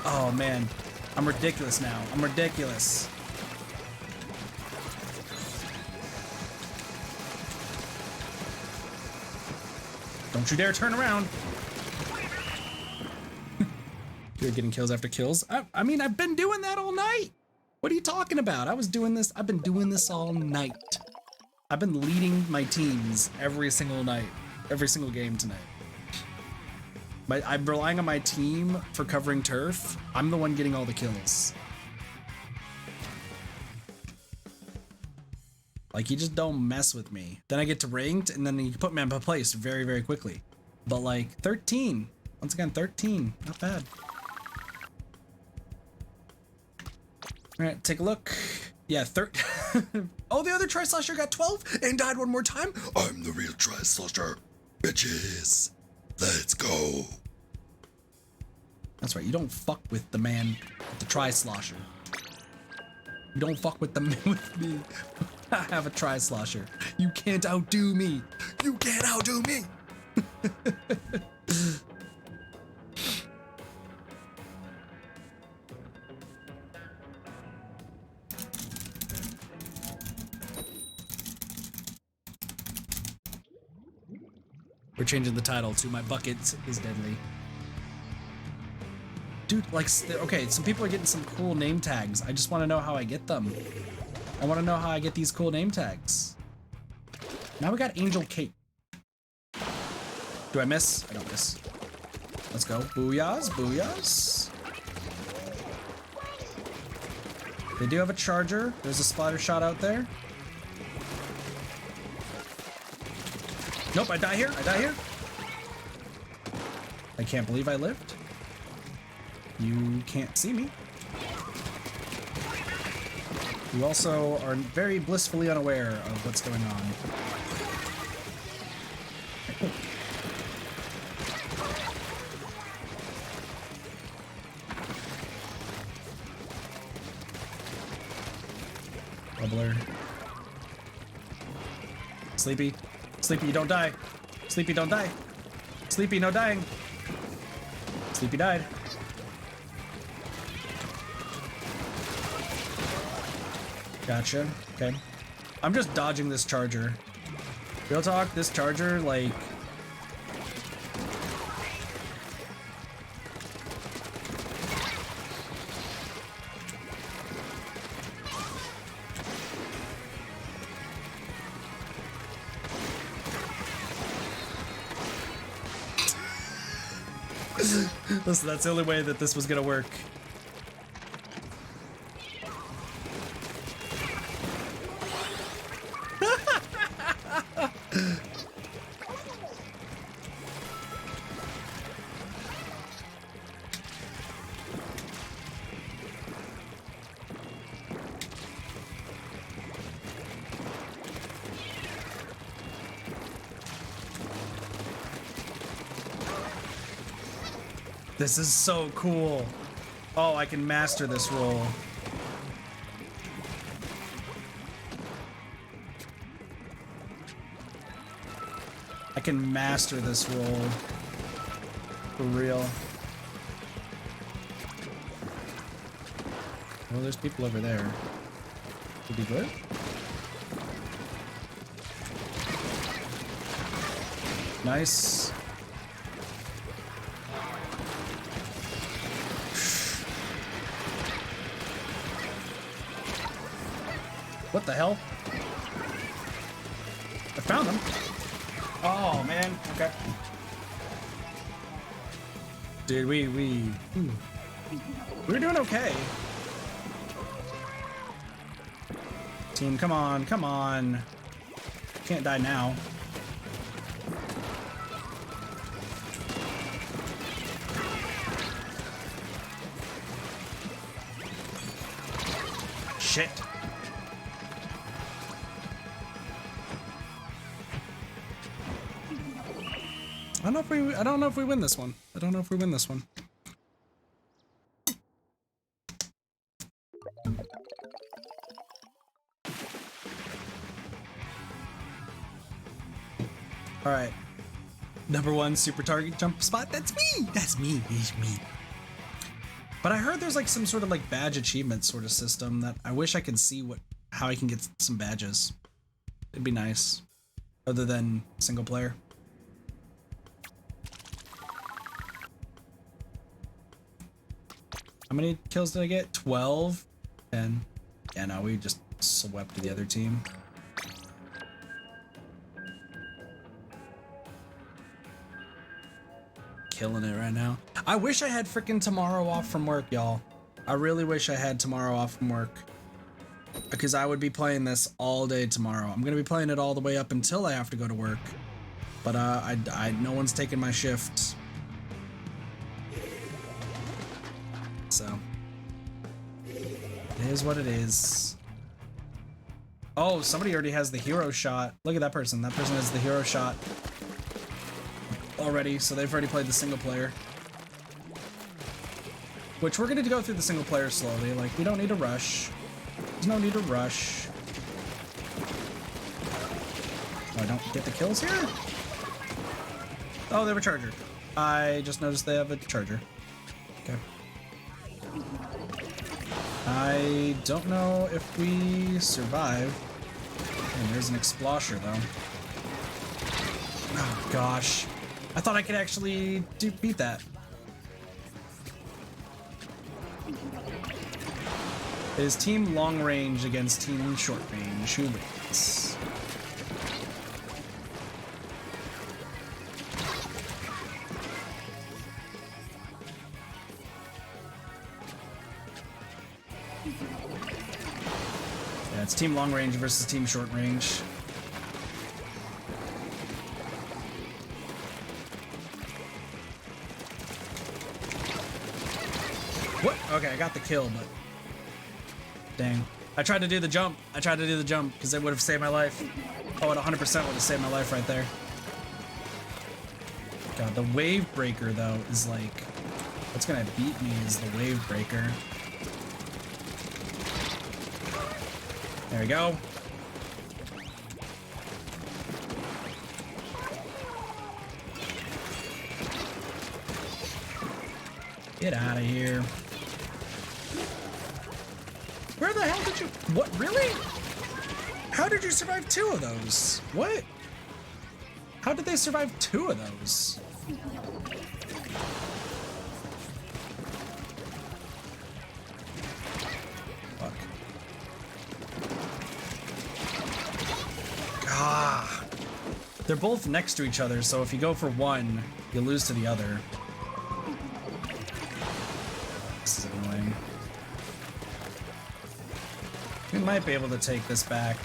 oh man, I'm ridiculous now. I'm ridiculous. Don't you dare turn around. You're getting kills after kills. I mean, I've been doing that all night. What are you talking about? I've been doing this all night. I've been leading my teams every single night, every single game tonight. I'm relying on my team for covering turf. I'm the one getting all the kills. Like, you just don't mess with me. Then I get to ranked, and then you put me on my place very, very quickly. But like, 13. Once again, 13. Not bad. All right, take a look. Yeah, oh, the other Tri-Slasher got 12 and died one more time? I'm the real Tri-Slasher, bitches. Let's go. That's right, you don't fuck with the man with the Tri-Slasher. You don't fuck with with me. I have a Tri-Slasher. You can't outdo me. You can't outdo me. We're changing the title to My Bucket is Deadly. Dude, like, okay, some people are getting some cool name tags. I just want to know how I get them. I want to know how I get these cool name tags. Now we got Angel Cape. Do I miss? I don't miss. Let's go. Booyahs, booyahs. They do have a charger. There's a splatter shot out there. Nope, I die here. I die here. I can't believe I lived. You can't see me. You also are very blissfully unaware of what's going on. Bubbler. Sleepy. Sleepy, you don't die. Sleepy, don't die. Sleepy, no dying. Sleepy died. Gotcha. Okay. I'm just dodging this charger. Real talk, this charger, like... Listen, that's the only way that this was gonna work. This is so cool. Oh, I can master this role. I can master this role. For real. Well, there's people over there. Could be good. Nice. What the hell? I found him. Oh man. Okay. Dude, we're doing okay. Team, come on, come on. Can't die now. Shit. I don't know if we win this one. I don't know if we win this one. All right. #1 super target jump spot. That's me. That's me. It's me. But I heard there's like some sort of like badge achievement sort of system that I wish I could see how I can get some badges. It'd be nice. Other than single player. How many kills did I get? 12? 10. Yeah, no, we just swept the other team. Killing it right now. I wish I had freaking tomorrow off from work, y'all. I really wish I had tomorrow off from work. Because I would be playing this all day tomorrow. I'm going to be playing it all the way up until I have to go to work. But no one's taking my shift. So, it is what it is. Oh, somebody already has the hero shot. Look at that person. That person has the hero shot already, so they've already played the single player. Which we're going to go through the single player slowly. Like, we don't need to rush. There's no need to rush. Oh, I don't get the kills here? Oh, they have a charger. I just noticed they have a charger. Okay. I don't know if we survive. And there's an explosher though. Oh gosh. I thought I could actually beat that. It is team long range against team short range. Who wins? Yeah, it's team long range versus team short range. What? Okay, I got the kill, but dang. I tried to do the jump. Because it would have saved my life. Oh, it 100% would have saved my life right there. God, the wave breaker though is like, what's gonna beat me is the wave breaker. There we go. Get out of here. Where the hell did you... What? Really? How did you survive 2 of those? What? How did they survive 2 of those? Fuck. Ah. They're both next to each other, so if you go for one, you lose to the other. This is annoying. We might be able to take this back.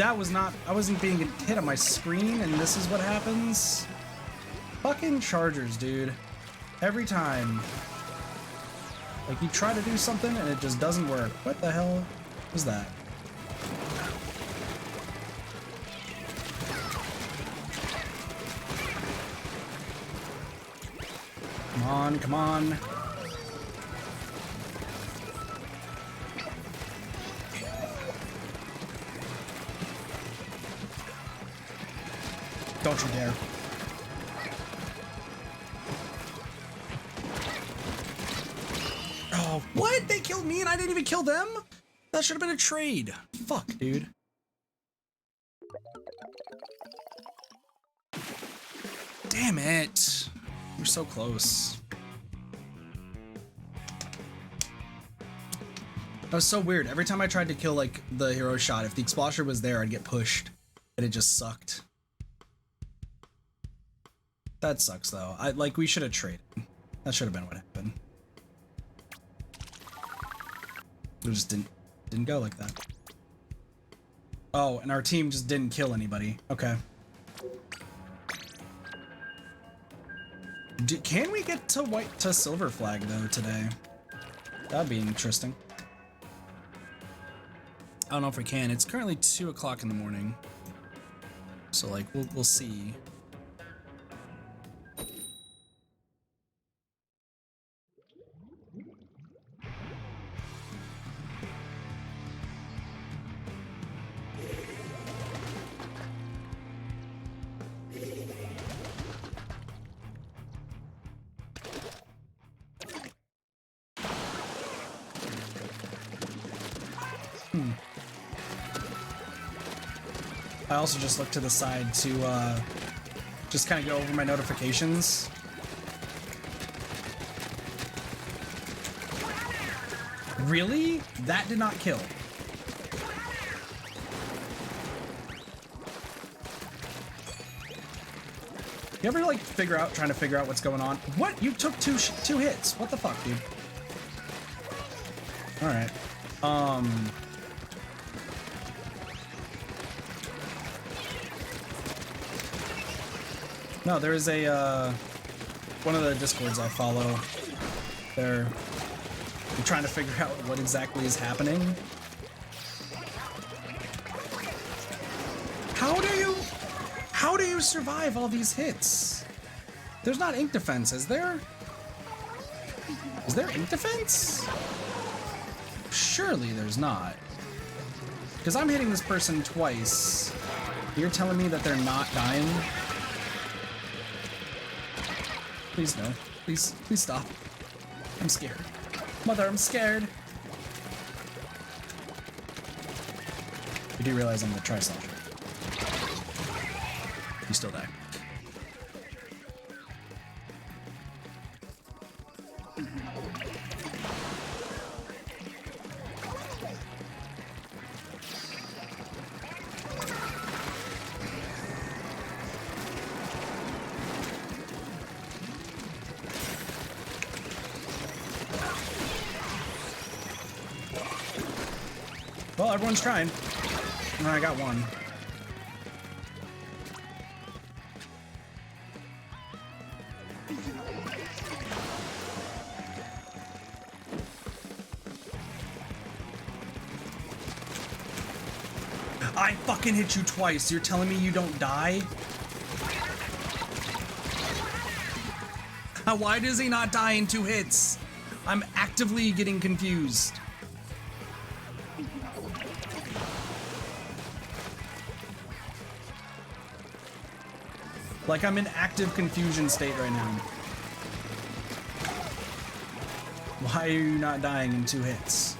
I wasn't being hit on my screen, and this is what happens? Fucking chargers, dude. Every time. Like, you try to do something, and it just doesn't work. What the hell was that? Come on, come on. Don't you dare. Oh, what? They killed me and I didn't even kill them? That should have been a trade. Fuck, dude. Damn it. We're so close. That was so weird. Every time I tried to kill like the hero shot, if the explosion was there, I'd get pushed, and it just sucked. That sucks though. We should have traded. That should have been what happened. It just didn't go like that. Oh, and our team just didn't kill anybody. Okay. Can we get to white to silver flag though today? That'd be interesting. I don't know if we can. It's currently 2 o'clock in the morning, so like we'll see. I also just looked to the side to just kind of go over my notifications. Really? That did not kill. You ever like trying to figure out what's going on? What? You took two hits. What the fuck, dude? All right. No, there is a, one of the Discords I follow. They're trying to figure out what exactly is happening. How do you survive all these hits? There's not ink defense, is there? Is there ink defense? Surely there's not. Because I'm hitting this person twice. You're telling me that they're not dying? Please no. Please stop. I'm scared. Mother, I'm scared. You do realize I'm the tri-slasher. You still die. Well, everyone's trying. And I got one. I fucking hit you twice. You're telling me you don't die? Why does he not die in 2 hits? I'm actively getting confused. Like, I'm in active confusion state right now. Why are you not dying in 2 hits?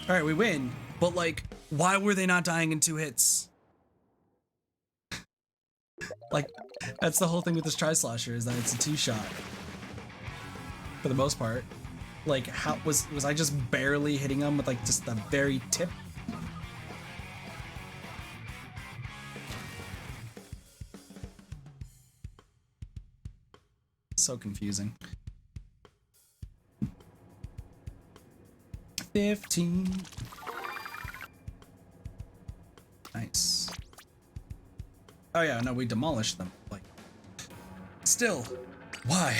All right, we win, but like, why were they not dying in 2 hits? Like, that's the whole thing with this tri-slasher, is that it's a 2-shot. For the most part. Like, how was I just barely hitting them with like just the very tip? So confusing. 15. Nice. Oh yeah, no, we demolished them. Like, still, why?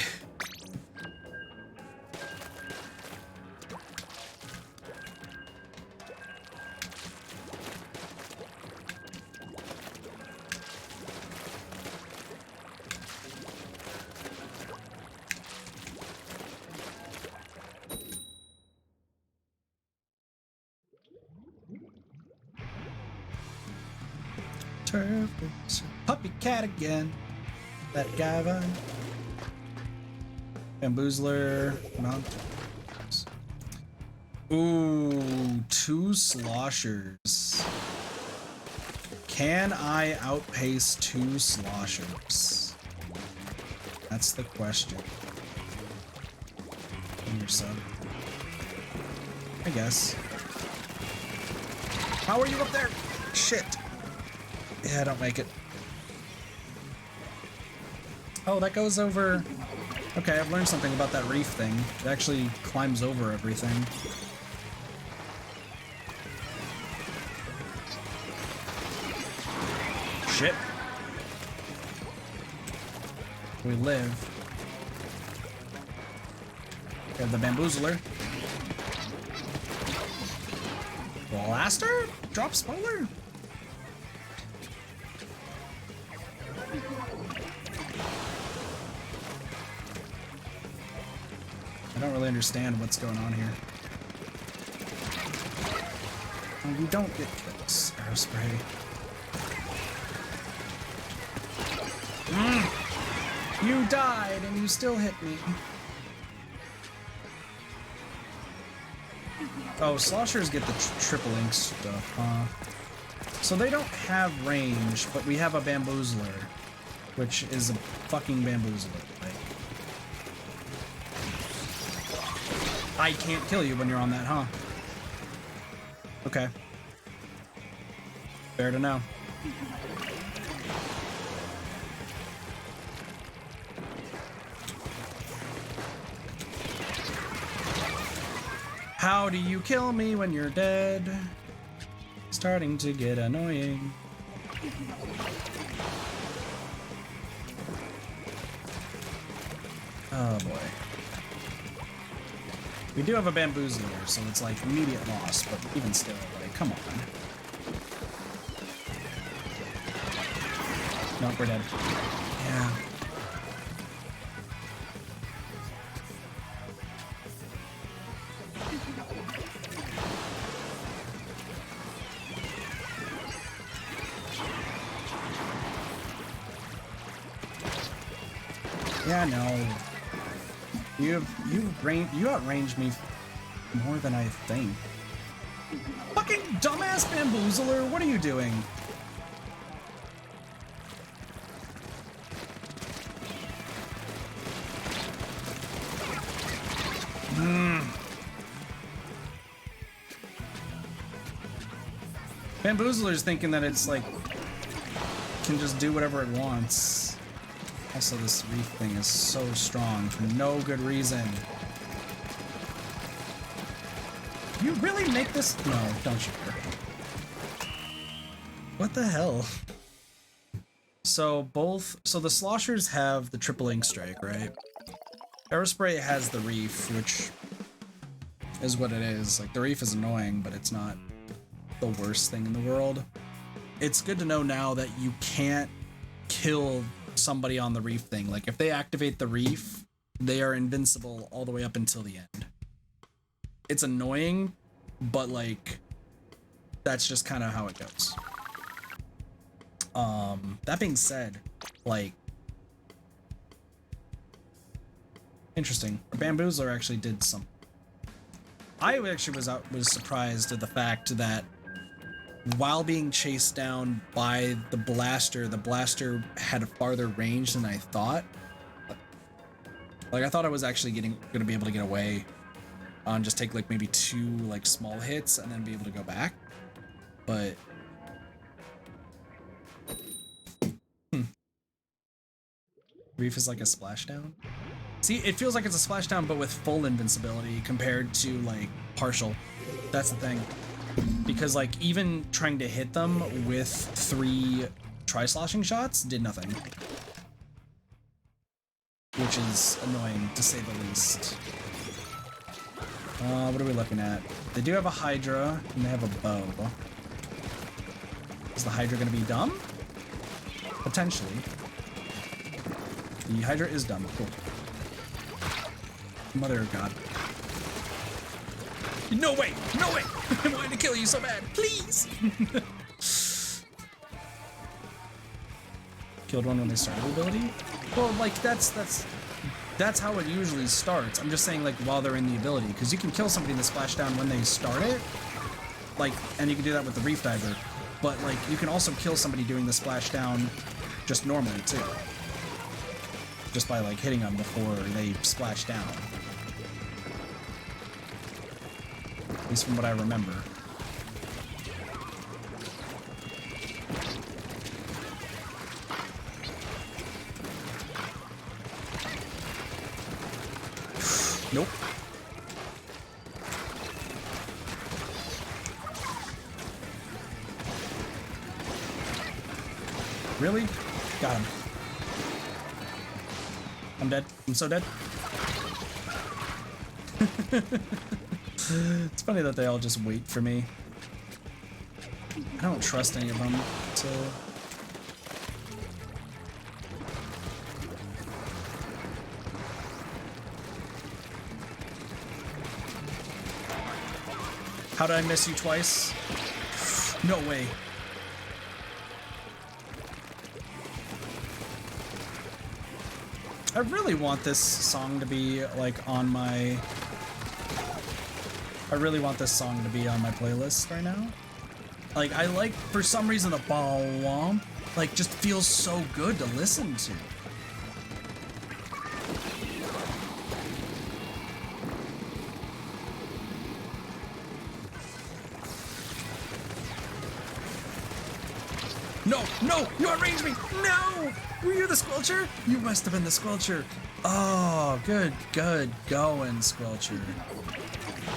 perfect. Puppy cat again. That guy vibe. Bamboozler. Mount. Ooh, 2 sloshers. Can I outpace 2 sloshers? That's the question. In your sub. I guess. How are you up there? Shit. Yeah, I don't make it. Oh, that goes over... Okay, I've learned something about that reef thing. It actually climbs over everything. Shit. We live. We have the bamboozler. Blaster? Drop spoiler? I don't really understand what's going on here. Oh, you don't get kills. Arrow spray. You died and you still hit me. Oh, sloshers get the triple ink stuff, huh? So they don't have range, but we have a bamboozler, which is a fucking bamboozler. Like, I can't kill you when you're on that, huh? Okay. Fair to know. How do you kill me when you're dead? Starting to get annoying. Oh boy. We do have a bamboozler, so it's like immediate loss, but even still, like, come on. Nope, we're dead. Yeah. Yeah, no. You outranged me more than I think. Fucking dumbass bamboozler, what are you doing? Bamboozler's thinking that it's like can just do whatever it wants. Also, this reef thing is so strong for no good reason. You really make this? No, don't you dare. What the hell? So the sloshers have the triple ink strike, right? Aerospray has the reef, which is what it is. Like, the reef is annoying, but it's not the worst thing in the world. It's good to know now that you can't kill somebody on the reef thing. Like, if they activate the reef, they are invincible all the way up until the end. It's annoying, but like, that's just kind of how it goes. That being said, like, interesting. Bamboozler actually did something. I actually was surprised at the fact that while being chased down by the blaster had a farther range than I thought. Like, I thought I was actually gonna be able to get away on just take like maybe 2 like small hits and then be able to go back. But Reef is like a splashdown. See, it feels like it's a splashdown, but with full invincibility compared to like partial. That's the thing. Because like even trying to hit them with 3 tri-sloshing shots did nothing. Which is annoying to say the least. What are we looking at? They do have a Hydra and they have a bow. Is the Hydra gonna be dumb? Potentially. The Hydra is dumb. Cool. Mother of God. No way! No way! I wanted to kill you so bad. Please! Killed one when they started the ability? Well, like, that's how it usually starts. I'm just saying, like, while they're in the ability, because you can kill somebody in the splashdown when they start it, like, and you can do that with the reef diver, but, like, you can also kill somebody doing the splashdown just normally, too. Just by, like, hitting them before they splash down. At least from what I remember. Nope. Really? Got him. I'm dead. I'm so dead. It's funny that they all just wait for me. I don't trust any of them to... How did I miss you twice? No way. I really want this song to be like on my... I really want this song to be on my playlist right now. Like, I like, for some reason, the ball like just feels so good to listen to. No, no, you outranged me. No, were you the Squelcher? You must have been the Squelcher. Oh, good going, Squelcher.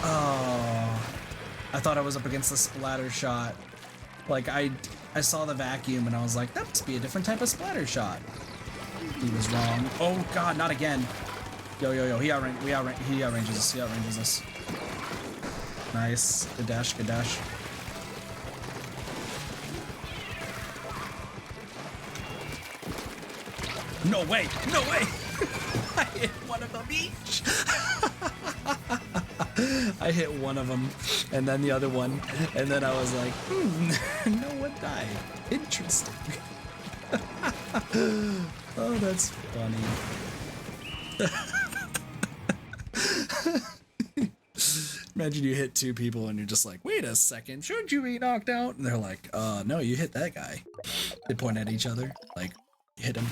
Oh, I thought I was up against the splatter shot. Like, I saw the vacuum and I was like, that must be a different type of splatter shot. He was wrong. Oh God, not again. Yo, he outranges us. Nice, good dash. No way! I hit one of them each! I hit one of them, and then the other one, and then I was like, no one died. Interesting. Oh, that's funny. Imagine you hit two people and you're just like, wait a second, shouldn't you be knocked out? And they're like, no, you hit that guy. They point at each other, like, you hit him.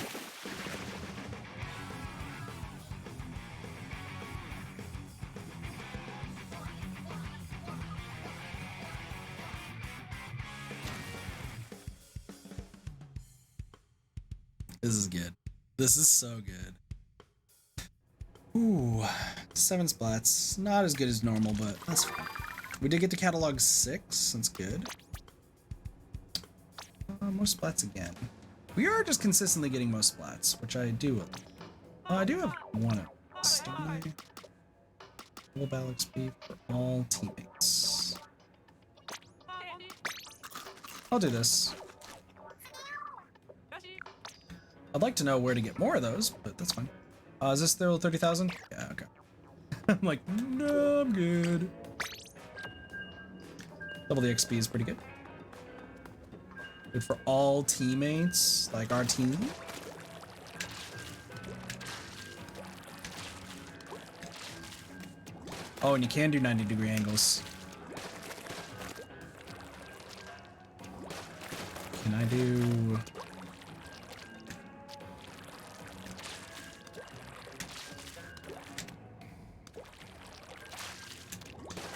This is good. This is so good. Ooh, 7 splats. Not as good as normal, but that's fine. We did get to catalog 6. That's good. More splats again. We are just consistently getting most splats, which I do. I do have one of these. Double battle XP for all teammates. I'll do this. I'd like to know where to get more of those, but that's fine. Is this still 30,000? Yeah, okay. I'm like, no, I'm good. Double the XP is pretty good. Good for all teammates, like our team. Oh, and you can do 90-degree angles. Can I do...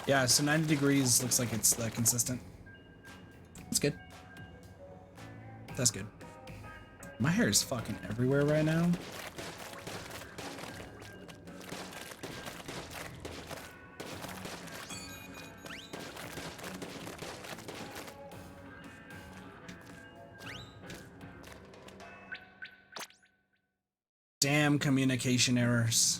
Yeah, so 90 degrees looks like it's consistent. That's good. That's good. My hair is fucking everywhere right now. Damn communication errors.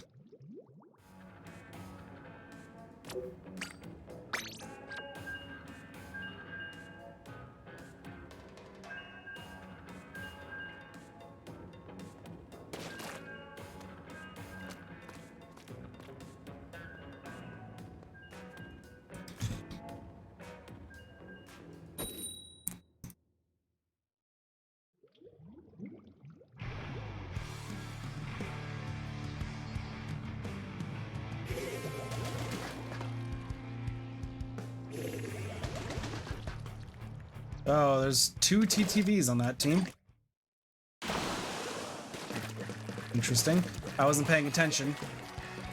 Oh, there's 2 TTVs on that team. Interesting. I wasn't paying attention.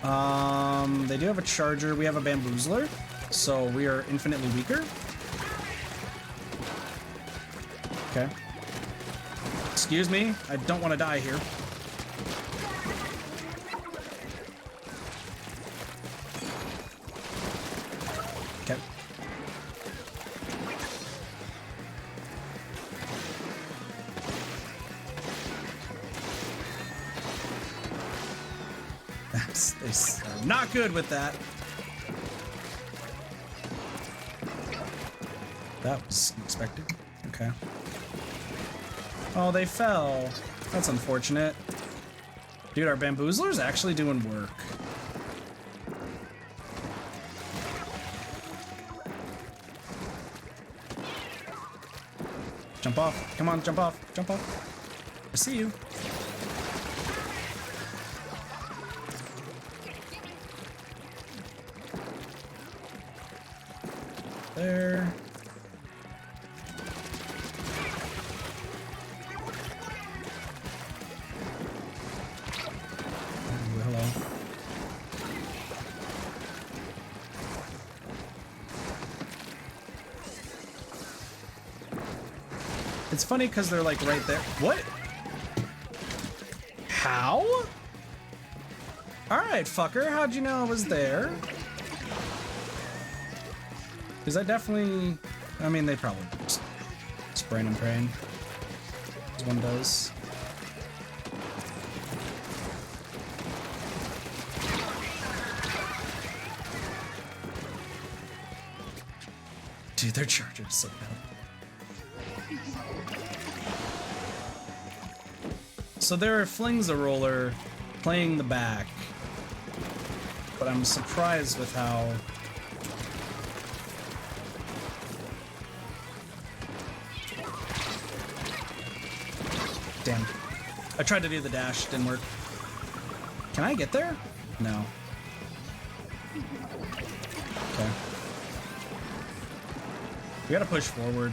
They do have a charger. We have a bamboozler, so we are infinitely weaker. Okay. Excuse me. I don't want to die here. Okay. They're not good with that. That was unexpected. Okay. Oh, they fell. That's unfortunate. Dude, our bamboozler's actually doing work. Jump off. Come on, jump off. Jump off. I see you. There. Ooh, hello. It's funny because they're like right there. What? How? Alright, fucker. How'd you know I was there? Because I definitely... I mean, they probably just spraying and praying. As one does. Dude, their charger's so bad. So there are Flings a Roller playing the back. But I'm surprised with how... Damn. I tried to do the dash, didn't work. Can I get there? No. Okay. We gotta push forward.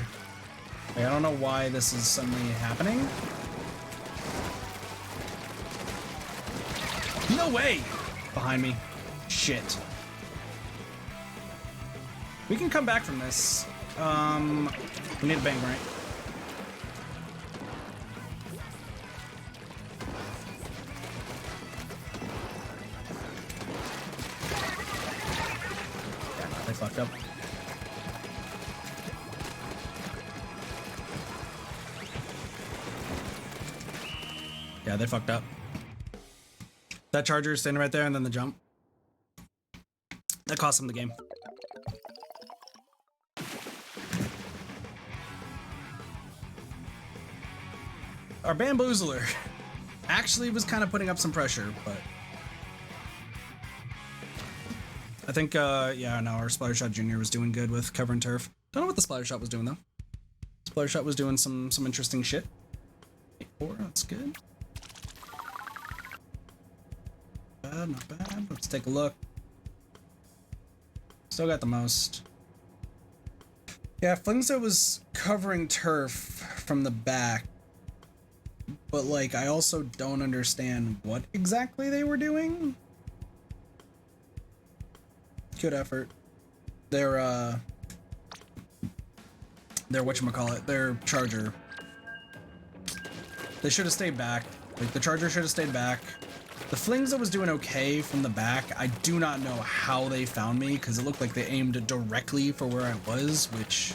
Like, I don't know why this is suddenly happening. No way! Behind me. Shit. We can come back from this. We need a bang, right? They fucked up. Yeah, they fucked up. That charger is standing right there, and then the jump. That cost them the game. Our bamboozler actually was kind of putting up some pressure, but I think, yeah, no, our Splattershot Jr. was doing good with cover and turf. Don't know what the Splattershot was doing, though. Splattershot was doing some interesting shit. 8-4, that's good. Bad, not bad. Let's take a look. Still got the most. Yeah, Flingso was covering turf from the back. But, like, I also don't understand what exactly they were doing. Good effort. Their whatchamacallit, their charger. They should have stayed back. Like, the charger should have stayed back. The Flings that was doing okay from the back, I do not know how they found me, because it looked like they aimed directly for where I was, which...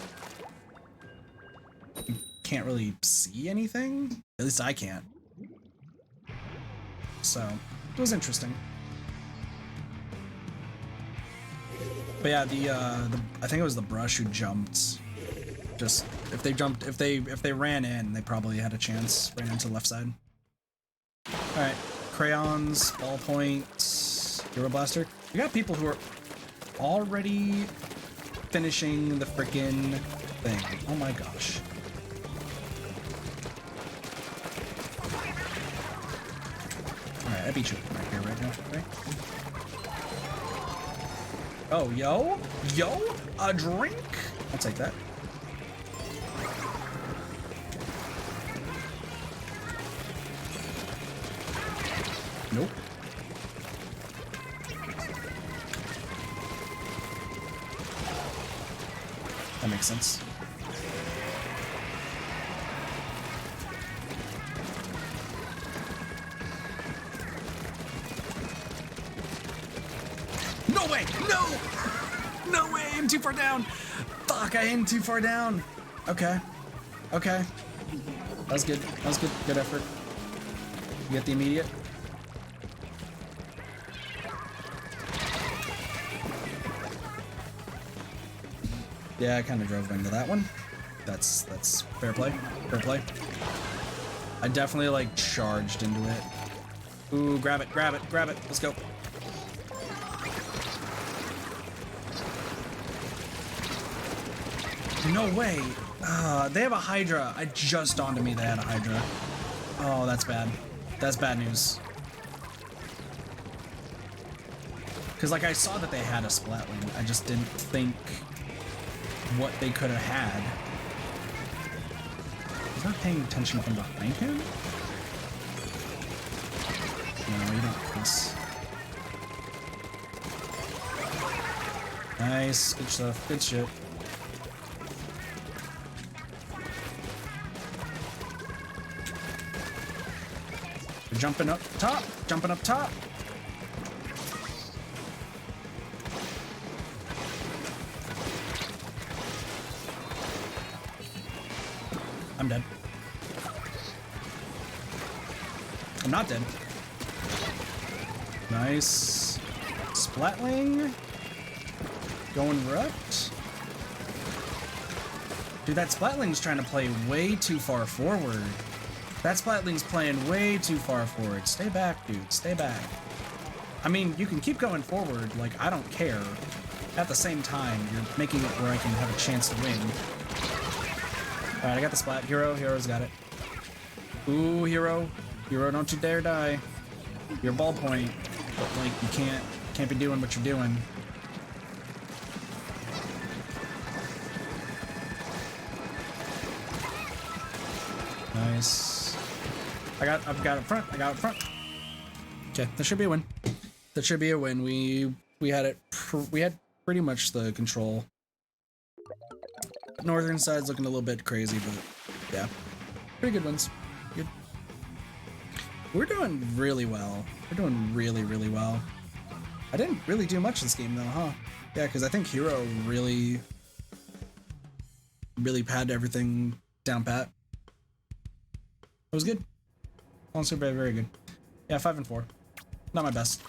you can't really see anything. At least I can't. So, it was interesting. But yeah, I think it was the brush who jumped. Just if they ran in, they probably had a chance. Ran into the left side. All right, crayons, ballpoint, hero blaster. We got people who are already finishing the frickin' thing. Oh my gosh. All right, I beat you right here, right now. Right? Oh, yo, a drink? I'll take that. Nope. That makes sense. No way! No! No way! I'm too far down! Fuck, I aimed too far down! Okay. Okay. That was good. That was good. Good effort. You get the immediate? Yeah, I kind of drove into that one. That's fair play. Fair play. I definitely like charged into it. Ooh, grab it, grab it, grab it. Let's go. No way. They have a Hydra. It just dawned on me they had a Hydra. Oh, that's bad. That's bad news. Because like I saw that they had a Splatling. I just didn't think what they could have had. He's not paying attention from behind him? No, you don't miss. Nice, good stuff, good shit. We're jumping up top, jumping up top. I'm dead. I'm not dead. Nice. Splatling. Going rough. Dude, that Splatling's trying to play way too far forward. That Splatling's playing way too far forward. Stay back, dude. Stay back. I mean, you can keep going forward. Like, I don't care. At the same time, you're making it where I can have a chance to win. Alright, I got the splat. Hero. Hero's got it. Ooh, Hero. Hero, don't you dare die. You're ballpoint. But, like, you can't be doing what you're doing. Nice. I've got up front. I got up front. Okay, that should be a win. That should be a win. We had pretty much the control. Northern side's looking a little bit crazy, but yeah, pretty good ones. Good. We're doing really well. We're doing really, really well. I didn't really do much this game though, huh? Yeah, because I think Hero really had everything down pat. It was good. Honestly, very, very good. Yeah, 5 and 4. Not my best.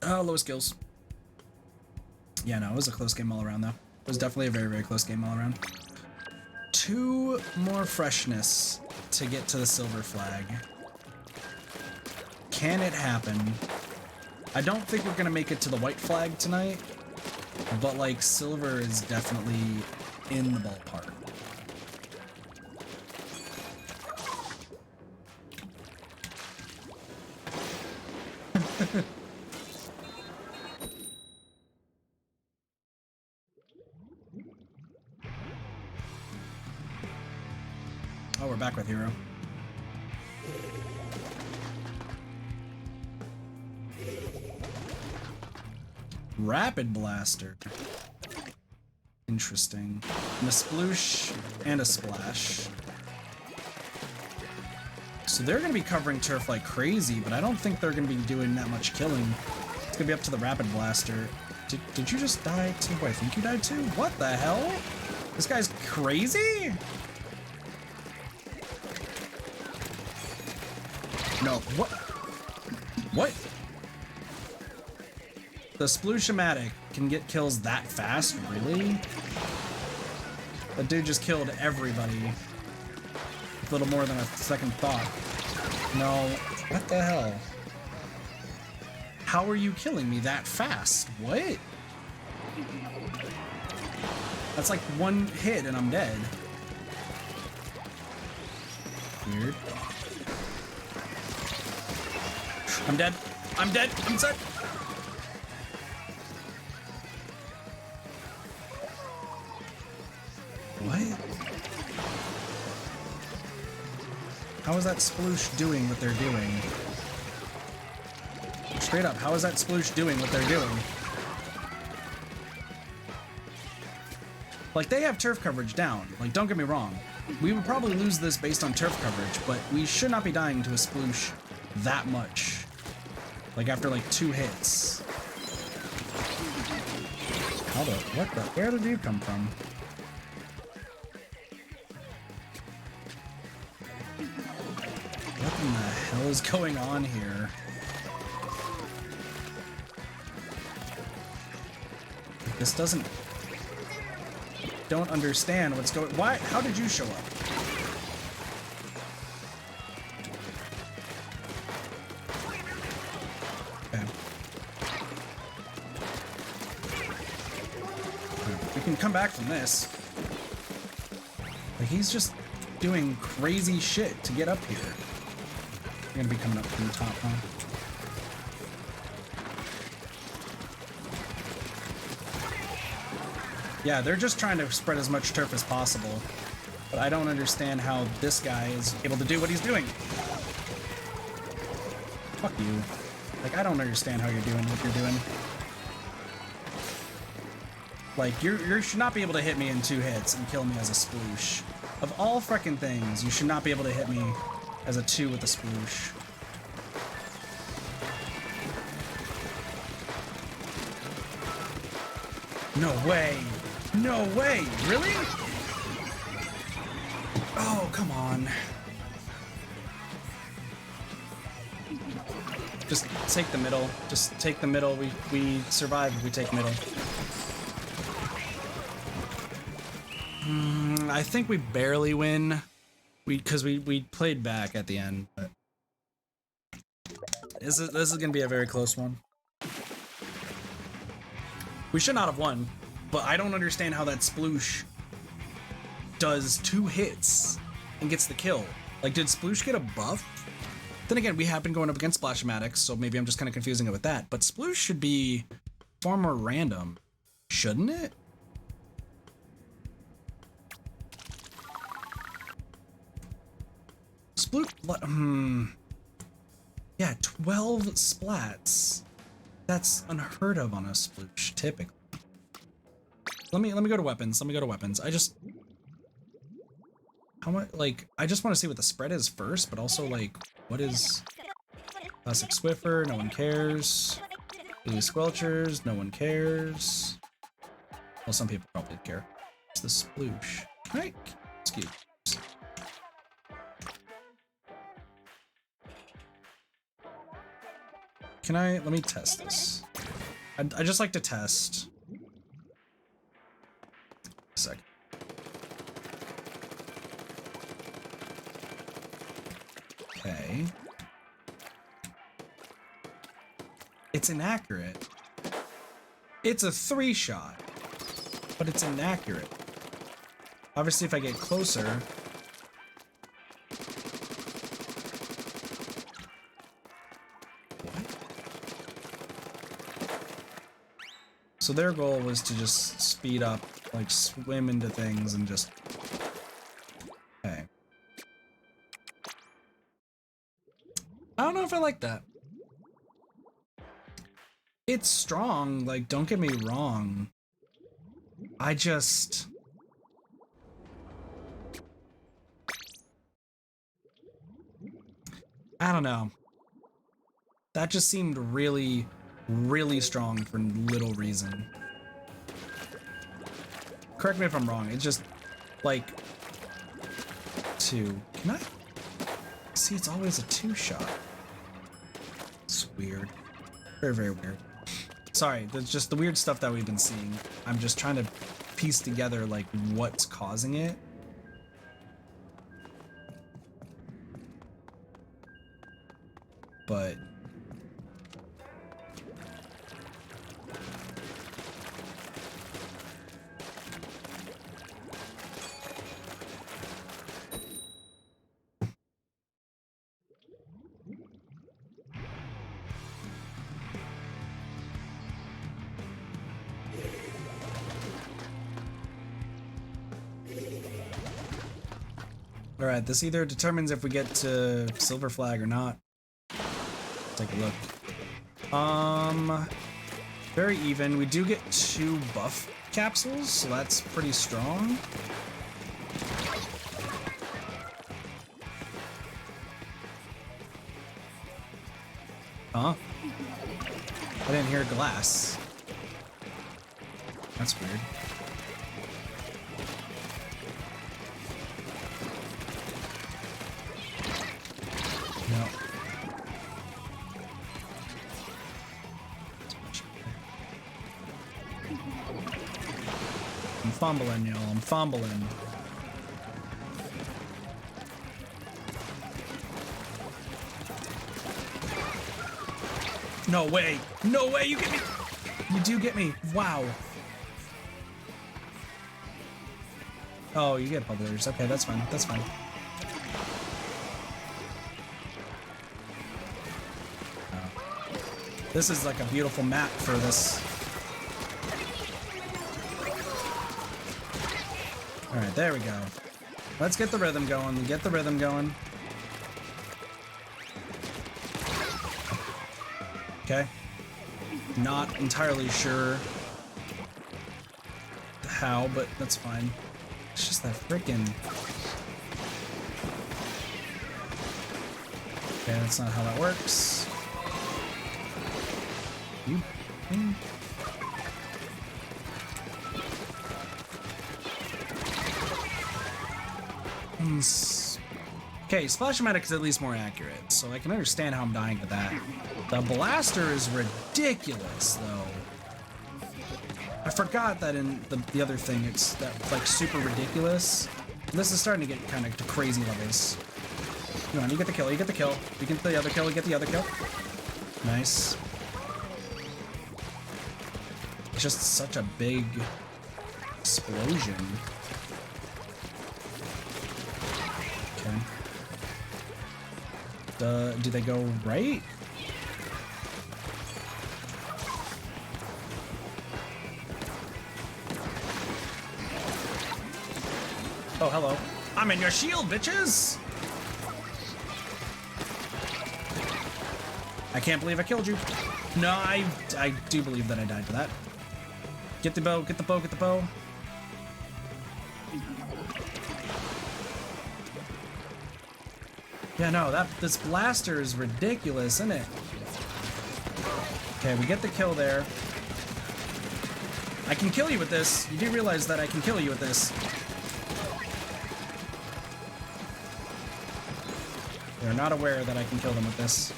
Low skills. Yeah, no, it was a close game all around, though. It was definitely a very, very close game all around. 2 more freshness to get to the silver flag. Can it happen? I don't think we're gonna make it to the white flag tonight, but, like, silver is definitely in the ballpark. Oh, we're back with Hero. Rapid Blaster. Interesting. And a sploosh and a splash. So they're going to be covering turf like crazy, but I don't think they're going to be doing that much killing. It's going to be up to the Rapid Blaster. Did you just die too? I think you died too? What the hell? This guy's crazy? No, what? What? The Sploosh-O-Matic can get kills that fast, really? That dude just killed everybody. With a little more than a second thought. No, what the hell? How are you killing me that fast? What? That's like one hit and I'm dead. Weird. I'm dead. I'm dead. I'm dead. What? How is that sploosh doing what they're doing? Straight up, how is that sploosh doing what they're doing? Like, they have turf coverage down. Like, don't get me wrong. We would probably lose this based on turf coverage, but we should not be dying to a sploosh that much. Like, after, like, 2 hits. How the... What the... Where did you come from? What in the hell is going on here? This doesn't... Don't understand what's going... Why? How did you show up? Okay. We can come back from this. Like, he's just doing crazy shit to get up here. You're gonna be coming up from the top, huh? Yeah, they're just trying to spread as much turf as possible. But I don't understand how this guy is able to do what he's doing. Fuck you. Like, I don't understand how you're doing what you're doing. Like, you should not be able to hit me in 2 hits and kill me as a sploosh. Of all frickin' things, you should not be able to hit me as a 2 with a sploosh. No way! No way! Really? Oh, come on. Just take the middle. Just take the middle. We survive if we take middle. I think we barely win. Because we played back at the end, but this is gonna be a very close one. We should not have won, but I don't understand how that sploosh does 2 hits and gets the kill. Like, did sploosh get a buff? Then again, we have been going up against Splashmatics, so maybe I'm just kind of confusing it with that. But sploosh should be far more random, shouldn't it? Sploosh, yeah, 12 splats. That's unheard of on a sploosh, typically. Let me go to weapons. Let me go to weapons. I just... How much, like, I just want to see what the spread is first, but also, like, what is... Classic Swiffer, no one cares. Blue Squelchers, no one cares. Well, some people probably care. It's the sploosh. Right? Excuse me. Can I... Let me test this. I just like to test. A second. Okay. It's inaccurate. It's a 3-shot, but it's inaccurate. Obviously, if I get closer... So their goal was to just speed up, like swim into things and just... Okay. I don't know if I like that. It's strong, like, don't get me wrong. I just... I don't know. That just seemed really... really strong for little reason. Correct me if I'm wrong. It's just like 2. Can I see? It's always a 2-shot. It's weird. Very, very weird. Sorry, that's just the weird stuff that we've been seeing. I'm just trying to piece together like what's causing it. But All right, this either determines if we get to silver flag or not. Let's take a look. Very even. We do get 2 buff capsules, so that's pretty strong. Huh? I didn't hear glass. That's weird. No. I'm fumbling, y'all. I'm fumbling. No way. No way you get me. You do get me. Wow. Oh, you get bubblers. Okay, that's fine. That's fine. Oh. This is like a beautiful map for this. All right, there we go. Let's get the rhythm going. Get the rhythm going. Okay. Not entirely sure how, but that's fine. It's just that frickin'... Okay, that's not how that works. You... Okay, Splash-O-Matic is at least more accurate, so I can understand how I'm dying to that. The blaster is ridiculous, though. I forgot that in the other thing, it's that like super ridiculous. This is starting to get kind of to crazy levels. Come on, you get the kill, you get the kill. You get the other kill, you get the other kill. Nice. It's just such a big explosion. Okay. Do they go right? Oh, hello. I'm in your shield, bitches! I can't believe I killed you. No, I do believe that I died to that. Get the bow, get the bow, get the bow. Yeah, no, this blaster is ridiculous, isn't it? Okay, we get the kill there. I can kill you with this. You do realize that I can kill you with this. They're not aware that I can kill them with this.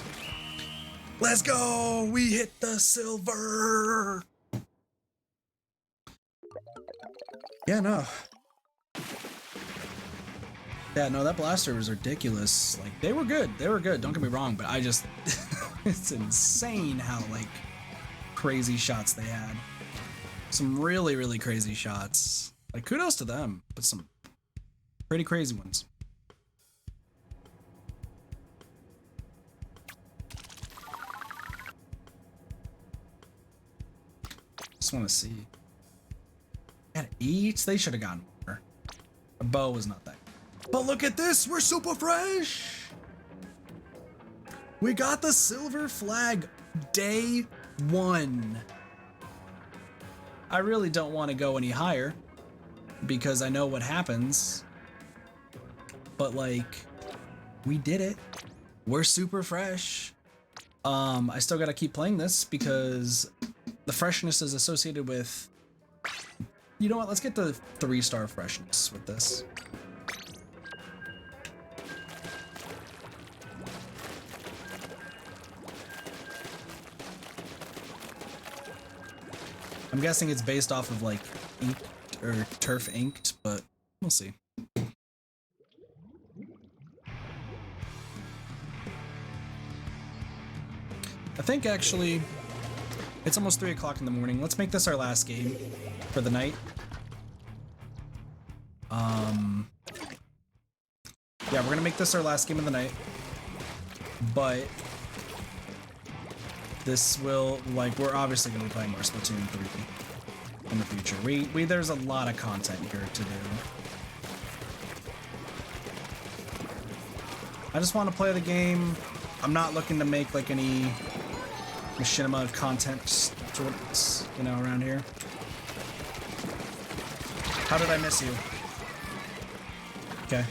Let's go! We hit the silver! Yeah, no. Yeah, no, that blaster was ridiculous. Like, they were good. They were good. Don't get me wrong, but I just... it's insane how, like, crazy shots they had. Some really, really crazy shots. Like, kudos to them, but some pretty crazy ones. Just want to see. At each, they should have gotten more. A bow was not that. But look at this, we're super fresh. We got the silver flag day 1. I really don't want to go any higher because I know what happens. But like, we did it. We're super fresh. I still gotta keep playing this because the freshness is associated with, you know what, let's get the 3-star freshness with this. I'm guessing it's based off of like inked or turf inked, but we'll see. I think actually it's almost 3 o'clock in the morning. Let's make this our last game for the night. Yeah, we're gonna make this our last game of the night, but this will, like, we're obviously gonna be playing more Splatoon 3 in the future. There's a lot of content here to do. I just want to play the game. I'm not looking to make like any machinima content sorts, you know, around here. How did I miss you? Okay.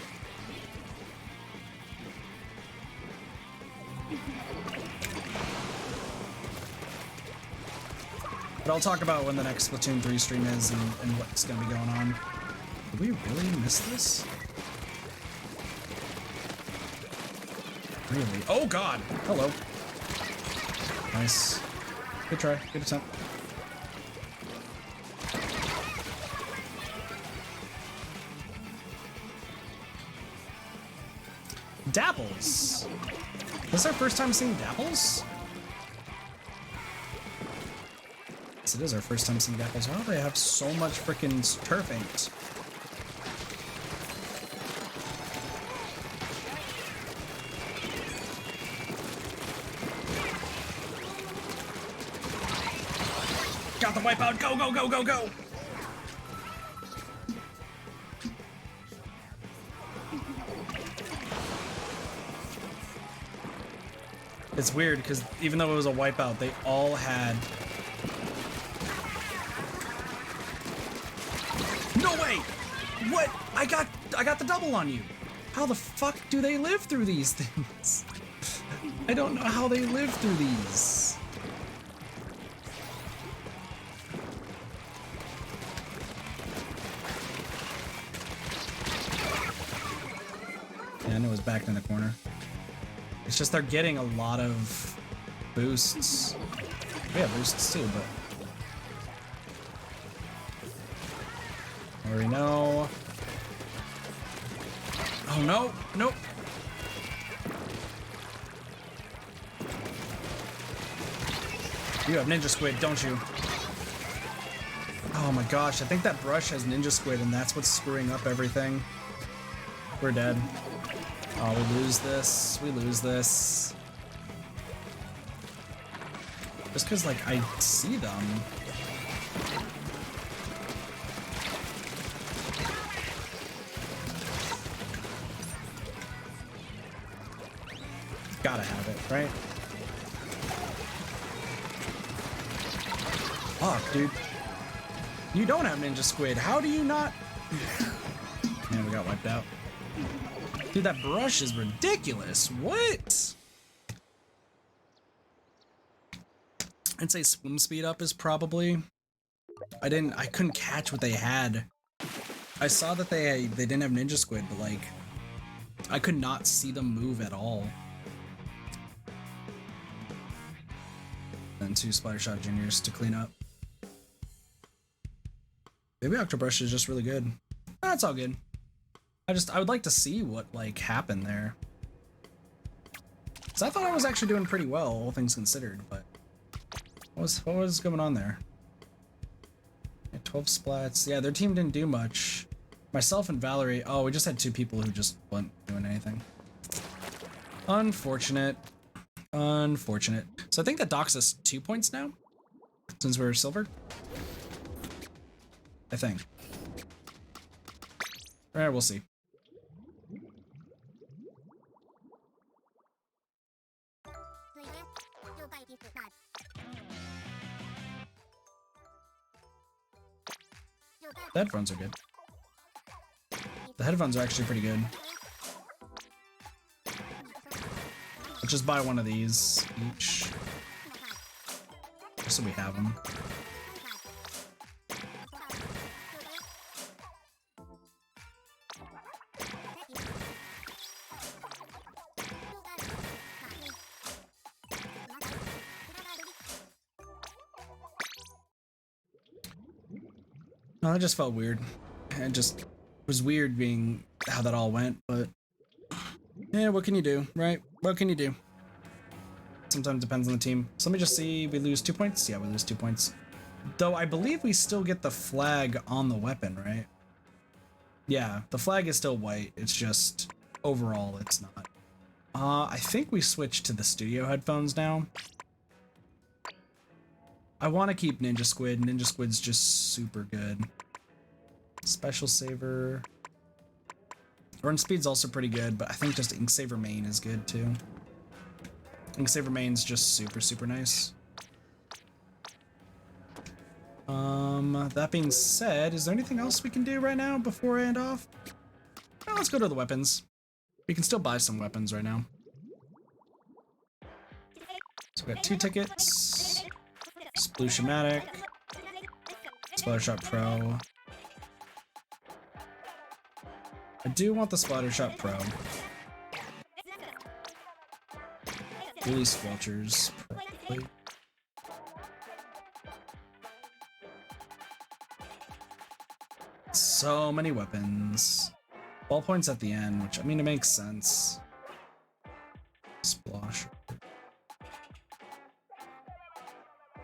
But I'll talk about when the next Splatoon 3 stream is and what's going to be going on. Did we really miss this? Really? Oh god! Hello. Nice. Good try. Good attempt. Dapples! This is our first time seeing Dapples? Yes, it is our first time seeing Dapples. Why do they have so much freaking turf inked? Got the wipeout! Go, go, go, go, go! It's weird because even though it was a wipeout, they all had. No way! What? I got the double on you. How the fuck do they live through these things? I don't know how they live through these. Yeah, I know it was backed in the corner. It's just they're getting a lot of boosts. We have boosts too, but I already know. Oh no, nope. You have Ninja Squid, don't you? Oh my gosh, I think that brush has Ninja Squid and that's what's screwing up everything. We're dead. Oh, we lose this. We lose this. Just because, like, I see them. Gotta have it, right? Fuck, dude. You don't have Ninja Squid. How do you not? Man, we got wiped out. Dude, that brush is ridiculous. What? I'd say swim speed up is probably. I couldn't catch what they had. I saw that they didn't have Ninja Squid, but like I could not see them move at all. And 2 Splattershot Juniors to clean up. Maybe Octobrush is just really good. That's all good. I would like to see what like happened there. So I thought I was actually doing pretty well, all things considered, but what was going on there? Yeah, 12 splats. Yeah, their team didn't do much. Myself and Valerie, oh, we just had 2 people who just weren't doing anything. Unfortunate. Unfortunate. So I think that docks us 2 points now, since we're silver. I think. Alright, we'll see. The headphones are good. The headphones are actually pretty good. Let's just buy one of these each. Just so we have them. No, that just felt weird. It just was weird being how that all went, but yeah, what can you do, right? What can you do? Sometimes depends on the team. So let me just see, we lose 2 points? Yeah, we lose 2 points. Though I believe we still get the flag on the weapon, right? Yeah, the flag is still white. It's just overall it's not. I think we switched to the studio headphones now. I want to keep Ninja Squid. Ninja Squid's just super good. Special Saver. Run speed's also pretty good, but I think just Inksaver main is good too. Inksaver main's just super, super nice. That being said, is there anything else we can do right now before I end off? Well, let's go to the weapons. We can still buy some weapons right now. So we got 2 tickets. Sploosh-o-matic. Splattershot Pro. I do want the Splattershot Pro. Really Squelchers, probably. So many weapons. Ballpoints at the end, which, I mean, it makes sense. Splosh.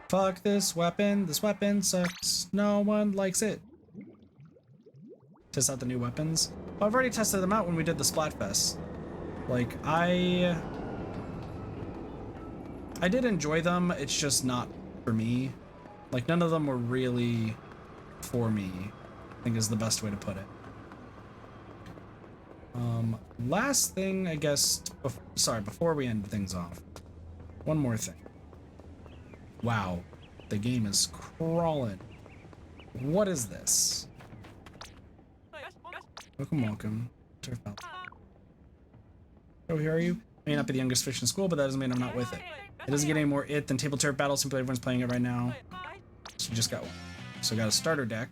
Fuck this weapon. This weapon sucks. No one likes it. Test out the new weapons. Oh, I've already tested them out when we did the Splatfest. Like, I did enjoy them. It's just not for me. Like, none of them were really for me, I think is the best way to put it. Last thing, I guess, before we end things off, one more thing. Wow, the game is crawling. What is this? Welcome. Turf battle. Oh, here are you? I may not be the youngest fish in school, but that doesn't mean I'm not with it. It doesn't get any more than table turf battle, simply everyone's playing it right now. So we just got one. So I got a starter deck.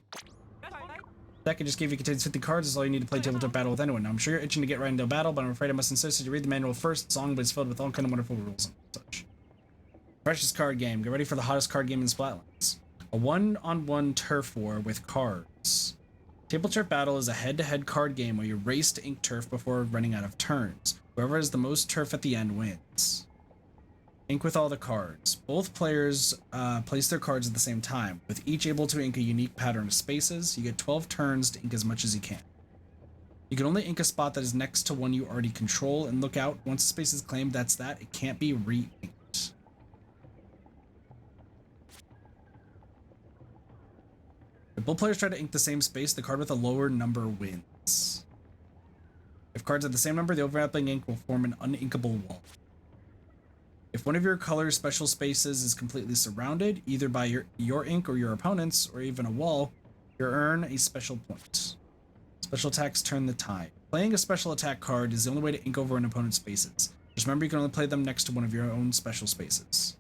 Deck I just gave you contains 50 cards. That's all you need to play tabletop battle with anyone. Now, I'm sure you're itching to get right into a battle, but I'm afraid I must insist that you read the manual first. It's long, but it's filled with all kind of wonderful rules and such. Precious card game. Get ready for the hottest card game in Splatlands. A one-on-one turf war with cards. Table turf battle is a head-to-head card game where you race to ink turf before running out of turns. Whoever has the most turf at the end wins. Ink with all the cards. Both players place their cards at the same time, with each able to ink a unique pattern of spaces. You get 12 turns to ink as much as you can. You can only ink a spot that is next to one you already control, and look out, once a space is claimed, that's that. It can't be re-inked. If both players try to ink the same space, the card with a lower number wins. If cards have the same number, the overlapping ink will form an uninkable wall. If one of your color's special spaces is completely surrounded, either by your ink or your opponent's, or even a wall, you earn a special point. Special attacks turn the tide. Playing a special attack card is the only way to ink over an opponent's spaces. Just remember you can only play them next to one of your own special spaces.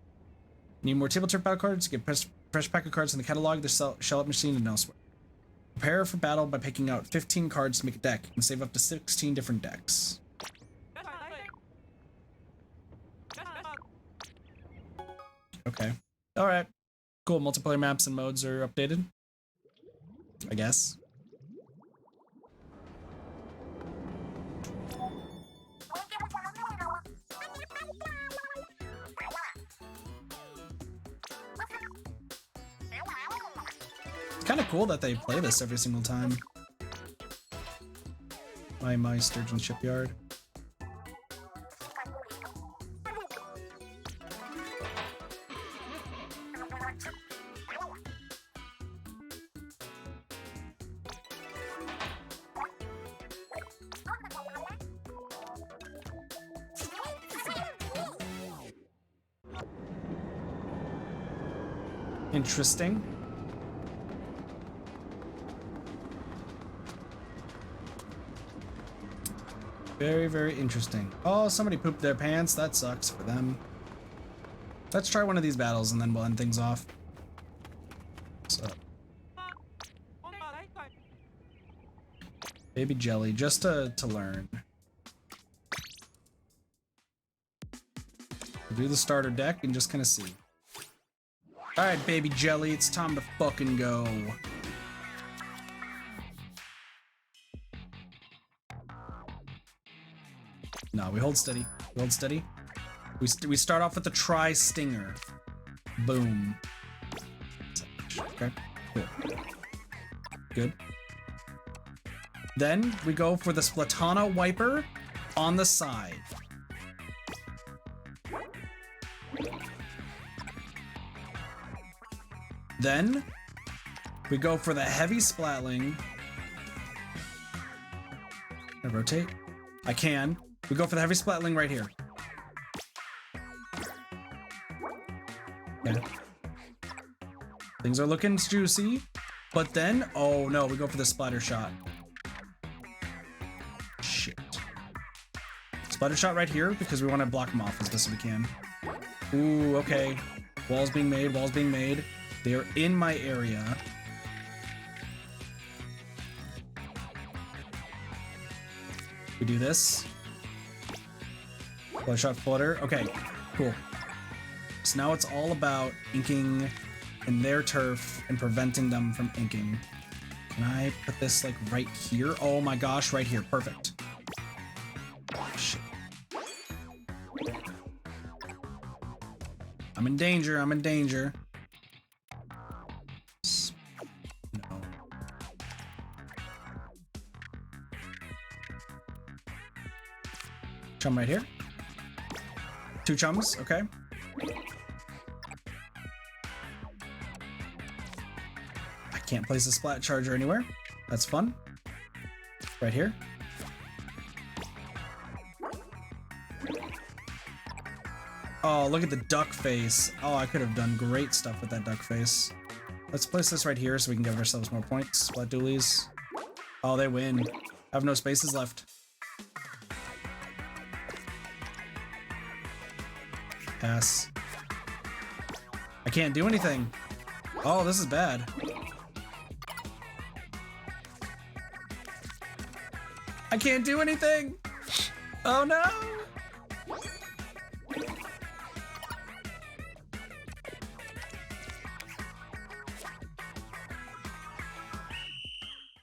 Need more table turf battle cards? Get fresh pack of cards in the catalog, the shell-up machine, and elsewhere. Prepare for battle by picking out 15 cards to make a deck. You can save up to 16 different decks. Okay. Alright. Cool. Multiplayer maps and modes are updated, I guess. It's kind of cool that they play this every single time. My Sturgeon Shipyard. Interesting. Very, very interesting. Oh, somebody pooped their pants. That sucks for them. Let's try one of these battles and then we'll end things off. So. Baby Jelly, just to learn. We'll do the starter deck and just kind of see. Alright, Baby Jelly, it's time to fucking go. No, we hold steady. We hold steady. We start off with the Tri-Stinger. Boom. Okay, cool. Good. Then we go for the Splatana Wiper on the side. Then we go for the Heavy Splatling. rotate? I can. We go for the heavy splatling right here. Okay. Things are looking juicy, but then, oh no, we go for the splatter shot. Shit. Splatter shot right here because we want to block them off as best as we can. Ooh, okay. Walls being made, walls being made. They are in my area. We do this. Flutter shot flutter. Okay, cool. So now it's all about inking in their turf and preventing them from inking. Can I put this like right here? Oh my gosh, right here. Perfect. Oh, shit. I'm in danger. I'm in danger. No. Chum right here. 2 chums. Okay. I can't place a splat charger anywhere. That's fun. Right here. Oh, look at the duck face. Oh, I could have done great stuff with that duck face. Let's place this right here so we can give ourselves more points. Splat dualies. Oh, they win. I have no spaces left. Pass. I can't do anything. Oh, this is bad. I can't do anything. Oh no.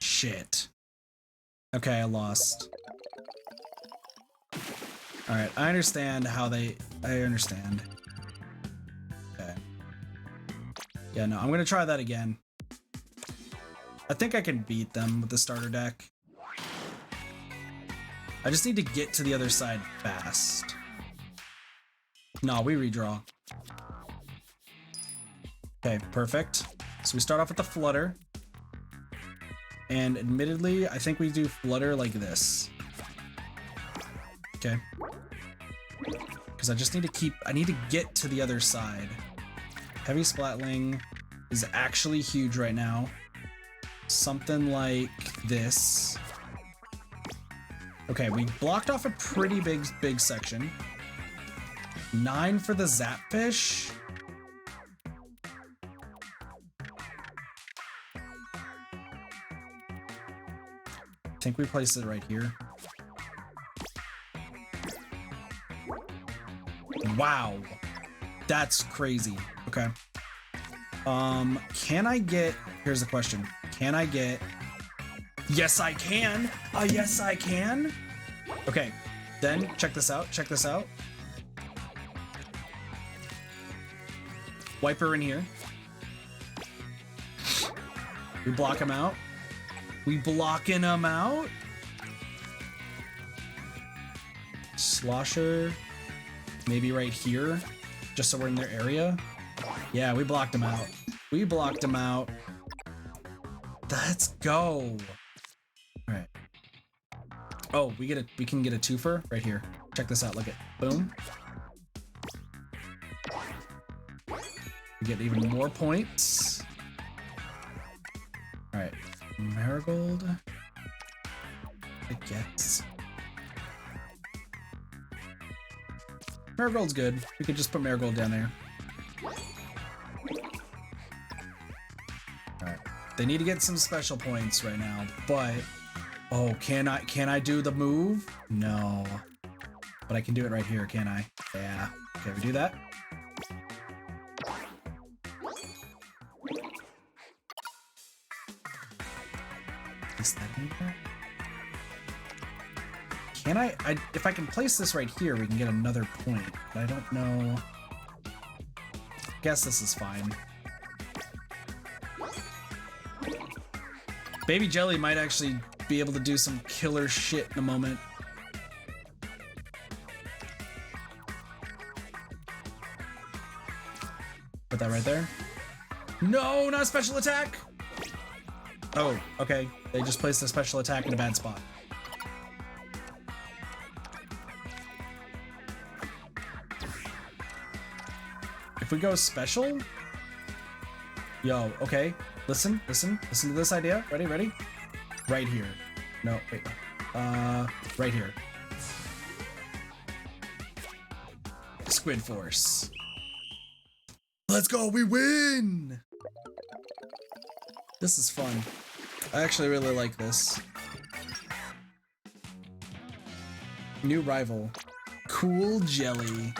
Shit. Okay, I lost. Alright, I understand how they... I understand. Okay. Yeah, no, I'm gonna try that again. I think I can beat them with the starter deck. I just need to get to the other side fast. No, we redraw. Okay, perfect. So we start off with the flutter. And admittedly, I think we do flutter like this. Okay. Because I just need to keep... I need to get to the other side. Heavy splatling is actually huge right now. Something like this. Okay, we blocked off a pretty big section. 9 for the Zapfish. I think we place it right here. Wow. That's crazy. Okay. Can I get... Here's the question. Can I get... Yes, I can! Yes, I can! Okay. Then, check this out. Check this out. Wiper in here. We block him out. We blocking him out. Slosher. Maybe right here. Just so we're in their area. Yeah, we blocked him out. We blocked him out. Let's go. Alright. Oh, we can get a twofer right here. Check this out. Look at boom. We get even more points. Alright. Marigold. I guess. Marigold's good. We could just put Marigold down there. Alright. They need to get some special points right now, but... Oh, can I do the move? No. But I can do it right here, can I? Yeah. Okay, we do that. Is that in there? Can I if I can place this right here, we can get another point, but I don't know. Guess this is fine. Baby Jelly might actually be able to do some killer shit in a moment. Put that right there. No, not a special attack! Oh, okay. They just placed a special attack in a bad spot. If we go special, yo, okay, listen to this idea. Ready? Right here. No, wait. Right here. Squid Force. Let's go, we win! This is fun. I actually really like this. New rival. Cool Jelly.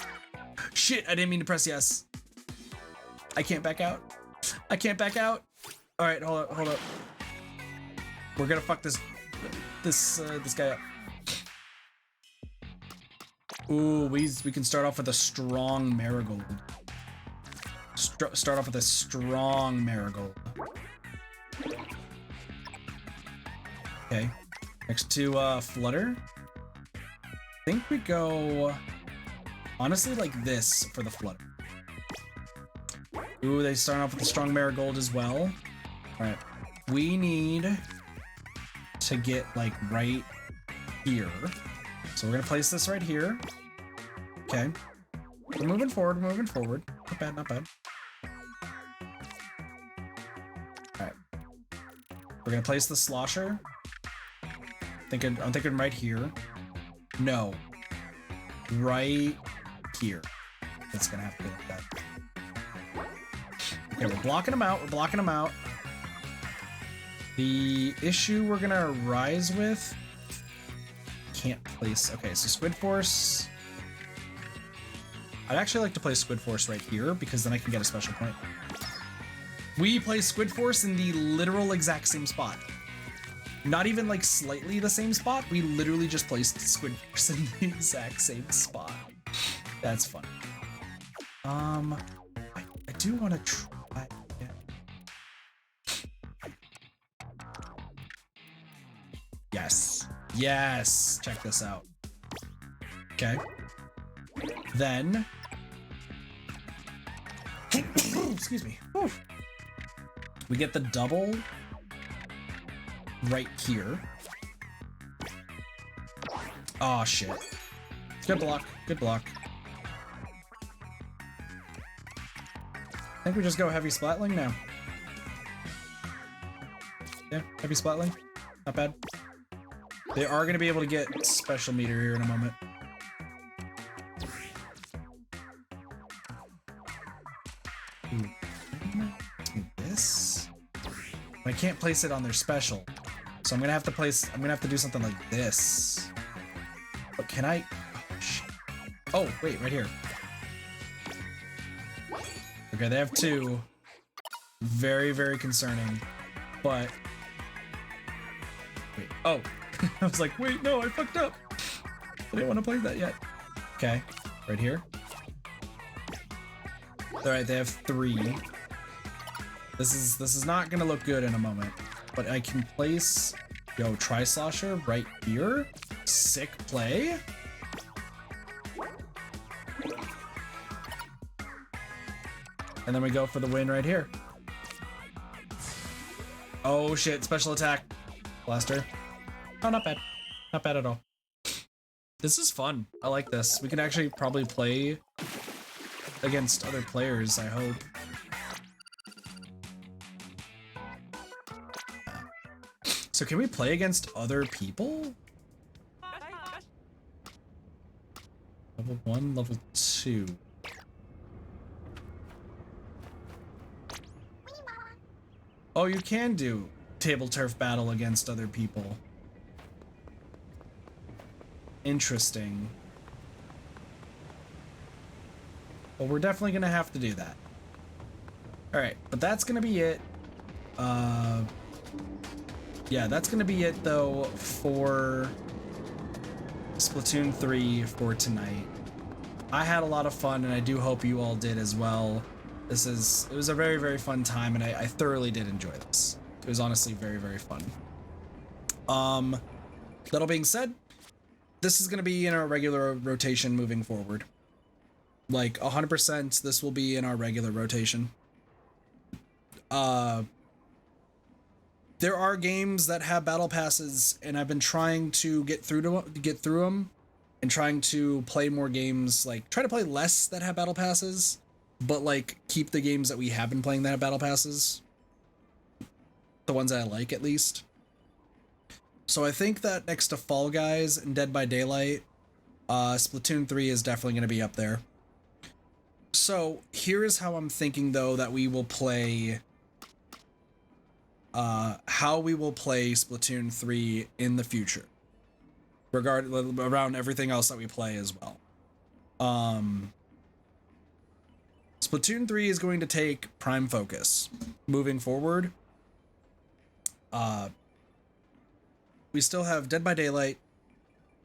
Shit, I didn't mean to press yes. I can't back out. I can't back out. All right, hold up. We're gonna fuck this guy up. Ooh, we can start off with a strong Marigold. Start off with a strong Marigold. Okay, next to Flutter. I think we go, honestly, like this for the Flutter. Ooh, they start off with a strong Marigold as well. All right, we need to get like right here. So we're gonna place this right here. Okay, we're moving forward. Not bad. All right, we're gonna place the Slosher. I'm thinking right here. No, right here. It's gonna have to be like that. Okay, we're blocking them out. The issue we're gonna rise with, can't place. Okay, so Squid Force. I'd actually like to play Squid Force right here because then I can get a special point. We play Squid Force in the literal exact same spot. Not even like slightly the same spot. We literally just placed Squid Force in the exact same spot. That's fun. I do want to try again. Yes. Check this out. Okay. Then, excuse me. Whew. We get the double right here. Oh shit. Good block. I think we just go heavy Splatling now. Yeah, heavy Splatling. Not bad. They are going to be able to get special meter here in a moment. This? I can't place it on their special. So I'm gonna have to do something like this. But can I? Oh shit. Oh, wait, right here. Okay, they have two. Very, very concerning. But wait. Oh. I was like, wait, no, I fucked up. I didn't want to play that yet. Okay, right here. Alright, they have three. This is not gonna look good in a moment. But I can place Tri-Slosher right here. Sick play. And then we go for the win right here. Oh shit, special attack. Blaster. Oh, not bad. Not bad at all. This is fun. I like this. We can actually probably play against other players, I hope. So can we play against other people? Level 1, level 2. Oh, you can do table turf battle against other people. Interesting. Well, we're definitely gonna have to do that. Alright, but that's gonna be it. Yeah, that's gonna be it though for Splatoon 3 for tonight. I had a lot of fun and I do hope you all did as well. It was a very, very fun time and I thoroughly did enjoy this. It was honestly very, very fun. That all being said, this is gonna be in our regular rotation moving forward. Like 100% this will be in our regular rotation. There are games that have battle passes and I've been trying to get through them and trying to play more games, like try to play less that have battle passes but like keep the games that we have been playing that have battle passes. The ones that I like, at least. So I think that next to Fall Guys and Dead by Daylight, Splatoon 3 is definitely going to be up there. So here is how I'm thinking, though, that we will play... how we will play Splatoon 3 in the future. Around everything else that we play as well. Splatoon 3 is going to take prime focus. Moving forward... we still have Dead by Daylight,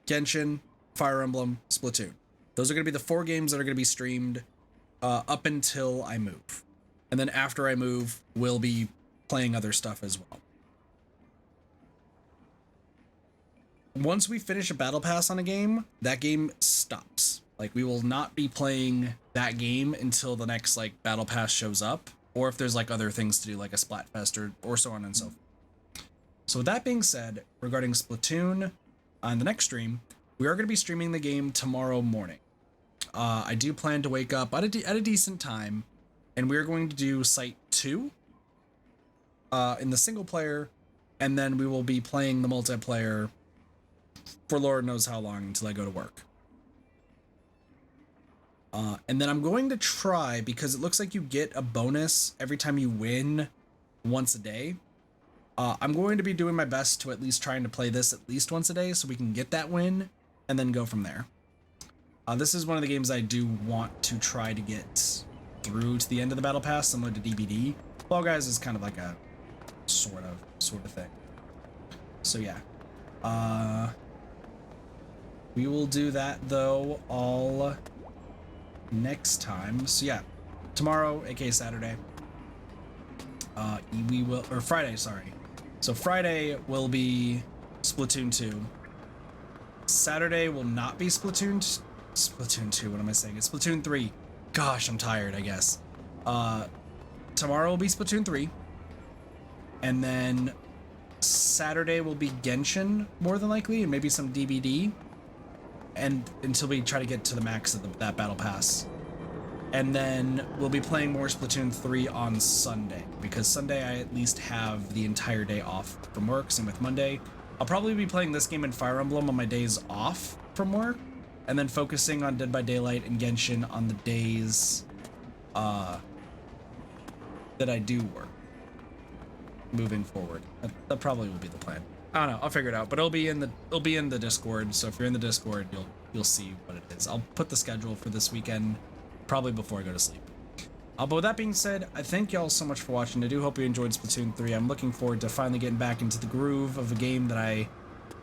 Genshin, Fire Emblem, Splatoon. Those are going to be the 4 games that are going to be streamed up until I move. And then after I move, we'll be playing other stuff as well. Once we finish a battle pass on a game, that game stops. Like, we will not be playing that game until the next, like, battle pass shows up, or if there's, like, other things to do, like a Splatfest or so on and so forth. So with that being said, regarding Splatoon, on the next stream, we are going to be streaming the game tomorrow morning. I do plan to wake up at a decent time, and we're going to do Site 2 in the single player, and then we will be playing the multiplayer for Lord knows how long until I go to work. And then I'm going to try, because it looks like you get a bonus every time you win once a day. I'm going to be doing my best to at least trying to play this at least once a day so we can get that win and then go from there. This is one of the games I do want to try to get through to the end of the battle pass, similar to DBD. Fall Guys is kind of like a sort of thing. So yeah. We will do that though all next time. So yeah, tomorrow, aka Saturday, we will, or Friday, sorry. So Friday will be Splatoon 2. Saturday will not be Splatoon 2, what am I saying? It's Splatoon 3. Gosh, I'm tired, I guess. Tomorrow will be Splatoon 3. And then Saturday will be Genshin, more than likely, and maybe some DBD. And until we try to get to the max of that battle pass. And then we'll be playing more Splatoon 3 on Sunday, because Sunday I at least have the entire day off from work, same with Monday. I'll probably be playing this game and Fire Emblem on my days off from work, and then focusing on Dead by Daylight and Genshin on the days that I do work. Moving forward, that probably will be the plan. I don't know, I'll figure it out, but it'll be in the Discord, so if you're in the Discord, you'll see what it is. I'll put the schedule for this weekend probably before I go to sleep. But with that being said, I thank y'all so much for watching. I do hope you enjoyed Splatoon 3. I'm looking forward to finally getting back into the groove of a game that I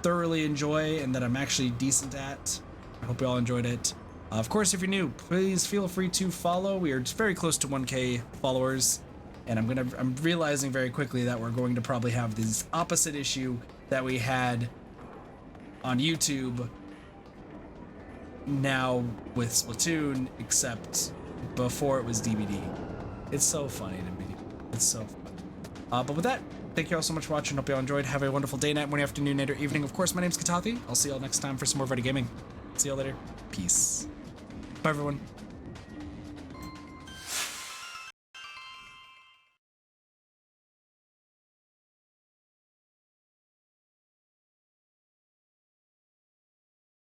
thoroughly enjoy and that I'm actually decent at. I hope you all enjoyed it. Of course, if you're new, please feel free to follow. We are very close to 1K followers, and I'm realizing very quickly that we're going to probably have this opposite issue that we had on YouTube now with Splatoon, except before it was DBD. It's so funny to me. It's so funny. But with that, thank you all so much for watching. Hope you all enjoyed. Have a wonderful day, night, morning, afternoon, night, or evening. Of course, my name's Katathi. I'll see you all next time for some more VoD gaming. See you all later. Peace. Bye, everyone.